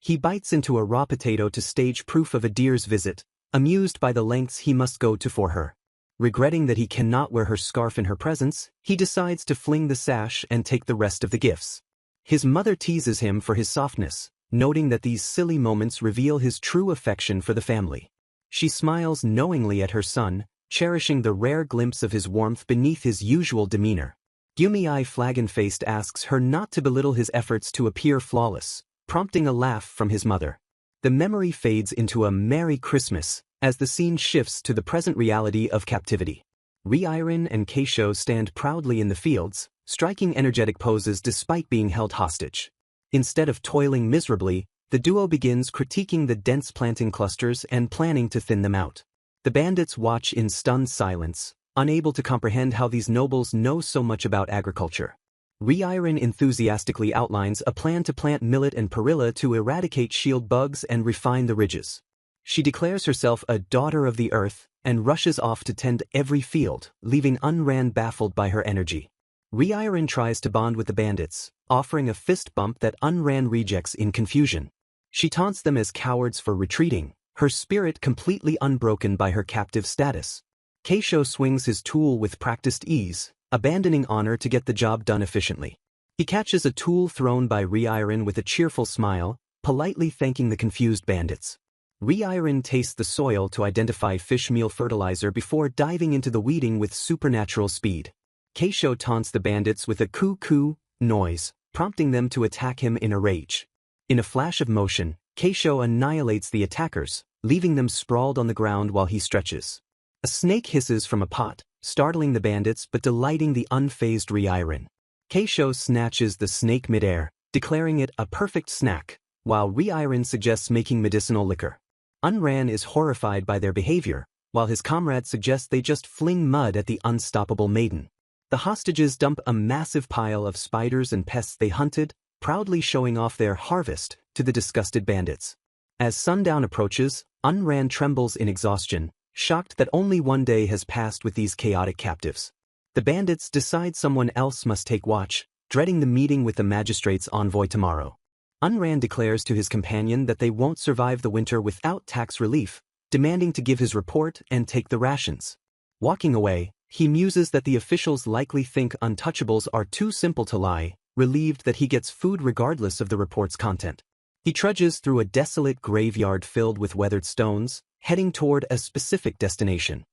He bites into a raw potato to stage proof of a deer's visit, amused by the lengths he must go to for her. Regretting that he cannot wear her scarf in her presence, he decides to fling the sash and take the rest of the gifts. His mother teases him for his softness, noting that these silly moments reveal his true affection for the family. She smiles knowingly at her son, cherishing the rare glimpse of his warmth beneath his usual demeanor. Gyumi flagon-faced asks her not to belittle his efforts to appear flawless, prompting a laugh from his mother. The memory fades into a Merry Christmas as the scene shifts to the present reality of captivity. Reincarnated and Keisho stand proudly in the fields, striking energetic poses despite being held hostage. Instead of toiling miserably, the duo begins critiquing the dense planting clusters and planning to thin them out. The bandits watch in stunned silence, unable to comprehend how these nobles know so much about agriculture. Reincarnated enthusiastically outlines a plan to plant millet and perilla to eradicate shield bugs and refine the ridges. She declares herself a daughter of the earth and rushes off to tend every field, leaving Unran baffled by her energy. Reincarnated tries to bond with the bandits, offering a fist bump that Unran rejects in confusion. She taunts them as cowards for retreating, her spirit completely unbroken by her captive status. Keisho swings his tool with practiced ease, abandoning honor to get the job done efficiently. He catches a tool thrown by Reincarnated with a cheerful smile, politely thanking the confused bandits. Reincarnated tastes the soil to identify fish meal fertilizer before diving into the weeding with supernatural speed. Keisho taunts the bandits with a coo-coo noise, prompting them to attack him in a rage. In a flash of motion, Keisho annihilates the attackers, leaving them sprawled on the ground while he stretches. A snake hisses from a pot, startling the bandits but delighting the unfazed Reincarnated. Keisho snatches the snake midair, declaring it a perfect snack, while Reincarnated suggests making medicinal liquor. Unran is horrified by their behavior, while his comrades suggest they just fling mud at the unstoppable maiden. The hostages dump a massive pile of spiders and pests they hunted, proudly showing off their harvest to the disgusted bandits. As sundown approaches, Unran trembles in exhaustion, shocked that only one day has passed with these chaotic captives. The bandits decide someone else must take watch, dreading the meeting with the magistrate's envoy tomorrow. Unran declares to his companion that they won't survive the winter without tax relief, demanding to give his report and take the rations. Walking away, he muses that the officials likely think untouchables are too simple to lie, relieved that he gets food regardless of the report's content. He trudges through a desolate graveyard filled with weathered stones, heading toward a specific destination.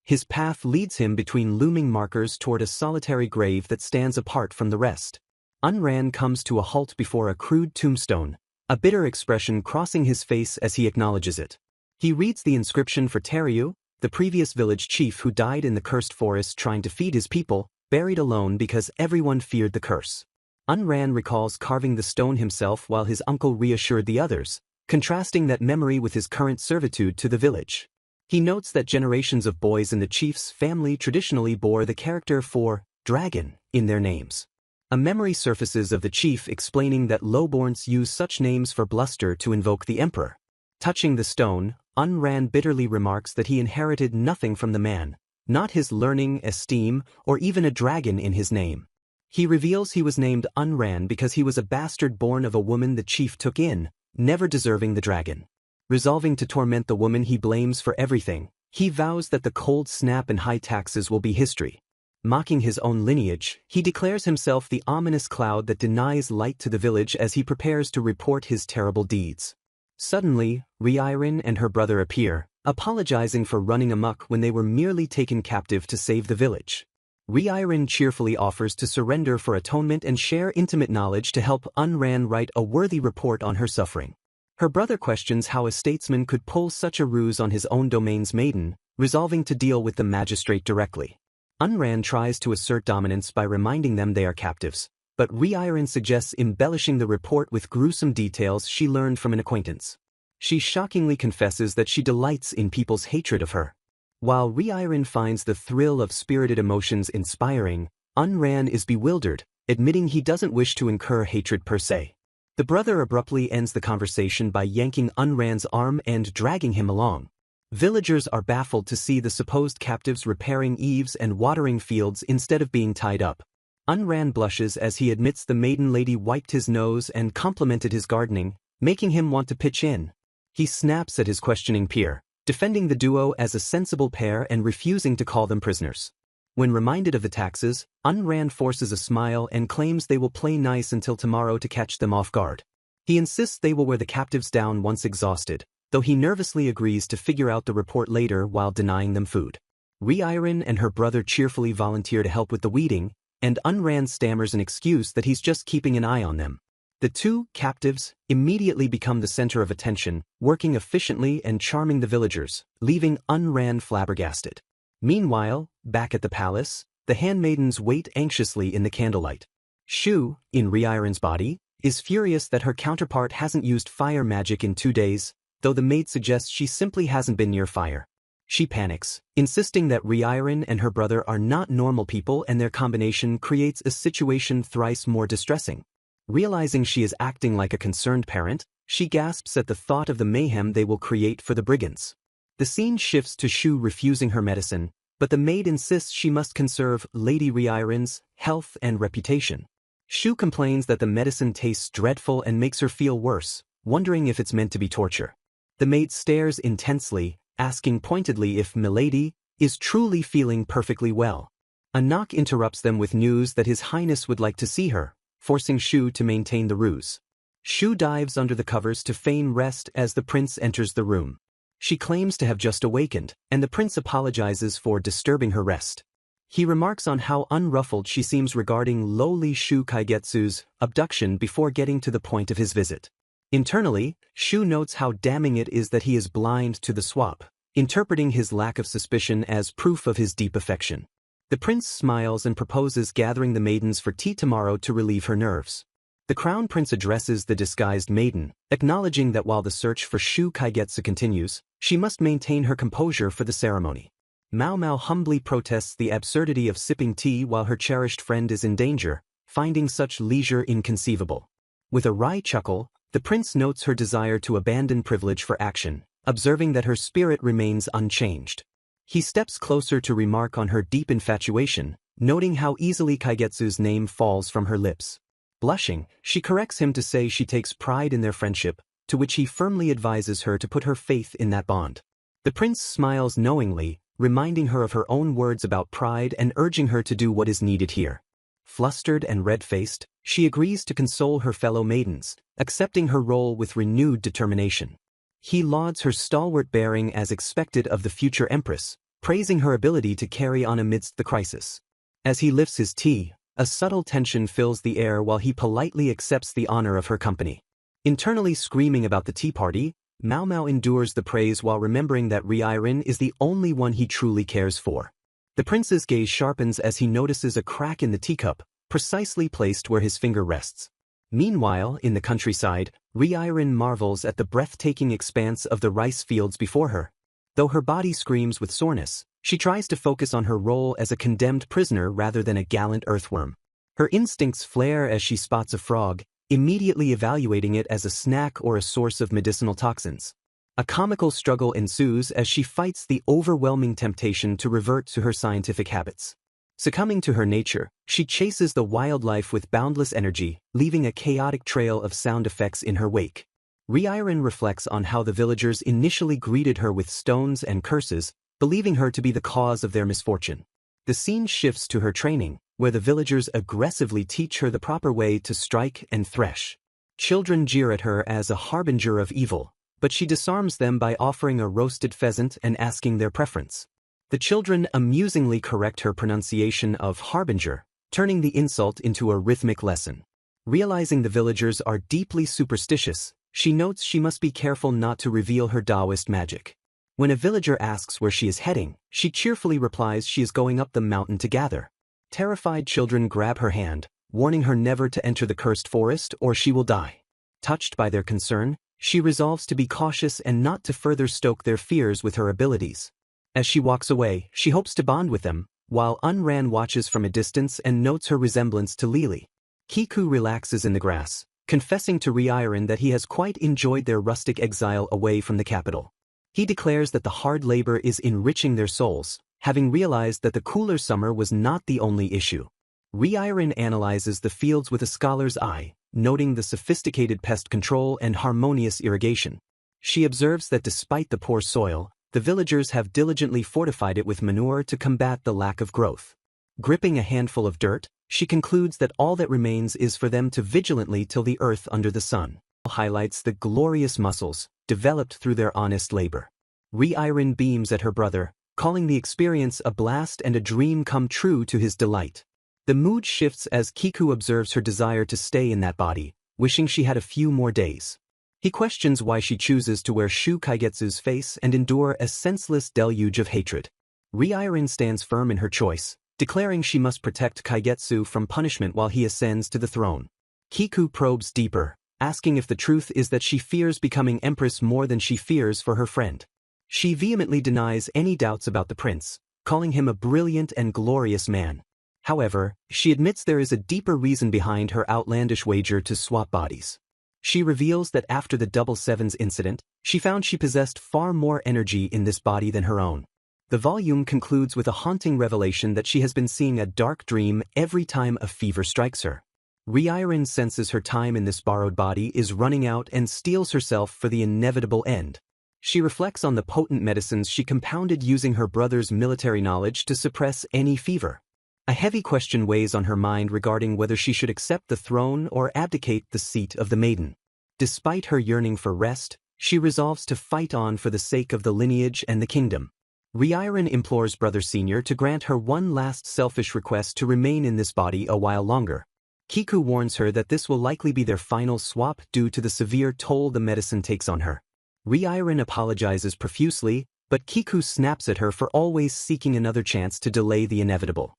His path leads him between looming markers toward a solitary grave that stands apart from the rest. Unran comes to a halt before a crude tombstone, a bitter expression crossing his face as he acknowledges it. He reads the inscription for Teriu, the previous village chief who died in the cursed forest trying to feed his people, buried alone because everyone feared the curse. Unran recalls carving the stone himself while his uncle reassured the others, contrasting that memory with his current servitude to the village. He notes that generations of boys in the chief's family traditionally bore the character for dragon in their names. A memory surfaces of the chief explaining that lowborns use such names for bluster to invoke the emperor. Touching the stone, Unran bitterly remarks that he inherited nothing from the man, not his learning, esteem, or even a dragon in his name. He reveals he was named Unran because he was a bastard born of a woman the chief took in, never deserving the dragon. Resolving to torment the woman he blames for everything, he vows that the cold snap and high taxes will be history. Mocking his own lineage, he declares himself the ominous cloud that denies light to the village as he prepares to report his terrible deeds. Suddenly, Reincarnated and her brother appear, apologizing for running amok when they were merely taken captive to save the village. Reincarnated cheerfully offers to surrender for atonement and share intimate knowledge to help Unran write a worthy report on her suffering. Her brother questions how a statesman could pull such a ruse on his own domain's maiden, resolving to deal with the magistrate directly. Unran tries to assert dominance by reminding them they are captives, but Reincarnated suggests embellishing the report with gruesome details she learned from an acquaintance. She shockingly confesses that she delights in people's hatred of her. While Reincarnated finds the thrill of spirited emotions inspiring, Unran is bewildered, admitting he doesn't wish to incur hatred per se. The brother abruptly ends the conversation by yanking Unran's arm and dragging him along. Villagers are baffled to see the supposed captives repairing eaves and watering fields instead of being tied up. Unran blushes as he admits the maiden lady wiped his nose and complimented his gardening, making him want to pitch in. He snaps at his questioning peer, defending the duo as a sensible pair and refusing to call them prisoners. When reminded of the taxes, Unran forces a smile and claims they will play nice until tomorrow to catch them off guard. He insists they will wear the captives down once exhausted, though he nervously agrees to figure out the report later while denying them food. Reincarnated and her brother cheerfully volunteer to help with the weeding, and Unran stammers an excuse that he's just keeping an eye on them. The two captives immediately become the center of attention, working efficiently and charming the villagers, leaving Unran flabbergasted. Meanwhile, back at the palace, the handmaidens wait anxiously in the candlelight. Shu, in Reincarnated's body, is furious that her counterpart hasn't used fire magic in 2 days, though the maid suggests she simply hasn't been near fire. She panics, insisting that Reincarnated and her brother are not normal people and their combination creates a situation thrice more distressing. Realizing she is acting like a concerned parent, she gasps at the thought of the mayhem they will create for the brigands. The scene shifts to Shu refusing her medicine, but the maid insists she must conserve Lady Reincarnated's health and reputation. Shu complains that the medicine tastes dreadful and makes her feel worse, wondering if it's meant to be torture. The maid stares intensely, asking pointedly if Milady is truly feeling perfectly well. A knock interrupts them with news that His Highness would like to see her, forcing Shu to maintain the ruse. Shu dives under the covers to feign rest as the prince enters the room. She claims to have just awakened, and the prince apologizes for disturbing her rest. He remarks on how unruffled she seems regarding lowly Shu Kaigetsu's abduction before getting to the point of his visit. Internally, Shu notes how damning it is that he is blind to the swap, interpreting his lack of suspicion as proof of his deep affection. The prince smiles and proposes gathering the maidens for tea tomorrow to relieve her nerves. The crown prince addresses the disguised maiden, acknowledging that while the search for Shu Kaigetsu continues, she must maintain her composure for the ceremony. Mao Mao humbly protests the absurdity of sipping tea while her cherished friend is in danger, finding such leisure inconceivable. With a wry chuckle, the prince notes her desire to abandon privilege for action, observing that her spirit remains unchanged. He steps closer to remark on her deep infatuation, noting how easily Kaigetsu's name falls from her lips. Blushing, she corrects him to say she takes pride in their friendship, to which he firmly advises her to put her faith in that bond. The prince smiles knowingly, reminding her of her own words about pride and urging her to do what is needed here. Flustered and red-faced, she agrees to console her fellow maidens, accepting her role with renewed determination. He lauds her stalwart bearing as expected of the future empress, praising her ability to carry on amidst the crisis. As he lifts his tea, a subtle tension fills the air while he politely accepts the honor of her company. Internally screaming about the tea party, Mao Mao endures the praise while remembering that Reincarnated is the only one he truly cares for. The prince's gaze sharpens as he notices a crack in the teacup, precisely placed where his finger rests. Meanwhile, in the countryside, Reincarnated marvels at the breathtaking expanse of the rice fields before her. Though her body screams with soreness, she tries to focus on her role as a condemned prisoner rather than a gallant earthworm. Her instincts flare as she spots a frog, immediately evaluating it as a snack or a source of medicinal toxins. A comical struggle ensues as she fights the overwhelming temptation to revert to her scientific habits. Succumbing to her nature, she chases the wildlife with boundless energy, leaving a chaotic trail of sound effects in her wake. Reincarnated reflects on how the villagers initially greeted her with stones and curses, believing her to be the cause of their misfortune. The scene shifts to her training, where the villagers aggressively teach her the proper way to strike and thresh. Children jeer at her as a harbinger of evil, but she disarms them by offering a roasted pheasant and asking their preference. The children amusingly correct her pronunciation of harbinger, turning the insult into a rhythmic lesson. Realizing the villagers are deeply superstitious, she notes she must be careful not to reveal her Taoist magic. When a villager asks where she is heading, she cheerfully replies she is going up the mountain to gather. Terrified children grab her hand, warning her never to enter the cursed forest or she will die. Touched by their concern, she resolves to be cautious and not to further stoke their fears with her abilities. As she walks away, she hopes to bond with them, while Unran watches from a distance and notes her resemblance to Lily. Kiku relaxes in the grass, confessing to Reincarnated that he has quite enjoyed their rustic exile away from the capital. He declares that the hard labor is enriching their souls, having realized that the cooler summer was not the only issue. Reincarnated analyzes the fields with a scholar's eye, noting the sophisticated pest control and harmonious irrigation. She observes that despite the poor soil, the villagers have diligently fortified it with manure to combat the lack of growth. Gripping a handful of dirt, she concludes that all that remains is for them to vigilantly till the earth under the sun. Highlights the glorious muscles developed through their honest labor. Reincarnated beams at her brother, calling the experience a blast and a dream come true to his delight. The mood shifts as Kiku observes her desire to stay in that body, wishing she had a few more days. He questions why she chooses to wear Shu Kaigetsu's face and endure a senseless deluge of hatred. Reincarnated stands firm in her choice, declaring she must protect Kaigetsu from punishment while he ascends to the throne. Kiku probes deeper, asking if the truth is that she fears becoming empress more than she fears for her friend. She vehemently denies any doubts about the prince, calling him a brilliant and glorious man. However, she admits there is a deeper reason behind her outlandish wager to swap bodies. She reveals that after the Double Sevens incident, she found she possessed far more energy in this body than her own. The volume concludes with a haunting revelation that she has been seeing a dark dream every time a fever strikes her. Reincarnated senses her time in this borrowed body is running out and steels herself for the inevitable end. She reflects on the potent medicines she compounded using her brother's military knowledge to suppress any fever. A heavy question weighs on her mind regarding whether she should accept the throne or abdicate the seat of the maiden. Despite her yearning for rest, she resolves to fight on for the sake of the lineage and the kingdom. Reincarnated implores Brother Senior to grant her one last selfish request to remain in this body a while longer. Kiku warns her that this will likely be their final swap due to the severe toll the medicine takes on her. Reincarnated apologizes profusely, but Kiku snaps at her for always seeking another chance to delay the inevitable.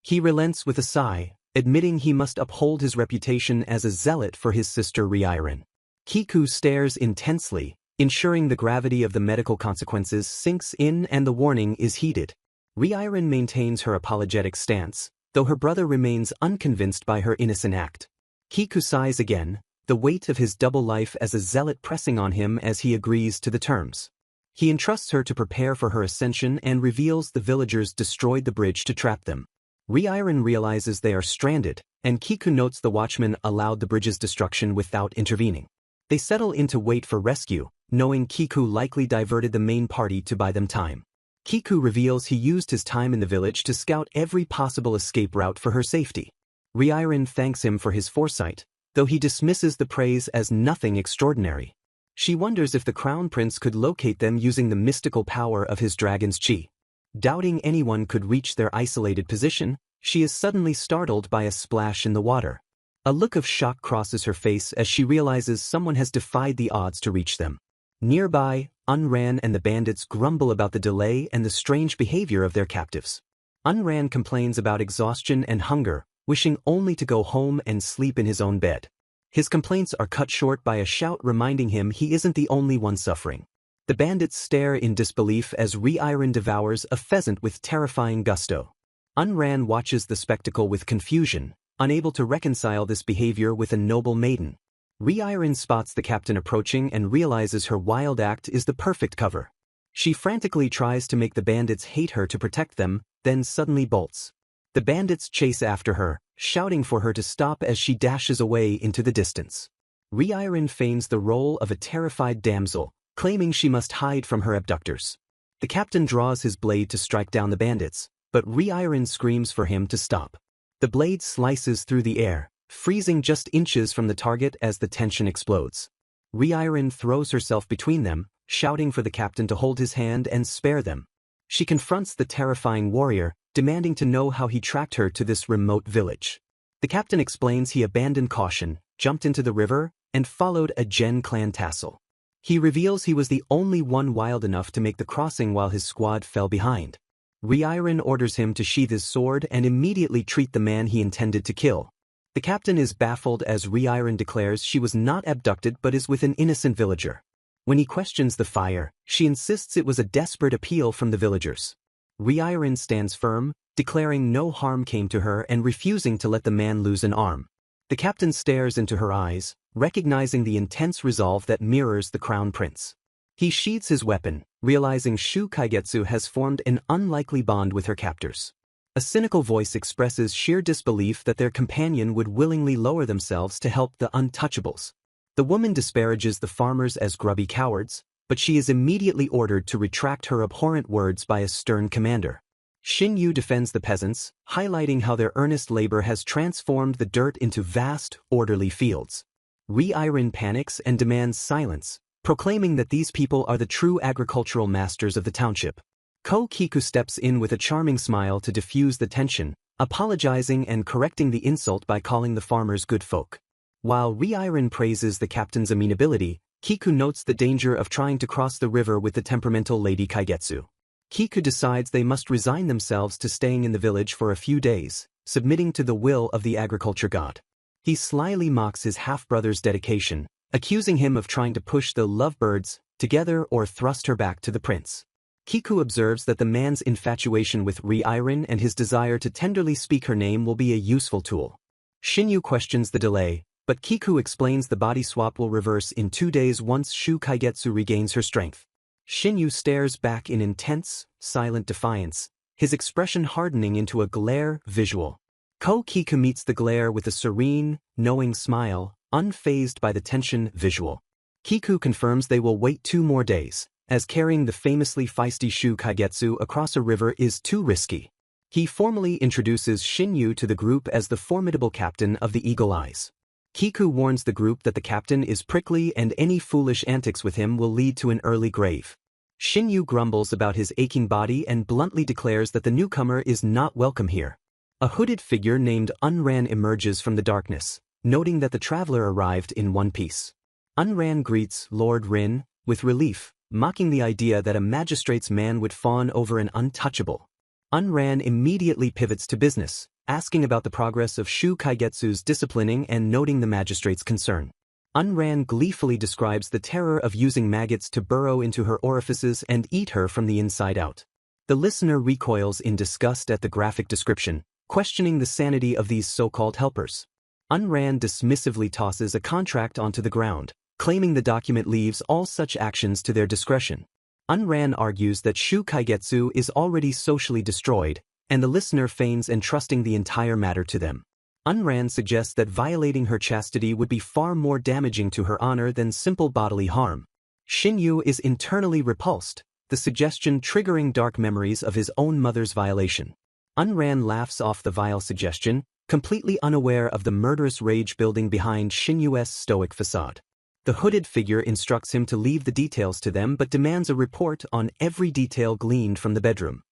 He relents with a sigh, admitting he must uphold his reputation as a zealot for his sister Reincarnated. Kiku stares intensely, ensuring the gravity of the medical consequences sinks in and the warning is heeded. Reincarnated maintains her apologetic stance, though her brother remains unconvinced by her innocent act. Kiku sighs again, the weight of his double life as a zealot pressing on him as he agrees to the terms. He entrusts her to prepare for her ascension and reveals the villagers destroyed the bridge to trap them. Reincarnated realizes they are stranded, and Kiku notes the watchmen allowed the bridge's destruction without intervening. They settle in to wait for rescue, knowing Kiku likely diverted the main party to buy them time. Kiku reveals he used his time in the village to scout every possible escape route for her safety. Reincarnated thanks him for his foresight, though he dismisses the praise as nothing extraordinary. She wonders if the crown prince could locate them using the mystical power of his dragon's chi. Doubting anyone could reach their isolated position, she is suddenly startled by a splash in the water. A look of shock crosses her face as she realizes someone has defied the odds to reach them. Nearby, Unran and the bandits grumble about the delay and the strange behavior of their captives. Unran complains about exhaustion and hunger, wishing only to go home and sleep in his own bed. His complaints are cut short by a shout reminding him he isn't the only one suffering. The bandits stare in disbelief as Reincarnated devours a pheasant with terrifying gusto. Unran watches the spectacle with confusion, unable to reconcile this behavior with a noble maiden. Reincarnated spots the captain approaching and realizes her wild act is the perfect cover. She frantically tries to make the bandits hate her to protect them, then suddenly bolts. The bandits chase after her, shouting for her to stop as she dashes away into the distance. Reincarnated feigns the role of a terrified damsel, claiming she must hide from her abductors. The captain draws his blade to strike down the bandits, but Reincarnated screams for him to stop. The blade slices through the air, freezing just inches from the target as the tension explodes. Reincarnated throws herself between them, shouting for the captain to hold his hand and spare them. She confronts the terrifying warrior, demanding to know how he tracked her to this remote village. The captain explains he abandoned caution, jumped into the river, and followed a Gen clan tassel. He reveals he was the only one wild enough to make the crossing while his squad fell behind. Reincarnated orders him to sheath his sword and immediately treat the man he intended to kill. The captain is baffled as Reincarnated declares she was not abducted but is with an innocent villager. When he questions the fire, she insists it was a desperate appeal from the villagers. Reincarnated stands firm, declaring no harm came to her and refusing to let the man lose an arm. The captain stares into her eyes, recognizing the intense resolve that mirrors the crown prince. He sheathes his weapon, realizing Shu Kaigetsu has formed an unlikely bond with her captors. A cynical voice expresses sheer disbelief that their companion would willingly lower themselves to help the untouchables. The woman disparages the farmers as grubby cowards, but she is immediately ordered to retract her abhorrent words by a stern commander. Shin Yu defends the peasants, highlighting how their earnest labor has transformed the dirt into vast, orderly fields. Reincarnated panics and demands silence, proclaiming that these people are the true agricultural masters of the township. Ko Kiku steps in with a charming smile to diffuse the tension, apologizing and correcting the insult by calling the farmers good folk. While Reincarnated praises the captain's amenability, Kiku notes the danger of trying to cross the river with the temperamental Lady Kaigetsu. Kiku decides they must resign themselves to staying in the village for a few days, submitting to the will of the agriculture god. He slyly mocks his half-brother's dedication, accusing him of trying to push the lovebirds together or thrust her back to the prince. Kiku observes that the man's infatuation with Reincarnated and his desire to tenderly speak her name will be a useful tool. Shinyu questions the delay, but Kiku explains the body swap will reverse in 2 days once Shu Kaigetsu regains her strength. Shinyu stares back in intense, silent defiance, his expression hardening into a glare visual. Ko Kiku meets the glare with a serene, knowing smile, unfazed by the tension visual. Kiku confirms they will wait 2 more days, as carrying the famously feisty Shu Kaigetsu across a river is too risky. He formally introduces Shinyu to the group as the formidable captain of the Eagle Eyes. Kiku warns the group that the captain is prickly and any foolish antics with him will lead to an early grave. Shinyu grumbles about his aching body and bluntly declares that the newcomer is not welcome here. A hooded figure named Unran emerges from the darkness, noting that the traveler arrived in one piece. Unran greets Lord Rin with relief, mocking the idea that a magistrate's man would fawn over an untouchable. Unran immediately pivots to business, asking about the progress of Shu Kaigetsu's disciplining and noting the magistrate's concern. Unran gleefully describes the terror of using maggots to burrow into her orifices and eat her from the inside out. The listener recoils in disgust at the graphic description, questioning the sanity of these so-called helpers. Unran dismissively tosses a contract onto the ground, claiming the document leaves all such actions to their discretion. Unran argues that Shu Kaigetsu is already socially destroyed, and the listener feigns entrusting the entire matter to them. Unran suggests that violating her chastity would be far more damaging to her honor than simple bodily harm. Shinyu is internally repulsed, the suggestion triggering dark memories of his own mother's violation. Unran laughs off the vile suggestion, completely unaware of the murderous rage building behind Shinyu's stoic facade. The hooded figure instructs him to leave the details to them but demands a report on every detail gleaned from the bedroom.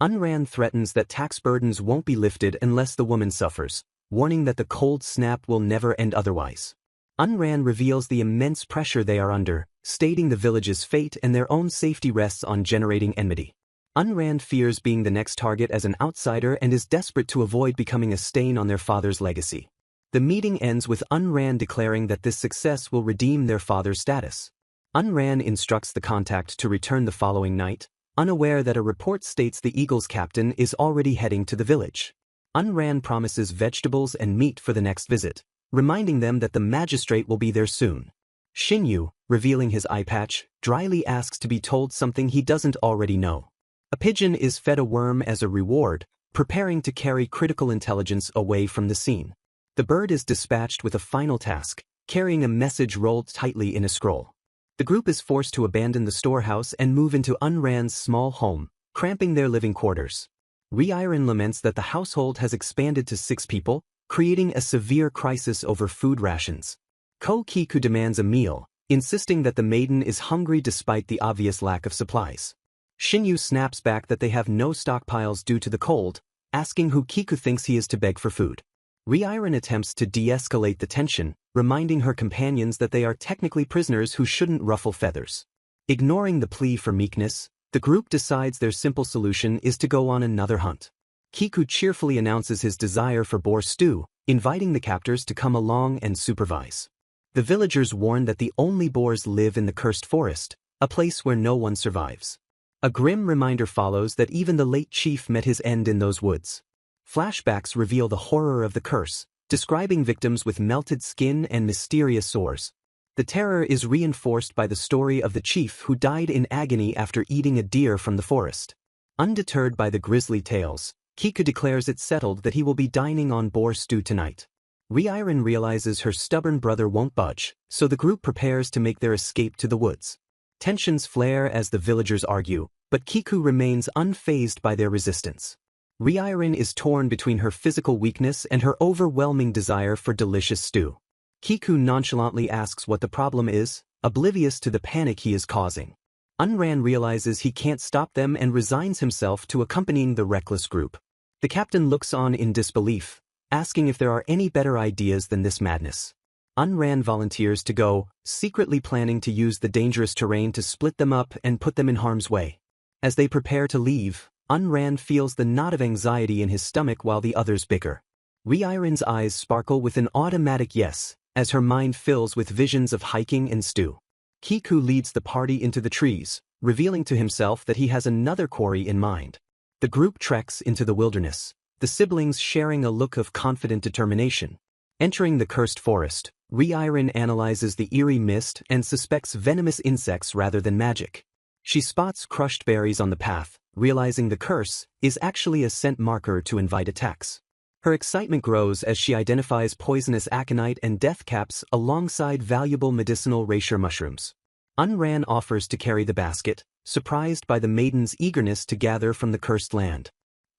Unran threatens that tax burdens won't be lifted unless the woman suffers, warning that the cold snap will never end otherwise. Unran reveals the immense pressure they are under, stating the village's fate and their own safety rests on generating enmity. Unran fears being the next target as an outsider and is desperate to avoid becoming a stain on their father's legacy. The meeting ends with Unran declaring that this success will redeem their father's status. Unran instructs the contact to return the following night, unaware that a report states the Eagle's captain is already heading to the village. Unran promises vegetables and meat for the next visit, reminding them that the magistrate will be there soon. Shinyu, revealing his eye patch, dryly asks to be told something he doesn't already know. A pigeon is fed a worm as a reward, preparing to carry critical intelligence away from the scene. The bird is dispatched with a final task, carrying a message rolled tightly in a scroll. The group is forced to abandon the storehouse and move into Unran's small home, cramping their living quarters. Reincarnated laments that the household has expanded to 6 people, creating a severe crisis over food rations. Ko Kiku demands a meal, insisting that the maiden is hungry despite the obvious lack of supplies. Shinyu snaps back that they have no stockpiles due to the cold, asking who Kiku thinks he is to beg for food. Reincarnated attempts to de-escalate the tension, reminding her companions that they are technically prisoners who shouldn't ruffle feathers. Ignoring the plea for meekness, the group decides their simple solution is to go on another hunt. Kiku cheerfully announces his desire for boar stew, inviting the captors to come along and supervise. The villagers warn that the only boars live in the cursed forest, a place where no one survives. A grim reminder follows that even the late chief met his end in those woods. Flashbacks reveal the horror of the curse, describing victims with melted skin and mysterious sores. The terror is reinforced by the story of the chief who died in agony after eating a deer from the forest. Undeterred by the grisly tales, Kiku declares it settled that he will be dining on boar stew tonight. Reincarnated realizes her stubborn brother won't budge, so the group prepares to make their escape to the woods. Tensions flare as the villagers argue, but Kiku remains unfazed by their resistance. Reincarnated is torn between her physical weakness and her overwhelming desire for delicious stew. Kiku nonchalantly asks what the problem is, oblivious to the panic he is causing. Unran realizes he can't stop them and resigns himself to accompanying the reckless group. The captain looks on in disbelief, asking if there are any better ideas than this madness. Unran volunteers to go, secretly planning to use the dangerous terrain to split them up and put them in harm's way. As they prepare to leave, Unran feels the knot of anxiety in his stomach while the others bicker. Reincarnated's eyes sparkle with an automatic yes, as her mind fills with visions of hiking and stew. Kiku leads the party into the trees, revealing to himself that he has another quarry in mind. The group treks into the wilderness, the siblings sharing a look of confident determination. Entering the cursed forest, Reincarnated analyzes the eerie mist and suspects venomous insects rather than magic. She spots crushed berries on the path, realizing the curse is actually a scent marker to invite attacks. Her excitement grows as she identifies poisonous aconite and death caps alongside valuable medicinal reishi mushrooms. Unran offers to carry the basket, surprised by the maiden's eagerness to gather from the cursed land.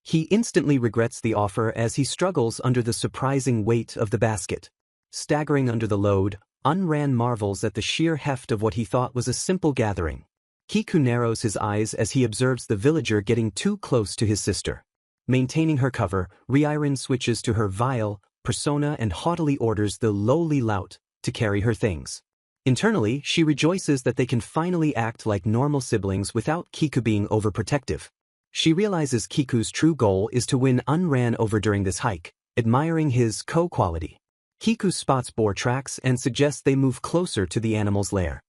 He instantly regrets the offer as he struggles under the surprising weight of the basket. Staggering under the load, Unran marvels at the sheer heft of what he thought was a simple gathering. Kiku narrows his eyes as he observes the villager getting too close to his sister. Maintaining her cover, Reincarnated switches to her vile persona and haughtily orders the lowly lout to carry her things. Internally, she rejoices that they can finally act like normal siblings without Kiku being overprotective. She realizes Kiku's true goal is to win Unran over during this hike, admiring his co-quality. Kiku spots boar tracks and suggests they move closer to the animal's lair.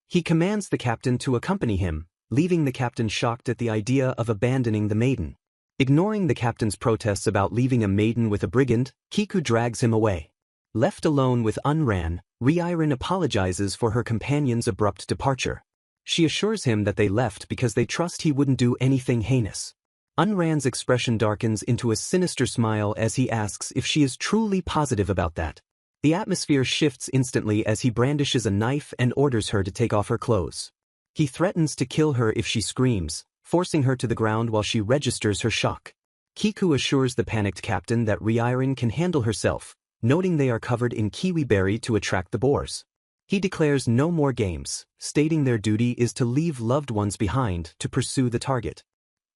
He commands the captain to accompany him, leaving the captain shocked at the idea of abandoning the maiden. Ignoring the captain's protests about leaving a maiden with a brigand, Kiku drags him away. Left alone with Unran, Reincarnated apologizes for her companion's abrupt departure. She assures him that they left because they trust he wouldn't do anything heinous. Unran's expression darkens into a sinister smile as he asks if she is truly positive about that. The atmosphere shifts instantly as he brandishes a knife and orders her to take off her clothes. He threatens to kill her if she screams, forcing her to the ground while she registers her shock. Kiku assures the panicked captain that Reincarnated can handle herself, noting they are covered in kiwi berry to attract the boars. He declares no more games, stating their duty is to leave loved ones behind to pursue the target.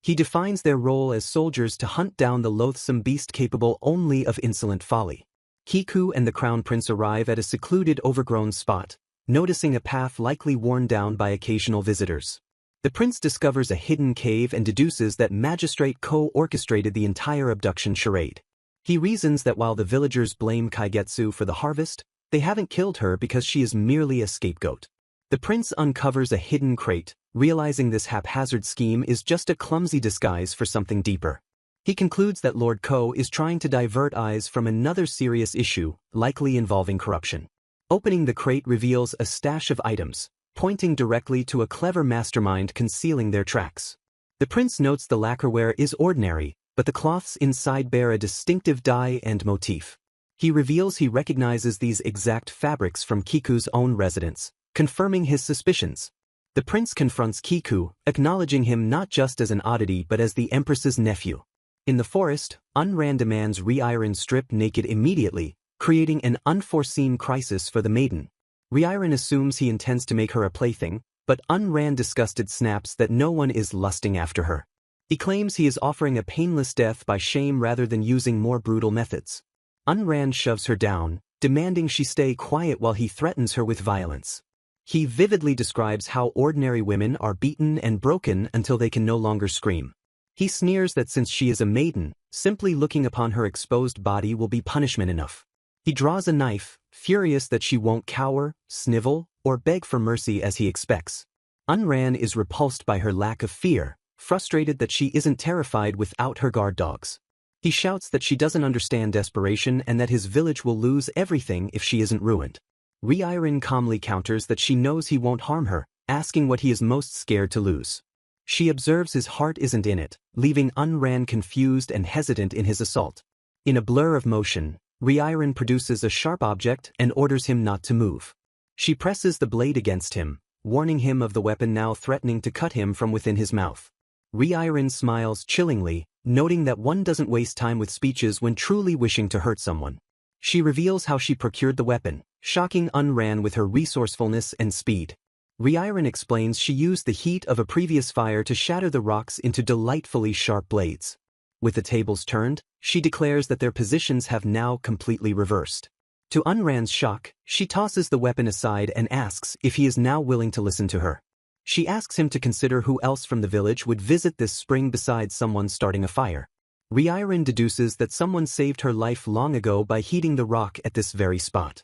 He defines their role as soldiers to hunt down the loathsome beast capable only of insolent folly. Kiku and the crown prince arrive at a secluded overgrown spot, noticing a path likely worn down by occasional visitors. The prince discovers a hidden cave and deduces that Magistrate co-orchestrated the entire abduction charade. He reasons that while the villagers blame Kaigetsu for the harvest, they haven't killed her because she is merely a scapegoat. The prince uncovers a hidden crate, realizing this haphazard scheme is just a clumsy disguise for something deeper. He concludes that Lord Ko is trying to divert eyes from another serious issue, likely involving corruption. Opening the crate reveals a stash of items, pointing directly to a clever mastermind concealing their tracks. The prince notes the lacquerware is ordinary, but the cloths inside bear a distinctive dye and motif. He reveals he recognizes these exact fabrics from Kiku's own residence, confirming his suspicions. The prince confronts Kiku, acknowledging him not just as an oddity but as the empress's nephew. In the forest, Unran demands Reincarnated strip naked immediately, creating an unforeseen crisis for the maiden. Reincarnated assumes he intends to make her a plaything, but Unran disgusted snaps that no one is lusting after her. He claims he is offering a painless death by shame rather than using more brutal methods. Unran shoves her down, demanding she stay quiet while he threatens her with violence. He vividly describes how ordinary women are beaten and broken until they can no longer scream. He sneers that since she is a maiden, simply looking upon her exposed body will be punishment enough. He draws a knife, furious that she won't cower, snivel, or beg for mercy as he expects. Unran is repulsed by her lack of fear, frustrated that she isn't terrified without her guard dogs. He shouts that she doesn't understand desperation and that his village will lose everything if she isn't ruined. Reincarnated calmly counters that she knows he won't harm her, asking what he is most scared to lose. She observes his heart isn't in it, leaving Unran confused and hesitant in his assault. In a blur of motion, Reincarnated produces a sharp object and orders him not to move. She presses the blade against him, warning him of the weapon now threatening to cut him from within his mouth. Reincarnated smiles chillingly, noting that one doesn't waste time with speeches when truly wishing to hurt someone. She reveals how she procured the weapon, shocking Unran with her resourcefulness and speed. Reincarnated explains she used the heat of a previous fire to shatter the rocks into delightfully sharp blades. With the tables turned, she declares that their positions have now completely reversed. To Unran's shock, she tosses the weapon aside and asks if he is now willing to listen to her. She asks him to consider who else from the village would visit this spring besides someone starting a fire. Reincarnated deduces that someone saved her life long ago by heating the rock at this very spot.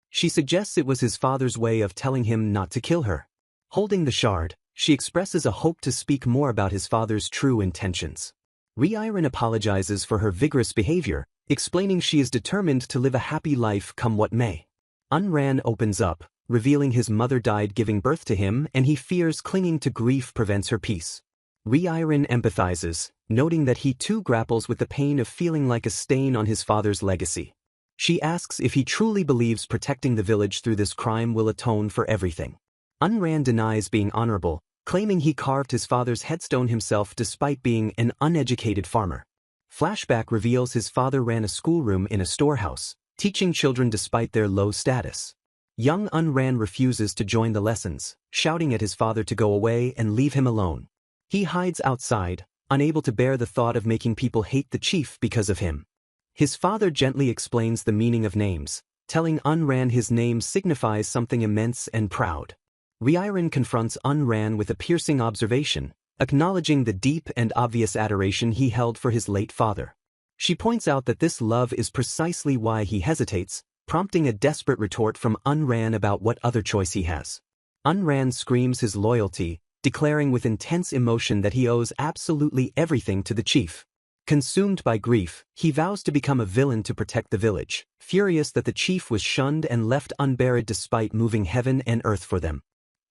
She suggests it was his father's way of telling him not to kill her. Holding the shard, she expresses a hope to speak more about his father's true intentions. Reincarnated apologizes for her vigorous behavior, explaining she is determined to live a happy life come what may. Unran opens up, revealing his mother died giving birth to him and he fears clinging to grief prevents her peace. Reincarnated empathizes, noting that he too grapples with the pain of feeling like a stain on his father's legacy. She asks if he truly believes protecting the village through this crime will atone for everything. Unran denies being honorable, claiming he carved his father's headstone himself despite being an uneducated farmer. Flashback reveals his father ran a schoolroom in a storehouse, teaching children despite their low status. Young Unran refuses to join the lessons, shouting at his father to go away and leave him alone. He hides outside, unable to bear the thought of making people hate the chief because of him. His father gently explains the meaning of names, telling Unran his name signifies something immense and proud. Reincarnated confronts Unran with a piercing observation, acknowledging the deep and obvious adoration he held for his late father. She points out that this love is precisely why he hesitates, prompting a desperate retort from Unran about what other choice he has. Unran screams his loyalty, declaring with intense emotion that he owes absolutely everything to the chief. Consumed by grief, he vows to become a villain to protect the village, furious that the chief was shunned and left unburied despite moving heaven and earth for them.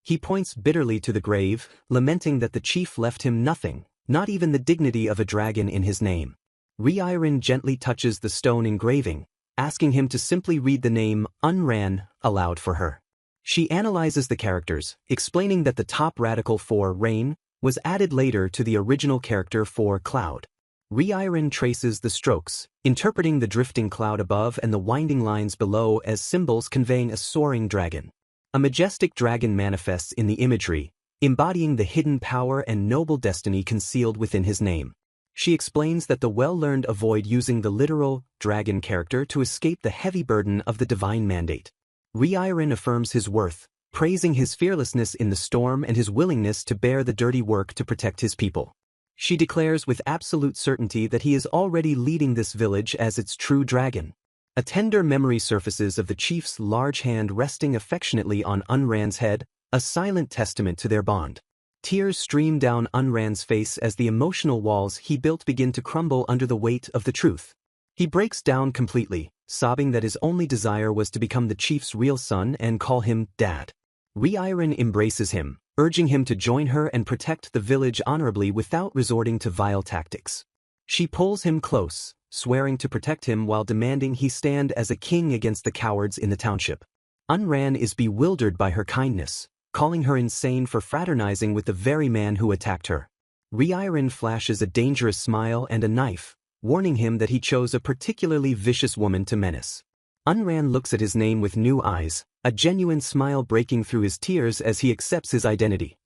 He points bitterly to the grave, lamenting that the chief left him nothing, not even the dignity of a dragon in his name. Reincarnated gently touches the stone engraving, asking him to simply read the name Unran aloud for her. She analyzes the characters, explaining that the top radical for rain was added later to the original character for cloud. Reincarnated traces the strokes, interpreting the drifting cloud above and the winding lines below as symbols conveying a soaring dragon. A majestic dragon manifests in the imagery, embodying the hidden power and noble destiny concealed within his name. She explains that the well-learned avoid using the literal dragon character to escape the heavy burden of the divine mandate. Reincarnated affirms his worth, praising his fearlessness in the storm and his willingness to bear the dirty work to protect his people. She declares with absolute certainty that he is already leading this village as its true dragon. A tender memory surfaces of the chief's large hand resting affectionately on Unran's head, a silent testament to their bond. Tears stream down Unran's face as the emotional walls he built begin to crumble under the weight of the truth. He breaks down completely, sobbing that his only desire was to become the chief's real son and call him Dad. Reincarnated embraces him, urging him to join her and protect the village honorably without resorting to vile tactics. She pulls him close, swearing to protect him while demanding he stand as a king against the cowards in the township. Unran is bewildered by her kindness, calling her insane for fraternizing with the very man who attacked her. Reincarnated flashes a dangerous smile and a knife, warning him that he chose a particularly vicious woman to menace. Unran looks at his name with new eyes, a genuine smile breaking through his tears as he accepts his identity.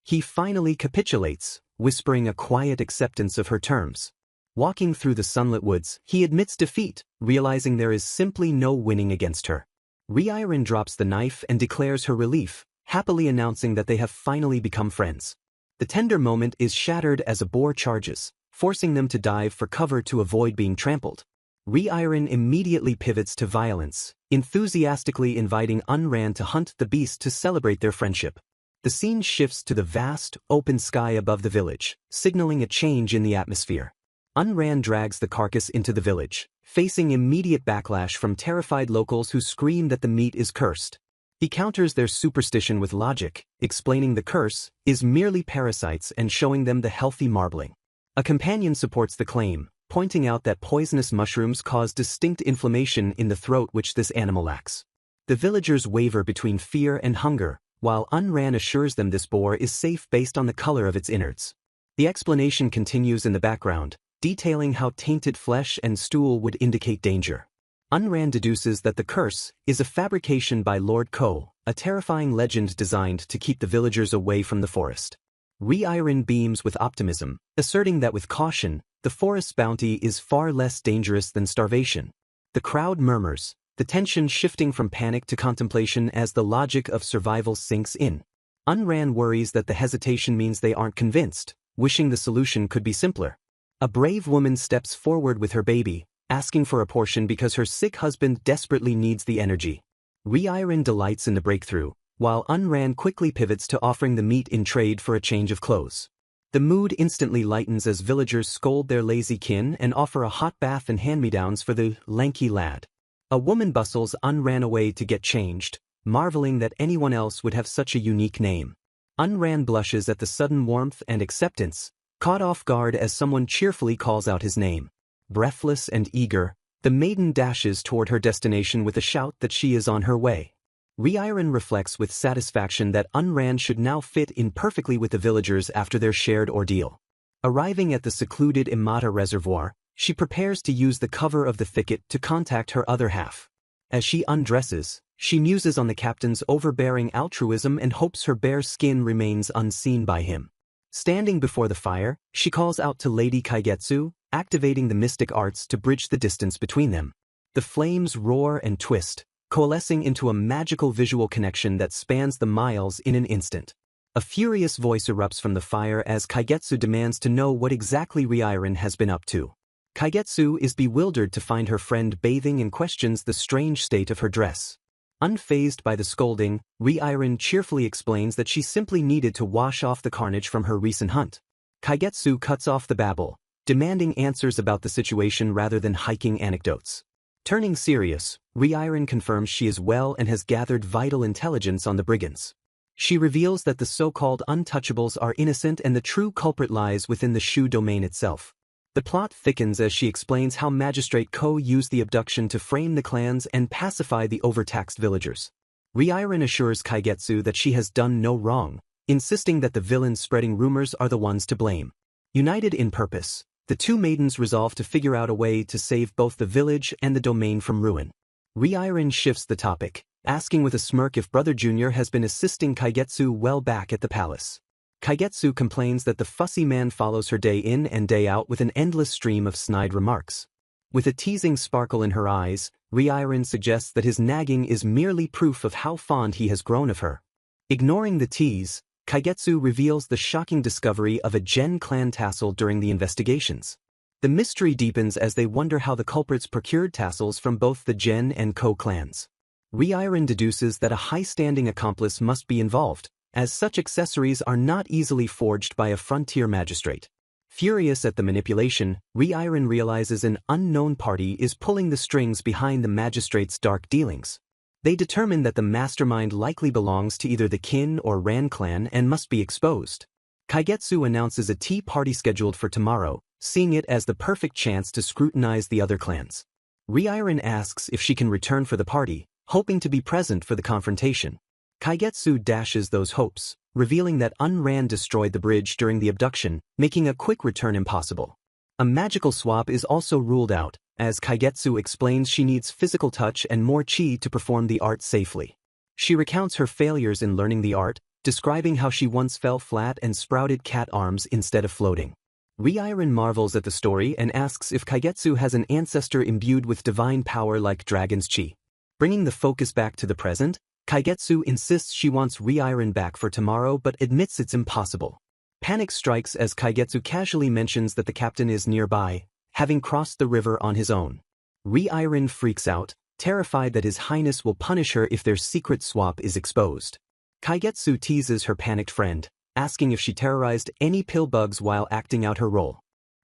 He finally capitulates, whispering a quiet acceptance of her terms. Walking through the sunlit woods, he admits defeat, realizing there is simply no winning against her. Reincarnated drops the knife and declares her relief, happily announcing that they have finally become friends. The tender moment is shattered as a boar charges, forcing them to dive for cover to avoid being trampled. Reincarnated immediately pivots to violence, enthusiastically inviting Unran to hunt the beast to celebrate their friendship. The scene shifts to the vast, open sky above the village, signaling a change in the atmosphere. Unran drags the carcass into the village, facing immediate backlash from terrified locals who scream that the meat is cursed. He counters their superstition with logic, explaining the curse is merely parasites and showing them the healthy marbling. A companion supports the claim, pointing out that poisonous mushrooms cause distinct inflammation in the throat which this animal lacks. The villagers waver between fear and hunger, while Unran assures them this boar is safe based on the color of its innards. The explanation continues in the background, detailing how tainted flesh and stool would indicate danger. Unran deduces that the curse is a fabrication by Lord Ko, a terrifying legend designed to keep the villagers away from the forest. Reincarnated beams with optimism, asserting that with caution, the forest's bounty is far less dangerous than starvation. The crowd murmurs, the tension shifting from panic to contemplation as the logic of survival sinks in. Unran worries that the hesitation means they aren't convinced, wishing the solution could be simpler. A brave woman steps forward with her baby, asking for a portion because her sick husband desperately needs the energy. Reincarnated delights in the breakthrough, while Unran quickly pivots to offering the meat in trade for a change of clothes. The mood instantly lightens as villagers scold their lazy kin and offer a hot bath and hand-me-downs for the lanky lad. A woman bustles Unran away to get changed, marveling that anyone else would have such a unique name. Unran blushes at the sudden warmth and acceptance, caught off guard as someone cheerfully calls out his name. Breathless and eager, the maiden dashes toward her destination with a shout that she is on her way. Reincarnated reflects with satisfaction that Unran should now fit in perfectly with the villagers after their shared ordeal. Arriving at the secluded Imata reservoir, she prepares to use the cover of the thicket to contact her other half. As she undresses, she muses on the captain's overbearing altruism and hopes her bare skin remains unseen by him. Standing before the fire, she calls out to Lady Kaigetsu, activating the mystic arts to bridge the distance between them. The flames roar and twist, coalescing into a magical visual connection that spans the miles in an instant. A furious voice erupts from the fire as Kaigetsu demands to know what exactly Reincarnated has been up to. Kaigetsu is bewildered to find her friend bathing and questions the strange state of her dress. Unfazed by the scolding, Reincarnated cheerfully explains that she simply needed to wash off the carnage from her recent hunt. Kaigetsu cuts off the babble, demanding answers about the situation rather than hiking anecdotes. Turning serious, Reincarnated confirms she is well and has gathered vital intelligence on the brigands. She reveals that the so-called untouchables are innocent and the true culprit lies within the Shu domain itself. The plot thickens as she explains how Magistrate Ko used the abduction to frame the clans and pacify the overtaxed villagers. Reincarnated assures Kaigetsu that she has done no wrong, insisting that the villains spreading rumors are the ones to blame. United in purpose, the two maidens resolve to figure out a way to save both the village and the domain from ruin. Reincarnated shifts the topic, asking with a smirk if Brother Junior has been assisting Kaigetsu well back at the palace. Kaigetsu complains that the fussy man follows her day in and day out with an endless stream of snide remarks. With a teasing sparkle in her eyes, Reincarnated suggests that his nagging is merely proof of how fond he has grown of her. Ignoring the tease, Kaigetsu reveals the shocking discovery of a Gen clan tassel during the investigations. The mystery deepens as they wonder how the culprits procured tassels from both the Gen and Ko clans. Reincarnated deduces that a high-standing accomplice must be involved, as such accessories are not easily forged by a frontier magistrate. Furious at the manipulation, Reincarnated realizes an unknown party is pulling the strings behind the magistrate's dark dealings. They determine that the mastermind likely belongs to either the Kin or Ran clan and must be exposed. Kaigetsu announces a tea party scheduled for tomorrow, seeing it as the perfect chance to scrutinize the other clans. Reincarnated asks if she can return for the party, hoping to be present for the confrontation. Kaigetsu dashes those hopes, revealing that Unran destroyed the bridge during the abduction, making a quick return impossible. A magical swap is also ruled out, as Kaigetsu explains she needs physical touch and more chi to perform the art safely. She recounts her failures in learning the art, describing how she once fell flat and sprouted cat arms instead of floating. Reincarnated marvels at the story and asks if Kaigetsu has an ancestor imbued with divine power like dragon's chi. Bringing the focus back to the present, Kaigetsu insists she wants Reincarnated back for tomorrow but admits it's impossible. Panic strikes as Kaigetsu casually mentions that the captain is nearby, having crossed the river on his own. Reincarnated freaks out, terrified that His Highness will punish her if their secret swap is exposed. Kaigetsu teases her panicked friend, asking if she terrorized any pill bugs while acting out her role.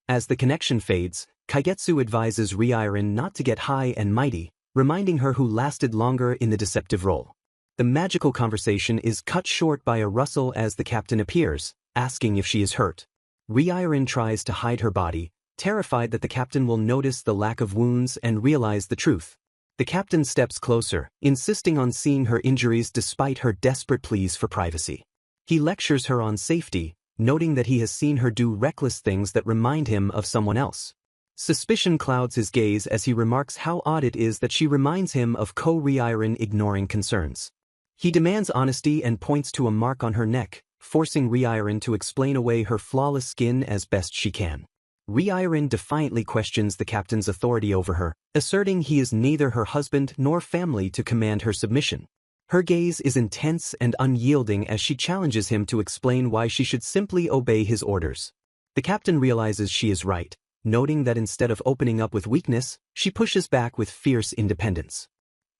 As the connection fades, Kaigetsu advises Ryirin not to get high and mighty, reminding her who lasted longer in the deceptive role. The magical conversation is cut short by a rustle as the captain appears, asking if she is hurt. Ryirin tries to hide her body, terrified that the captain will notice the lack of wounds and realize the truth. The captain steps closer, insisting on seeing her injuries despite her desperate pleas for privacy. He lectures her on safety, noting that he has seen her do reckless things that remind him of someone else. Suspicion clouds his gaze as he remarks how odd it is that she reminds him of Ryirin ignoring concerns. He demands honesty and points to a mark on her neck, forcing Ryirin to explain away her flawless skin as best she can. Ryirin defiantly questions the captain's authority over her, asserting he is neither her husband nor family to command her submission. Her gaze is intense and unyielding as she challenges him to explain why she should simply obey his orders. The captain realizes she is right, noting that instead of opening up with weakness, she pushes back with fierce independence.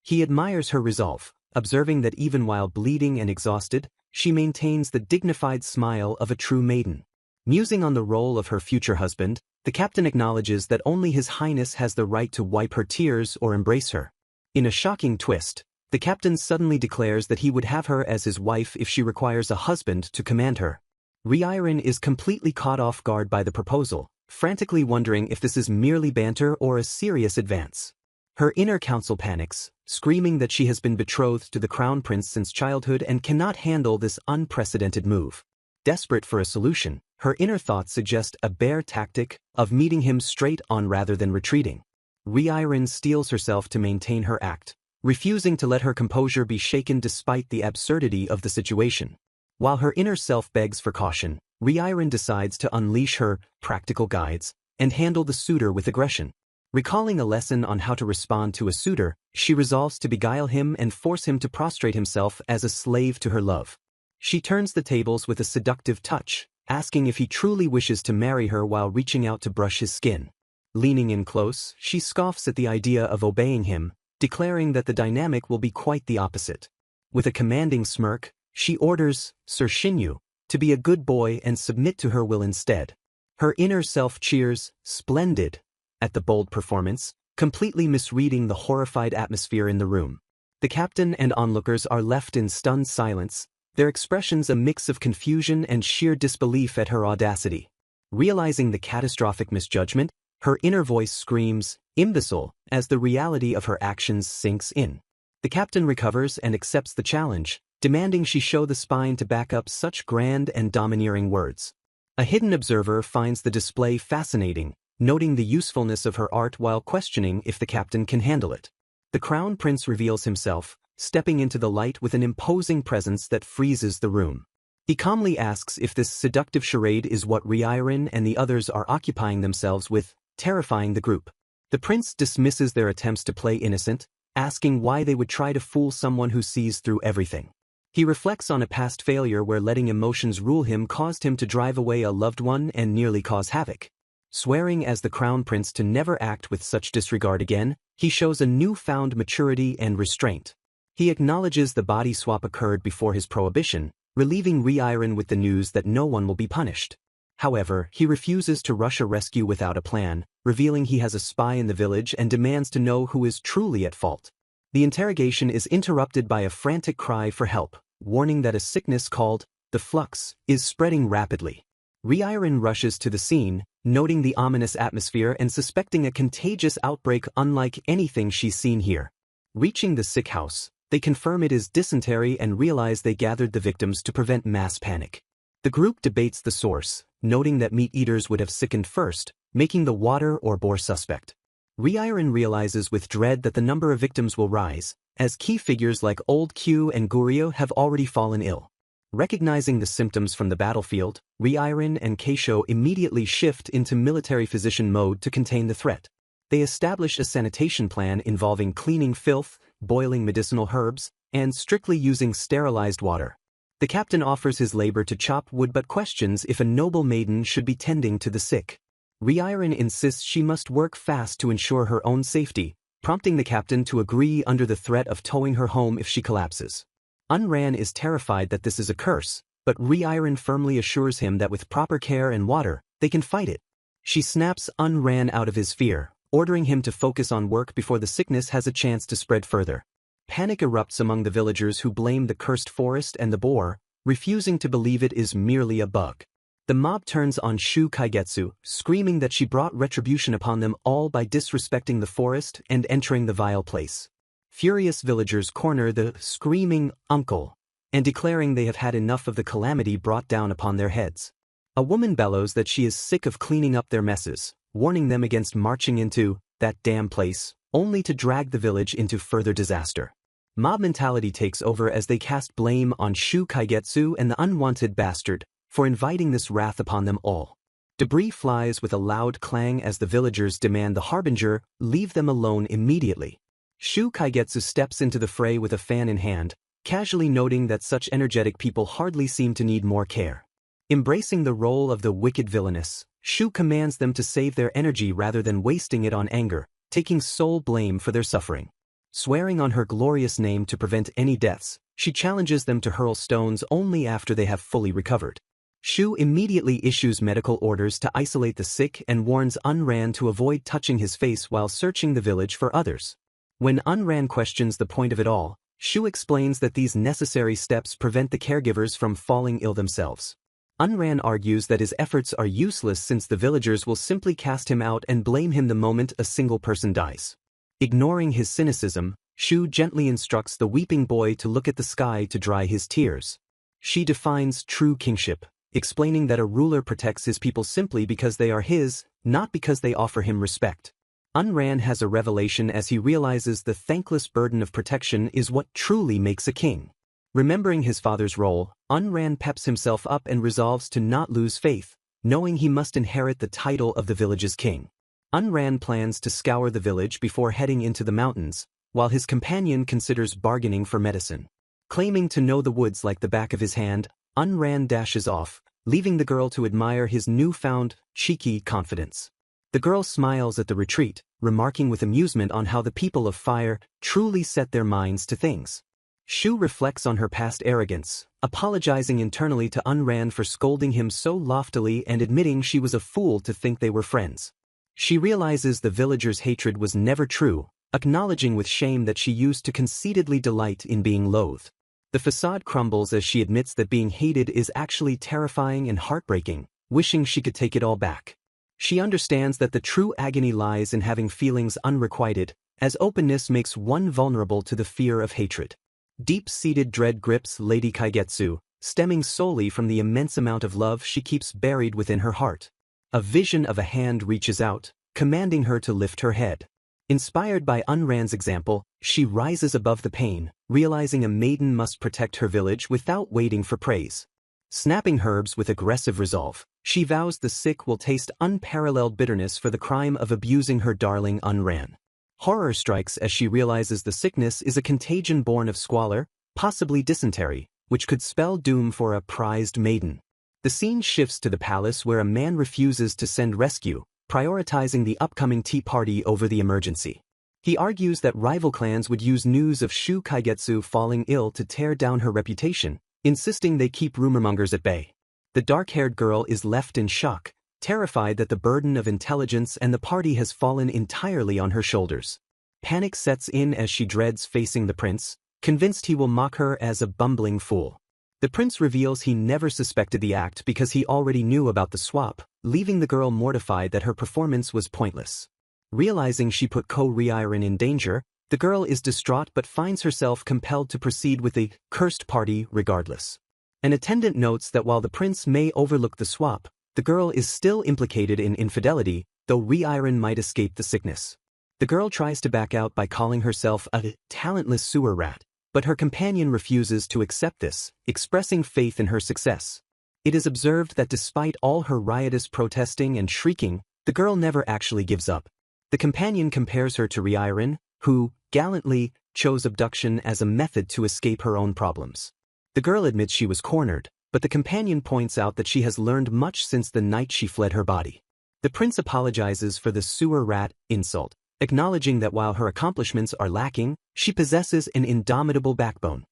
He admires her resolve, observing that even while bleeding and exhausted, she maintains the dignified smile of a true maiden. Musing on the role of her future husband, the captain acknowledges that only His Highness has the right to wipe her tears or embrace her. In a shocking twist, the captain suddenly declares that he would have her as his wife if she requires a husband to command her. Ryirin is completely caught off guard by the proposal, frantically wondering if this is merely banter or a serious advance. Her inner counsel panics, screaming that she has been betrothed to the crown prince since childhood and cannot handle this unprecedented move. Desperate for a solution, her inner thoughts suggest a bare tactic of meeting him straight on rather than retreating. Ryirin steels herself to maintain her act, refusing to let her composure be shaken despite the absurdity of the situation. While her inner self begs for caution, Ryirin decides to unleash her practical guides and handle the suitor with aggression. Recalling a lesson on how to respond to a suitor, she resolves to beguile him and force him to prostrate himself as a slave to her love. She turns the tables with a seductive touch, asking if he truly wishes to marry her while reaching out to brush his skin. Leaning in close, she scoffs at the idea of obeying him, declaring that the dynamic will be quite the opposite. With a commanding smirk, she orders Sir Shinyu to be a good boy and submit to her will instead. Her inner self cheers, "Splendid," at the bold performance, completely misreading the horrified atmosphere in the room. The captain and onlookers are left in stunned silence, their expressions a mix of confusion and sheer disbelief at her audacity. Realizing the catastrophic misjudgment, her inner voice screams, "Imbecile," as the reality of her actions sinks in. The captain recovers and accepts the challenge, demanding she show the spine to back up such grand and domineering words. A hidden observer finds the display fascinating, noting the usefulness of her art while questioning if the captain can handle it. The crown prince reveals himself, stepping into the light with an imposing presence that freezes the room. He calmly asks if this seductive charade is what Ryirin and the others are occupying themselves with, terrifying the group. The prince dismisses their attempts to play innocent, asking why they would try to fool someone who sees through everything. He reflects on a past failure where letting emotions rule him caused him to drive away a loved one and nearly cause havoc. Swearing as the crown prince to never act with such disregard again, he shows a newfound maturity and restraint. He acknowledges the body swap occurred before his prohibition, relieving Ryirin with the news that no one will be punished. However, he refuses to rush a rescue without a plan, revealing he has a spy in the village and demands to know who is truly at fault. The interrogation is interrupted by a frantic cry for help, warning that a sickness called the flux is spreading rapidly. Ryirin rushes to the scene, noting the ominous atmosphere and suspecting a contagious outbreak unlike anything she's seen here. Reaching the sick house, they confirm it is dysentery and realize they gathered the victims to prevent mass panic. The group debates the source, noting that meat-eaters would have sickened first, making the water or boar suspect. Ryirin realizes with dread that the number of victims will rise, as key figures like Old Q and Guryo have already fallen ill. Recognizing the symptoms from the battlefield, Ryirin and Keisho immediately shift into military physician mode to contain the threat. They establish a sanitation plan involving cleaning filth, boiling medicinal herbs, and strictly using sterilized water. The captain offers his labor to chop wood but questions if a noble maiden should be tending to the sick. Ryirin insists she must work fast to ensure her own safety, prompting the captain to agree under the threat of towing her home if she collapses. Unran is terrified that this is a curse, but Ryirin firmly assures him that with proper care and water, they can fight it. She snaps Unran out of his fear, ordering him to focus on work before the sickness has a chance to spread further. Panic erupts among the villagers who blame the cursed forest and the boar, refusing to believe it is merely a bug. The mob turns on Shu Kaigetsu, screaming that she brought retribution upon them all by disrespecting the forest and entering the vile place. Furious villagers corner the screaming uncle, and declaring they have had enough of the calamity brought down upon their heads. A woman bellows that she is sick of cleaning up their messes, warning them against marching into that damn place, only to drag the village into further disaster. Mob mentality takes over as they cast blame on Shu Kaigetsu and the unwanted bastard for inviting this wrath upon them all. Debris flies with a loud clang as the villagers demand the harbinger leave them alone immediately. Shu Kaigetsu steps into the fray with a fan in hand, casually noting that such energetic people hardly seem to need more care. Embracing the role of the wicked villainess, Shu commands them to save their energy rather than wasting it on anger, taking sole blame for their suffering. Swearing on her glorious name to prevent any deaths, she challenges them to hurl stones only after they have fully recovered. Shu immediately issues medical orders to isolate the sick and warns Unran to avoid touching his face while searching the village for others. When Unran questions the point of it all, Shu explains that these necessary steps prevent the caregivers from falling ill themselves. Unran argues that his efforts are useless since the villagers will simply cast him out and blame him the moment a single person dies. Ignoring his cynicism, Shu gently instructs the weeping boy to look at the sky to dry his tears. She defines true kingship, explaining that a ruler protects his people simply because they are his, not because they offer him respect. Unran has a revelation as he realizes the thankless burden of protection is what truly makes a king. Remembering his father's role, Unran peps himself up and resolves to not lose faith, knowing he must inherit the title of the village's king. Unran plans to scour the village before heading into the mountains, while his companion considers bargaining for medicine. Claiming to know the woods like the back of his hand, Unran dashes off, leaving the girl to admire his newfound, cheeky confidence. The girl smiles at the retreat, remarking with amusement on how the people of fire truly set their minds to things. Shu reflects on her past arrogance, apologizing internally to Unran for scolding him so loftily and admitting she was a fool to think they were friends. She realizes the villagers' hatred was never true, acknowledging with shame that she used to conceitedly delight in being loathed. The facade crumbles as she admits that being hated is actually terrifying and heartbreaking, wishing she could take it all back. She understands that the true agony lies in having feelings unrequited, as openness makes one vulnerable to the fear of hatred. Deep-seated dread grips Lady Kaigetsu, stemming solely from the immense amount of love she keeps buried within her heart. A vision of a hand reaches out, commanding her to lift her head. Inspired by Unran's example, she rises above the pain, realizing a maiden must protect her village without waiting for praise. Snapping herbs with aggressive resolve, she vows the sick will taste unparalleled bitterness for the crime of abusing her darling Unran. Horror strikes as she realizes the sickness is a contagion born of squalor, possibly dysentery, which could spell doom for a prized maiden. The scene shifts to the palace where a man refuses to send rescue, prioritizing the upcoming tea party over the emergency. He argues that rival clans would use news of Shu Kaigetsu falling ill to tear down her reputation, insisting they keep rumormongers at bay. The dark-haired girl is left in shock, terrified that the burden of intelligence and the party has fallen entirely on her shoulders. Panic sets in as she dreads facing the prince, convinced he will mock her as a bumbling fool. The prince reveals he never suspected the act because he already knew about the swap, leaving the girl mortified that her performance was pointless. Realizing she put Ko-Reirin in danger, the girl is distraught but finds herself compelled to proceed with the cursed party regardless. An attendant notes that while the prince may overlook the swap, the girl is still implicated in infidelity, though Reirin might escape the sickness. The girl tries to back out by calling herself a talentless sewer rat, but her companion refuses to accept this, expressing faith in her success. It is observed that despite all her riotous protesting and shrieking, the girl never actually gives up. The companion compares her to Reirin, who, gallantly, chose abduction as a method to escape her own problems. The girl admits she was cornered, but the companion points out that she has learned much since the night she fled her body. The prince apologizes for the sewer rat insult, acknowledging that while her accomplishments are lacking, she possesses an indomitable backbone.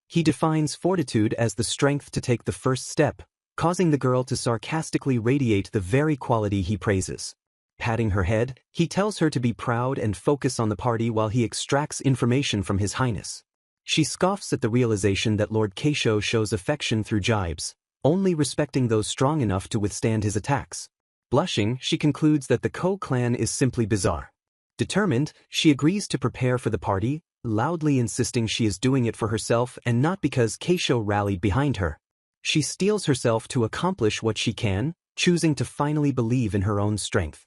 He defines fortitude as the strength to take the first step, causing the girl to sarcastically radiate the very quality he praises. Patting her head, he tells her to be proud and focus on the party while he extracts information from His Highness. She scoffs at the realization that Lord Keisho shows affection through jibes, only respecting those strong enough to withstand his attacks. Blushing, she concludes that the Ko clan is simply bizarre. Determined, she agrees to prepare for the party, loudly insisting she is doing it for herself and not because Keisho rallied behind her. She steels herself to accomplish what she can, choosing to finally believe in her own strength.